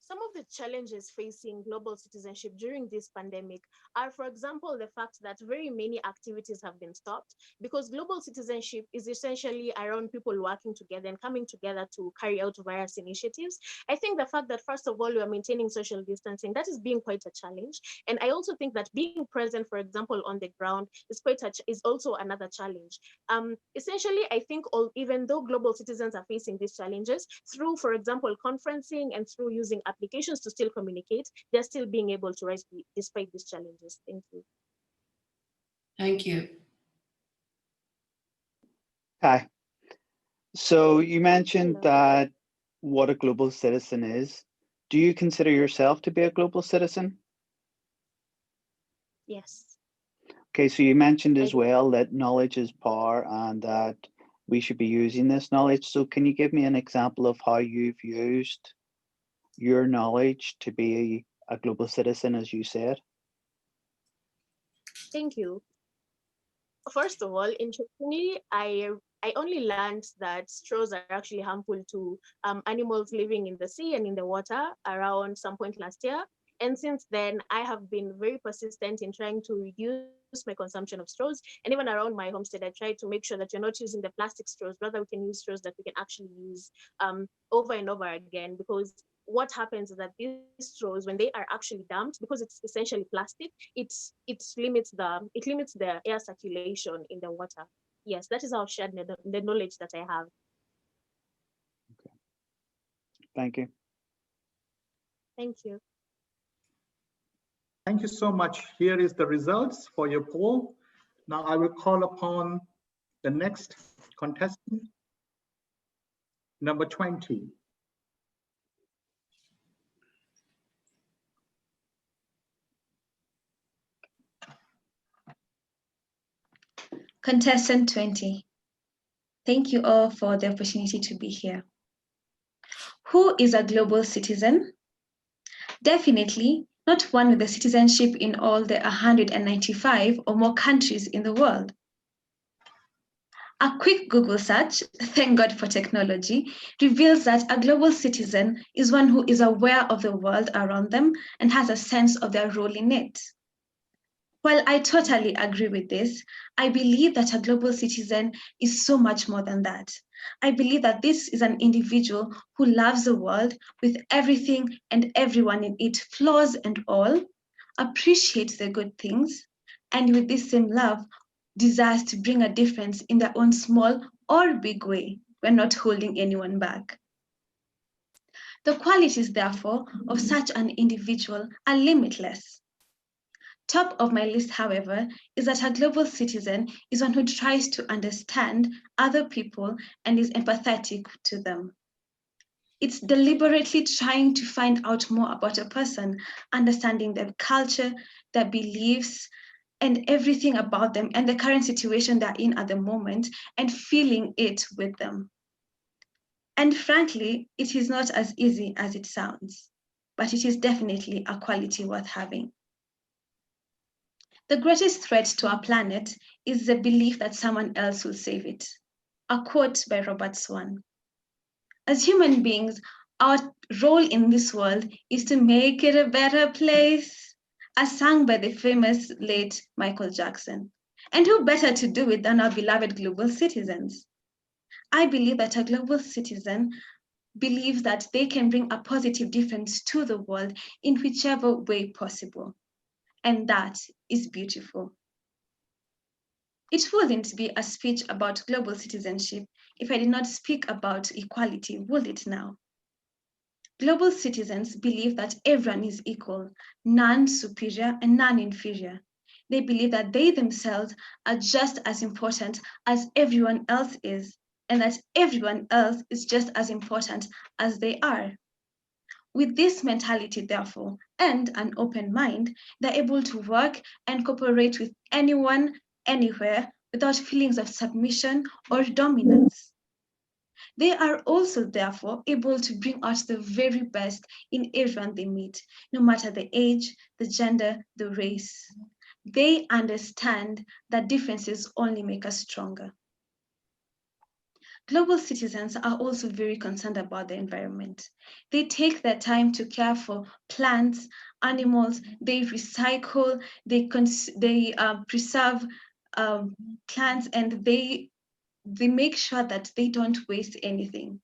Speaker 7: Some of the challenges facing global citizenship during this pandemic are, for example, the fact that very many activities have been stopped, because global citizenship is essentially around people working together and coming together to carry out various initiatives. I think the fact that, first of all, we are maintaining social distancing, that is being quite a challenge. And I also think that being present, for example, on the ground is also another challenge. Essentially, I think even though global citizens are facing these challenges, through, for example, conferencing and through using applications to still communicate, they're still being able to rise despite these challenges. Thank you.
Speaker 5: Thank you.
Speaker 8: Hi. So you mentioned that what a global citizen is. Do you consider yourself to be a global citizen?
Speaker 7: Yes.
Speaker 8: Okay, so you mentioned as well that knowledge is power and that we should be using this knowledge. So can you give me an example of how you've used your knowledge to be a global citizen, as you said?
Speaker 7: Thank you. First of all, interestingly, I only learned that straws are actually harmful to animals living in the sea and in the water around some point last year. And since then, I have been very persistent in trying to reduce my consumption of straws. And even around my homestead, I try to make sure that you're not using the plastic straws. Rather, we can use straws that we can actually use over and over again, because what happens is that these straws, when they are actually dumped, because it's essentially plastic, it limits the air circulation in the water. Yes, that is how I've shared the knowledge that I have.
Speaker 8: Okay. Thank you.
Speaker 7: Thank you.
Speaker 19: Thank you so much. Here is the results for your poll. Now I will call upon the next contestant, number 20.
Speaker 18: Contestant 20. Thank you all for the opportunity to be here. Who is a global citizen? Definitely not one with the citizenship in all the 195 or more countries in the world. A quick Google search, thank God for technology, reveals that a global citizen is one who is aware of the world around them and has a sense of their role in it. While I totally agree with this, I believe that a global citizen is so much more than that. I believe that this is an individual who loves the world with everything and everyone in it, flaws and all, appreciates the good things, and with this same love, desires to bring a difference in their own small or big way. We're not holding anyone back. The qualities, therefore, of such an individual are limitless. Top of my list, however, is that a global citizen is one who tries to understand other people and is empathetic to them. It's deliberately trying to find out more about a person, understanding their culture, their beliefs, and everything about them and the current situation they're in at the moment, and feeling it with them. And frankly, it is not as easy as it sounds, but it is definitely a quality worth having. The greatest threat to our planet is the belief that someone else will save it. A quote by Robert Swan. As human beings, our role in this world is to make it a better place, as sung by the famous late Michael Jackson. And who better to do it than our beloved global citizens? I believe that a global citizen believes that they can bring a positive difference to the world in whichever way possible. And that is beautiful. It wouldn't be a speech about global citizenship if I did not speak about equality, would it now? Global citizens believe that everyone is equal, none superior and none inferior. They believe that they themselves are just as important as everyone else is, and that everyone else is just as important as they are. With this mentality, therefore, and an open mind, they're able to work and cooperate with anyone, anywhere, without feelings of submission or dominance. They are also, therefore, able to bring out the very best in everyone they meet, no matter the age, the gender, the race. They understand that differences only make us stronger. Global citizens are also very concerned about the environment. They take their time to care for plants, animals, they recycle, they preserve plants, and they make sure that they don't waste anything.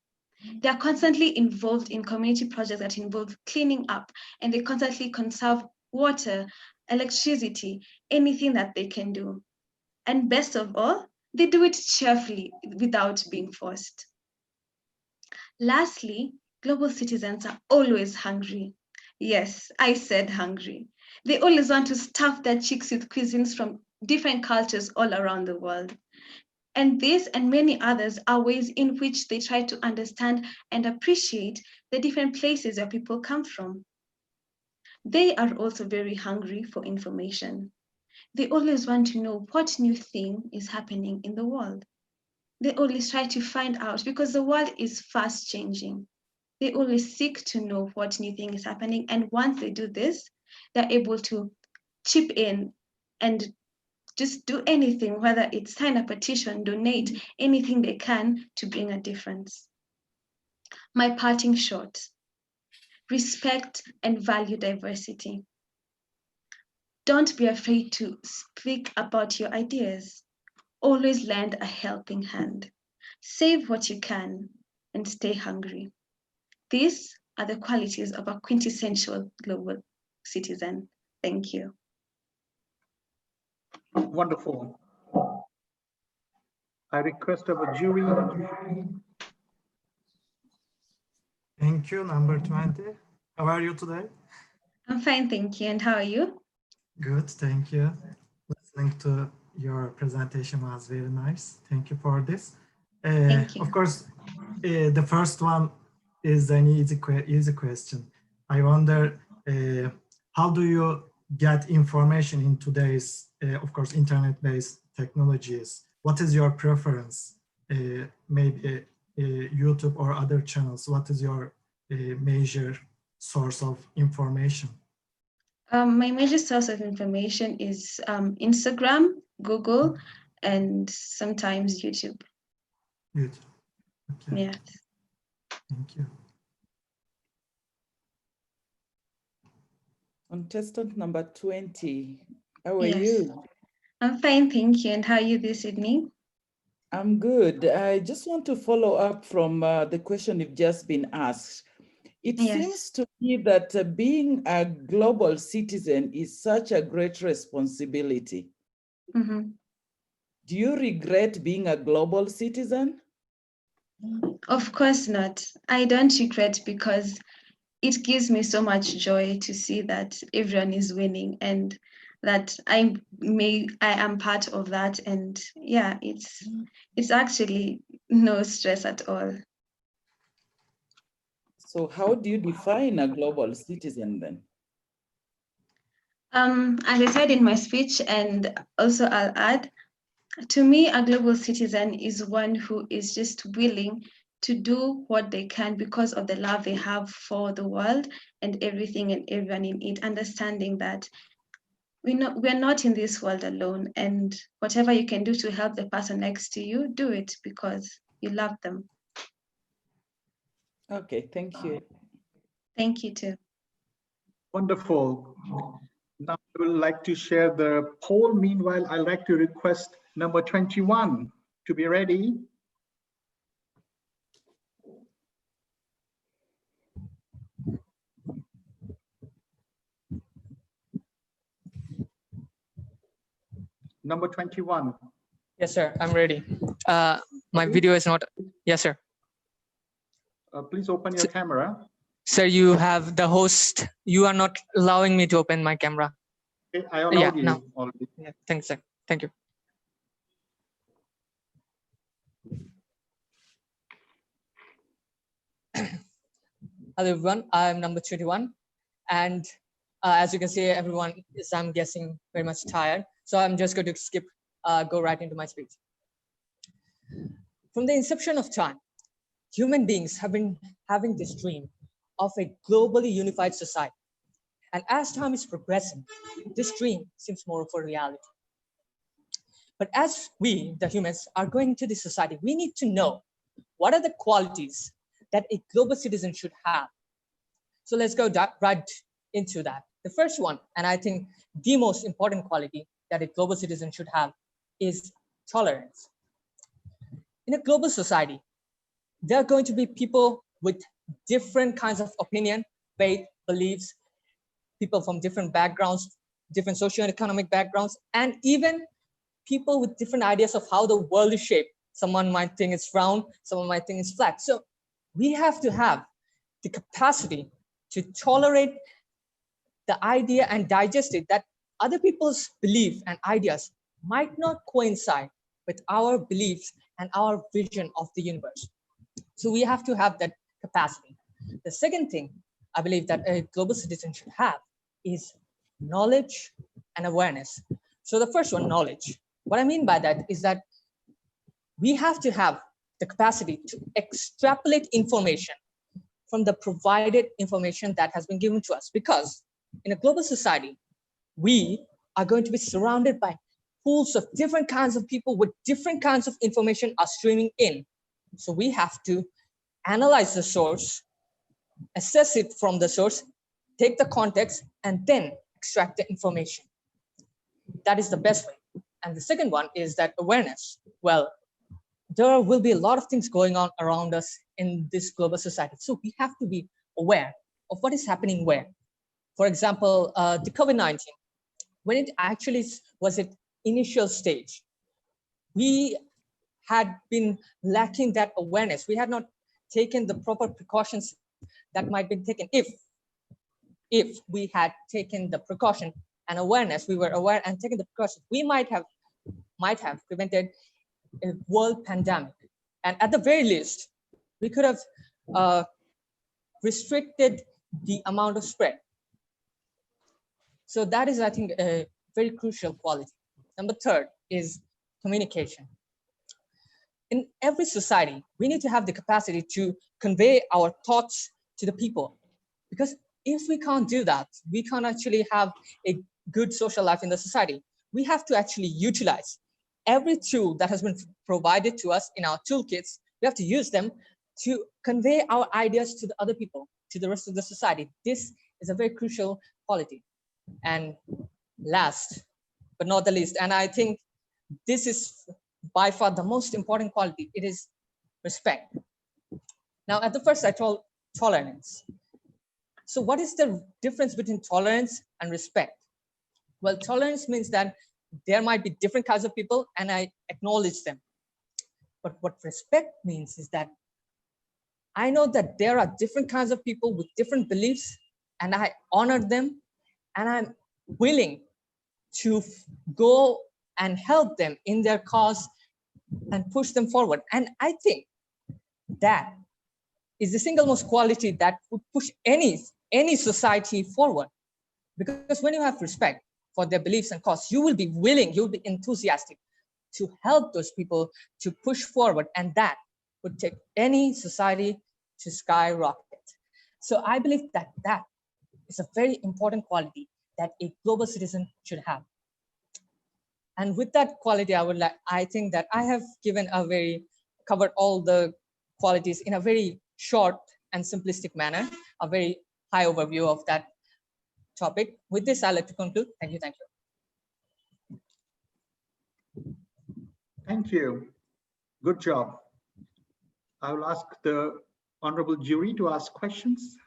Speaker 18: They are constantly involved in community projects that involve cleaning up, and they constantly conserve water, electricity, anything that they can do. And best of all, they do it cheerfully without being forced. Lastly, global citizens are always hungry. Yes, I said hungry. They always want to stuff their cheeks with cuisines from different cultures all around the world. And this and many others are ways in which they try to understand and appreciate the different places where people come from. They are also very hungry for information. They always want to know what new thing is happening in the world. They always try to find out because the world is fast changing. They always seek to know what new thing is happening. And once they do this, they're able to chip in and just do anything, whether it's sign a petition, donate, anything they can to bring a difference. My parting shot: respect and value diversity. Don't be afraid to speak about your ideas. Always lend a helping hand. Save what you can and stay hungry. These are the qualities of a quintessential global citizen. Thank you.
Speaker 19: Wonderful. I request our jury.
Speaker 10: Thank you, number 20. How are you today?
Speaker 18: I'm fine, thank you. And how are you?
Speaker 10: Good, thank you. Listening to your presentation was very nice. Thank you for this.
Speaker 18: Thank you.
Speaker 10: Of course, the first one is an easy question. I wonder, how do you get information in today's, of course, internet-based technologies? What is your preference? Maybe YouTube or other channels? What is your major source of information?
Speaker 18: My major source of information is Instagram, Google,
Speaker 11: and sometimes YouTube.
Speaker 10: YouTube. Okay.
Speaker 11: Yes.
Speaker 10: Thank you.
Speaker 12: Contestant number 20. How are
Speaker 11: Yes.
Speaker 12: you?
Speaker 11: I'm fine, thank you. And how are you this evening?
Speaker 12: I'm good. I just want to follow up from the question you've just been asked. It seems to me that being a global citizen is such a great responsibility.
Speaker 11: Mm-hmm.
Speaker 12: Do you regret being a global citizen?
Speaker 11: Of course not. I don't regret, because it gives me so much joy to see that everyone is winning and that I am part of that. And yeah, it's actually no stress at all.
Speaker 12: So how do you define a global citizen then?
Speaker 11: As I said in my speech, and also I'll add, to me, a global citizen is one who is just willing to do what they can because of the love they have for the world and everything and everyone in it, understanding that we're not in this world alone, and whatever you can do to help the person next to you, do it because you love them.
Speaker 12: Okay, thank you.
Speaker 11: Thank you too.
Speaker 19: Wonderful. Now I would like to share the poll. Meanwhile, I'd like to request number 21 to be ready. Number 21.
Speaker 13: Yes, sir. I'm ready. My video is not. Yes, sir.
Speaker 19: Please open your camera.
Speaker 13: Sir, you have the host. You are not allowing me to open my camera.
Speaker 19: Okay, I allowed you
Speaker 13: now.
Speaker 19: already.
Speaker 13: Yeah, thanks, sir. Thank you. Hello, everyone. I'm number 21. And as you can see, everyone is, I'm guessing, very much tired. So I'm just going to go right into my speech. From the inception of time, human beings have been having this dream of a globally unified society. And as time is progressing, this dream seems more of a reality. But as we, the humans, are going into this society, we need to know what are the qualities that a global citizen should have. So let's go right into that. The first one, and I think the most important quality that a global citizen should have, is tolerance. In a global society, there are going to be people with different kinds of opinion, faith, beliefs, people from different backgrounds, different socioeconomic backgrounds, and even people with different ideas of how the world is shaped. Someone might think it's round, someone might think it's flat. So we have to have the capacity to tolerate the idea and digest it that other people's beliefs and ideas might not coincide with our beliefs and our vision of the universe. So we have to have that capacity. The second thing I believe that a global citizen should have is knowledge and awareness. So the first one, knowledge. What I mean by that is that we have to have the capacity to extrapolate information from the provided information that has been given to us, because in a global society, we are going to be surrounded by pools of different kinds of people with different kinds of information are streaming in. So we have to analyze the source, assess it from the source, take the context, and then extract the information. That is the best way. And the second one is that awareness. Well, there will be a lot of things going on around us in this global society. So we have to be aware of what is happening where. For example, the COVID-19, when it actually was at initial stage, we had been lacking that awareness. We had not taken the proper precautions that might be taken. If we had taken the precaution and awareness, we were aware and taken the precautions, we might have prevented a world pandemic. And at the very least, we could have restricted the amount of spread. So that is, I think, a very crucial quality. Number third is communication. In every society, we need to have the capacity to convey our thoughts to the people. Because if we can't do that, we can't actually have a good social life in the society. We have to actually utilize every tool that has been provided to us in our toolkits, we have to use them to convey our ideas to the other people, to the rest of the society. This is a very crucial quality. And last but not the least, and I think this is by far the most important quality, it is respect. Now, at the first, I told tolerance. So what is the difference between tolerance and respect? Well, tolerance means that there might be different kinds of people and I acknowledge them. But what respect means is that I know that there are different kinds of people with different beliefs and I honor them and I'm willing to go and help them in their cause and push them forward. And I think that is the single most quality that would push any society forward. Because when you have respect for their beliefs and cause, you will be willing, you'll be enthusiastic to help those people to push forward. And that would take any society to skyrocket. So I believe that that is a very important quality that a global citizen should have. And with that quality, I think that I have covered all the qualities in a very short and simplistic manner, a very high overview of that topic. With this, I'd like to conclude. Thank you. Thank you.
Speaker 19: Thank you. Good job. I will ask the honorable jury to ask questions.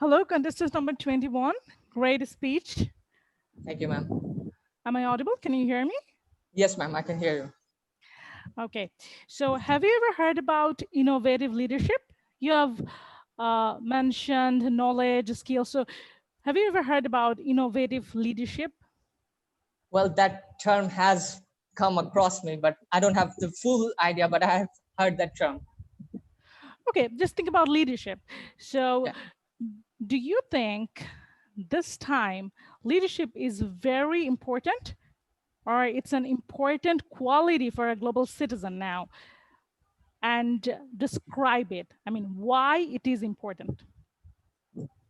Speaker 1: Hello, contestant number 21. Great speech.
Speaker 13: Thank you, ma'am.
Speaker 1: Am I audible? Can you hear me?
Speaker 13: Yes, ma'am, I can hear you.
Speaker 1: Okay, so have you ever heard about innovative leadership? You have mentioned knowledge, skills. So have you ever heard about innovative leadership?
Speaker 13: Well, that term has come across me, but I don't have the full idea, but I have heard that term.
Speaker 1: Okay, just think about leadership. So do you think this time leadership is very important, or it's an important quality for a global citizen now? And describe it. I mean, why it is important?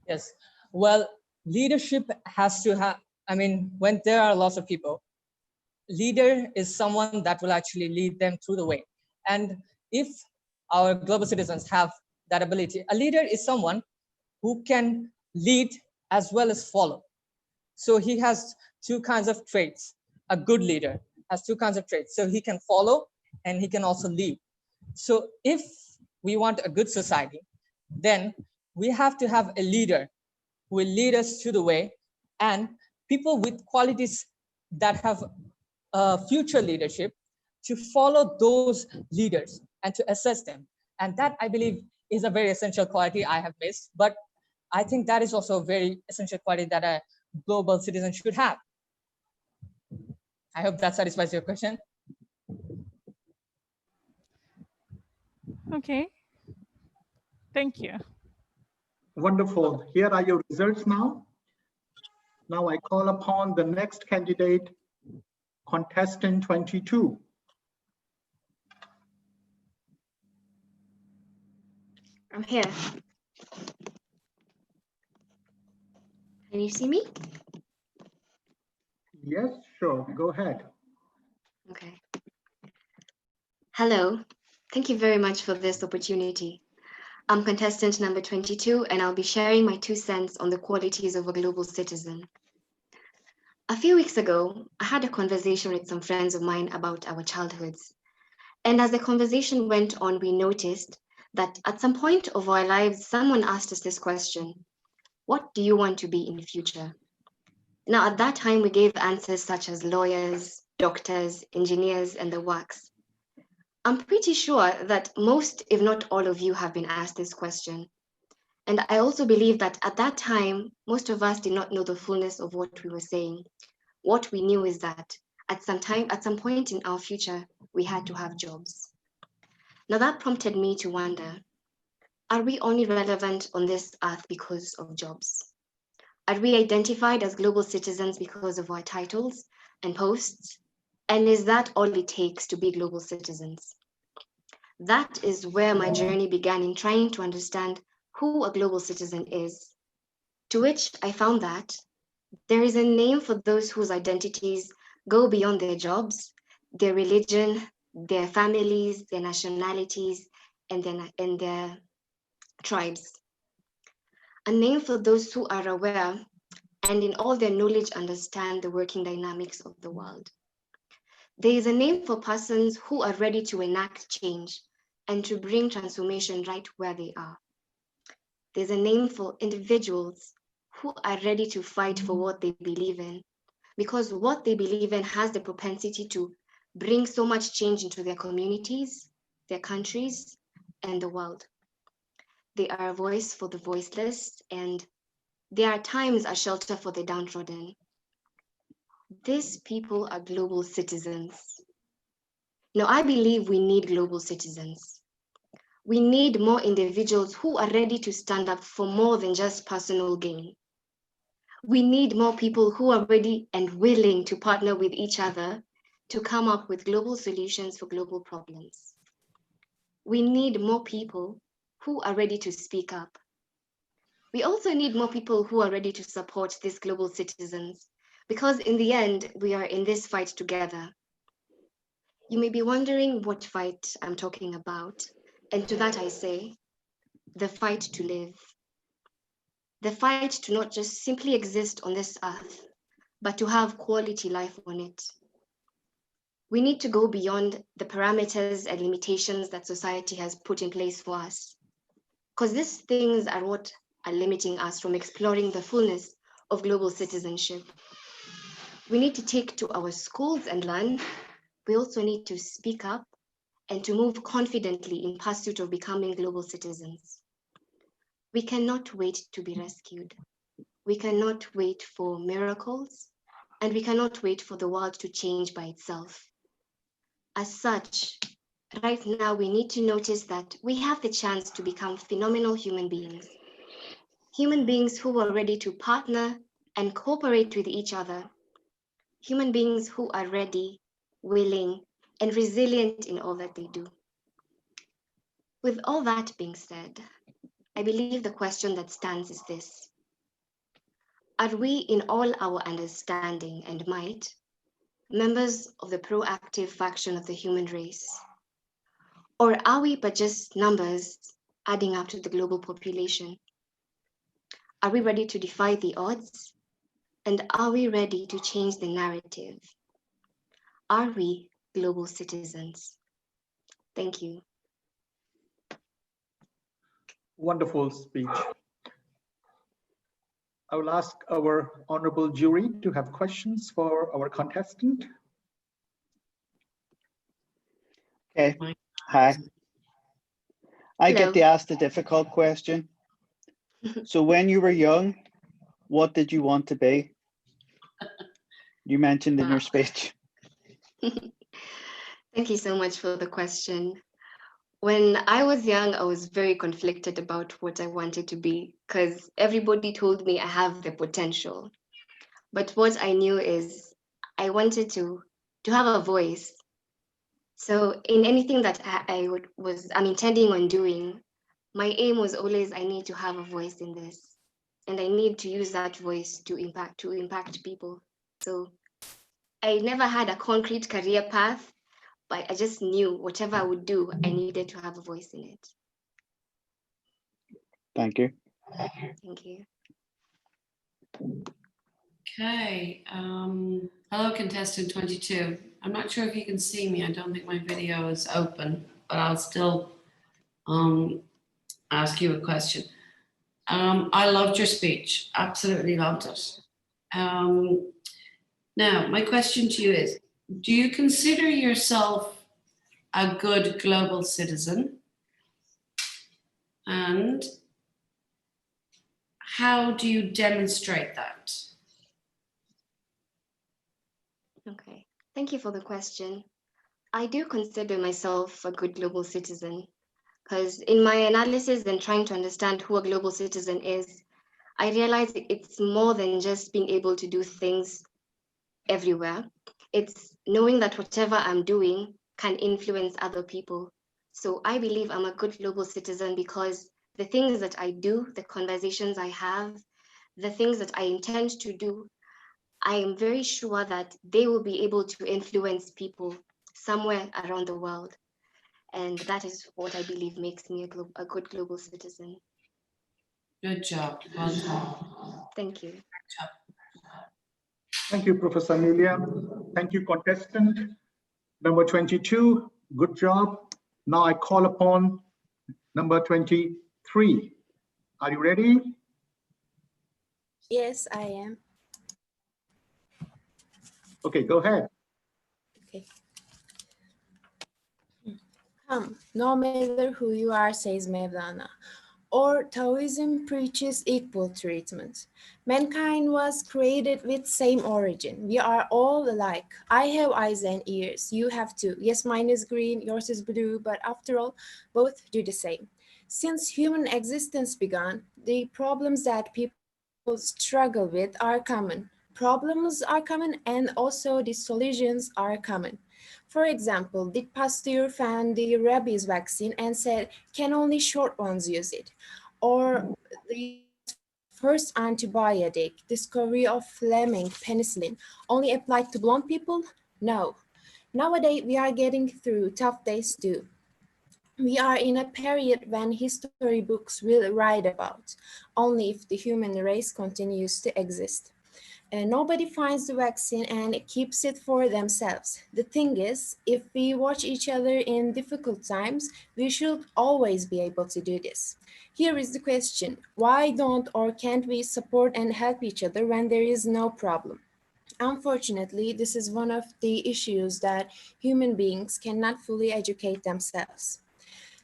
Speaker 13: Yes, well, leadership has to have, I mean, when there are lots of people, leader is someone that will actually lead them through the way. And if our global citizens have that ability, a leader is someone who can lead as well as follow. So he has two kinds of traits. A good leader has two kinds of traits. So he can follow and he can also lead. So if we want a good society, then we have to have a leader who will lead us to the way, and people with qualities that have future leadership to follow those leaders and to assess them. And that, I believe, is a very essential quality I have missed, but I think that is also a very essential quality that a global citizen should have. I hope that satisfies your question.
Speaker 1: Okay, thank you.
Speaker 19: Wonderful. Here are your results now. Now I call upon the next candidate, contestant 22.
Speaker 9: I'm here. Can you see me?
Speaker 19: Yes, sure. Go ahead.
Speaker 9: Okay. Hello. Thank you very much for this opportunity. I'm contestant number 22, and I'll be sharing my 2 cents on the qualities of a global citizen. A few weeks ago, I had a conversation with some friends of mine about our childhoods. And as the conversation went on, we noticed that at some point of our lives, someone asked us this question: what do you want to be in the future? Now, at that time, we gave answers such as lawyers, doctors, engineers, and the works. I'm pretty sure that most, if not all of you, have been asked this question. And I also believe that at that time, most of us did not know the fullness of what we were saying. What we knew is that at some point in our future, we had to have jobs. Now that prompted me to wonder, are we only relevant on this earth because of jobs? Are we identified as global citizens because of our titles and posts? And is that all it takes to be global citizens? That is where my journey began in trying to understand who a global citizen is, to which I found that there is a name for those whose identities go beyond their jobs, their religion, their families, their nationalities, and their tribes. A name for those who are aware and in all their knowledge understand the working dynamics of the world. There is a name for persons who are ready to enact change and to bring transformation right where they are. There's a name for individuals who are ready to fight for what they believe in, because what they believe in has the propensity to bring so much change into their communities, their countries, and the world. They are a voice for the voiceless, and they are at times a shelter for the downtrodden. These people are global citizens. Now, I believe we need global citizens. We need more individuals who are ready to stand up for more than just personal gain. We need more people who are ready and willing to partner with each other to come up with global solutions for global problems. We need more people who are ready to speak up. We also need more people who are ready to support these global citizens, because in the end, we are in this fight together. You may be wondering what fight I'm talking about, and to that I say, the fight to live. The fight to not just simply exist on this earth, but to have quality life on it. We need to go beyond the parameters and limitations that society has put in place for us, because these things are what are limiting us from exploring the fullness of global citizenship. We need to take to our schools and learn. We also need to speak up and to move confidently in pursuit of becoming global citizens. We cannot wait to be rescued. We cannot wait for miracles, and we cannot wait for the world to change by itself. As such, right now we need to notice that we have the chance to become phenomenal human beings who are ready to partner and cooperate with each other, human beings who are ready, willing, and resilient in all that they do. With all that being said, I believe the question that stands is this: are we, in all our understanding and might, members of the proactive faction of the human race? Or are we but just numbers adding up to the global population? Are we ready to defy the odds? And are we ready to change the narrative? Are we global citizens? Thank you.
Speaker 19: Wonderful speech. I will ask our honorable jury to have questions for our contestant.
Speaker 8: Okay, hi. I
Speaker 9: Hello.
Speaker 8: get to ask the difficult question. So when you were young, what did you want to be? You mentioned in your speech.
Speaker 9: Thank you so much for the question. When I was young, I was very conflicted about what I wanted to be, because everybody told me I have the potential. But what I knew is I wanted to have a voice. So in anything that I'm intending on doing, my aim was always, I need to have a voice in this, and I need to use that voice to impact people. So I never had a concrete career path, but I just knew whatever I would do, I needed to have a voice in it.
Speaker 8: Thank you.
Speaker 9: Thank you.
Speaker 5: Okay. Hello, contestant 22. I'm not sure if you can see me. I don't think my video is open, but I'll still ask you a question. I loved your speech. Absolutely loved it. Now, my question to you is, do you consider yourself a good global citizen? And how do you demonstrate that?
Speaker 9: Okay, thank you for the question. I do consider myself a good global citizen, because in my analysis and trying to understand who a global citizen is, I realized it's more than just being able to do things everywhere. It's knowing that whatever I'm doing can influence other people. So I believe I'm a good global citizen because the things that I do, the conversations I have, the things that I intend to do I am very sure that they will be able to influence people somewhere around the world. And that is what I believe makes me a good global citizen.
Speaker 5: Good job. Well done.
Speaker 9: Thank you.
Speaker 19: Thank you, Professor Amelia. Thank you, contestant number 22. Good job. Now I call upon number 23. Are you ready?
Speaker 2: Yes, I am.
Speaker 19: Okay, go ahead.
Speaker 2: Okay. Come, no matter who you are, says Mevlana. Or Taoism preaches equal treatment. Mankind was created with same origin. We are all alike. I have eyes and ears. You have too. Yes, mine is green, yours is blue, but after all, both do the same. Since human existence began, the problems that people struggle with are common. Problems are common and also the solutions are common. For example, did Pasteur found the rabies vaccine and said, can only short ones use it? Or the first antibiotic, discovery of Fleming penicillin, only applied to blonde people? No. Nowadays, we are getting through tough days too. We are in a period when history books will write about, only if the human race continues to exist. Nobody finds the vaccine and keeps it for themselves. The thing is, if we watch each other in difficult times, we should always be able to do this. Here is the question: why don't or can't we support and help each other when there is no problem? Unfortunately, this is one of the issues that human beings cannot fully educate themselves.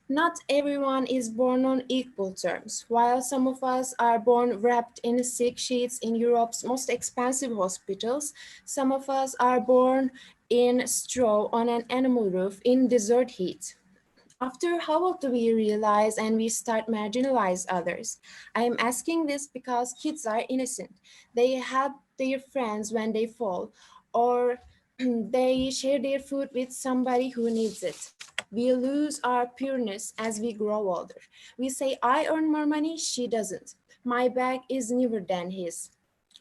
Speaker 2: Not everyone is born on equal terms. While some of us are born wrapped in sick sheets in Europe's most expensive hospitals, some of us are born in straw on an animal roof in desert heat. After how old do we realize and we start marginalize others? I am asking this because kids are innocent. They help their friends when they fall, or they share their food with somebody who needs it. We lose our pureness as we grow older. We say, I earn more money, she doesn't. My bag is newer than his.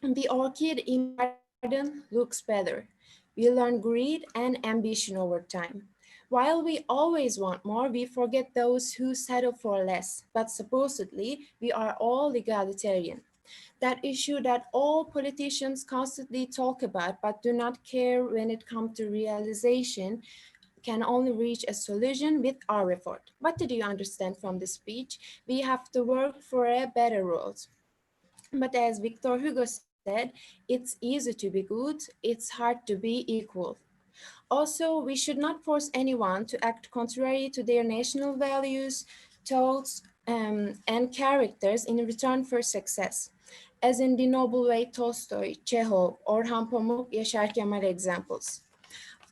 Speaker 2: The orchid in my garden looks better. We learn greed and ambition over time. While we always want more, we forget those who settle for less. But supposedly, we are all egalitarian. That issue that all politicians constantly talk about but do not care when it comes to realization can only reach a solution with our effort. What did you understand from this speech? We have to work for a better world. But as Victor Hugo said, it's easy to be good, it's hard to be equal. Also, we should not force anyone to act contrary to their national values, thoughts, and characters in return for success, as in the noble way Tolstoy, Chekhov, Orhan Pamuk, Yaşar Kemal examples.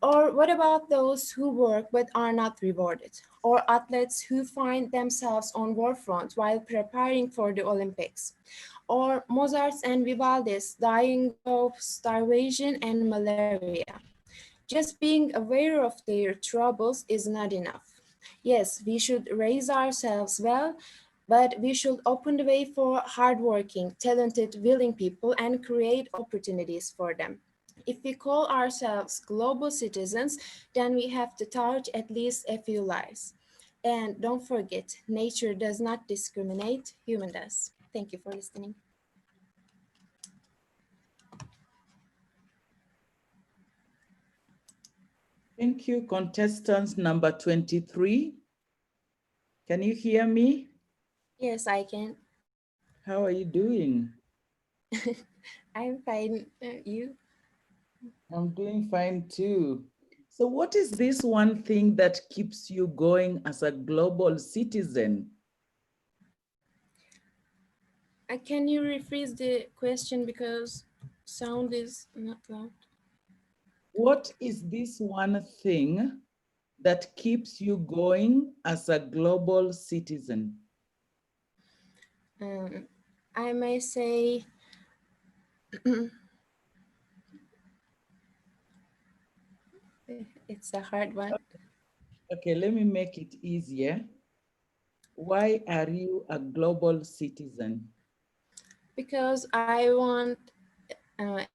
Speaker 2: Or what about those who work but are not rewarded? Or athletes who find themselves on war front while preparing for the Olympics? Or Mozart's and Vivaldi's dying of starvation and malaria? Just being aware of their troubles is not enough. Yes, we should raise ourselves well, but we should open the way for hardworking, talented, willing people and create opportunities for them. If we call ourselves global citizens, then we have to touch at least a few lives. And don't forget, nature does not discriminate, human does. Thank you for listening.
Speaker 12: Thank you, contestant number 23. Can you hear me?
Speaker 2: Yes, I can.
Speaker 12: How are you doing?
Speaker 2: I'm fine. You?
Speaker 12: I'm doing fine too. So what is this one thing that keeps you going as a global citizen?
Speaker 2: Can you rephrase the question because sound is not loud?
Speaker 12: What is this one thing that keeps you going as a global citizen?
Speaker 2: I may say it's a hard one.
Speaker 12: Okay, let me make it easier. Why are you a global citizen?
Speaker 2: Because I want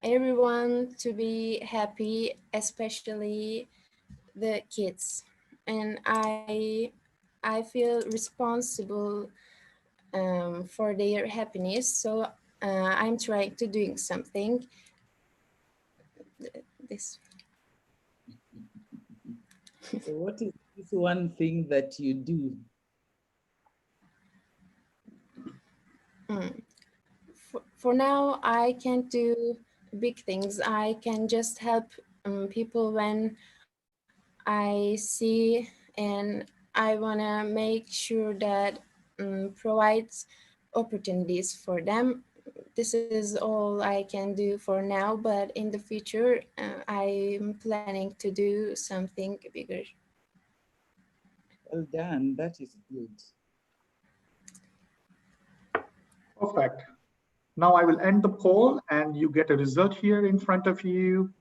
Speaker 2: everyone to be happy, especially the kids. And I feel responsible for their happiness. So I'm trying to doing something. This.
Speaker 12: So what is this one thing that you do?
Speaker 2: For now, I can't do big things. I can just help people when I see, and I wanna make sure that provides opportunities for them. This is all I can do for now, but in the future, I'm planning to do something bigger.
Speaker 12: Well done, that is good.
Speaker 19: Perfect. Now I will end the poll and you get a result here in front of you.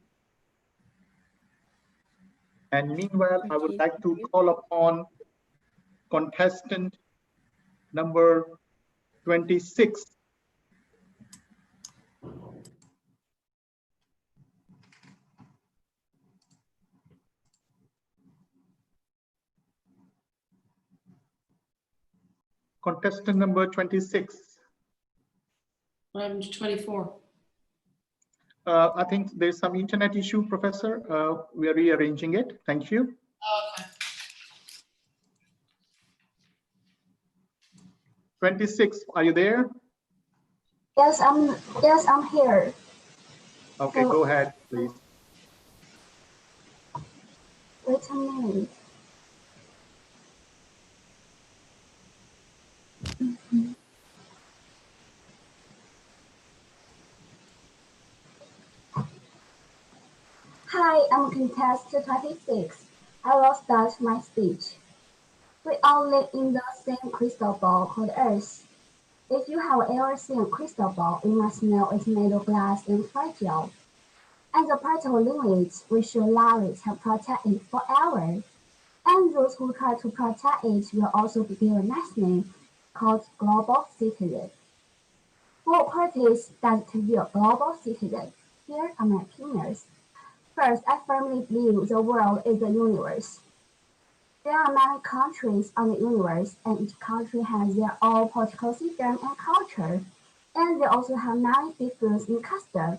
Speaker 19: And meanwhile, I would like to call upon contestant number 26. Contestant number 26.
Speaker 5: What happened to 24?
Speaker 19: I think there's some internet issue, Professor. We are rearranging it. Thank you.
Speaker 5: Oh, okay.
Speaker 19: 26, are you there?
Speaker 23: Yes, I'm here.
Speaker 19: Okay,
Speaker 23: So,
Speaker 19: go ahead, please.
Speaker 23: Wait a minute. Hi, I'm contestant 26. I will start my speech. We all live in the same crystal ball called Earth. If you have ever seen a crystal ball, you must know it's made of glass and fragile. And the particle limits we should allow it to protect it forever. And those who try to protect it will also be given a nice name called global citizen. What parties does it to be a global citizen? Here are my opinions. First, I firmly believe the world is a universe. There are many countries on the universe, and each country has their own political system and culture, and they also have many differences in customs.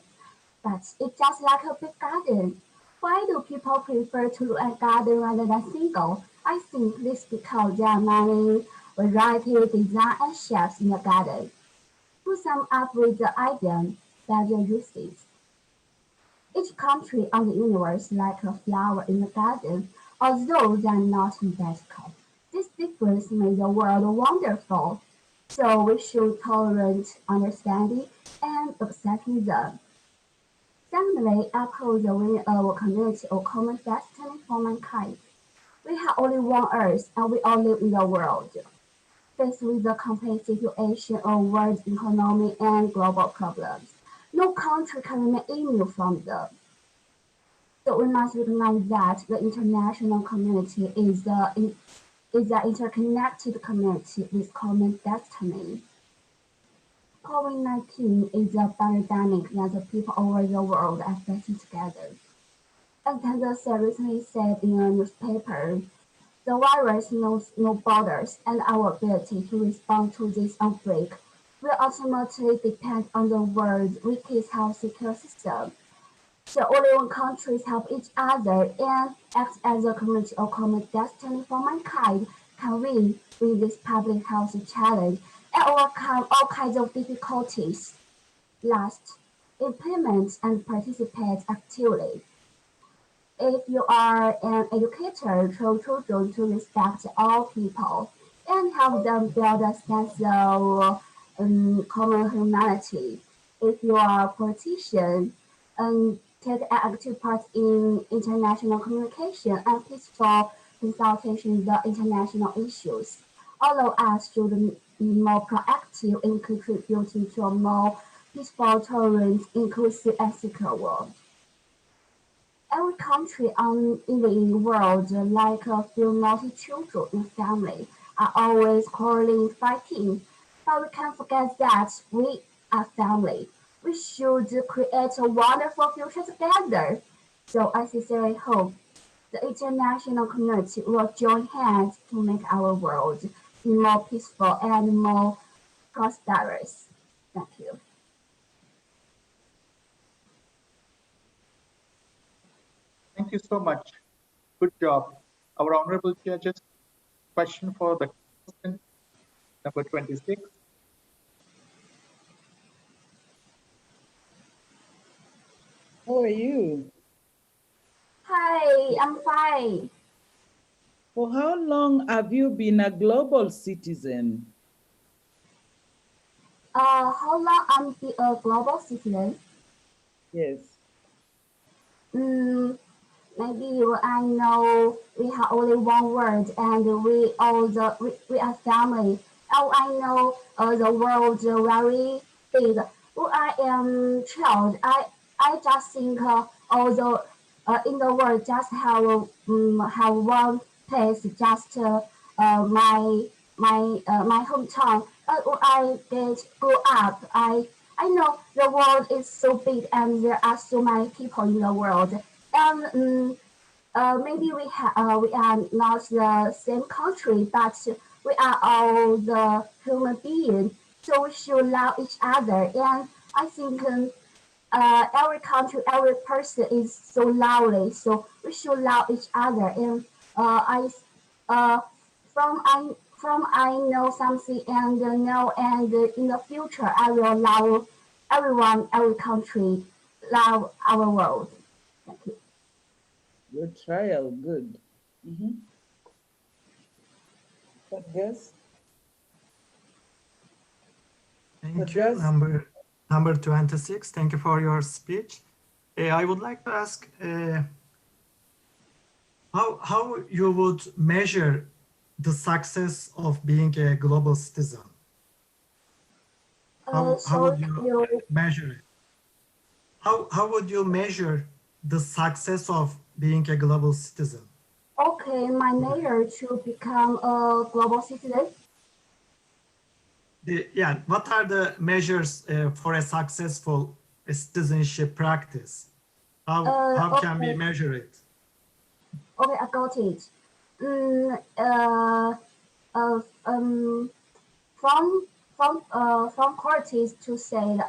Speaker 23: But it's just like a big garden. Why do people prefer to look at garden rather than single? I think this because there are many variety, design, and shapes in the garden. To sum up with the idea that they use it. Each country on the universe like a flower in a garden, although they are not identical. This difference makes the world wonderful, so we should tolerate understanding and accepting them. Secondly, uphold the will of a community of common destiny for mankind. We have only one Earth, and we all live in the world. Faced with the complex situation of world economy and global problems, no country can remain immune from them. So we must recognize that the international community is an interconnected community with common destiny. COVID-19 is a pandemic that the people over the world are facing together. As Candace recently said in a newspaper, the virus knows no borders, and our ability to respond to this outbreak will ultimately depend on the world's weakest health secure system. So only when countries help each other and act as a community of common destiny for mankind can we win this public health challenge and overcome all kinds of difficulties. Last, implement and participate actively. If you are an educator, show children to respect all people and help them build a sense of common humanity. If you are a politician, take an active part in international communication and peaceful consultation in the international issues. All of us should be more proactive in contributing to a more peaceful, tolerant, inclusive, and secure world. Every country in the world, like a few naughty children in family, are always quarreling, fighting. But we can't forget that we are family.
Speaker 3: we should create a wonderful future together. So I sincerely hope the international community will join hands to make our world more peaceful and more prosperous. Thank you.
Speaker 19: Thank you so much. Good job. Our honorable judges, question for the contestant number 26.
Speaker 12: How are you?
Speaker 3: Hi, I'm fine.
Speaker 12: For how long have you been a global citizen?
Speaker 3: How long I'm be a global citizen?
Speaker 12: Yes.
Speaker 3: Maybe I know we have only one world and we are family. Oh, I know the world very big. When I am child, I just think all the in the world just have one place, just my hometown. But when I grow up, I know the world is so big and there are so many people in the world. And maybe we are not the same country, but we are all the human beings. So we should love each other. And I think every country, every person is so lovely. So we should love each other. And uh, from I know something and know and in the future I will love everyone, every country, love our world. Thank you.
Speaker 12: Good trial, good. But yes.
Speaker 10: Thank you. Number 26. Thank you for your speech. I would like to ask how you would measure the success of being a global citizen. How would you measure it? How would you measure the success of being a global citizen?
Speaker 3: Okay, my measure to become a global citizen.
Speaker 10: What are the measures for a successful citizenship practice? How can we measure it?
Speaker 3: Okay, I got it. From qualities to say that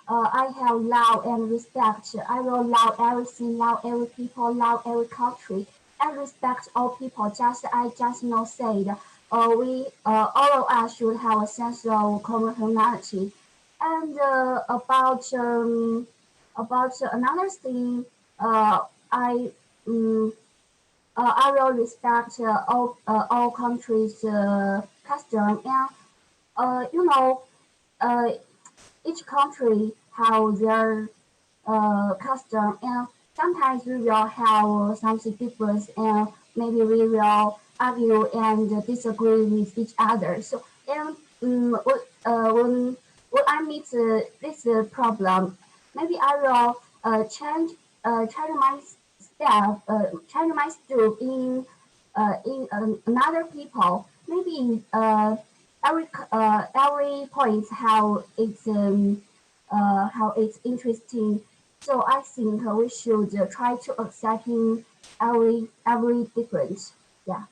Speaker 3: I have love and respect. I will love everything, love every people, love every country, and respect all people. I just know said. We all of us should have a sense of common humanity. And about another thing, I I will respect all countries' custom and you know each country have their custom and sometimes we will have something different and maybe we will argue and disagree with each other. So and when I meet this problem, maybe I will change my step, change my step in another people. Maybe every point how it's interesting. So I think we should try to accept every difference. Yeah.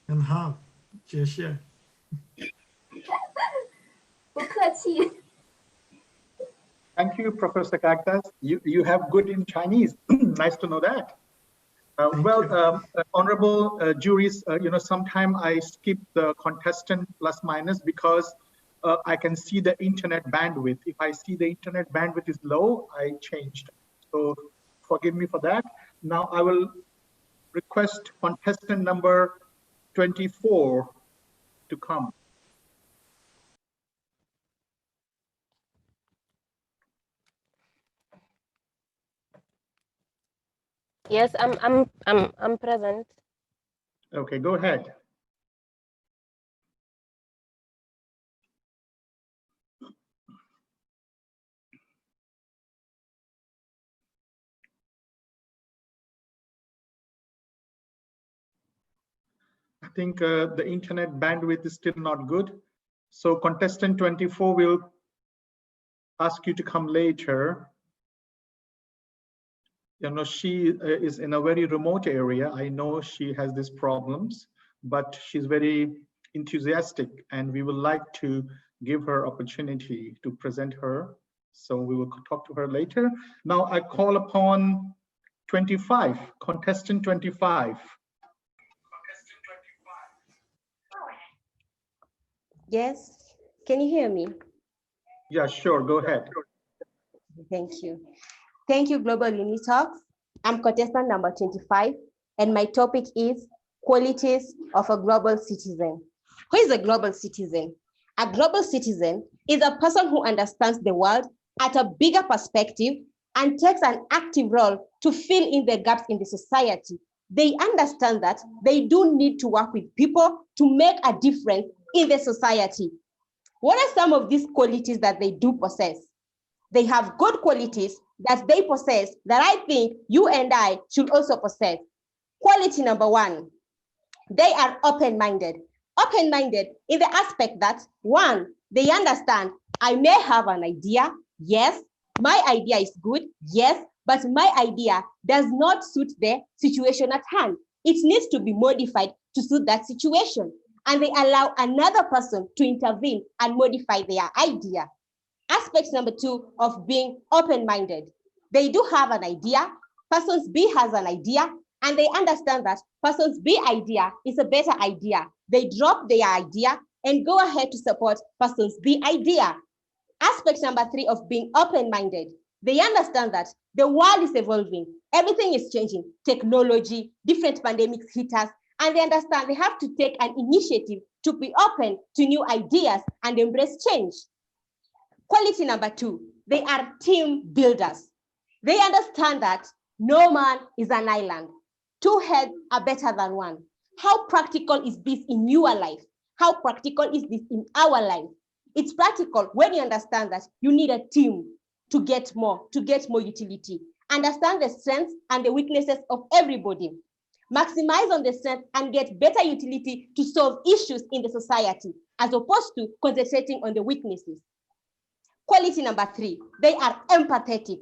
Speaker 10: 很好，谢谢。
Speaker 3: 不客气。
Speaker 19: Thank you, Professor Cactus. You have good in Chinese. Nice to know that. Honorable juries, sometime I skip the contestant plus minus because I can see the internet bandwidth. If I see the internet bandwidth is low, I changed. So forgive me for that. Now I will request contestant number 24 to come.
Speaker 14: Yes, I'm present.
Speaker 19: Okay, go ahead. I think the internet bandwidth is still not good. So contestant 24 will ask you to come later. You know, she is in a very remote area. I know she has these problems, but she's very enthusiastic, and we would like to give her opportunity to present her. So we will talk to her later. Now I call upon 25, contestant 25.
Speaker 4: Yes, can you hear me?
Speaker 19: Yeah, sure, go ahead.
Speaker 4: Thank you. Thank you, Global Unitalks. I'm contestant number 25, and my topic is qualities of a global citizen. Who is a global citizen? A global citizen is a person who understands the world at a bigger perspective and takes an active role to fill in the gaps in the society. They understand that they do need to work with people to make a difference in the society. What are some of these qualities that they do possess? They have good qualities that they possess that I think you and I should also possess. Quality number one, they are open-minded. Open-minded in the aspect that, one, they understand I may have an idea, yes, my idea is good, yes, but my idea does not suit the situation at hand. It needs to be modified to suit that situation. And they allow another person to intervene and modify their idea. Aspect number two of being open-minded. They do have an idea, person B has an idea, and they understand that person B idea is a better idea. They drop their idea and go ahead to support person B idea. Aspect number three of being open-minded. They understand that the world is evolving, everything is changing, technology, different pandemics hit us, and they understand they have to take an initiative to be open to new ideas and embrace change. Quality number two, they are team builders. They understand that no man is an island. Two heads are better than one. How practical is this in your life? How practical is this in our life? It's practical when you understand that you need a team to get more utility. Understand the strengths and the weaknesses of everybody. Maximize on the strength and get better utility to solve issues in the society, as opposed to concentrating on the weaknesses. Quality number three, they are empathetic.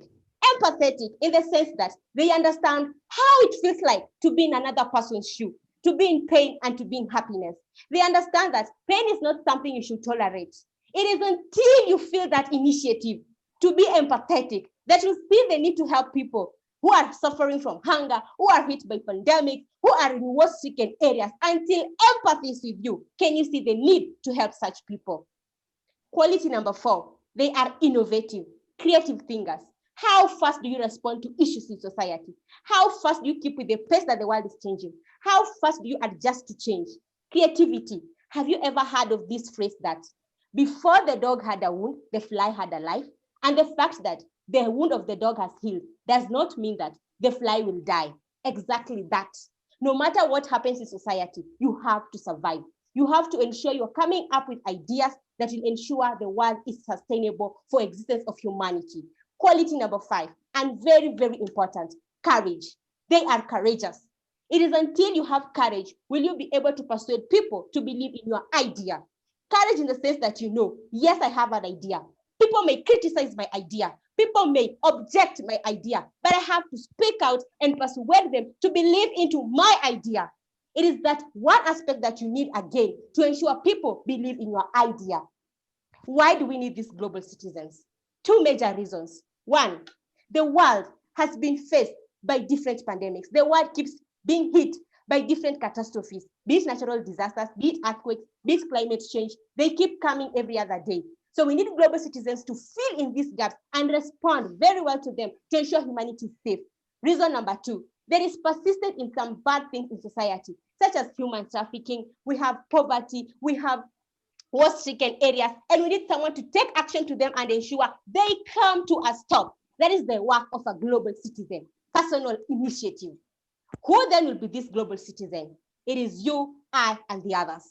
Speaker 4: Empathetic in the sense that they understand how it feels like to be in another person's shoe, to be in pain and to be in happiness. They understand that pain is not something you should tolerate. It is until you feel that initiative to be empathetic that you see the need to help people who are suffering from hunger, who are hit by pandemic, who are in war-stricken areas. Until empathy is with you, can you see the need to help such people? Quality number four, they are innovative, creative thinkers. How fast do you respond to issues in society? How fast do you keep with the pace that the world is changing? How fast do you adjust to change? Creativity. Have you ever heard of this phrase that before the dog had a wound, the fly had a life? And the fact that the wound of the dog has healed does not mean that the fly will die. Exactly that. No matter what happens in society, you have to survive. You have to ensure you're coming up with ideas that will ensure the world is sustainable for existence of humanity. Quality number five, and very, very important, courage. They are courageous. It is until you have courage will you be able to persuade people to believe in your idea. Courage in the sense that you know, yes, I have an idea. People may criticize my idea. People may object my idea, but I have to speak out and persuade them to believe into my idea. It is that one aspect that you need again to ensure people believe in your idea. Why do we need these global citizens? Two major reasons. One, the world has been faced by different pandemics. The world keeps being hit by different catastrophes, be it natural disasters, be it earthquakes, be it climate change. They keep coming every other day. So we need global citizens to fill in these gaps and respond very well to them to ensure humanity is safe. Reason number two, there is persistent in some bad things in society, such as human trafficking, we have poverty, we have war-stricken areas, and we need someone to take action to them and ensure they come to a stop. That is the work of a global citizen, personal initiative. Who then will be this global citizen? It is you, I, and the others.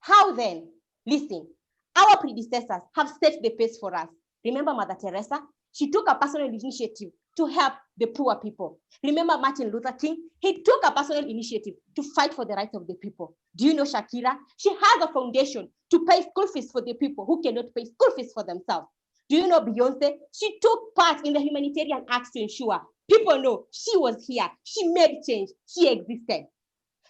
Speaker 4: How then? Listen, our predecessors have set the pace for us. Remember Mother Teresa? She took a personal initiative to help the poor people. Remember Martin Luther King? He took a personal initiative to fight for the rights of the people. Do you know Shakira? She has a foundation to pay school fees for the people who cannot pay school fees for themselves. Do you know Beyonce? She took part in the humanitarian acts to ensure people know she was here, she made change, she existed.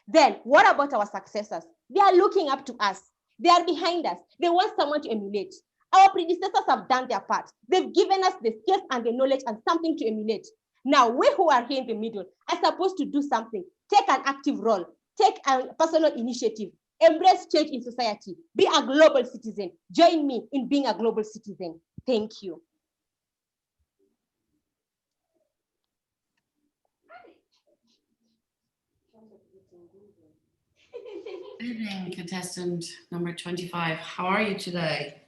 Speaker 4: Then what about our successors? They are looking up to us. They are behind us. They want someone to emulate. Our predecessors have done their part. They've given us the skills and the knowledge and something to emulate. Now, we who are here in the middle are supposed to do something. Take an active role. Take a personal initiative. Embrace change in society. Be a global citizen. Join me in being a global citizen. Thank you.
Speaker 5: Good evening, contestant number 25. How are you today?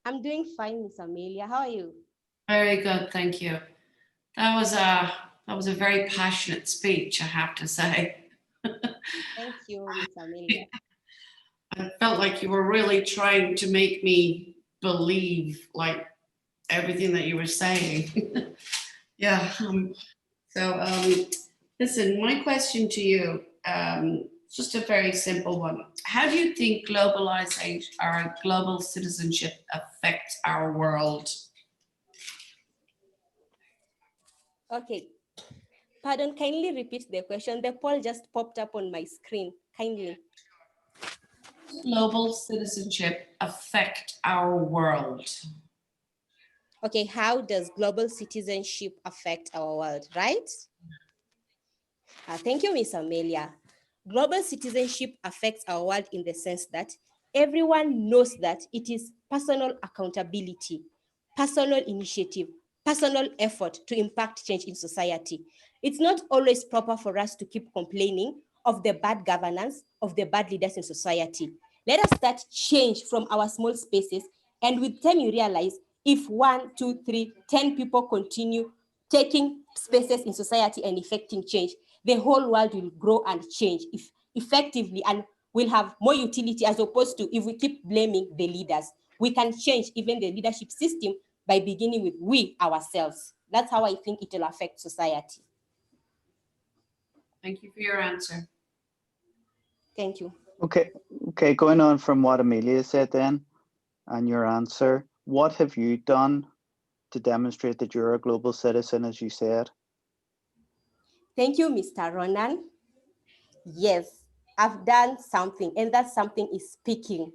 Speaker 4: I'm doing fine, Miss Amelia. How are you?
Speaker 5: Very good, thank you. That was a very passionate speech, I have to say.
Speaker 4: Thank you, Miss Amelia.
Speaker 5: I felt like you were really trying to make me believe like everything that you were saying. Yeah. Listen, my question to you, just a very simple one. How do you think globalization or global citizenship affects our world?
Speaker 4: Okay. Pardon, kindly repeat the question. The poll just popped up on my screen. Kindly.
Speaker 5: Global citizenship affect our world?
Speaker 4: Okay, how does global citizenship affect our world, right? Thank you, Miss Amelia. Global citizenship affects our world in the sense that everyone knows that it is personal accountability, personal initiative, personal effort to impact change in society. It's not always proper for us to keep complaining of the bad governance, of the bad leaders in society. Let us start change from our small spaces, and with time you realize if 1, 2, 3, 10 people continue taking spaces in society and effecting change, the whole world will grow and change effectively and will have more utility, as opposed to if we keep blaming the leaders. We can change even the leadership system by beginning with we ourselves. That's how I think it will affect society.
Speaker 5: Thank you for your answer.
Speaker 4: Thank you.
Speaker 8: Okay, going on from what Amelia said then, and your answer, what have you done to demonstrate that you're a global citizen, as you said?
Speaker 4: Thank you, Mr. Ronan. Yes, I've done something, and that something is speaking.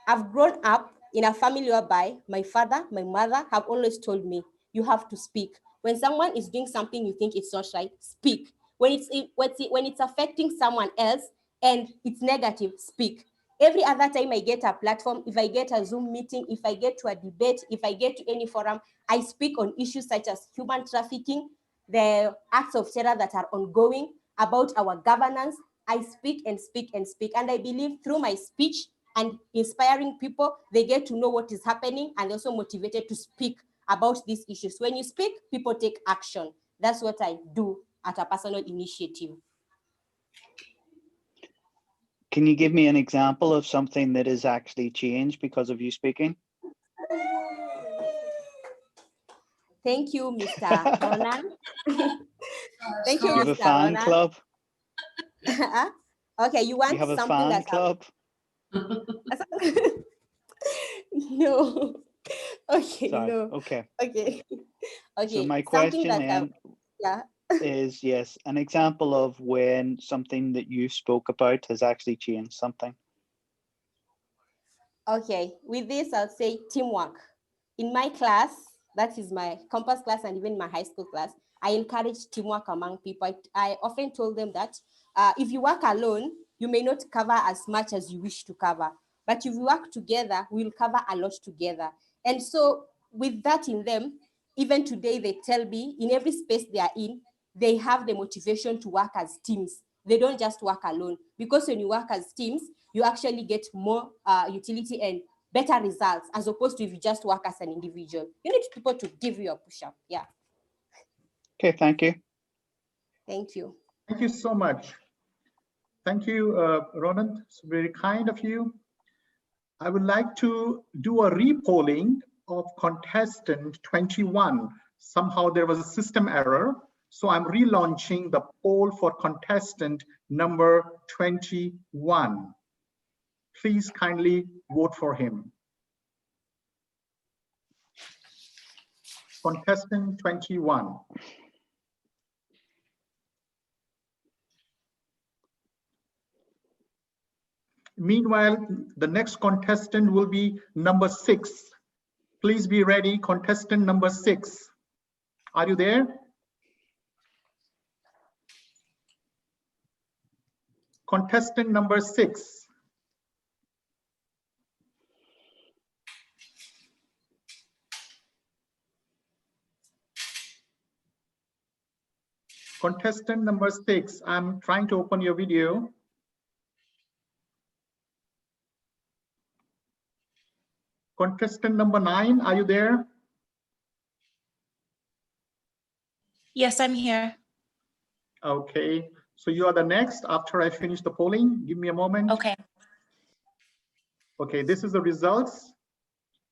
Speaker 4: I've grown up in a family whereby my father, my mother have always told me, you have to speak. When someone is doing something you think it's not right, speak. When it's affecting someone else and it's negative, speak. Every other time I get a platform, if I get a Zoom meeting, if I get to a debate, if I get to any forum, I speak on issues such as human trafficking, the acts of terror that are ongoing, about our governance. I speak and speak and speak. And I believe through my speech and inspiring people, they get to know what is happening and also motivated to speak about these issues. When you speak, people take action. That's what I do at a personal initiative.
Speaker 8: Can you give me an example of something that has actually changed because of you speaking?
Speaker 4: Thank you, Mr. Ronan. Thank you,
Speaker 8: Do you have a
Speaker 4: Mr.
Speaker 8: fan
Speaker 4: Ronan.
Speaker 8: club?
Speaker 4: Okay, you want
Speaker 8: Do you have a
Speaker 4: something
Speaker 8: fan
Speaker 4: that's
Speaker 8: club?
Speaker 4: No. Okay,
Speaker 8: Sorry.
Speaker 4: no.
Speaker 8: Okay.
Speaker 4: Okay. Okay.
Speaker 8: So my
Speaker 4: Something
Speaker 8: question
Speaker 4: that
Speaker 8: then
Speaker 4: yeah.
Speaker 8: is, yes, an example of when something that you spoke about has actually changed something.
Speaker 4: Okay, with this, I'll say teamwork. In my class, that is my campus class and even my high school class, I encourage teamwork among people. I often told them that if you work alone, you may not cover as much as you wish to cover. But if we work together, we'll cover a lot together. And so with that in them, even today, they tell me in every space they are in, they have the motivation to work as teams. They don't just work alone, because when you work as teams, you actually get more utility and better results, as opposed to if you just work as an individual. You need people to give you a push-up. Yeah.
Speaker 8: Okay, thank you.
Speaker 4: Thank you.
Speaker 19: Thank you so much. Thank you, Ronan. It's very kind of you. I would like to do a repolling of contestant 21. Somehow there was a system error. So I'm relaunching the poll for contestant number 21. Please kindly vote for him. Contestant 21. Meanwhile, the next contestant will be number 6. Please be ready, contestant number 6. Are you there? Contestant number 6. Contestant number 6, I'm trying to open your video. Contestant number 9, are you there?
Speaker 15: Yes, I'm here.
Speaker 19: Okay, so you are the next after I finish the polling. Give me a moment.
Speaker 15: Okay.
Speaker 19: Okay, this is the results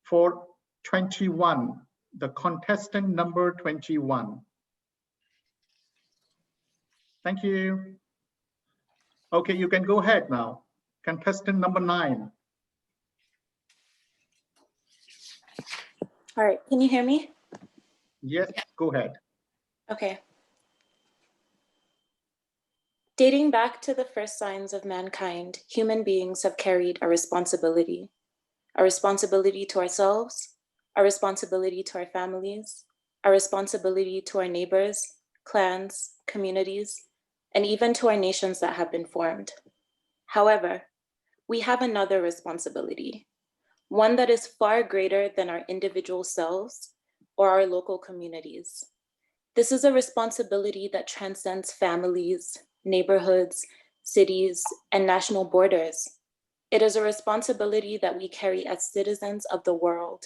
Speaker 19: for 21, the contestant number 21. Thank you. Okay, you can go ahead now. Contestant number 9.
Speaker 15: All right, can you hear me?
Speaker 19: Yes, go ahead.
Speaker 15: Okay. Dating back to the first signs of mankind, human beings have carried a responsibility to ourselves, a responsibility to our families, a responsibility to our neighbors, clans, communities, and even to our nations that have been formed. However, we have another responsibility, one that is far greater than our individual selves or our local communities. This is a responsibility that transcends families, neighborhoods, cities, and national borders. It is a responsibility that we carry as citizens of the world.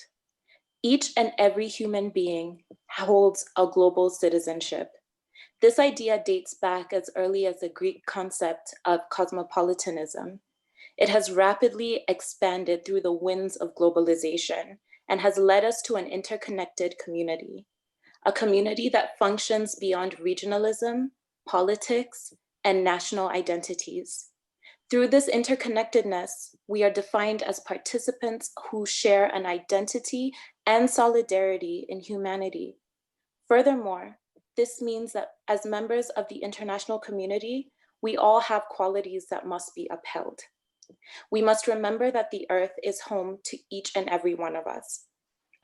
Speaker 15: Each and every human being holds a global citizenship. This idea dates back as early as the Greek concept of cosmopolitanism. It has rapidly expanded through the winds of globalization and has led us to an interconnected community, a community that functions beyond regionalism, politics, and national identities. Through this interconnectedness, we are defined as participants who share an identity and solidarity in humanity. Furthermore, this means that as members of the international community, we all have qualities that must be upheld. We must remember that the earth is home to each and every one of us.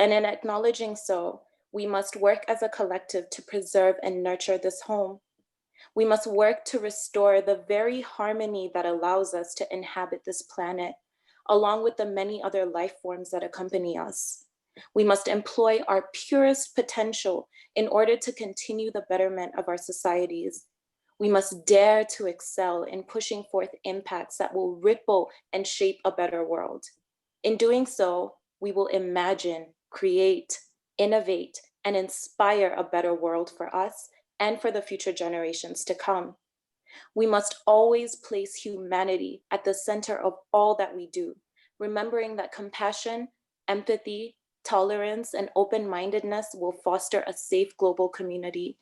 Speaker 15: And in acknowledging so, we must work as a collective to preserve and nurture this home. We must work to restore the very harmony that allows us to inhabit this planet, along with the many other life forms that accompany us. We must employ our purest potential in order to continue the betterment of our societies. We must dare to excel in pushing forth impacts that will ripple and shape a better world. In doing so, we will imagine, create, innovate, and inspire a better world for us and for the future generations to come. We must always place humanity at the center of all that we do, remembering that compassion, empathy, tolerance, and open-mindedness will foster a safe global community.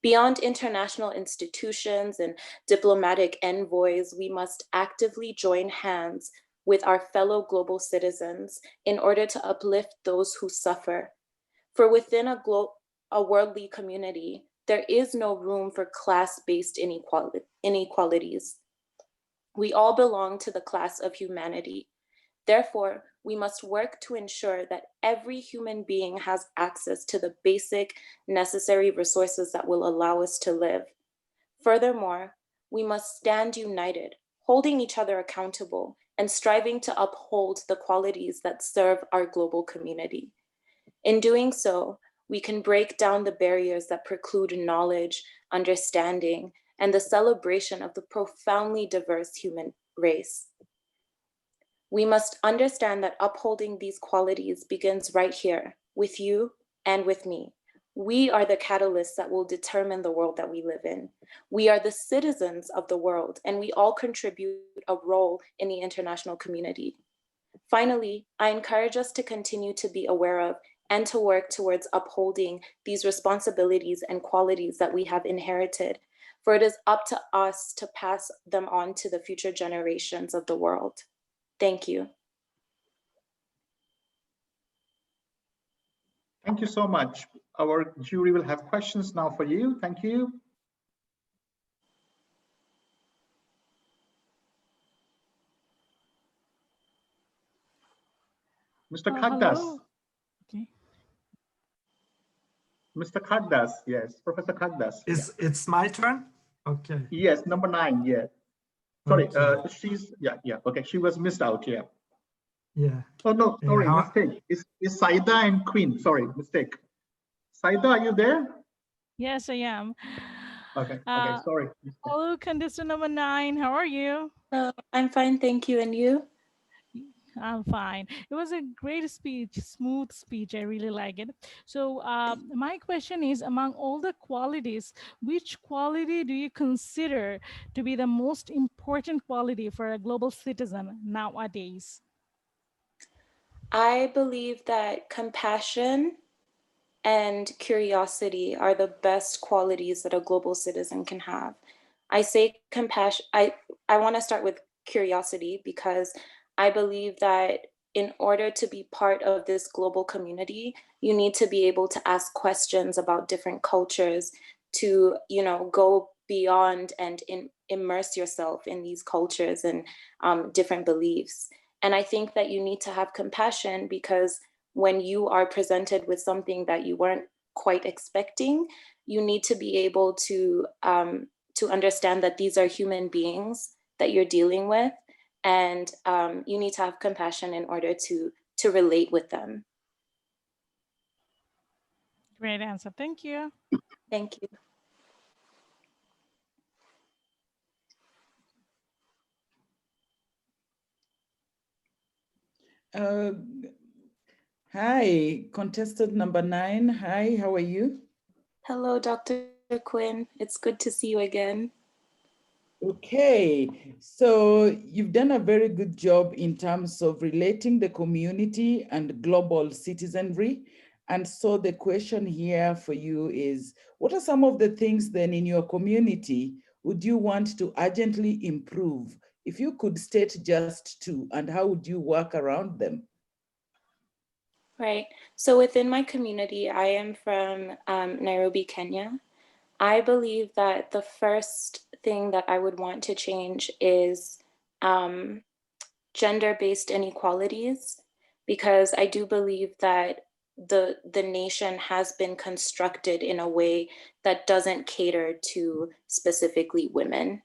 Speaker 15: Beyond international institutions and diplomatic envoys, we must actively join hands with our fellow global citizens in order to uplift those who suffer. For within a worldly community, there is no room for class-based inequalities. We all belong to the class of humanity. Therefore, we must work to ensure that every human being has access to the basic necessary resources that will allow us to live. Furthermore, we must stand united, holding each other accountable and striving to uphold the qualities that serve our global community. In doing so, we can break down the barriers that preclude knowledge, understanding, and the celebration of the profoundly diverse human race. We must understand that upholding these qualities begins right here, with you and with me. We are the catalysts that will determine the world that we live in. We are the citizens of the world, and we all contribute a role in the international community. Finally, I encourage us to continue to be aware of and to work towards upholding these responsibilities and qualities that we have inherited, for it is up to us to pass them on to the future generations of the world. Thank you.
Speaker 19: Thank you so much. our jury will have questions now for you. Thank you. Mr. Khagdas.
Speaker 1: Hello. Okay.
Speaker 19: Mr. Khagdas, yes, Professor Khagdas.
Speaker 10: It's my turn? Okay.
Speaker 19: Yes, number 9, yeah. Sorry,
Speaker 10: Okay.
Speaker 19: she's, yeah, okay, she was missed out, yeah.
Speaker 10: Yeah.
Speaker 19: Oh, no, sorry, mistake. It's Saida and Queen, sorry, mistake. Saida, are you there?
Speaker 1: Yes, I am.
Speaker 19: Okay,
Speaker 1: Uh,
Speaker 19: sorry.
Speaker 1: Hello, contestant number 9. How are you?
Speaker 15: I'm fine, thank you. And you?
Speaker 1: I'm fine. It was a great speech, smooth speech. I really like it. So my question is, among all the qualities, which quality do you consider to be the most important quality for a global citizen nowadays?
Speaker 15: I believe that compassion and curiosity are the best qualities that a global citizen can have. I say compassion, I want to start with curiosity because I believe that in order to be part of this global community, you need to be able to ask questions about different cultures, to, you know, go beyond and immerse yourself in these cultures and different beliefs. And I think that you need to have compassion because when you are presented with something that you weren't quite expecting, you need to be able to understand that these are human beings that you're dealing with, and you need to have compassion in order to relate with them.
Speaker 1: Great answer. Thank you.
Speaker 15: Thank you.
Speaker 12: Hi, contestant number 9. Hi, how are you?
Speaker 15: Hello, Dr. Quinn. It's good to see you again.
Speaker 12: Okay, so you've done a very good job in terms of relating the community and global citizenry. And so the question here for you is, what are some of the things then in your community would you want to urgently improve? If you could state just 2, and how would you work around them?
Speaker 15: Right. So within my community, I am from Nairobi, Kenya. I believe that the first thing that I would want to change is gender-based inequalities, because I do believe that the nation has been constructed in a way that doesn't cater to specifically women.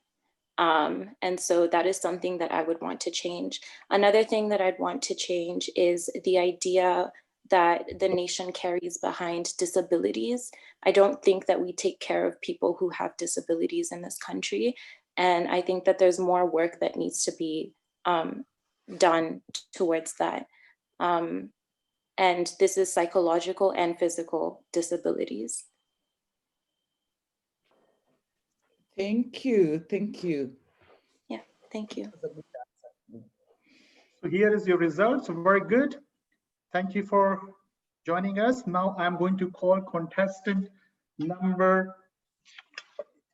Speaker 15: And so that is something that I would want to change. Another thing that I'd want to change is the idea that the nation carries behind disabilities. I don't think that we take care of people who have disabilities in this country. And I think that there's more work that needs to be done towards that. And this is psychological and physical disabilities.
Speaker 12: Thank you. Thank you.
Speaker 15: Yeah, thank you.
Speaker 19: So here is your results. Very good. Thank you for joining us. Now I'm going to call contestant number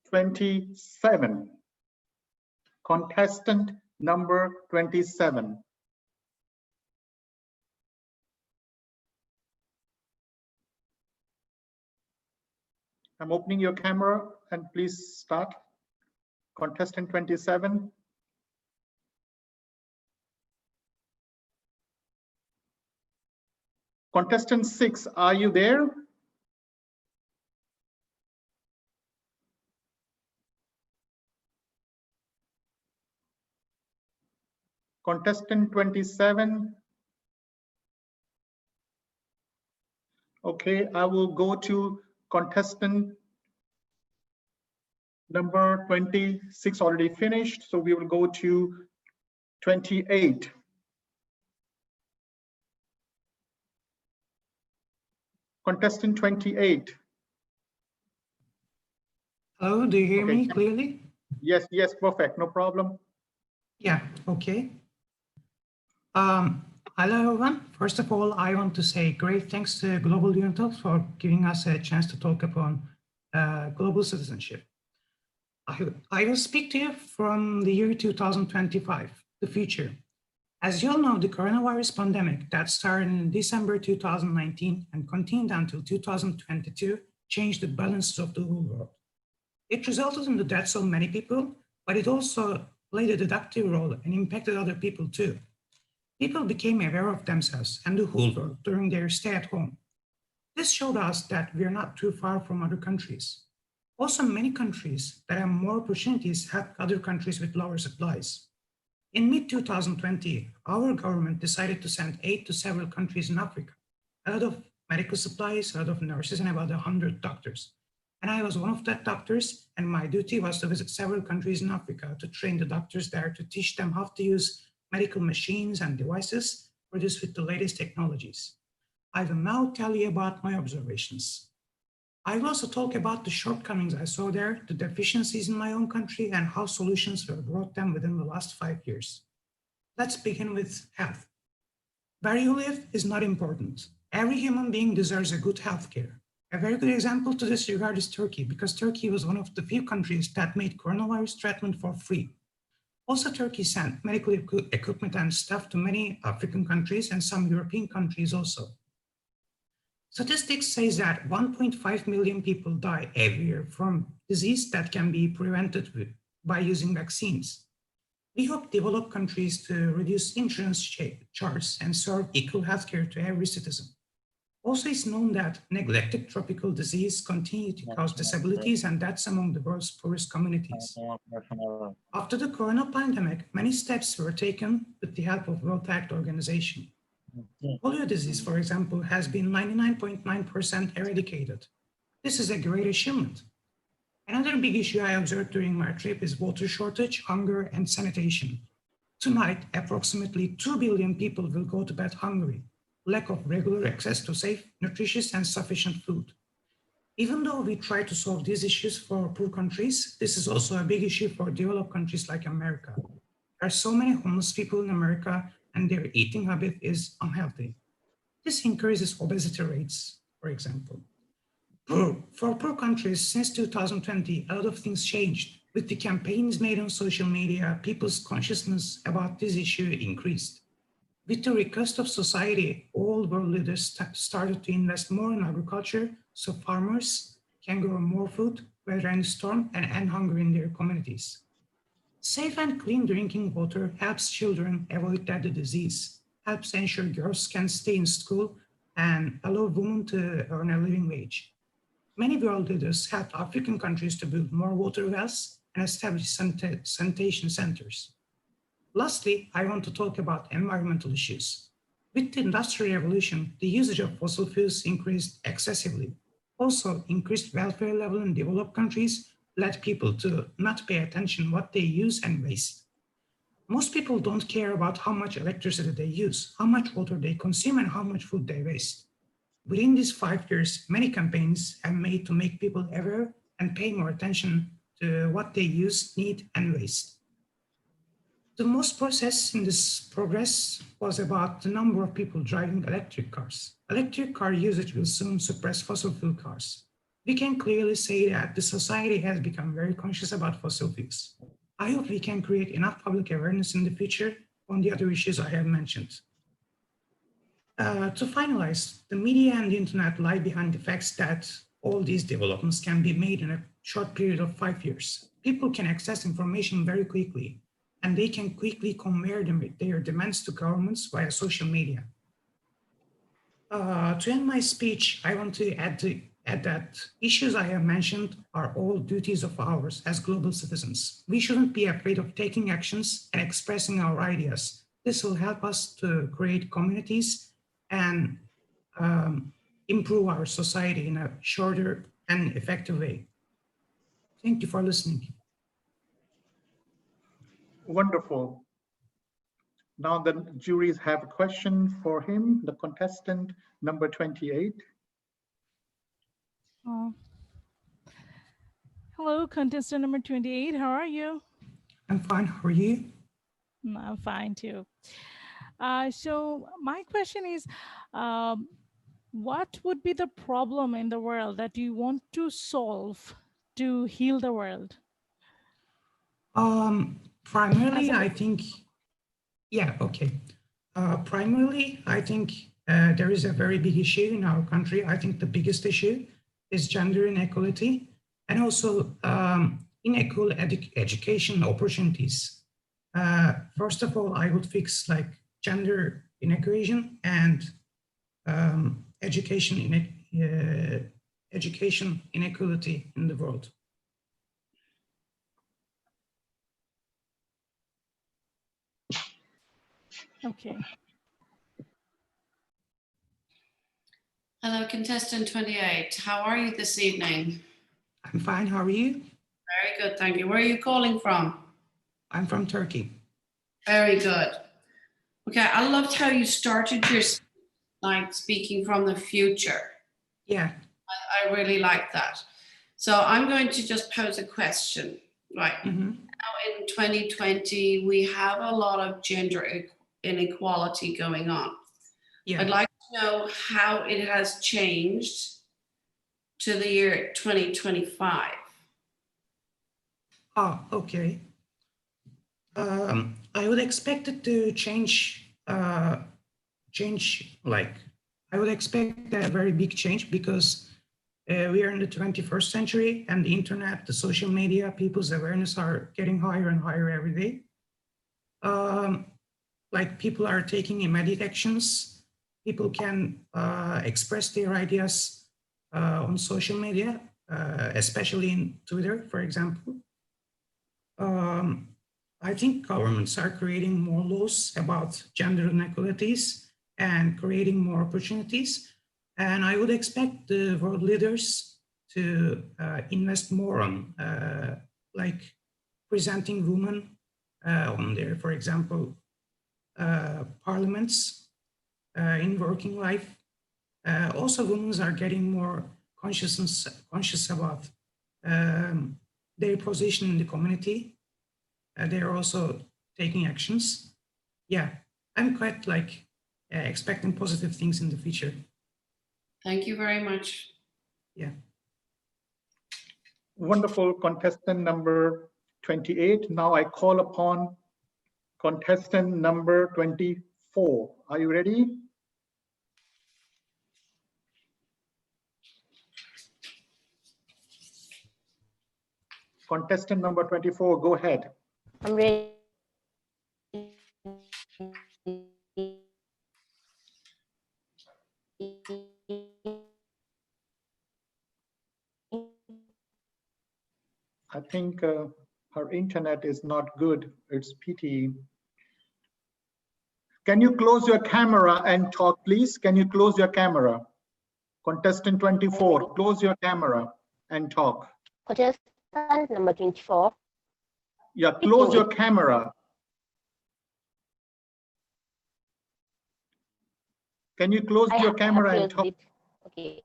Speaker 19: 27. Contestant number 27. I'm opening your camera and please start. Contestant 27. Contestant 6, are you there? Contestant 27. Okay, I will go to contestant number 26, already finished. So we will go to 28. Contestant 28.
Speaker 16: Hello, do you hear me clearly?
Speaker 19: Yes, yes, perfect, no problem.
Speaker 16: Yeah, okay. Hello, everyone. First of all, I want to say great thanks to Global Unitalks for giving us a chance to talk upon global citizenship. I will speak to you from the year 2025, the future. As you all know, the coronavirus pandemic that started in December 2019 and continued until 2022 changed the balances of the whole world. It resulted in the deaths of many people, but it also played a deductive role and impacted other people too. People became aware of themselves and the whole world during their stay at home. This showed us that we're not too far from other countries. Also, many countries that have more opportunities help other countries with lower supplies. In mid-2020, our government decided to send aid to several countries in Africa, a lot of medical supplies, a lot of nurses, and about 100 doctors. And I was one of that doctors, and my duty was to visit several countries in Africa to train the doctors there to teach them how to use medical machines and devices produced with the latest technologies. I will now tell you about my observations. I will also talk about the shortcomings I saw there, the deficiencies in my own country, and how solutions were brought them within the last 5 years. Let's begin with health. Where you live is not important. Every human being deserves a good healthcare. A very good example to this regard is Turkey, because Turkey was one of the few countries that made coronavirus treatment for free. Also, Turkey sent medical equipment and stuff to many African countries and some European countries also. Statistics says that 1.5 million people die every year from disease that can be prevented by using vaccines. We hope developed countries to reduce insurance charges and serve equal healthcare to every citizen. Also, it's known that neglected tropical disease continue to cause disabilities and deaths among the world's poorest communities. After the corona pandemic, many steps were taken with the help of World Health Organization. Polio disease, for example, has been 99.9% eradicated. This is a great achievement. Another big issue I observed during my trip is water shortage, hunger, and sanitation. Tonight, approximately 2 billion people will go to bed hungry, lack of regular access to safe, nutritious, and sufficient food. Even though we try to solve these issues for poor countries, this is also a big issue for developed countries like America. There are so many homeless people in America, and their eating habit is unhealthy. This increases obesity rates, for example. For poor countries, since 2020, a lot of things changed. With the campaigns made on social media, people's consciousness about this issue increased. With the request of society, all world leaders started to invest more in agriculture so farmers can grow more food, weather any storm, and end hunger in their communities. Safe and clean drinking water helps children avoid deadly disease, helps ensure girls can stay in school, and allow women to earn a living wage. Many world leaders helped African countries to build more water wells and establish sanitation centers. Lastly, I want to talk about environmental issues. With the Industrial Revolution, the usage of fossil fuels increased excessively. Also, increased welfare level in developed countries led people to not pay attention what they use and waste. Most people don't care about how much electricity they use, how much water they consume, and how much food they waste. Within these 5 years, many campaigns have made to make people aware and pay more attention to what they use, need, and waste. The most process in this progress was about the number of people driving electric cars. Electric car usage will soon suppress fossil fuel cars. We can clearly say that the society has become very conscious about fossil fuels. I hope we can create enough public awareness in the future on the other issues I have mentioned. To finalize, the media and the internet lie behind the facts that all these developments can be made in a short period of 5 years. People can access information very quickly, and they can quickly convey their demands to governments via social media. To end my speech, I want to add that issues I have mentioned are all duties of ours as global citizens. We shouldn't be afraid of taking actions and expressing our ideas. This will help us to create communities and improve our society in a shorter and effective way. Thank you for listening.
Speaker 19: Wonderful. Now the juries have a question for him, the contestant number 28.
Speaker 1: Hello, contestant number 28. How are you?
Speaker 16: I'm fine. How are you?
Speaker 1: I'm fine too. So my question is, what would be the problem in the world that you want to solve to heal the world?
Speaker 16: Primarily, I think Yeah, okay. Primarily, I think there is a very big issue in our country. I think the biggest issue is gender inequality and also unequal education opportunities. First of all, I would fix like gender inequality and education inequality in the world.
Speaker 1: Okay.
Speaker 5: Hello, contestant 28. How are you this evening?
Speaker 16: I'm fine. How are you?
Speaker 5: Very good, thank you. Where are you calling from?
Speaker 16: I'm from Turkey.
Speaker 5: Very good. Okay, I loved how you started your like speaking from the future.
Speaker 16: Yeah.
Speaker 5: I really like that. So I'm going to just pose a question. Right.
Speaker 16: Mm-hmm.
Speaker 5: Now in 2020, we have a lot of gender inequality going on.
Speaker 16: Yeah.
Speaker 5: I'd like to know how it has changed to the year 2025.
Speaker 16: Oh, okay. I would expect it to change, like, I would expect a very big change because we are in the 21st century and the internet, the social media, people's awareness are getting higher and higher every day. Like people are taking immediate actions. People can express their ideas on social media, especially in Twitter, for example. I think governments are creating more laws about gender inequalities and creating more opportunities. And I would expect the world leaders to invest more on like presenting women on their, for example, parliaments in working life. Also, women are getting more conscious about their position in the community. They're also taking actions. Yeah, I'm quite like expecting positive things in the future.
Speaker 5: Thank you very much.
Speaker 16: Yeah.
Speaker 19: Wonderful, contestant number 28. Now I call upon contestant number 24. Are you ready? Contestant number 24, go ahead.
Speaker 14: I'm ready.
Speaker 19: I think her internet is not good. It's pity. Can you close your camera and talk, please? Can you close your camera? Contestant 24, close your camera and talk.
Speaker 14: Contestant number 24.
Speaker 19: Yeah, close your camera. Can you close your camera and talk?
Speaker 14: Okay.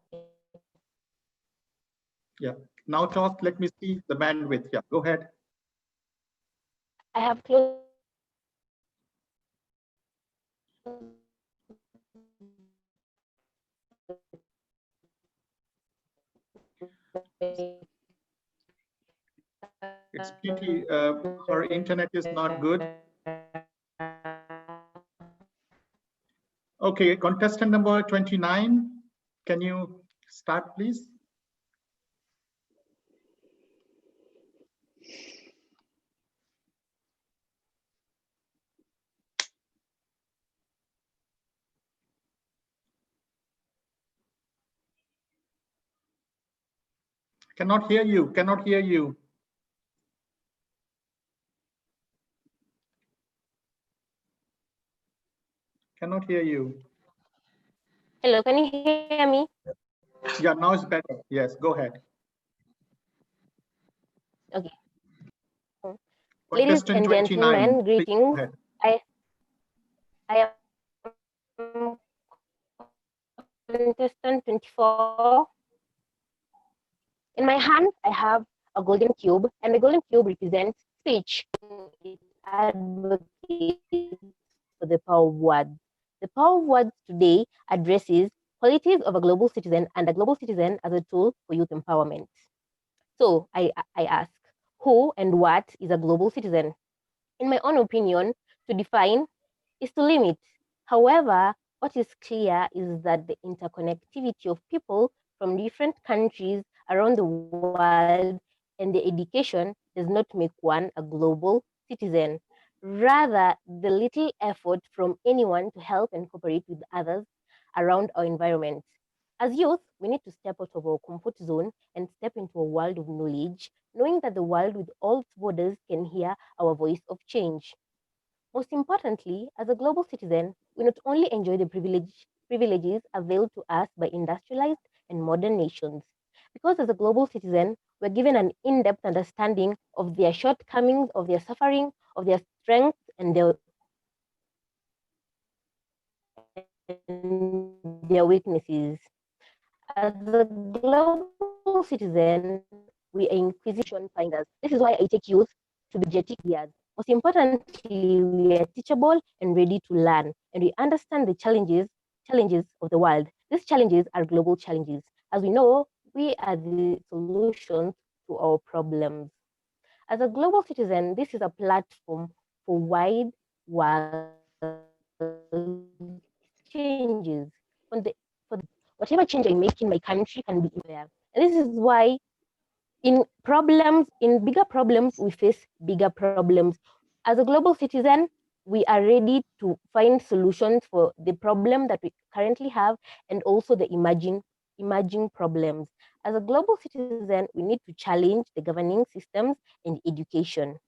Speaker 19: Yeah, now talk. Let me see the bandwidth. Yeah, go ahead.
Speaker 14: I have closed.
Speaker 19: It's pity her internet is not good. Okay, contestant number 29, can you start, please? Cannot hear you, cannot hear you. Cannot hear you.
Speaker 14: Hello, can you hear me?
Speaker 19: Yeah, now it's better. Yes, go ahead.
Speaker 14: Okay. Ladies
Speaker 19: Contestant
Speaker 14: and
Speaker 19: 29,
Speaker 14: gentlemen, greetings. I am contestant 24. In my hand, I have a golden cube, and the golden cube represents speech. It advocates for the power of words. The power of words today addresses qualities of a global citizen and a global citizen as a tool for youth empowerment. So I ask, who and what is a global citizen? In my own opinion, to define is to limit. However, what is clear is that the interconnectivity of people from different countries around the world and the education does not make one a global citizen. Rather, the little effort from anyone to help and cooperate with others around our environment. As youth, we need to step out of our comfort zone and step into a world of knowledge, knowing that the world with all its borders can hear our voice of change. Most importantly, as a global citizen, we not only enjoy the privileges availed to us by industrialized and modern nations, because as a global citizen, we're given an in-depth understanding of their shortcomings, of their suffering, of their strengths, and their weaknesses. As a global citizen, we are inquisition finders. This is why I take youth to be energetic years. Most importantly, we are teachable and ready to learn, and we understand the challenges of the world. These challenges are global challenges. As we know, we are the solutions to our problems. As a global citizen, this is a platform for wide world changes. Whatever change I make in my country can be anywhere. And this is why in bigger problems, we face bigger problems. As a global citizen, we are ready to find solutions for the problem that we currently have and also the emerging problems. As a global citizen, we need to challenge the governing systems and education.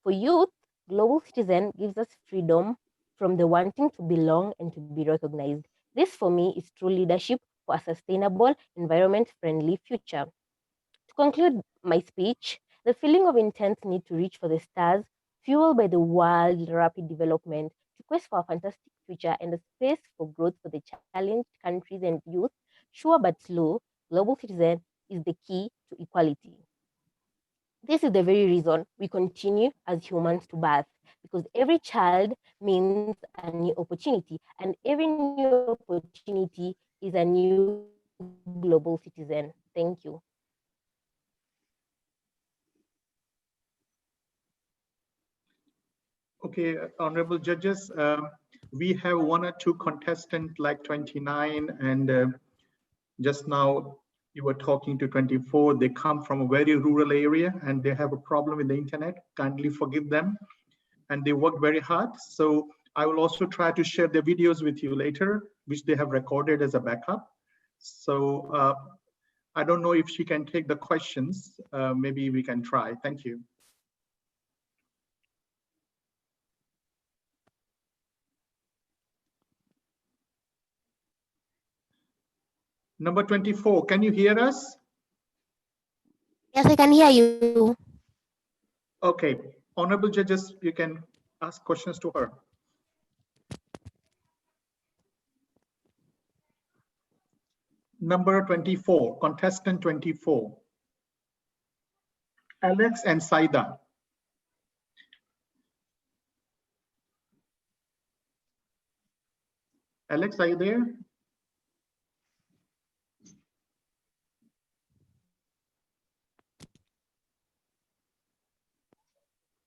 Speaker 14: For youth, global citizen gives us freedom from the wanting to belong and to be recognized. This for me is true leadership for a sustainable, environment-friendly future. To conclude my speech, the feeling of intense need to reach for the stars, fueled by the world's rapid development, to quest for a fantastic future and a space for growth for the challenged countries and youth, sure but slow, global citizen is the key to equality. This is the very reason we continue as humans to birth, because every child means a new opportunity, and every new opportunity is a new global citizen. Thank you.
Speaker 19: Okay, honorable judges, we have one or two contestants like 29 and just now you were talking to 24. They come from a very rural area and they have a problem with the internet. Kindly forgive them. And they worked very hard. So I will also try to share the videos with you later, which they have recorded as a backup. So I don't know if she can take the questions. Maybe we can try. Thank you. Number 24, can you hear us?
Speaker 14: Yes, I can hear you.
Speaker 19: Okay, honorable judges, you can ask questions to her. Number 24, contestant 24. Alex and Saida. Alex, are you there?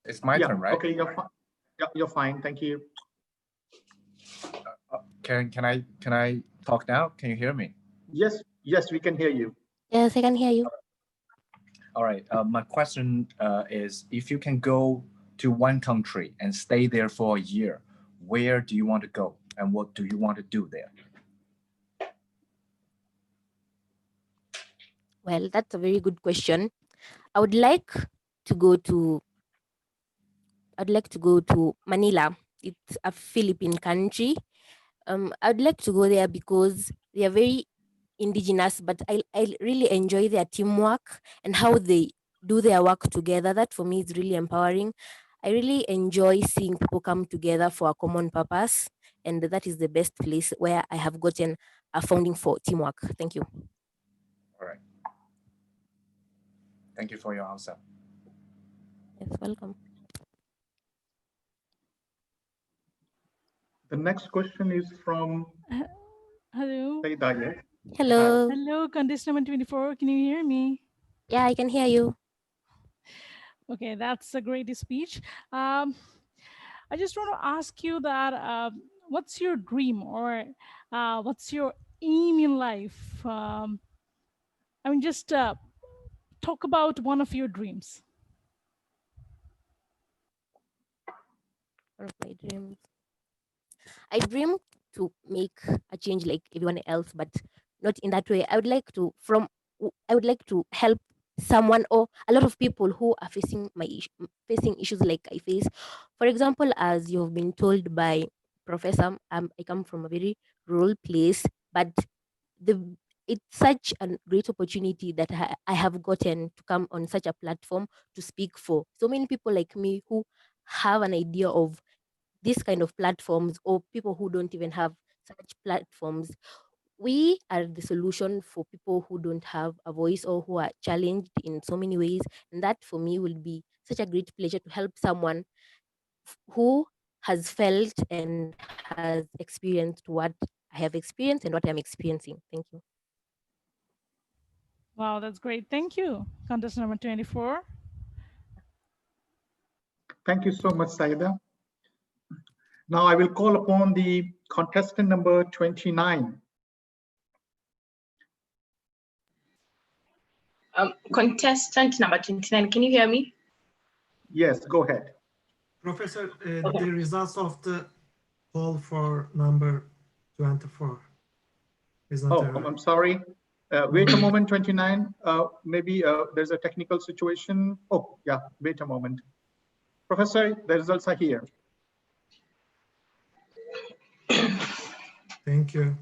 Speaker 17: It's my turn, right?
Speaker 19: Okay, you're fine. Yeah, you're fine. Thank you.
Speaker 17: Can I talk now? Can you hear me?
Speaker 19: Yes, yes, we can hear you.
Speaker 14: Yes, I can hear you.
Speaker 17: All right. My question is, if you can go to one country and stay there for a year, where do you want to go, and what do you want to do there?
Speaker 14: Well, that's a very good question. I would like to go to Manila. It's a Philippine country. I'd like to go there because they are very indigenous, but I really enjoy their teamwork and how they do their work together. That for me is really empowering. I really enjoy seeing people come together for a common purpose, and that is the best place where I have gotten a founding for teamwork. Thank you.
Speaker 17: All right. Thank you for your answer.
Speaker 14: Yes, welcome.
Speaker 19: The next question is from
Speaker 1: Hello.
Speaker 19: Saida, yes?
Speaker 14: Hello.
Speaker 1: Hello, contestant number 24. Can you hear me?
Speaker 14: Yeah, I can hear you.
Speaker 1: Okay, that's a great speech. I just want to ask you that what's your dream, or what's your aim in life? I mean, just talk about one of your dreams.
Speaker 14: One of my dreams. I dream to make a change like everyone else, but not in that way. I would like to help someone or a lot of people who are facing issues like I face. For example, as you've been told by Professor, I come from a very rural place, but the it's such a great opportunity that I have gotten to come on such a platform to speak for so many people like me who have an idea of this kind of platforms, or people who don't even have such platforms. We are the solution for people who don't have a voice or who are challenged in so many ways. And that for me will be such a great pleasure to help someone who has felt and has experienced what I have experienced and what I'm experiencing. Thank you.
Speaker 1: Wow, that's great. Thank you. Contestant number 24.
Speaker 19: Thank you so much, Saida. Now I will call upon the contestant number 29.
Speaker 6: Contestant number 29, can you hear me?
Speaker 19: Yes, go ahead.
Speaker 10: Professor, the results of the poll for number 24 is not arrived.
Speaker 19: I'm sorry. Wait a moment, 29. Maybe there's a technical situation. Oh, yeah, wait a moment. Professor, the results are here.
Speaker 10: Thank you.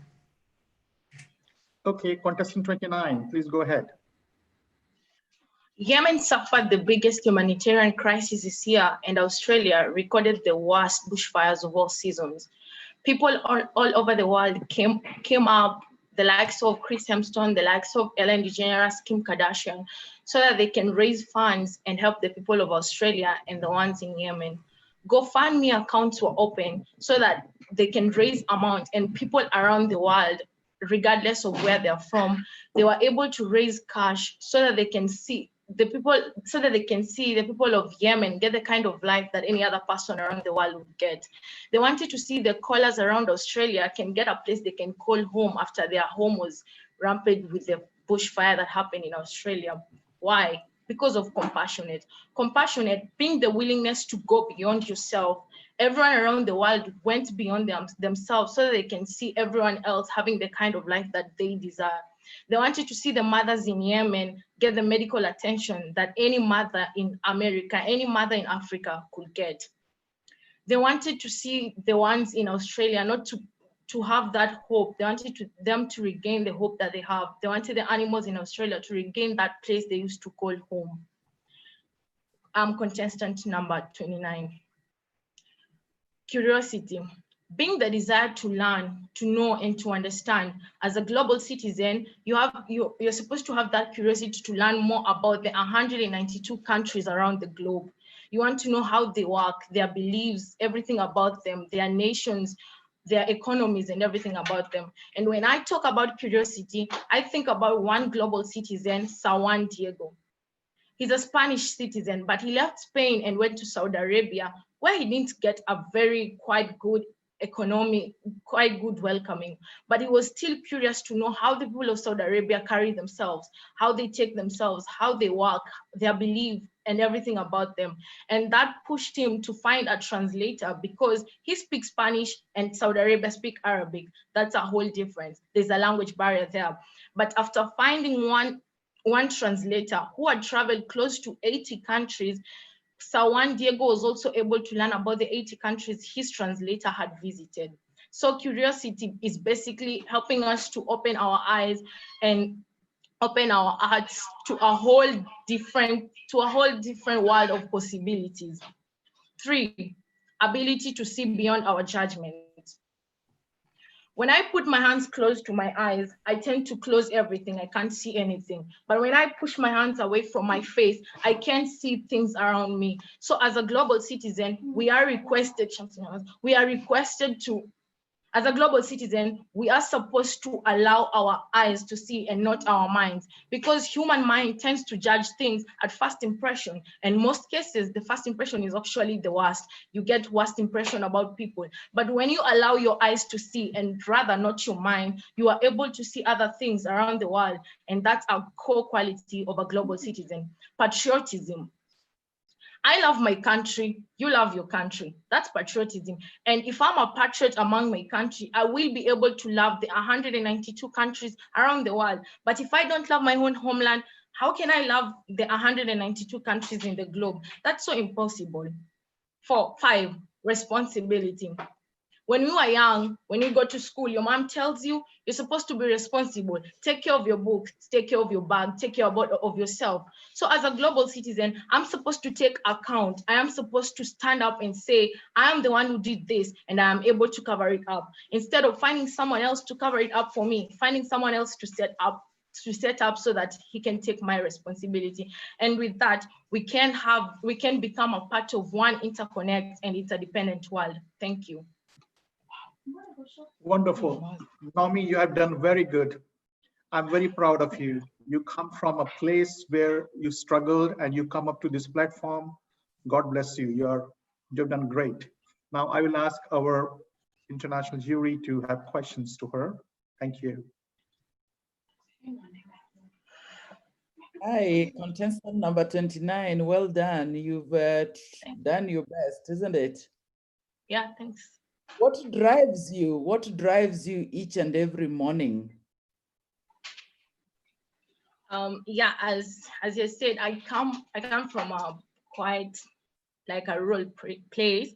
Speaker 19: Okay, contestant 29, please go ahead.
Speaker 6: Yemen suffered the biggest humanitarian crisis this year, and Australia recorded the worst bushfires of all seasons. People all over the world came up, the likes of Chris Hemsworth, the likes of Ellen DeGeneres, Kim Kardashian, so that they can raise funds and help the people of Australia and the ones in Yemen. GoFundMe accounts were open so that they can raise amount, and people around the world, regardless of where they're from, they were able to raise cash so that they can see the people of Yemen get the kind of life that any other person around the world would get. They wanted to see the callers around Australia can get a place they can call home after their home was rampant with the bushfire that happened in Australia. Why? Because of compassionate. Compassionate being the willingness to go beyond yourself. Everyone around the world went beyond themselves so that they can see everyone else having the kind of life that they desire. They wanted to see the mothers in Yemen get the medical attention that any mother in America, any mother in Africa could get. They wanted to see the ones in Australia not to have that hope. They wanted them to regain the hope that they have. They wanted the animals in Australia to regain that place they used to call home. I'm contestant number 29. Curiosity. Being the desire to learn, to know, and to understand. As a global citizen, you're supposed to have that curiosity to learn more about the 192 countries around the globe. You want to know how they work, their beliefs, everything about them, their nations, their economies, and everything about them. And when I talk about curiosity, I think about one global citizen, Sir Juan Diego. He's a Spanish citizen, but he left Spain and went to Saudi Arabia, where he didn't get a quite good economy, quite good welcoming, but he was still curious to know how the people of Saudi Arabia carry themselves, how they take themselves, how they work, their belief, and everything about them. And that pushed him to find a translator because he speaks Spanish and Saudi Arabia speak Arabic. That's a whole difference. There's a language barrier there. But after finding one translator who had traveled close to 80 countries, Sir Juan Diego was also able to learn about the 80 countries his translator had visited. So curiosity is basically helping us to open our eyes and open our hearts to a whole different world of possibilities. 3, ability to see beyond our judgment. When I put my hands close to my eyes, I tend to close everything. I can't see anything. But when I push my hands away from my face, I can see things around me. So as a global citizen, we are requested to As a global citizen, we are supposed to allow our eyes to see and not our minds, because human mind tends to judge things at first impression. And most cases, the first impression is actually the worst. You get worst impression about people. But when you allow your eyes to see and rather not your mind, you are able to see other things around the world. And that's a core quality of a global citizen. Patriotism. I love my country, you love your country. That's patriotism. And if I'm a patriot among my country, I will be able to love the 192 countries around the world. But if I don't love my own homeland, how can I love the 192 countries in the globe? That's so impossible. 5, responsibility. When you are young, when you go to school, your mom tells you you're supposed to be responsible. Take care of your books, take care of your bag, take care of yourself. So as a global citizen, I'm supposed to take account. I am supposed to stand up and say, I am the one who did this and I am able to cover it up. Instead of finding someone else to cover it up for me, finding someone else to set up so that he can take my responsibility. And with that, we can become a part of one interconnect and interdependent world. Thank you.
Speaker 19: Wonderful. Naomi, you have done very good. I'm very proud of you. You come from a place where you struggled and you come up to this platform. God bless you. You've done great. Now I will ask our international jury to have questions to her. Thank you.
Speaker 12: Hi, contestant number 29. Well done. You've done your best, isn't it?
Speaker 6: Yeah, thanks.
Speaker 12: What drives you? What drives you each and every morning?
Speaker 6: Yeah, as you said, I come from a quite like a rural place,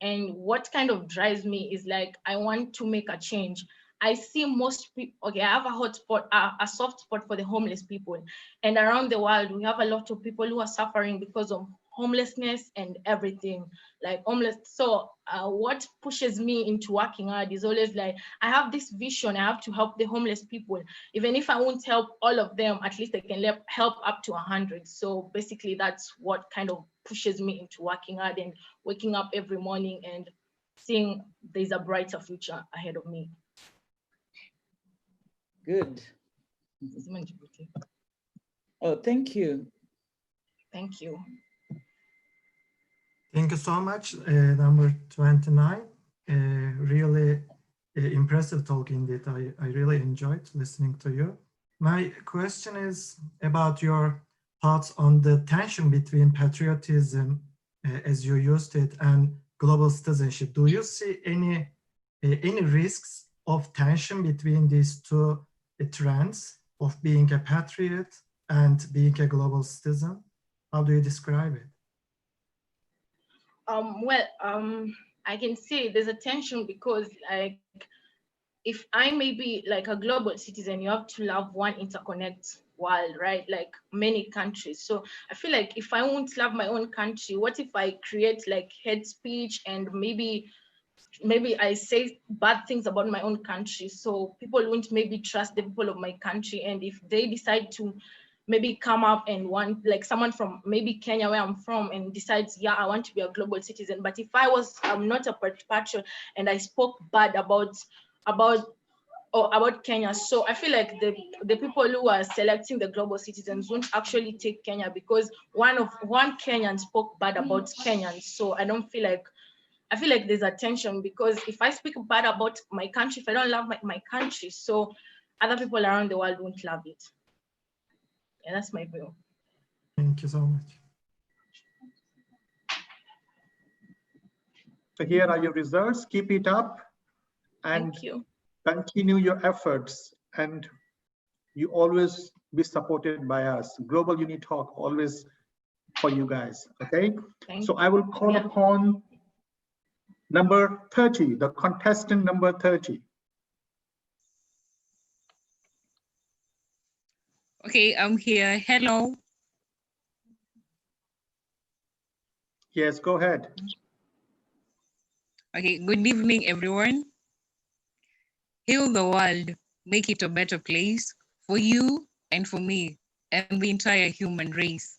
Speaker 6: and what kind of drives me is like I want to make a change. I see most people. Okay, I have a hot spot, a soft spot for the homeless people, and around the world we have a lot of people who are suffering because of homelessness and everything, like homeless. So what pushes me into working hard is always like, I have this vision, I have to help the homeless people. Even if I won't help all of them, at least I can help up to 100. So basically that's what kind of pushes me into working hard and waking up every morning and seeing there's a brighter future ahead of me.
Speaker 12: Good. Oh, thank you.
Speaker 6: Thank you.
Speaker 10: Thank you so much, number 29. Really impressive talk indeed. I really enjoyed listening to you. My question is about your thoughts on the tension between patriotism, as you used it, and global citizenship. Do you see any risks of tension between these two trends of being a patriot and being a global citizen? How do you describe it?
Speaker 6: I can say there's a tension because like, if I may be like a global citizen, you have to love one interconnect world, right? Like many countries. So I feel like if I won't love my own country, what if I create like hate speech and maybe I say bad things about my own country? So people won't maybe trust the people of my country. And if they decide to maybe come up and want, like someone from maybe Kenya where I'm from and decides, yeah, I want to be a global citizen. But if I'm not a patriot and I spoke bad about Kenya, so I feel like the people who are selecting the global citizens won't actually take Kenya because one Kenyan spoke bad about Kenyans. So I feel like there's a tension because if I speak bad about my country, if I don't love my country, so other people around the world won't love it. Yeah, that's my view.
Speaker 10: Thank you so much.
Speaker 19: So here are your results. Keep it up and
Speaker 6: thank you.
Speaker 19: Continue your efforts, and you always be supported by us. Global Unitalk always for you guys. Okay. So I will call upon number 30, the contestant number 30.
Speaker 20: Okay, I'm here. Hello.
Speaker 19: Yes, go ahead.
Speaker 20: Okay, good evening, everyone. Heal the world, make it a better place for you and for me and the entire human race.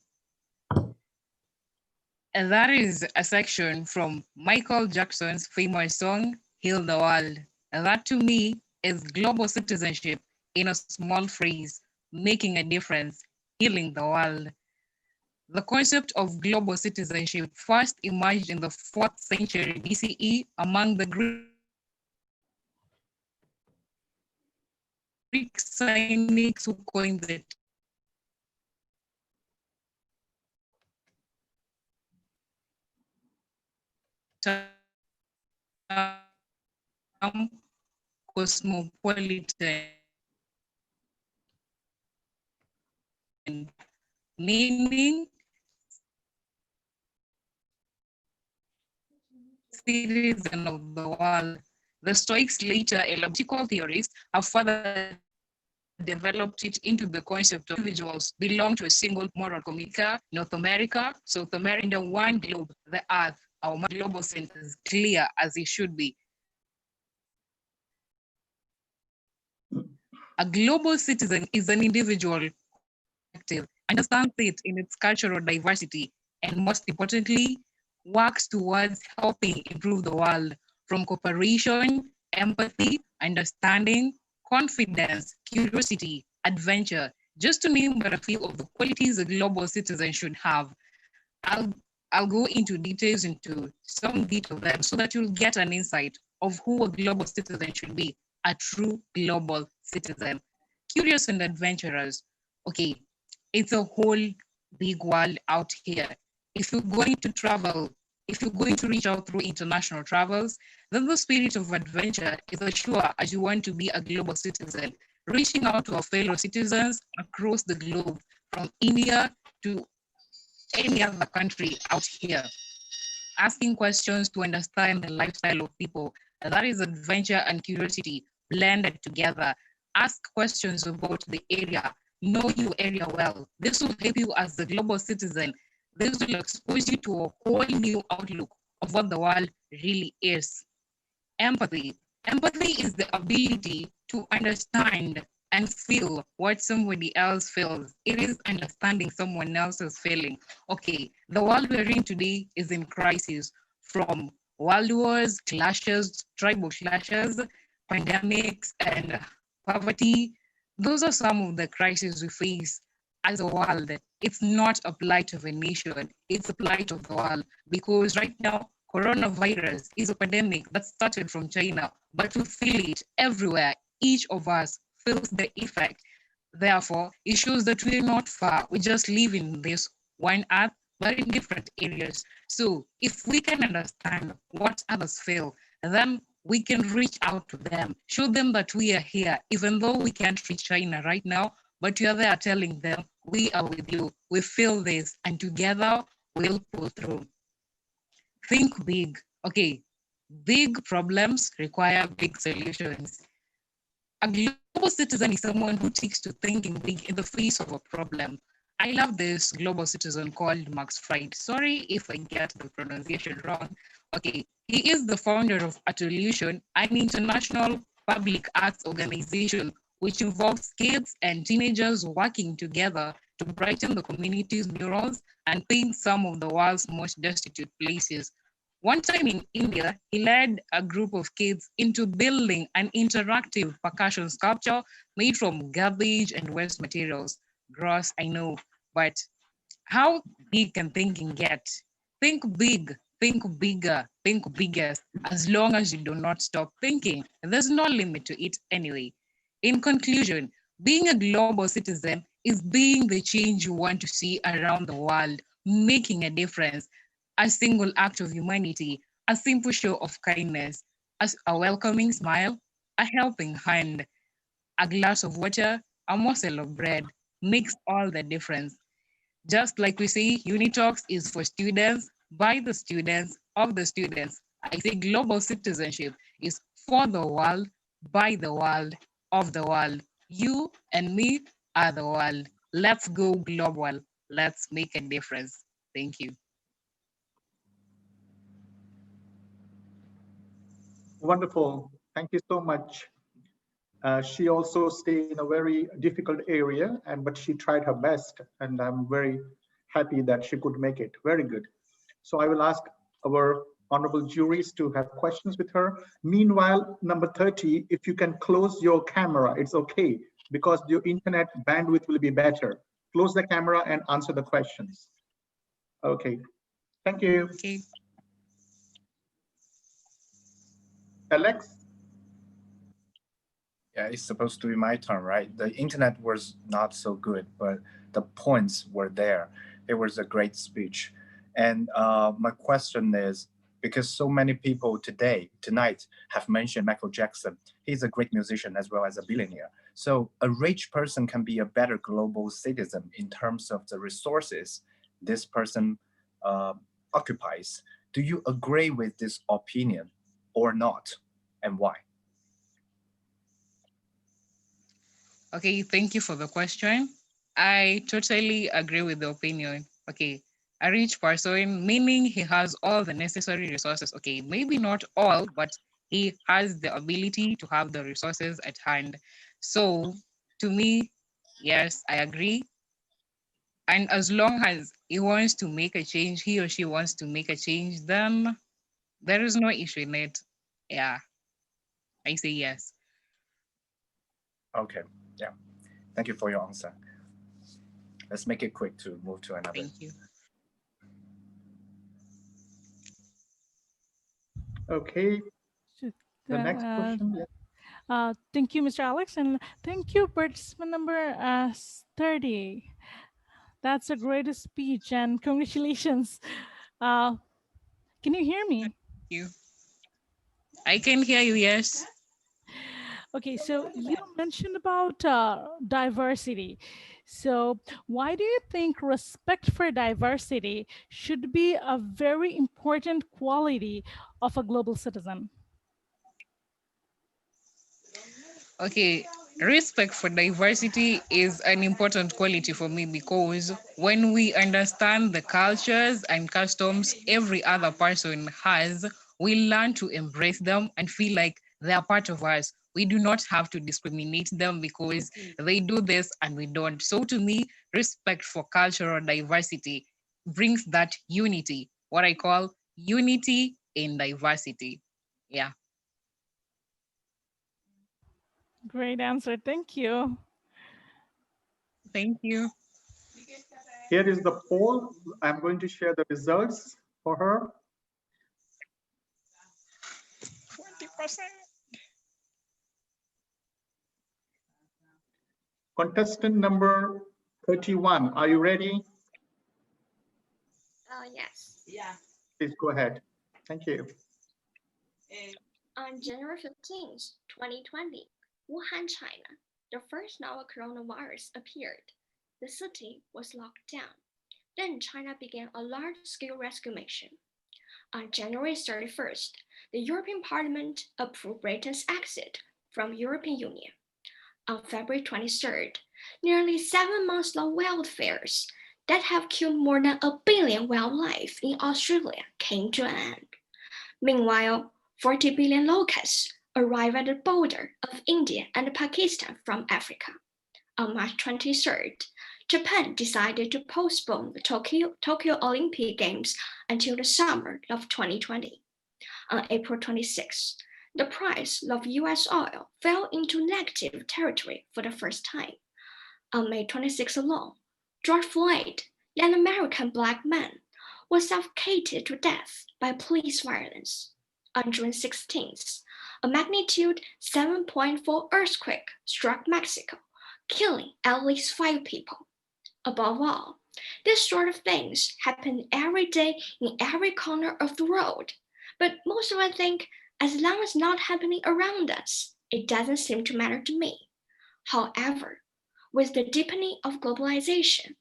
Speaker 20: And that is a section from Michael Jackson's famous song, Heal the World. And that to me is global citizenship in a small phrase, making a difference, healing the world. The concept of global citizenship first emerged in the 4th century BCE among the Greek cynics who coined the term cosmopolitan, meaning citizen of the world. The Stoics later elliptical theorists have further developed it into the concept of individuals belong to a single moral community, North America, South America, and one globe, the Earth. Our global sense is clear as it should be. A global citizen is an individual active, understands it in its cultural diversity, and most importantly, works towards helping improve the world from cooperation, empathy, understanding, confidence, curiosity, adventure, just to name but a few of the qualities a global citizen should have. I'll go into details into some detail of them so that you'll get an insight of who a global citizen should be, a true global citizen. Curious and adventurous. Okay, it's a whole big world out here. If you're going to travel, if you're going to reach out through international travels, then the spirit of adventure is as sure as you want to be a global citizen, reaching out to our fellow citizens across the globe, from India to any other country out here, asking questions to understand the lifestyle of people. That is adventure and curiosity blended together. Ask questions about the area, know your area well. This will help you as a global citizen. This will expose you to a whole new outlook of what the world really is. Empathy. Empathy is the ability to understand and feel what somebody else feels. It is understanding someone else's feeling. Okay, the world we're in today is in crisis, from world wars, clashes, tribal clashes, pandemics, and poverty. Those are some of the crises we face as a world. It's not a plight of a nation, it's a plight of the world, because right now, coronavirus is a pandemic that started from China, but we feel it everywhere. Each of us feels the effect. Therefore, it shows that we're not far. We just live in this one earth, but in different areas. So if we can understand what others feel, then we can reach out to them, show them that we are here, even though we can't reach China right now, but we are there telling them, we are with you, we feel this, and together we'll pull through. Think big. Okay, big problems require big solutions. A global citizen is someone who takes to thinking big in the face of a problem. I love this global citizen called Max Fried. Sorry if I get the pronunciation wrong. Okay, he is the founder of Atolution, an international public arts organization which involves kids and teenagers working together to brighten the community's murals and paint some of the world's most destitute places. One time in India, he led a group of kids into building an interactive percussion sculpture made from garbage and waste materials. Gross, I know, but how big can thinking get? Think big, think bigger, think biggest, as long as you do not stop thinking. There's no limit to it anyway. In conclusion, being a global citizen is being the change you want to see around the world, making a difference. A single act of humanity, a simple show of kindness, a welcoming smile, a helping hand, a glass of water, a morsel of bread makes all the difference. Just like we say, Unitalks is for students, by the students, of the students. I say global citizenship is for the world, by the world, of the world. You and me are the world. Let's go global. Let's make a difference. Thank you.
Speaker 19: Wonderful. Thank you so much. She also stayed in a very difficult area, but she tried her best, and I'm very happy that she could make it. Very good. So I will ask our honorable juries to have questions with her. Meanwhile, number 30, if you can close your camera, it's okay, because your internet bandwidth will be better. Close the camera and answer the questions. Okay, thank you.
Speaker 20: Okay.
Speaker 19: Alex?
Speaker 17: Yeah, it's supposed to be my turn, right? The internet was not so good, but the points were there. It was a great speech. And my question is, because so many people tonight have mentioned Michael Jackson. He's a great musician as well as a billionaire. So a rich person can be a better global citizen in terms of the resources this person occupies. Do you agree with this opinion or not, and why?
Speaker 20: Okay, thank you for the question. I totally agree with the opinion. Okay, a rich person, meaning he has all the necessary resources. Okay, maybe not all, but he has the ability to have the resources at hand. So to me, yes, I agree. And as long as he wants to make a change, he or she wants to make a change, then there is no issue in it. Yeah, I say yes.
Speaker 17: Okay, yeah. Thank you for your answer. Let's make it quick to move to another.
Speaker 20: Thank you.
Speaker 19: Okay. The next question.
Speaker 1: Thank you, Mr. Alex, and thank you, participant number 30. That's a great speech, and congratulations. Can you hear me?
Speaker 20: Thank you. I can hear you, yes.
Speaker 1: Okay, so you mentioned about diversity. So why do you think respect for diversity should be a very important quality of a global citizen?
Speaker 20: Okay, respect for diversity is an important quality for me because when we understand the cultures and customs every other person has, we learn to embrace them and feel like they are part of us. We do not have to discriminate them because they do this and we don't. So to me, respect for cultural diversity brings that unity, what I call unity in diversity. Yeah.
Speaker 1: Great answer. Thank you.
Speaker 20: Thank you.
Speaker 19: Here is the poll. I'm going to share the results for her.
Speaker 20: 40%.
Speaker 19: Contestant number 31, are you ready?
Speaker 7: Yes.
Speaker 19: Yeah. Please go ahead. Thank you.
Speaker 7: On January 15th, 2020, Wuhan, China, the first novel coronavirus appeared. The city was locked down. Then China began a large-scale rescue mission. On January 31st, the European Parliament approved Britain's exit from European Union. On February 23rd, nearly 7 months-long wildfires that have killed more than 1 billion wildlife in Australia came to an end. Meanwhile, 40 billion locusts arrived at the border of India and Pakistan from Africa. On March 23rd, Japan decided to postpone the Tokyo Olympic Games until the summer of 2020. On April 26th, the price of US oil fell into negative territory for the first time. On May 26 alone, George Floyd, an American black man, was suffocated to death by police violence. On June 16th, a magnitude 7.4 earthquake struck Mexico, killing at least 5 people. Above all, this sort of things happen every day in every corner of the world. But most of us think, as long as it's not happening around us, it doesn't seem to matter to me. However, with the deepening of globalization,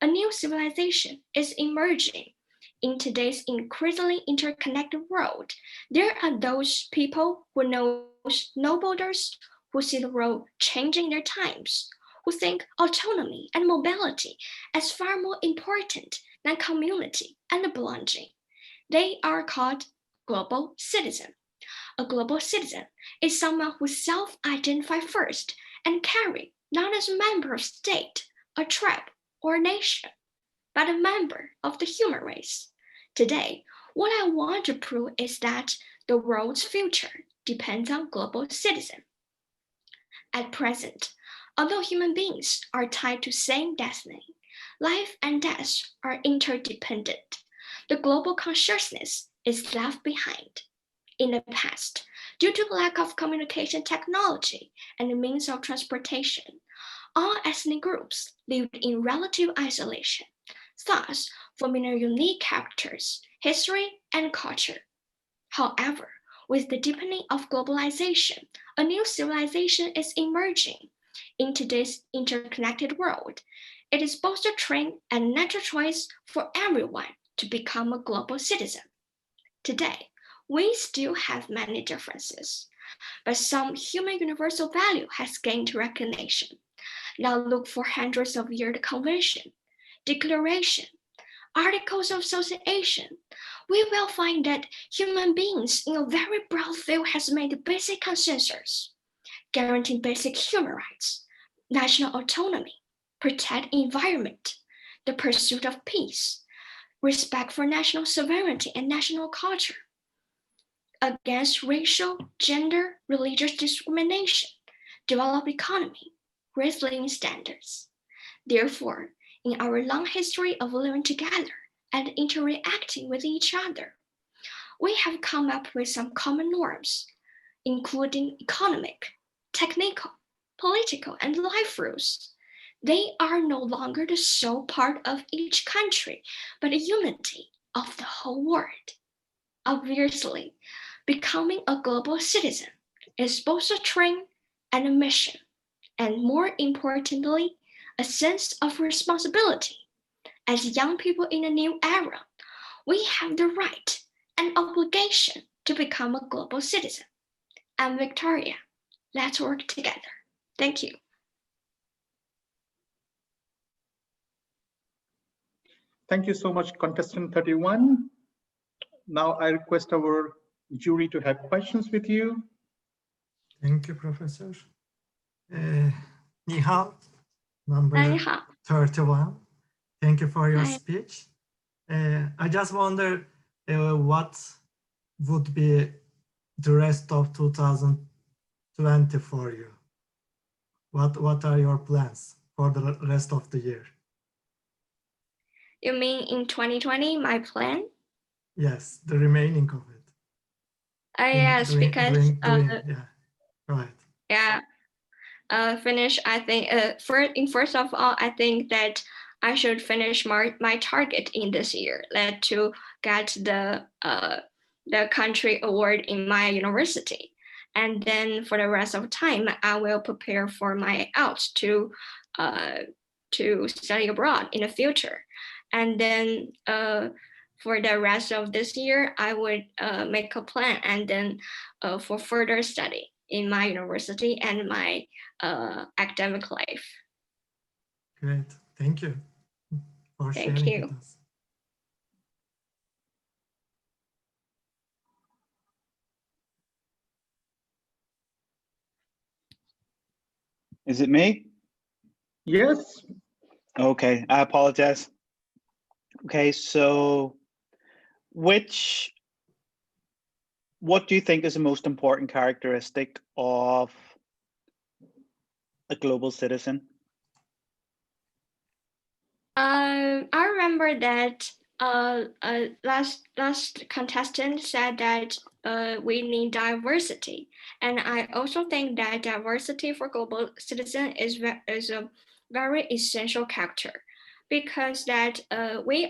Speaker 7: a new civilization is emerging. In today's increasingly interconnected world, there are those people who know no borders, who see the world changing in their times, who think autonomy and mobility as far more important than community and belonging. They are called global citizen. A global citizen is someone who self-identifies first and carry not as a member of state, a tribe, or a nation, but a member of the human race. Today, What I want to prove is that the world's future depends on global citizens. At present, although human beings are tied to same destiny, life and death are interdependent. The global consciousness is left behind. In the past, due to lack of communication technology and the means of transportation, all ethnic groups lived in relative isolation, thus forming their unique characters, history, and culture. However, with the deepening of globalization, a new civilization is emerging. In today's interconnected world, it is both a trend and natural choice for everyone to become a global citizen. Today, we still have many differences, but some human universal value has gained recognition. Now look for hundreds of years convention, declaration, articles of association. We will find that human beings in a very broad field has made basic consensus, guaranteeing basic human rights, national autonomy, protect environment, the pursuit of peace, respect for national sovereignty and national culture, against racial, gender, religious discrimination, develop economy, raise living standards. Therefore, in our long history of living together and interacting with each other, we have come up with some common norms, including economic, technical, political, and life rules. They are no longer the sole part of each country, but a unity of the whole world. Obviously, becoming a global citizen is both a trend and a mission, and more importantly, a sense of responsibility. As young people in a new era, we have the right and obligation to become a global citizen. I'm Victoria. Let's work together. Thank you.
Speaker 19: Thank you so much, contestant 31. Now I request our jury to have questions with you.
Speaker 10: Thank you, Professor. Nihal, number 31. Thank you for your speech. I just wonder what would be the rest of 2020 for you? What are your plans for the rest of the year?
Speaker 7: You mean in 2020, my plan?
Speaker 10: Yes, the remaining of it.
Speaker 7: Yes, because
Speaker 10: yeah, right.
Speaker 7: Yeah, finish. I think first of all, I think that I should finish my target in this year, like to get the country award in my university, and then for the rest of time, I will prepare for my IELTS to study abroad in the future, and then for the rest of this year, I would make a plan, and then for further study in my university and my academic life.
Speaker 10: Great, thank you for sharing with us.
Speaker 8: Is it me?
Speaker 19: Yes.
Speaker 8: Okay, I apologize. Okay, so what do you think is the most important characteristic of a global citizen?
Speaker 7: I remember that last contestant said that we need diversity, and I also think that diversity for global citizen is a very essential character, because that we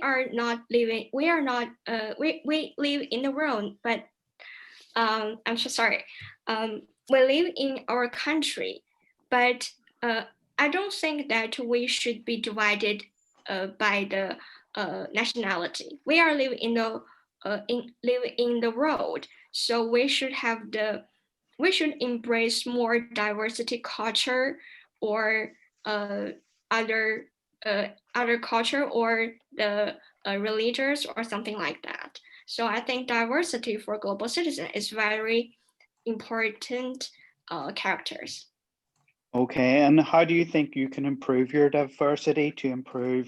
Speaker 7: live in the world, but I'm so sorry. We live in our country, but I don't think that we should be divided by the nationality. We are living in the world, so we should embrace more diversity culture, or other culture, or the religions, or something like that. So I think diversity for global citizen is very important characters.
Speaker 8: Okay, and how do you think you can improve your diversity to improve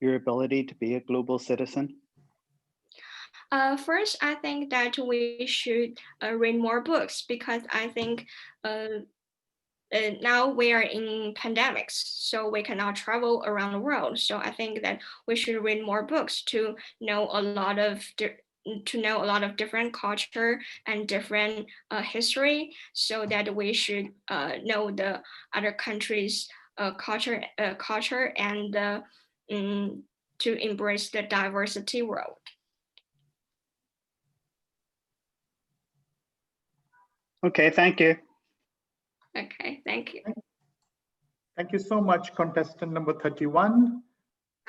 Speaker 8: your ability to be a global citizen?
Speaker 7: First, I think that we should read more books because I think now we are in pandemics, so we cannot travel around the world. So I think that we should read more books to know a lot of different culture and different history, so that we should know the other countries' culture and to embrace the diversity world.
Speaker 8: Okay, thank you.
Speaker 7: Okay, thank you.
Speaker 19: Thank you so much, contestant number 31.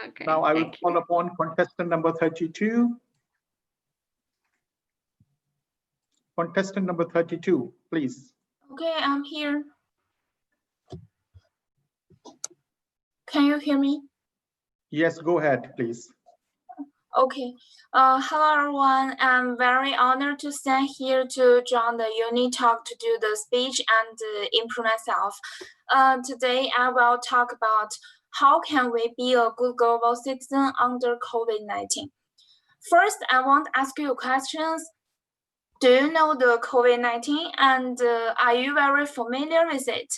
Speaker 7: Okay,
Speaker 19: now I will call upon contestant number 32. Contestant number 32, please.
Speaker 18: Okay, I'm here. Can you hear me?
Speaker 19: Yes, go ahead, please.
Speaker 18: Okay. Hello, everyone. I'm very honored to stand here to join the Unitalk to do the speech and improve myself. Today, I will talk about how can we be a good global citizen under COVID-19. First, I want to ask you questions. Do you know the COVID-19 and are you very familiar with it?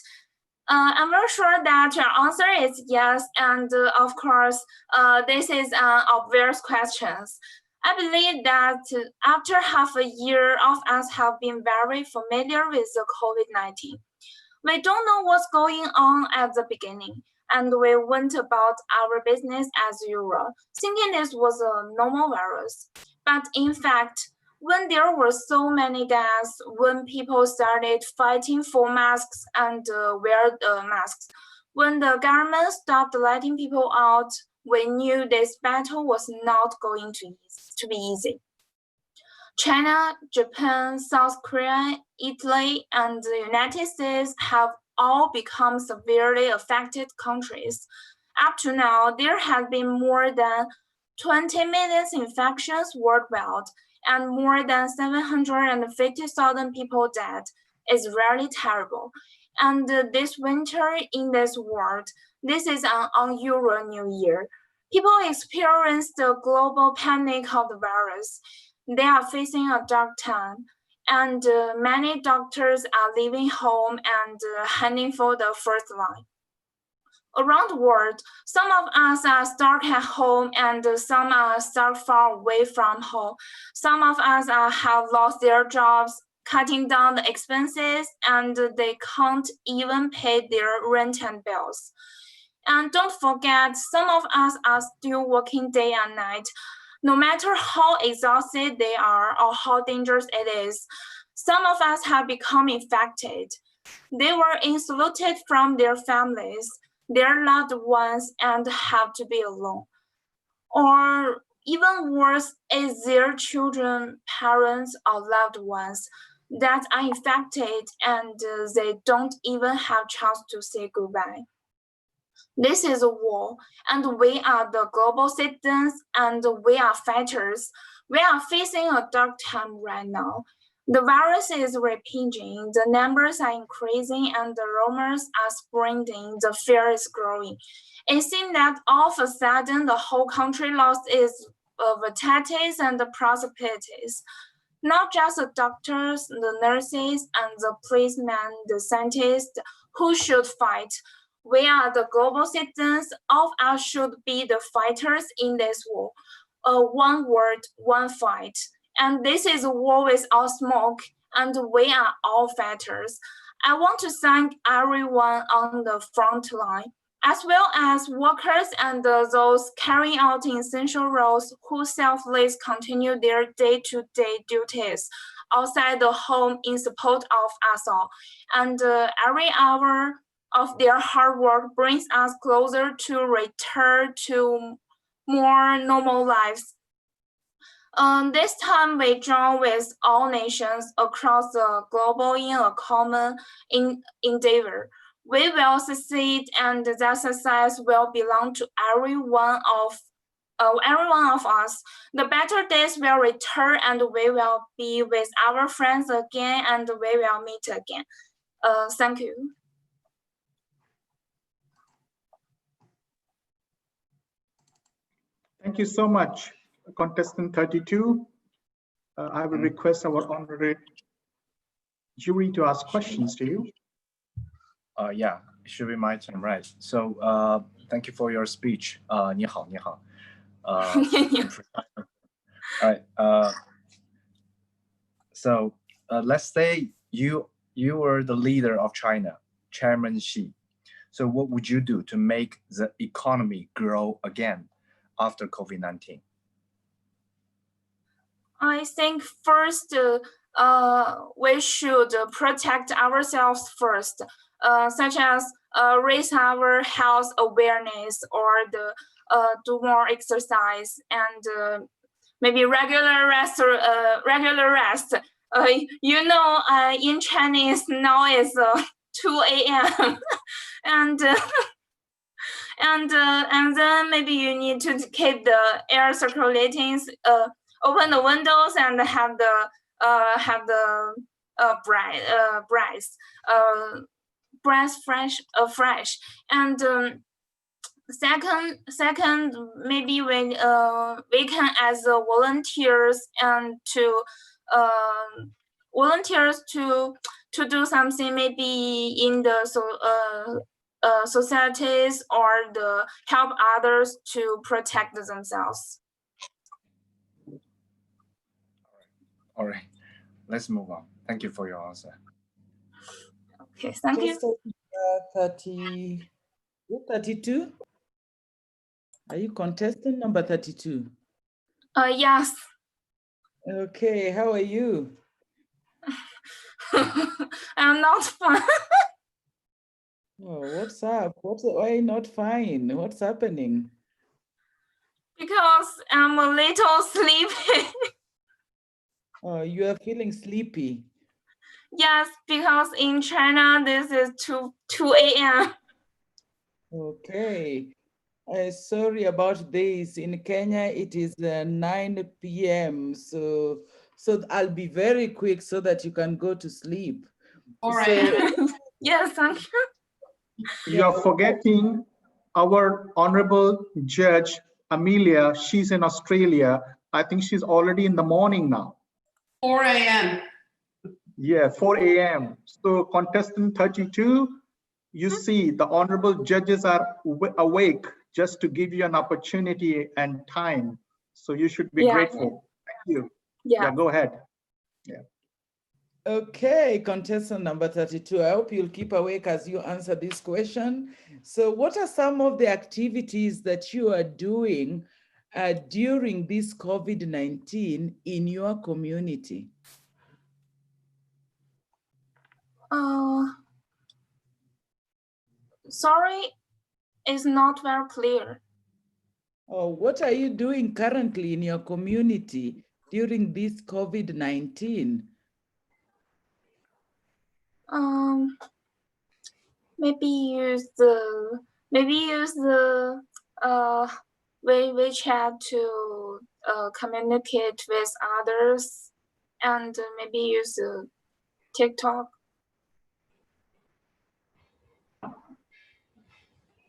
Speaker 18: I'm very sure that your answer is yes, and of course, this is an obvious question. I believe that after half a year of us have been very familiar with the COVID-19. We don't know what's going on at the beginning, and we went about our business as usual, thinking this was a normal virus. But in fact, when there were so many deaths, when people started fighting for masks and wear the masks, when the government stopped letting people out, we knew this battle was not going to be easy. China, Japan, South Korea, Italy, and the United States have all become severely affected countries. Up to now, there have been more than 20 million infections worldwide, and more than 750,000 people dead. Is really terrible. And this winter in this world, this is an unusual new year. People experience the global panic of the virus. They are facing a dark time, and many doctors are leaving home and heading for the first line. Around the world, some of us are stuck at home and some are stuck far away from home. Some of us have lost their jobs, cutting down the expenses, and they can't even pay their rent and bills. And don't forget, some of us are still working day and night. No matter how exhausted they are or how dangerous it is, some of us have become infected. They were isolated from their families, their loved ones, and have to be alone. Or even worse is their children, parents, or loved ones that are infected and they don't even have chance to say goodbye. This is a war, and we are the global citizens, and we are fighters. We are facing a dark time right now. The virus is raging, the numbers are increasing, and the rumors are spreading, the fear is growing. It seems that all of a sudden the whole country lost its vitalities and the possibilities. Not just the doctors, the nurses, and the policemen, the scientists who should fight. We are the global citizens. All of us should be the fighters in this war. One word, one fight. And this is a war without smoke, and we are all fighters. I want to thank everyone on the front line, as well as workers and those carrying out essential roles who selflessly continue their day-to-day duties outside the home in support of us all. And every hour of their hard work brings us closer to return to more normal lives. This time we join with all nations across the globe in a common endeavor. We will succeed, and that success will belong to every one of us. The better days will return, and we will be with our friends again, and we will meet again. Thank you.
Speaker 19: Thank you so much, contestant 32. I will request our honorary jury to ask questions to you.
Speaker 17: Yeah, it should be my turn, right? So thank you for your speech. 你好，你好. All right. So let's say you were the leader of China, Chairman Xi. So what would you do to make the economy grow again after COVID-19?
Speaker 18: I think first we should protect ourselves first, such as raise our health awareness or do more exercise and maybe regular rest. You know, in Chinese now is 2 a.m. and then maybe you need to keep the air circulating. Open the windows and have the breath fresh. And second, maybe when we can as volunteers and to volunteers to do something maybe in the societies or the help others to protect themselves.
Speaker 17: All right, let's move on. Thank you for your answer.
Speaker 18: Okay, thank you.
Speaker 12: 32? Are you contestant number 32?
Speaker 18: Yes.
Speaker 12: Okay, how are you?
Speaker 18: I'm not fine.
Speaker 12: Oh, what's up? Why not fine? What's happening?
Speaker 18: Because I'm a little sleepy.
Speaker 12: Oh, you are feeling sleepy.
Speaker 18: Yes, because in China, this is 2 a.m.
Speaker 12: Okay. Sorry about this. In Kenya, it is 9 p.m. So I'll be very quick so that you can go to sleep.
Speaker 18: All right. Yes, thank you.
Speaker 19: You are forgetting our honorable judge, Amelia. She's in Australia. I think she's already in the morning now.
Speaker 5: 4 a.m.
Speaker 19: Yeah, 4 a.m. So contestant 32, you see the honorable judges are awake just to give you an opportunity and time. So you should be grateful. Thank you. Yeah, go ahead. Yeah.
Speaker 12: Okay, contestant number 32. I hope you'll keep awake as you answer this question. So what are some of the activities that you are doing during this COVID-19 in your community?
Speaker 18: Sorry, it's not very clear.
Speaker 12: Oh, what are you doing currently in your community during this COVID-19?
Speaker 18: Maybe use the WeChat to communicate with others, and maybe use TikTok.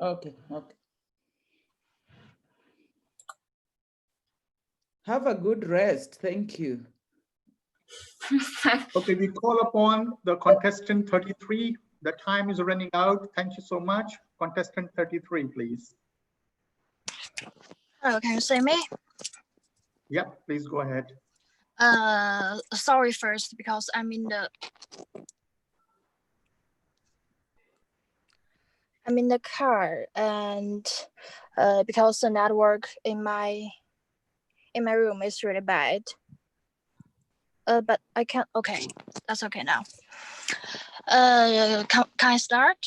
Speaker 12: Okay. Have a good rest. Thank you.
Speaker 19: Okay, we call upon the contestant 33. The time is running out. Thank you so much. Contestant 33, please.
Speaker 11: Hello, can you see me?
Speaker 19: Yeah, please go ahead.
Speaker 11: Sorry first, because I'm in the car, and because the network in my room is really bad. But I can't. Okay, that's okay now. Can I start?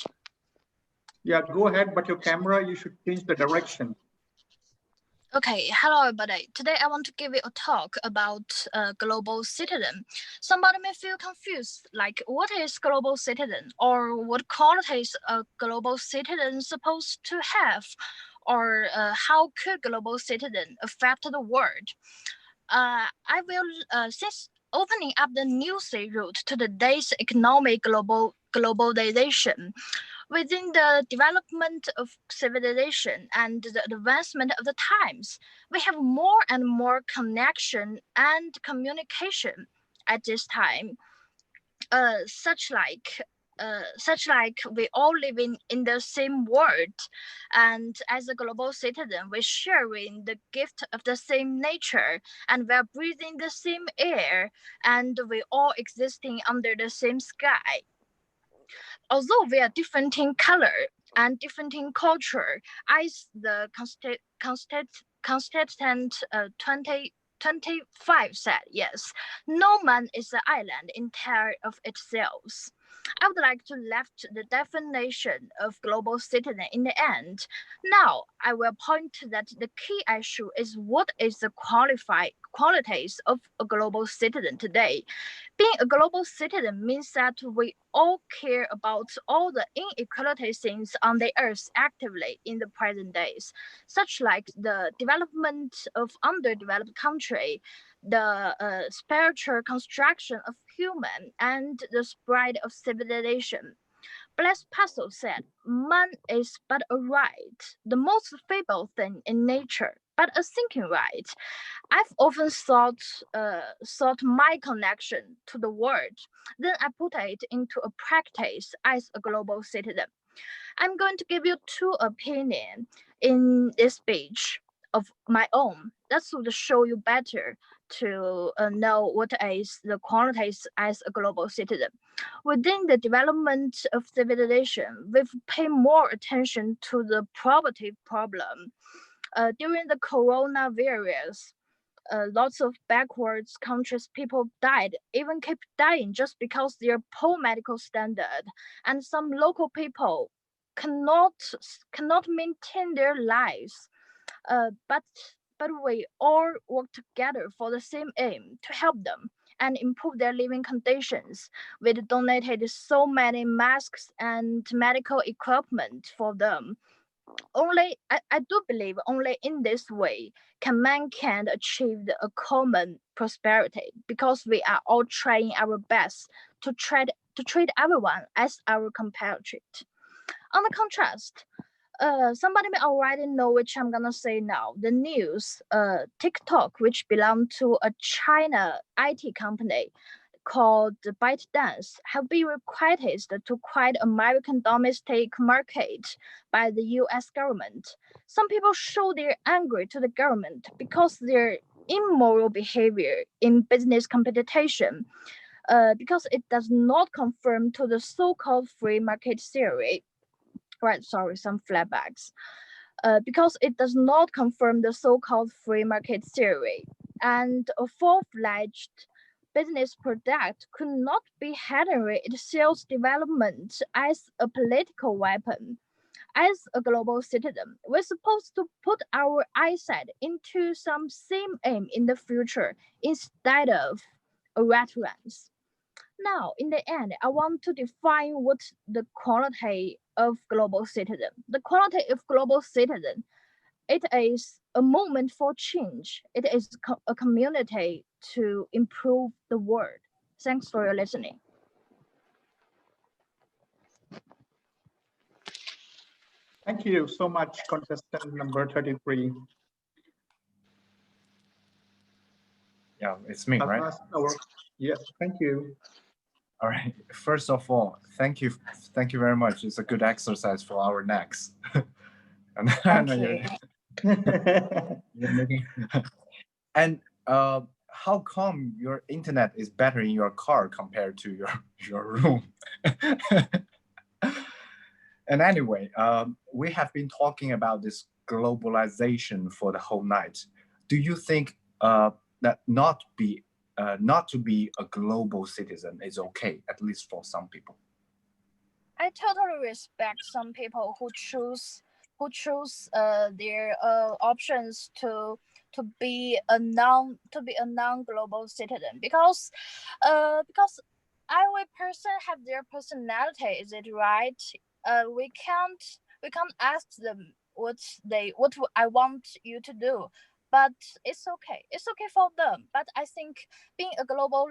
Speaker 19: Yeah, go ahead, but your camera, you should change the direction.
Speaker 11: Okay, hello everybody. Today I want to give you a talk about global citizen. Somebody may feel confused, like what is global citizen, or what qualities a global citizen supposed to have, or how could global citizen affect the world? I will, since opening up the new sea route to today's economic globalization, Within the development of civilization and the advancement of the times, we have more and more connection and communication at this time, such like such like we all live in the same world, and as a global citizen we sharing the gift of the same nature, and we are breathing the same air, and we all existing under the same sky. Although we are different in color and different in culture, as the Constituent 2025 said, yes, no man is an island entire of itself. I would like to left the definition of global citizen in the end. Now, I will point to that the key issue is what is the qualified qualities of a global citizen today. Being a global citizen means that we all care about all the inequality things on the earth actively in the present days, such like the development of underdeveloped country, the spiritual construction of human, and the spread of civilization. Blaise Pascal said, "Man is but a right, the most feeble thing in nature, but a thinking right." I've often thought my connection to the world, then I put it into a practice as a global citizen. I'm going to give you two opinions in this speech of my own. That would show you better to know what is the qualities as a global citizen. Within the development of civilization, we've paid more attention to the poverty problem. During the coronavirus, lots of backwards countries people died, even keep dying just because their poor medical standard, and some local people cannot cannot maintain their lives. But we all work together for the same aim to help them and improve their living conditions. We donated so many masks and medical equipment for them. I do believe only in this way can mankind achieve a common prosperity, because we are all trying our best to treat everyone as our compatriot. On the contrast, somebody may already know which I'm gonna say now. The news, TikTok, which belong to a China IT company called ByteDance, have been requested to quit American domestic market by the US government. Some people show their anger to the government because their immoral behavior in business competition, because it does not conform to the so-called free market theory. Right, sorry, some flatbacks. Because it does not confirm the so-called free market theory, and a full-fledged business product could not be handling its sales development as a political weapon. As a global citizen, we're supposed to put our eyesight into some same aim in the future instead of a rat race. Now, in the end, I want to define what the quality of global citizen. The quality of global citizen, it is a moment for change. It is a community to improve the world. Thanks for your listening.
Speaker 19: Thank you so much, contestant number 33.
Speaker 17: Yeah, it's me, right?
Speaker 19: Yes, thank you.
Speaker 17: All right. First of all, thank you very much. It's a good exercise for our necks. And how come your internet is better in your car compared to your room? And anyway, we have been talking about this globalization for the whole night. Do you think that not to be a global citizen is okay, at least for some people?
Speaker 11: I totally respect some people who choose their options to be a non global citizen, because every person have their personality. Is it right? We can't ask them what I want you to do, but it's okay. It's okay for them. But I think being a global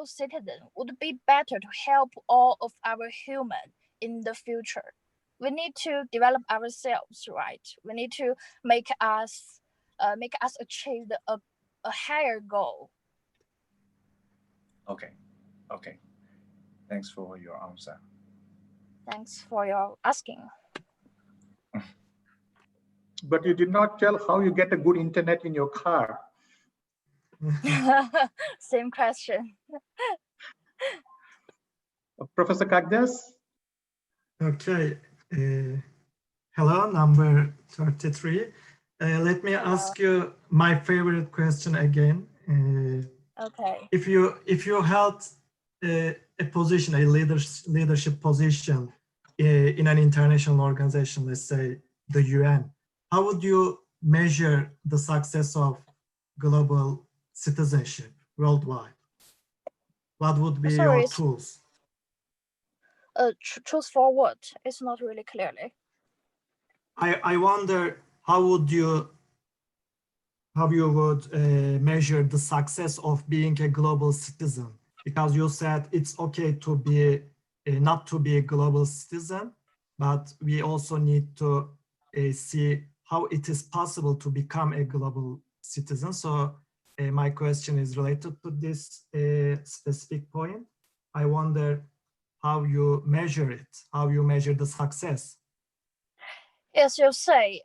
Speaker 11: citizen would be better to help all of our human in the future. We need to develop ourselves, right? We need to make us achieve a higher goal.
Speaker 17: Okay, okay. Thanks for your answer.
Speaker 11: Thanks for your asking.
Speaker 19: But you did not tell how you get a good internet in your car.
Speaker 11: Same question.
Speaker 19: Professor Kagdas?
Speaker 10: Okay. Hello, number 33. Let me ask you my favorite question again.
Speaker 11: Okay.
Speaker 10: If you held a position, a leadership position in an international organization, let's say the UN, how would you measure the success of global citizenship worldwide? What would be
Speaker 11: Sorry,
Speaker 10: your tools?
Speaker 11: Choose for what? It's not really clearly.
Speaker 10: I wonder how you would measure the success of being a global citizen, because you said it's okay to be not to be a global citizen, but we also need to see how it is possible to become a global citizen. So my question is related to this specific point. I wonder how you measure it, how you measure the success.
Speaker 11: Yes, you say,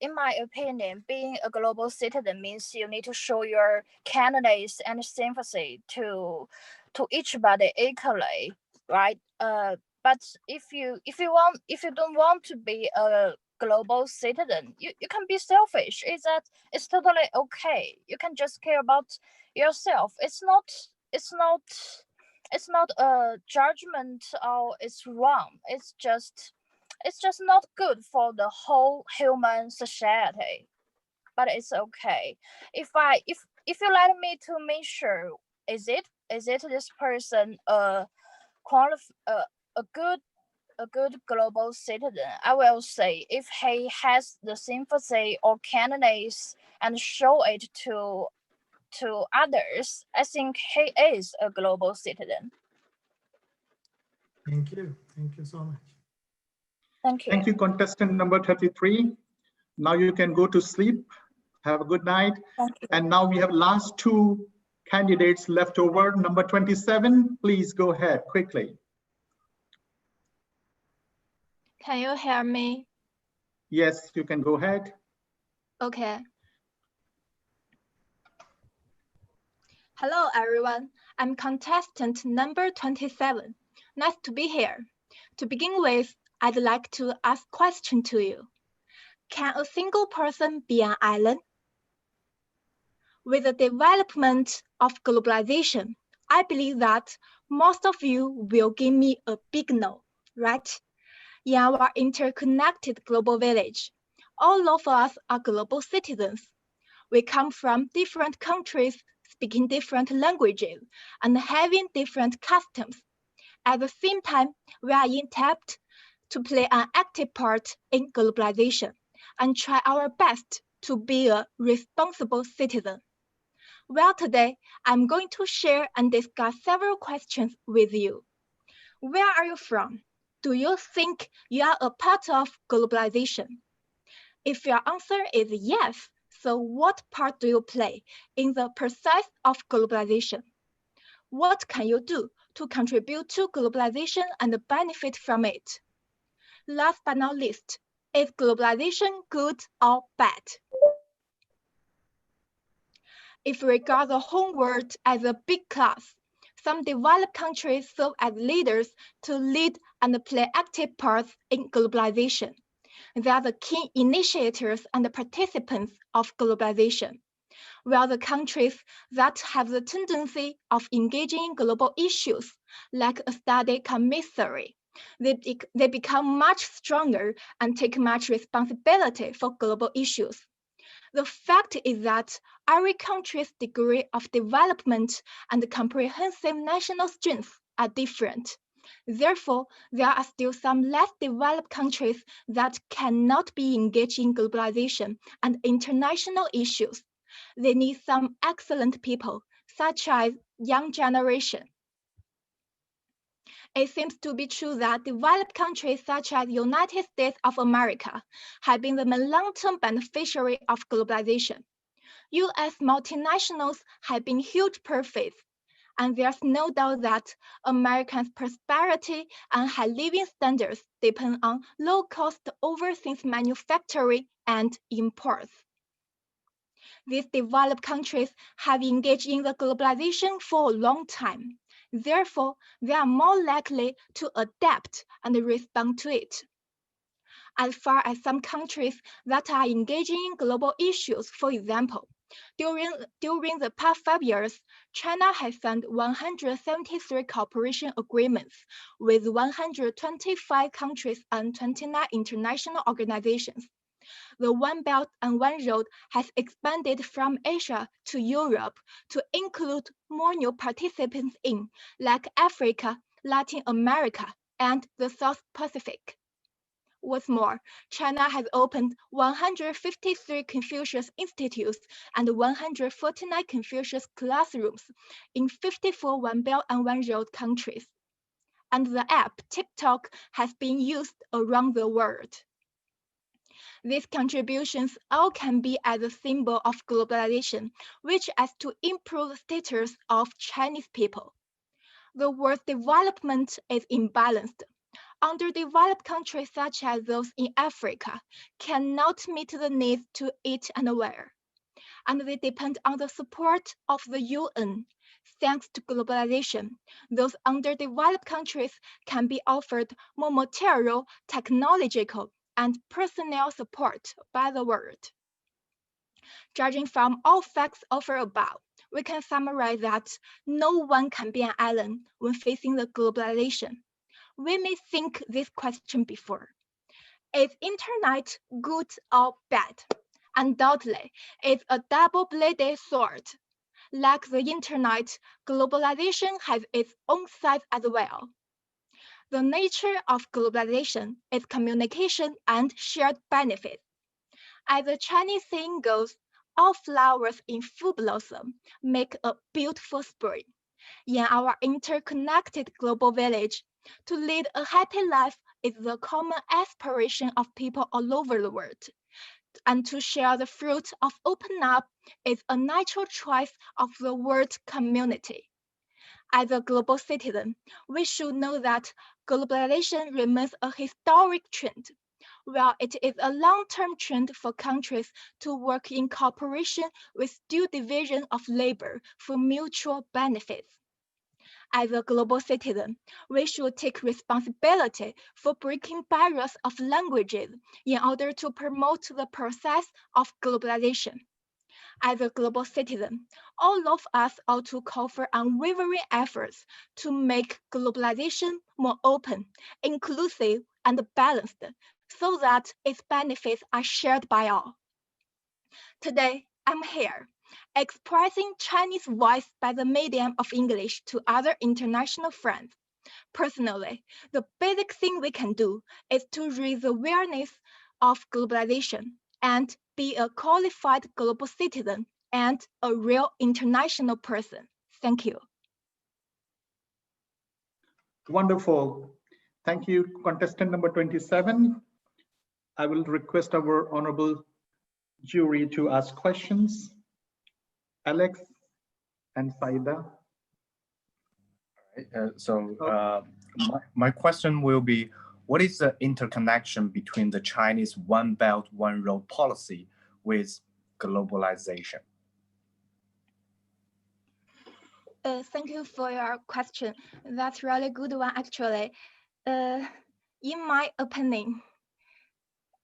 Speaker 11: in my opinion, being a global citizen means you need to show your candidates and sympathy to eachbody equally, right? But if you don't want to be a global citizen, you can be selfish. It's totally okay. You can just care about yourself. It's not a judgment or it's wrong. It's just not good for the whole human society. But it's okay. If you let me to measure, is it this person a good global citizen? I will say if he has the sympathy or kindness and show it to others, I think he is a global citizen.
Speaker 10: Thank you so much.
Speaker 11: Thank you.
Speaker 19: Thank you, contestant number 33. Now you can go to sleep. Have a good night. And now we have last two candidates left over. Number 27, please go ahead quickly.
Speaker 13: Can you hear me?
Speaker 19: Yes, you can go ahead.
Speaker 13: Okay. Hello, everyone. I'm contestant number 27. Nice to be here. To begin with, I'd like to ask a question to you. Can a single person be an island? With the development of globalization, I believe that most of you will give me a big no, right? In our interconnected global village, all of us are global citizens. We come from different countries, speaking different languages, and having different customs. At the same time, we are intact to play an active part in globalization and try our best to be a responsible citizen. Well, today, I'm going to share and discuss several questions with you. Where are you from? Do you think you are a part of globalization? If your answer is yes, so what part do you play in the process of globalization? What can you do to contribute to globalization and benefit from it? Last but not least, is globalization good or bad? If we regard the whole world as a big class, some developed countries serve as leaders to lead and play active parts in globalization. They are the key initiators and participants of globalization, while the countries that have the tendency of engaging in global issues, like a study commissary, they become much stronger and take much responsibility for global issues. The fact is that every country's degree of development and comprehensive national strength are different. Therefore, there are still some less developed countries that cannot be engaged in globalization and international issues. They need some excellent people, such as young generation. It seems to be true that developed countries such as the United States of America have been the long-term beneficiary of globalization. US multinationals have been huge profits, and there's no doubt that Americans' prosperity and high living standards depend on low-cost overseas manufacturing and imports. These developed countries have engaged in the globalization for a long time. Therefore, they are more likely to adapt and respond to it. As far as some countries that are engaging in global issues, for example, during the past 5 years, China has signed 173 cooperation agreements with 125 countries and 29 international organizations. The One Belt and One Road has expanded from Asia to Europe to include more new participants in, like Africa, Latin America, and the South Pacific. What's more, China has opened 153 Confucius Institutes and 149 Confucius classrooms in 54 One Belt and One Road countries. And the app TikTok has been used around the world. These contributions all can be as a symbol of globalization, which is to improve the status of Chinese people. The world's development is imbalanced. Underdeveloped countries such as those in Africa cannot meet the needs to eat and wear, and they depend on the support of the UN. Thanks to globalization, those underdeveloped countries can be offered more material, technological, and personnel support by the world. Judging from all facts offered above, we can summarize that no one can be an island when facing the globalization. We may think this question before. Is internet good or bad? Undoubtedly, it's a double-bladed sword. Like the internet, globalization has its own sides as well. The nature of globalization is communication and shared benefits. As the Chinese saying goes, all flowers in full blossom make a beautiful spring. In our interconnected global village, to lead a happy life is the common aspiration of people all over the world. And to share the fruit of opening up is a natural choice of the world community. As a global citizen, we should know that globalization remains a historic trend, while it is a long-term trend for countries to work in cooperation with due division of labor for mutual benefits. As a global citizen, we should take responsibility for breaking barriers of languages in order to promote the process of globalization. As a global citizen, all of us ought to call for unwavering efforts to make globalization more open, inclusive, and balanced, so that its benefits are shared by all. Today, I'm here, expressing Chinese voice by the medium of English to other international friends. Personally, the basic thing we can do is to raise the awareness of globalization and be a qualified global citizen and a real international person. Thank you.
Speaker 19: Wonderful. Thank you, contestant number 27. I will request our honorable jury to ask questions. Alex and Saida.
Speaker 17: My question will be, what is the interconnection between the Chinese One Belt, One Road policy with globalization?
Speaker 13: Thank you for your question. That's really good one, actually. In my opinion,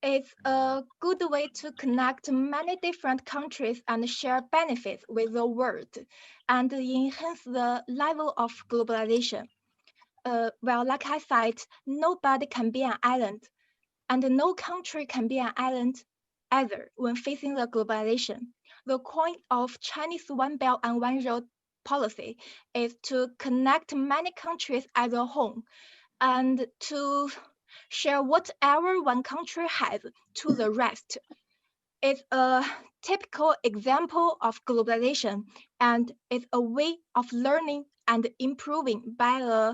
Speaker 13: it's a good way to connect many different countries and share benefits with the world and enhance the level of globalization. Well, like I said, nobody can be an island, and no country can be an island either when facing the globalization. The point of Chinese One Belt and One Road policy is to connect many countries as a whole and to share whatever one country has to the rest. It's a typical example of globalization, and it's a way of learning and improving by a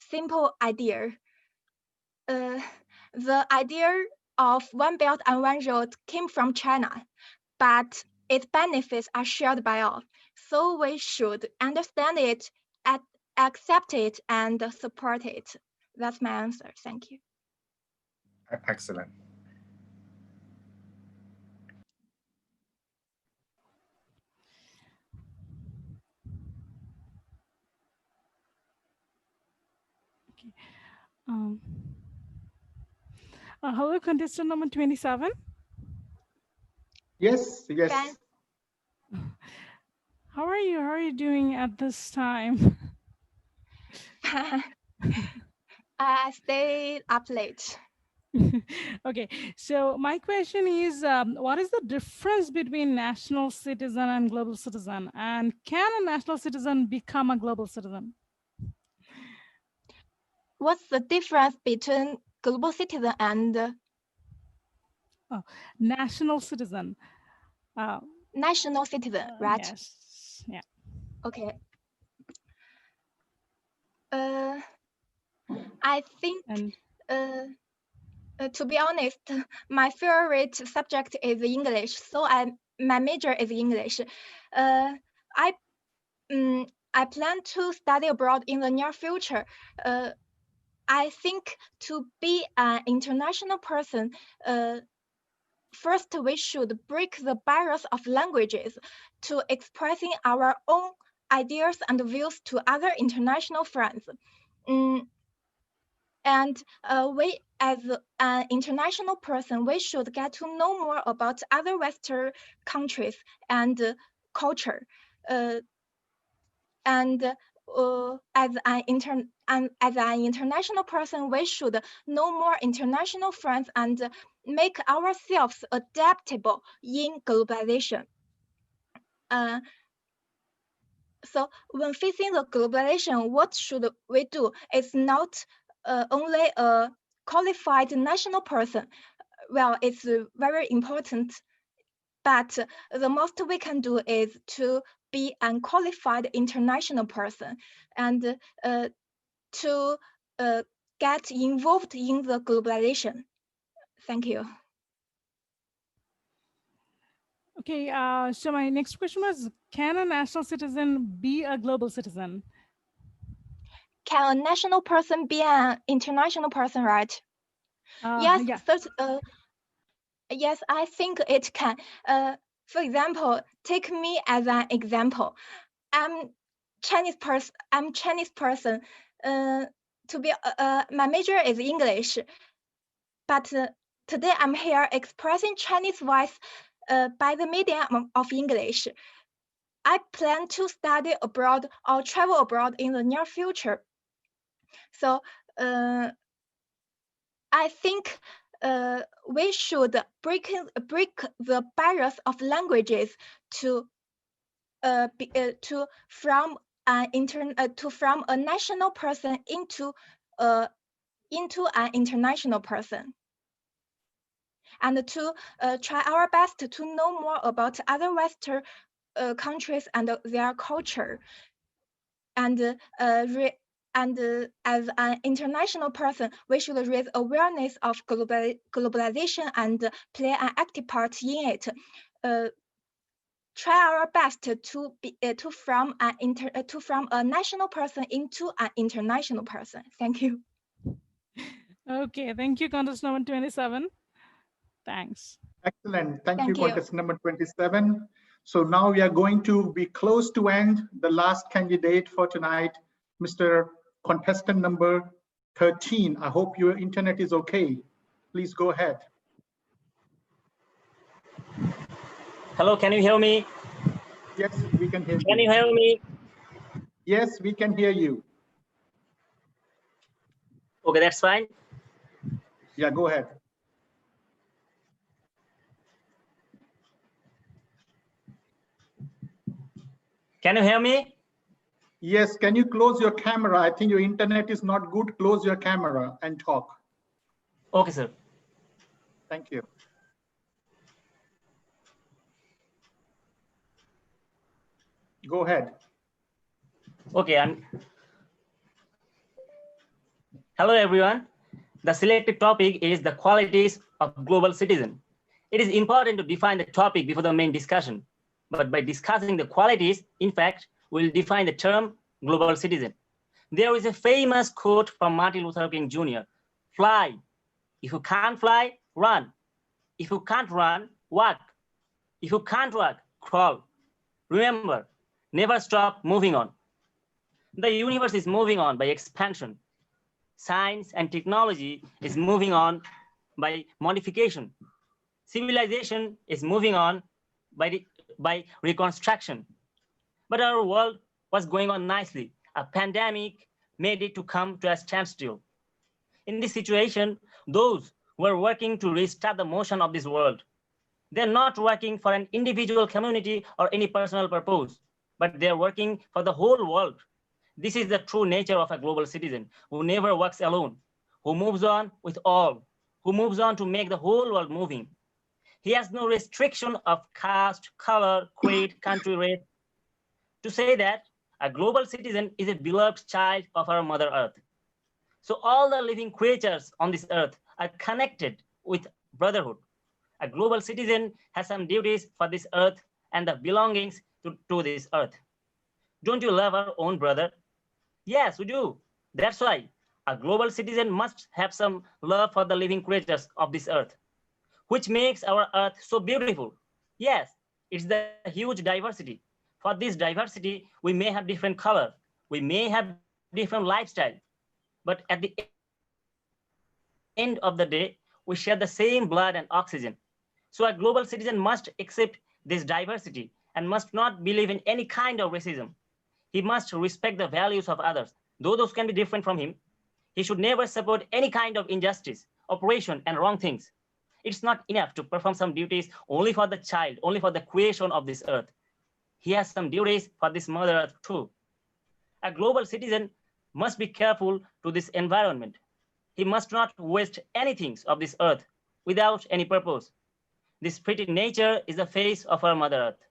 Speaker 13: simple idea. The idea of One Belt and One Road came from China, but its benefits are shared by all. So we should understand it, accept it, and support it. That's my answer. Thank you.
Speaker 17: Excellent.
Speaker 1: Hello, contestant number 27.
Speaker 19: Yes, yes.
Speaker 1: How are you? How are you doing at this time?
Speaker 13: I stayed up late.
Speaker 1: Okay, so my question is, what is the difference between national citizen and global citizen? And can a national citizen become a global citizen?
Speaker 13: What's the difference between global citizen and
Speaker 1: national citizen?
Speaker 13: National citizen, right?
Speaker 1: Yes. Yeah.
Speaker 13: Okay. I think, to be honest, my favorite subject is English, so my major is English. I plan to study abroad in the near future. I think to be an international person, first we should break the barriers of languages to expressing our own ideas and views to other international friends. And we, as an international person, we should get to know more about other Western countries and culture. And as an international person, we should know more international friends and make ourselves adaptable in globalization. So when facing the globalization, what should we do? It's not only a qualified national person. Well, it's very important, but the most we can do is to be an qualified international person and to get involved in the globalization. Thank you.
Speaker 1: Okay, so my next question was, can a national citizen be a global citizen?
Speaker 13: Can a national person be an international person, right? Yes,
Speaker 1: yeah.
Speaker 13: Yes, I think it can. For example, take me as an example. I'm Chinese person. To be my major is English, but today I'm here expressing Chinese voice by the medium of English. I plan to study abroad or travel abroad in the near future. So I think we should break the barriers of languages to from a national person into an international person, and to try our best to know more about other Western countries and their culture, and as an international person, we should raise awareness of globalization and play an active part in it. Try our best to from a national person into an international person. Thank you.
Speaker 1: Okay, thank you, contestant number 27. Thanks.
Speaker 19: Excellent. Thank you, contestant number 27. So now we are going to be close to end. The last candidate for tonight, Mr. Contestant number 13. I hope your internet is okay. Please go ahead.
Speaker 9: Hello, can you hear me?
Speaker 19: Yes, we can hear you.
Speaker 9: Can you hear me?
Speaker 19: Yes, we can hear you.
Speaker 9: Okay, that's fine.
Speaker 19: Yeah, go ahead.
Speaker 9: Can you hear me?
Speaker 19: Yes, can you close your camera? I think your internet is not good. Close your camera and talk.
Speaker 9: Okay, sir.
Speaker 19: Thank you. Go ahead.
Speaker 9: Okay, Hello, everyone. The selected topic is the qualities of global citizen. It is important to define the topic before the main discussion. But by discussing the qualities, in fact, we'll define the term global citizen. There is a famous quote from Martin Luther King Jr. Fly. If you can't fly, run. If you can't run, walk. If you can't walk, crawl. Remember, never stop moving on. The universe is moving on by expansion. Science and technology is moving on by modification. Civilization is moving on by reconstruction. But our world was going on nicely. A pandemic made it to come to a standstill. In this situation, those who are working to restart the motion of this world, they're not working for an individual community or any personal purpose, but they're working for the whole world. This is the true nature of a global citizen who never works alone, who moves on with all, who moves on to make the whole world moving. He has no restriction of caste, color, creed, country, race. To say that a global citizen is a beloved child of our Mother Earth. So all the living creatures on this earth are connected with brotherhood. A global citizen has some duties for this earth and the belongings to this earth. Don't you love our own brother? Yes, we do. That's why a global citizen must have some love for the living creatures of this earth, which makes our earth so beautiful. Yes, it's the huge diversity. For this diversity, we may have different color, we may have different lifestyle, but at the end of the day, we share the same blood and oxygen. So a global citizen must accept this diversity and must not believe in any kind of racism. He must respect the values of others, though those can be different from him. He should never support any kind of injustice, oppression, and wrong things. It's not enough to perform some duties only for the child, only for the creation of this earth. He has some duties for this Mother Earth too. A global citizen must be careful to this environment. He must not waste anything of this earth without any purpose. This pretty nature is the face of our Mother Earth.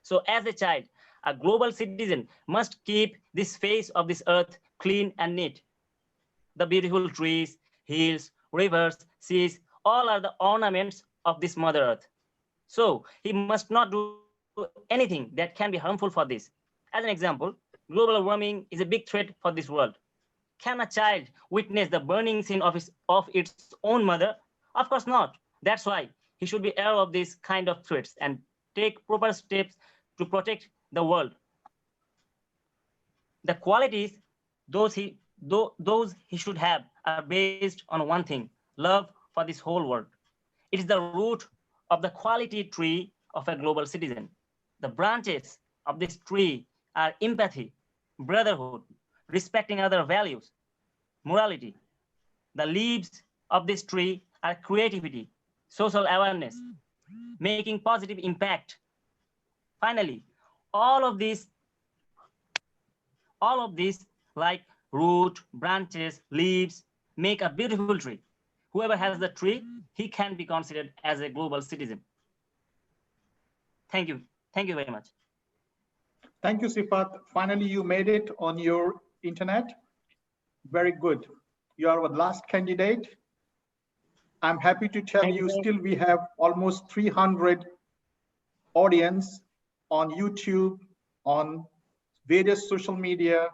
Speaker 9: So as a child, a global citizen must keep this face of this earth clean and neat. The beautiful trees, hills, rivers, seas, all are the ornaments of this Mother Earth. So he must not do anything that can be harmful for this. As an example, global warming is a big threat for this world. Can a child witness the burning scene of its own mother? Of course not. That's why he should be aware of these kind of threats and take proper steps to protect the world. The qualities those he should have are based on one thing: love for this whole world. It is the root of the quality tree of a global citizen. The branches of this tree are empathy, brotherhood, respecting other values, morality. The leaves of this tree are creativity, social awareness, making positive impact. Finally, all of these like root, branches, leaves, make a beautiful tree. Whoever has the tree, he can be considered as a global citizen. Thank you. Thank you very much.
Speaker 19: Thank you, Sifat. Finally, you made it on your internet. Very good. You are our last candidate. I'm happy to tell you still we have almost 300 audience on YouTube, on various social media,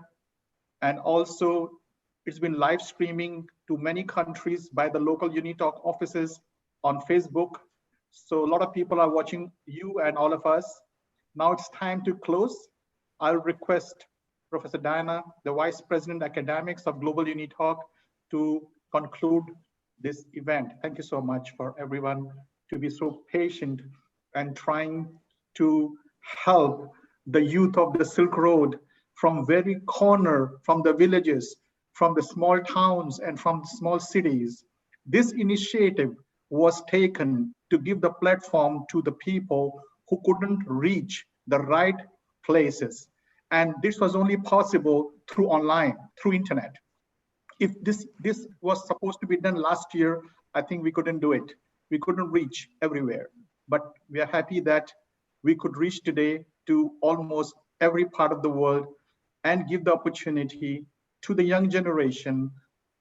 Speaker 19: and also it's been live streaming to many countries by the local Unitalk offices on Facebook. So a lot of people are watching you and all of us. Now it's time to close. I'll request Professor Diana, the Vice President Academics of Global Unitalk, to conclude this event. Thank you so much for everyone to be so patient and trying to help the youth of the Silk Road from very corner, from the villages, from the small towns and from small cities. This initiative was taken to give the platform to the people who couldn't reach the right places. And this was only possible through online, through internet. If this was supposed to be done last year, I think we couldn't do it. We couldn't reach everywhere. But we are happy that we could reach today to almost every part of the world and give the opportunity to the young generation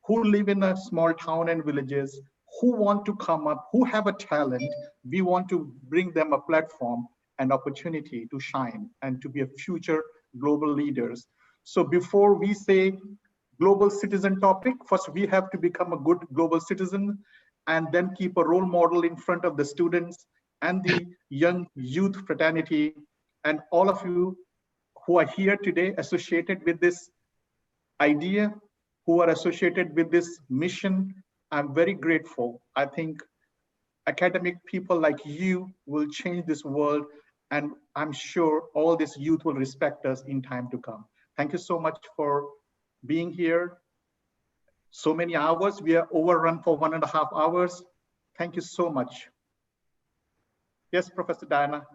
Speaker 19: who live in a small town and villages, who want to come up, who have a talent. We want to bring them a platform and opportunity to shine and to be a future global leaders. So before we say global citizen topic, first we have to become a good global citizen and then keep a role model in front of the students and the young youth fraternity and all of you who are here today associated with this idea, who are associated with this mission. I'm very grateful. I think academic people like you will change this world, and I'm sure all this youth will respect us in time to come. Thank you so much for being here. So many hours, we are overrun for 1.5 hours. Thank you so much. Yes, Professor Diana.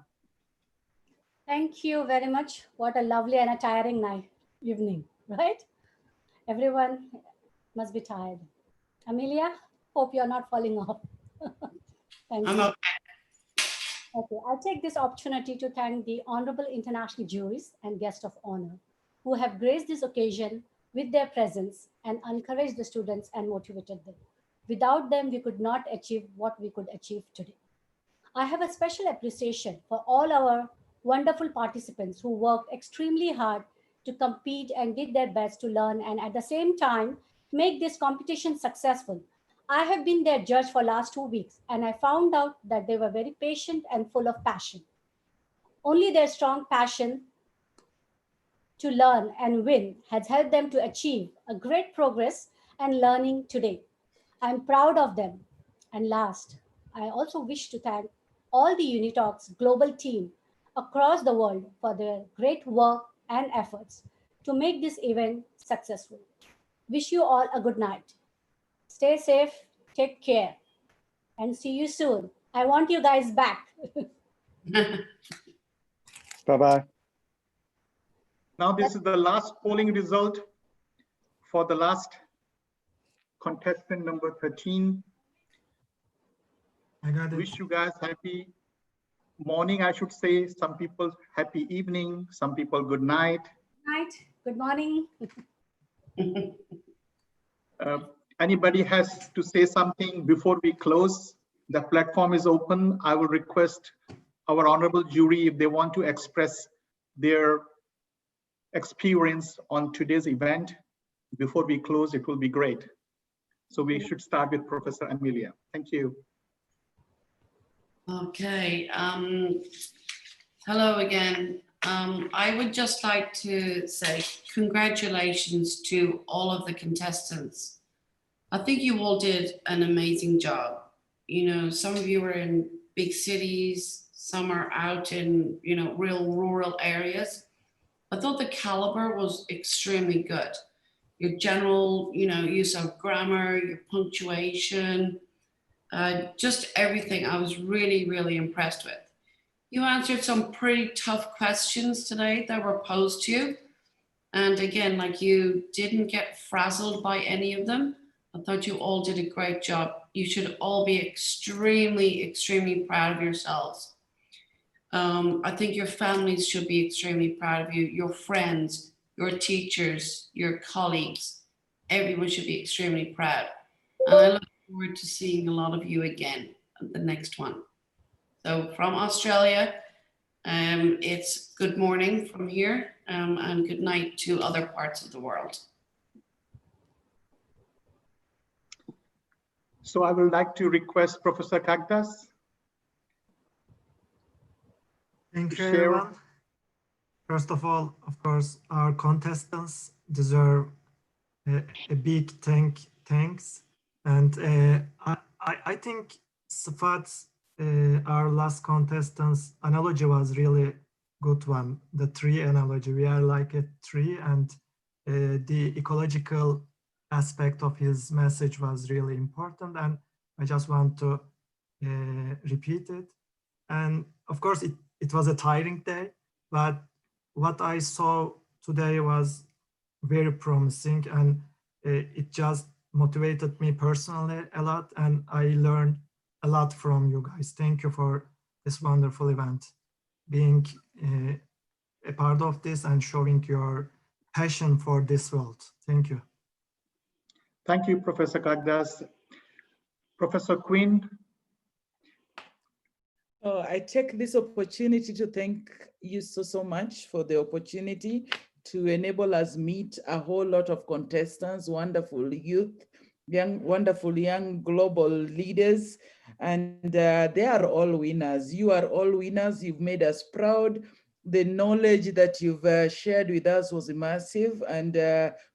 Speaker 2: Thank you very much. What a lovely and a tiring evening, right? Everyone must be tired. Amelia, hope you're not falling off. Thank you. Okay, I'll take this opportunity to thank the honorable international juries and guests of honor who have graced this occasion with their presence and encouraged the students and motivated them. Without them, we could not achieve what we could achieve today. I have a special appreciation for all our wonderful participants who worked extremely hard to compete and did their best to learn and at the same time make this competition successful. I have been their judge for last 2 weeks and I found out that they were very patient and full of passion. Only their strong passion to learn and win has helped them to achieve a great progress and learning today. I'm proud of them. And last, I also wish to thank all the Unitalks global team across the world for their great work and efforts to make this event successful. Wish you all a good night. Stay safe, take care, and see you soon. I want you guys back.
Speaker 8: Bye-bye.
Speaker 19: Now this is the last polling result for the last contestant number 13.
Speaker 10: I got it.
Speaker 19: Wish you guys happy morning, I should say. Some people happy evening, some people good night.
Speaker 2: Night, good morning.
Speaker 19: Anybody has to say something before we close? The platform is open. I will request our honorable jury if they want to express their experience on today's event. Before we close, it will be great. So we should start with Professor Amelia. Thank you.
Speaker 5: Okay. Hello again. I would just like to say congratulations to all of the contestants. I think you all did an amazing job. You know, some of you are in big cities, some are out in, you know, real rural areas. I thought the caliber was extremely good. Your general, you know, use of grammar, your punctuation, just everything I was really, really impressed with. You answered some pretty tough questions today that were posed to you. And again, like, you didn't get frazzled by any of them. I thought you all did a great job. You should all be extremely, extremely proud of yourselves. I think your families should be extremely proud of you, your friends, your teachers, your colleagues. Everyone should be extremely proud. And I look forward to seeing a lot of you again at the next one. So from Australia, it's good morning from here, and good night to other parts of the world.
Speaker 19: So I would like to request Professor Kagdas.
Speaker 10: Thank you, everyone. First of all, of course, our contestants deserve a big thanks. And I think Safat's, our last contestant's analogy was really good one. The tree analogy. We are like a tree, and the ecological aspect of his message was really important. And I just want to repeat it. And of course, it was a tiring day, but what I saw today was very promising, and it just motivated me personally a lot, and I learned a lot from you guys. Thank you for this wonderful event, being a part of this and showing your passion for this world. Thank you.
Speaker 19: Thank you, Professor Kagdas. Professor Quinn.
Speaker 12: I take this opportunity to thank you so much for the opportunity to enable us meet a whole lot of contestants, wonderful youth, wonderful young global leaders, and they are all winners. You are all winners. You've made us proud. The knowledge that you've shared with us was immersive, and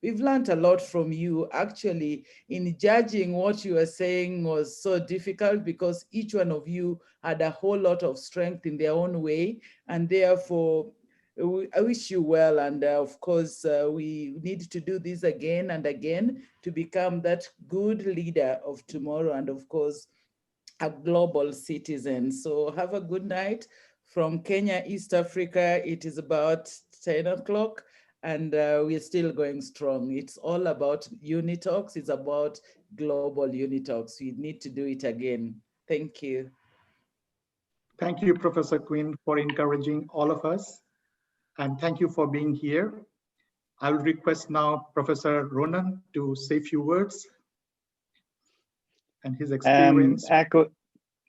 Speaker 12: we've learned a lot from you. Actually, in judging what you were saying was so difficult because each one of you had a whole lot of strength in their own way, and therefore, I wish you well. And of course, we need to do this again and again to become that good leader of tomorrow, and of course, a global citizen. So have a good night. From Kenya, East Africa, it is about 10 o'clock and we're still going strong. It's all about Unitalks. It's about global Unitalks. We need to do it again. Thank you.
Speaker 19: Thank you, Professor Quinn, for encouraging all of us. And thank you for being here. I'll request now Professor Ronan to say a few words and his experience.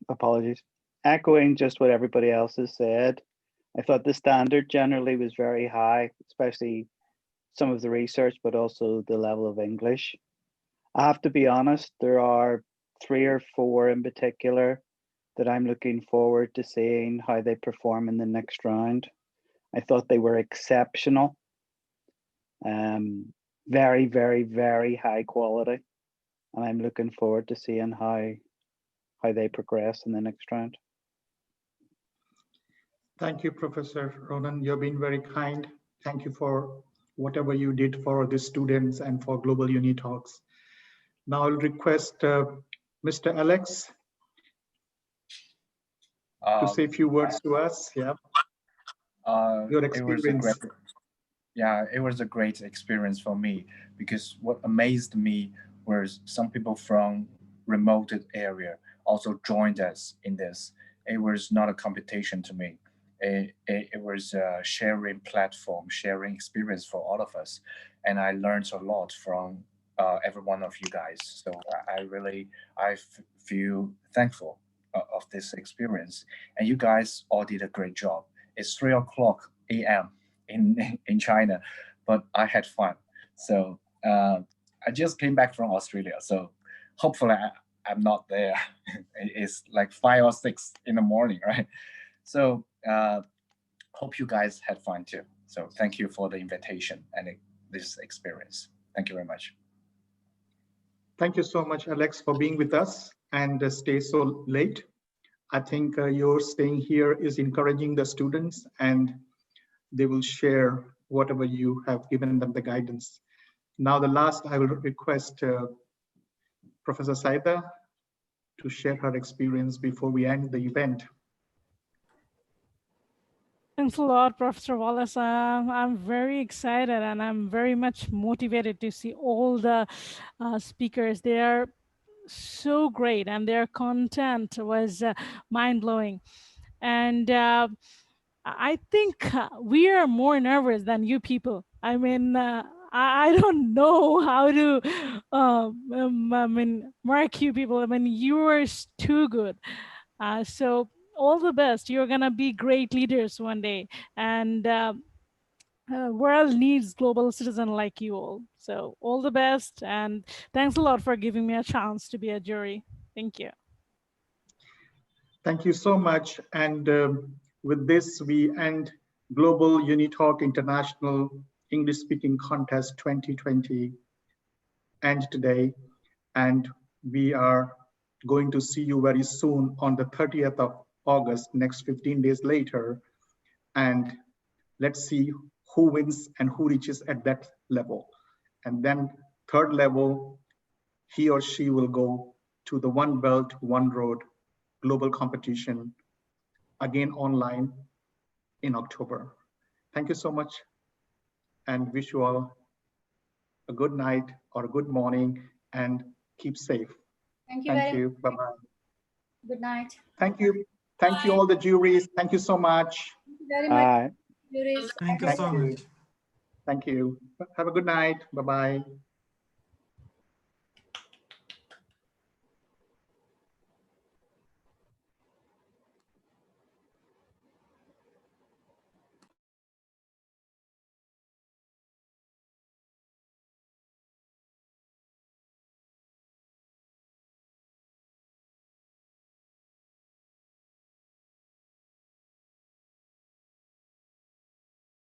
Speaker 8: Apologies. Echoing just what everybody else has said, I thought the standard generally was very high, especially some of the research, but also the level of English. I have to be honest, there are 3 or 4 in particular that I'm looking forward to seeing how they perform in the next round. I thought they were exceptional. Very, very, very high quality. And I'm looking forward to seeing how they progress in the next round.
Speaker 19: Thank you, Professor Ronan. You've been very kind. Thank you for whatever you did for the students and for Global Unitalks. Now I'll request Mr. Alex to say a few words to us. Yeah. Your experience.
Speaker 17: It was a great experience for me, because what amazed me was some people from remote area also joined us in this. It was not a competition to me. It was a sharing platform, sharing experience for all of us. And I learned a lot from every one of you guys. So I feel thankful of this experience. And you guys all did a great job. It's 3 o'clock a.m. in China, but I had fun. So I just came back from Australia. So hopefully I'm not there. It's like 5 or 6 in the morning, right? So hope you guys had fun too. So thank you for the invitation and this experience. Thank you very much.
Speaker 19: Thank you so much, Alex, for being with us and stay so late. I think your staying here is encouraging the students, and they will share whatever you have given them the guidance. Now the last, I will request Professor Saida to share her experience before we end the event.
Speaker 1: Thanks a lot, Professor Wallace. I'm very excited and I'm very much motivated to see all the speakers. They are so great and their content was mind-blowing. And I think we are more nervous than you people. I mean, I don't know how to mark you people. I mean, you are too good. So all the best. You're gonna be great leaders one day, and world needs global citizen like you all. So all the best, and thanks a lot for giving me a chance to be a jury. Thank you.
Speaker 19: Thank you so much. And with this, we end Global Unitalk International English Speaking Contest 2020 and today. And we are going to see you very soon on the 30th of August, next 15 days later. And let's see who wins and who reaches at that level. And then 3rd level, he or she will go to the One Belt, One Road global competition, again online in October. Thank you so much and wish you all a good night or a good morning and keep safe.
Speaker 2: Thank you.
Speaker 19: Thank you. Bye-bye.
Speaker 2: Good night.
Speaker 19: Thank you. Thank you all the juries. Thank you so much.
Speaker 2: Thank you very much, juries.
Speaker 10: Thank you so much.
Speaker 19: Thank you. Have a good night. Bye-bye.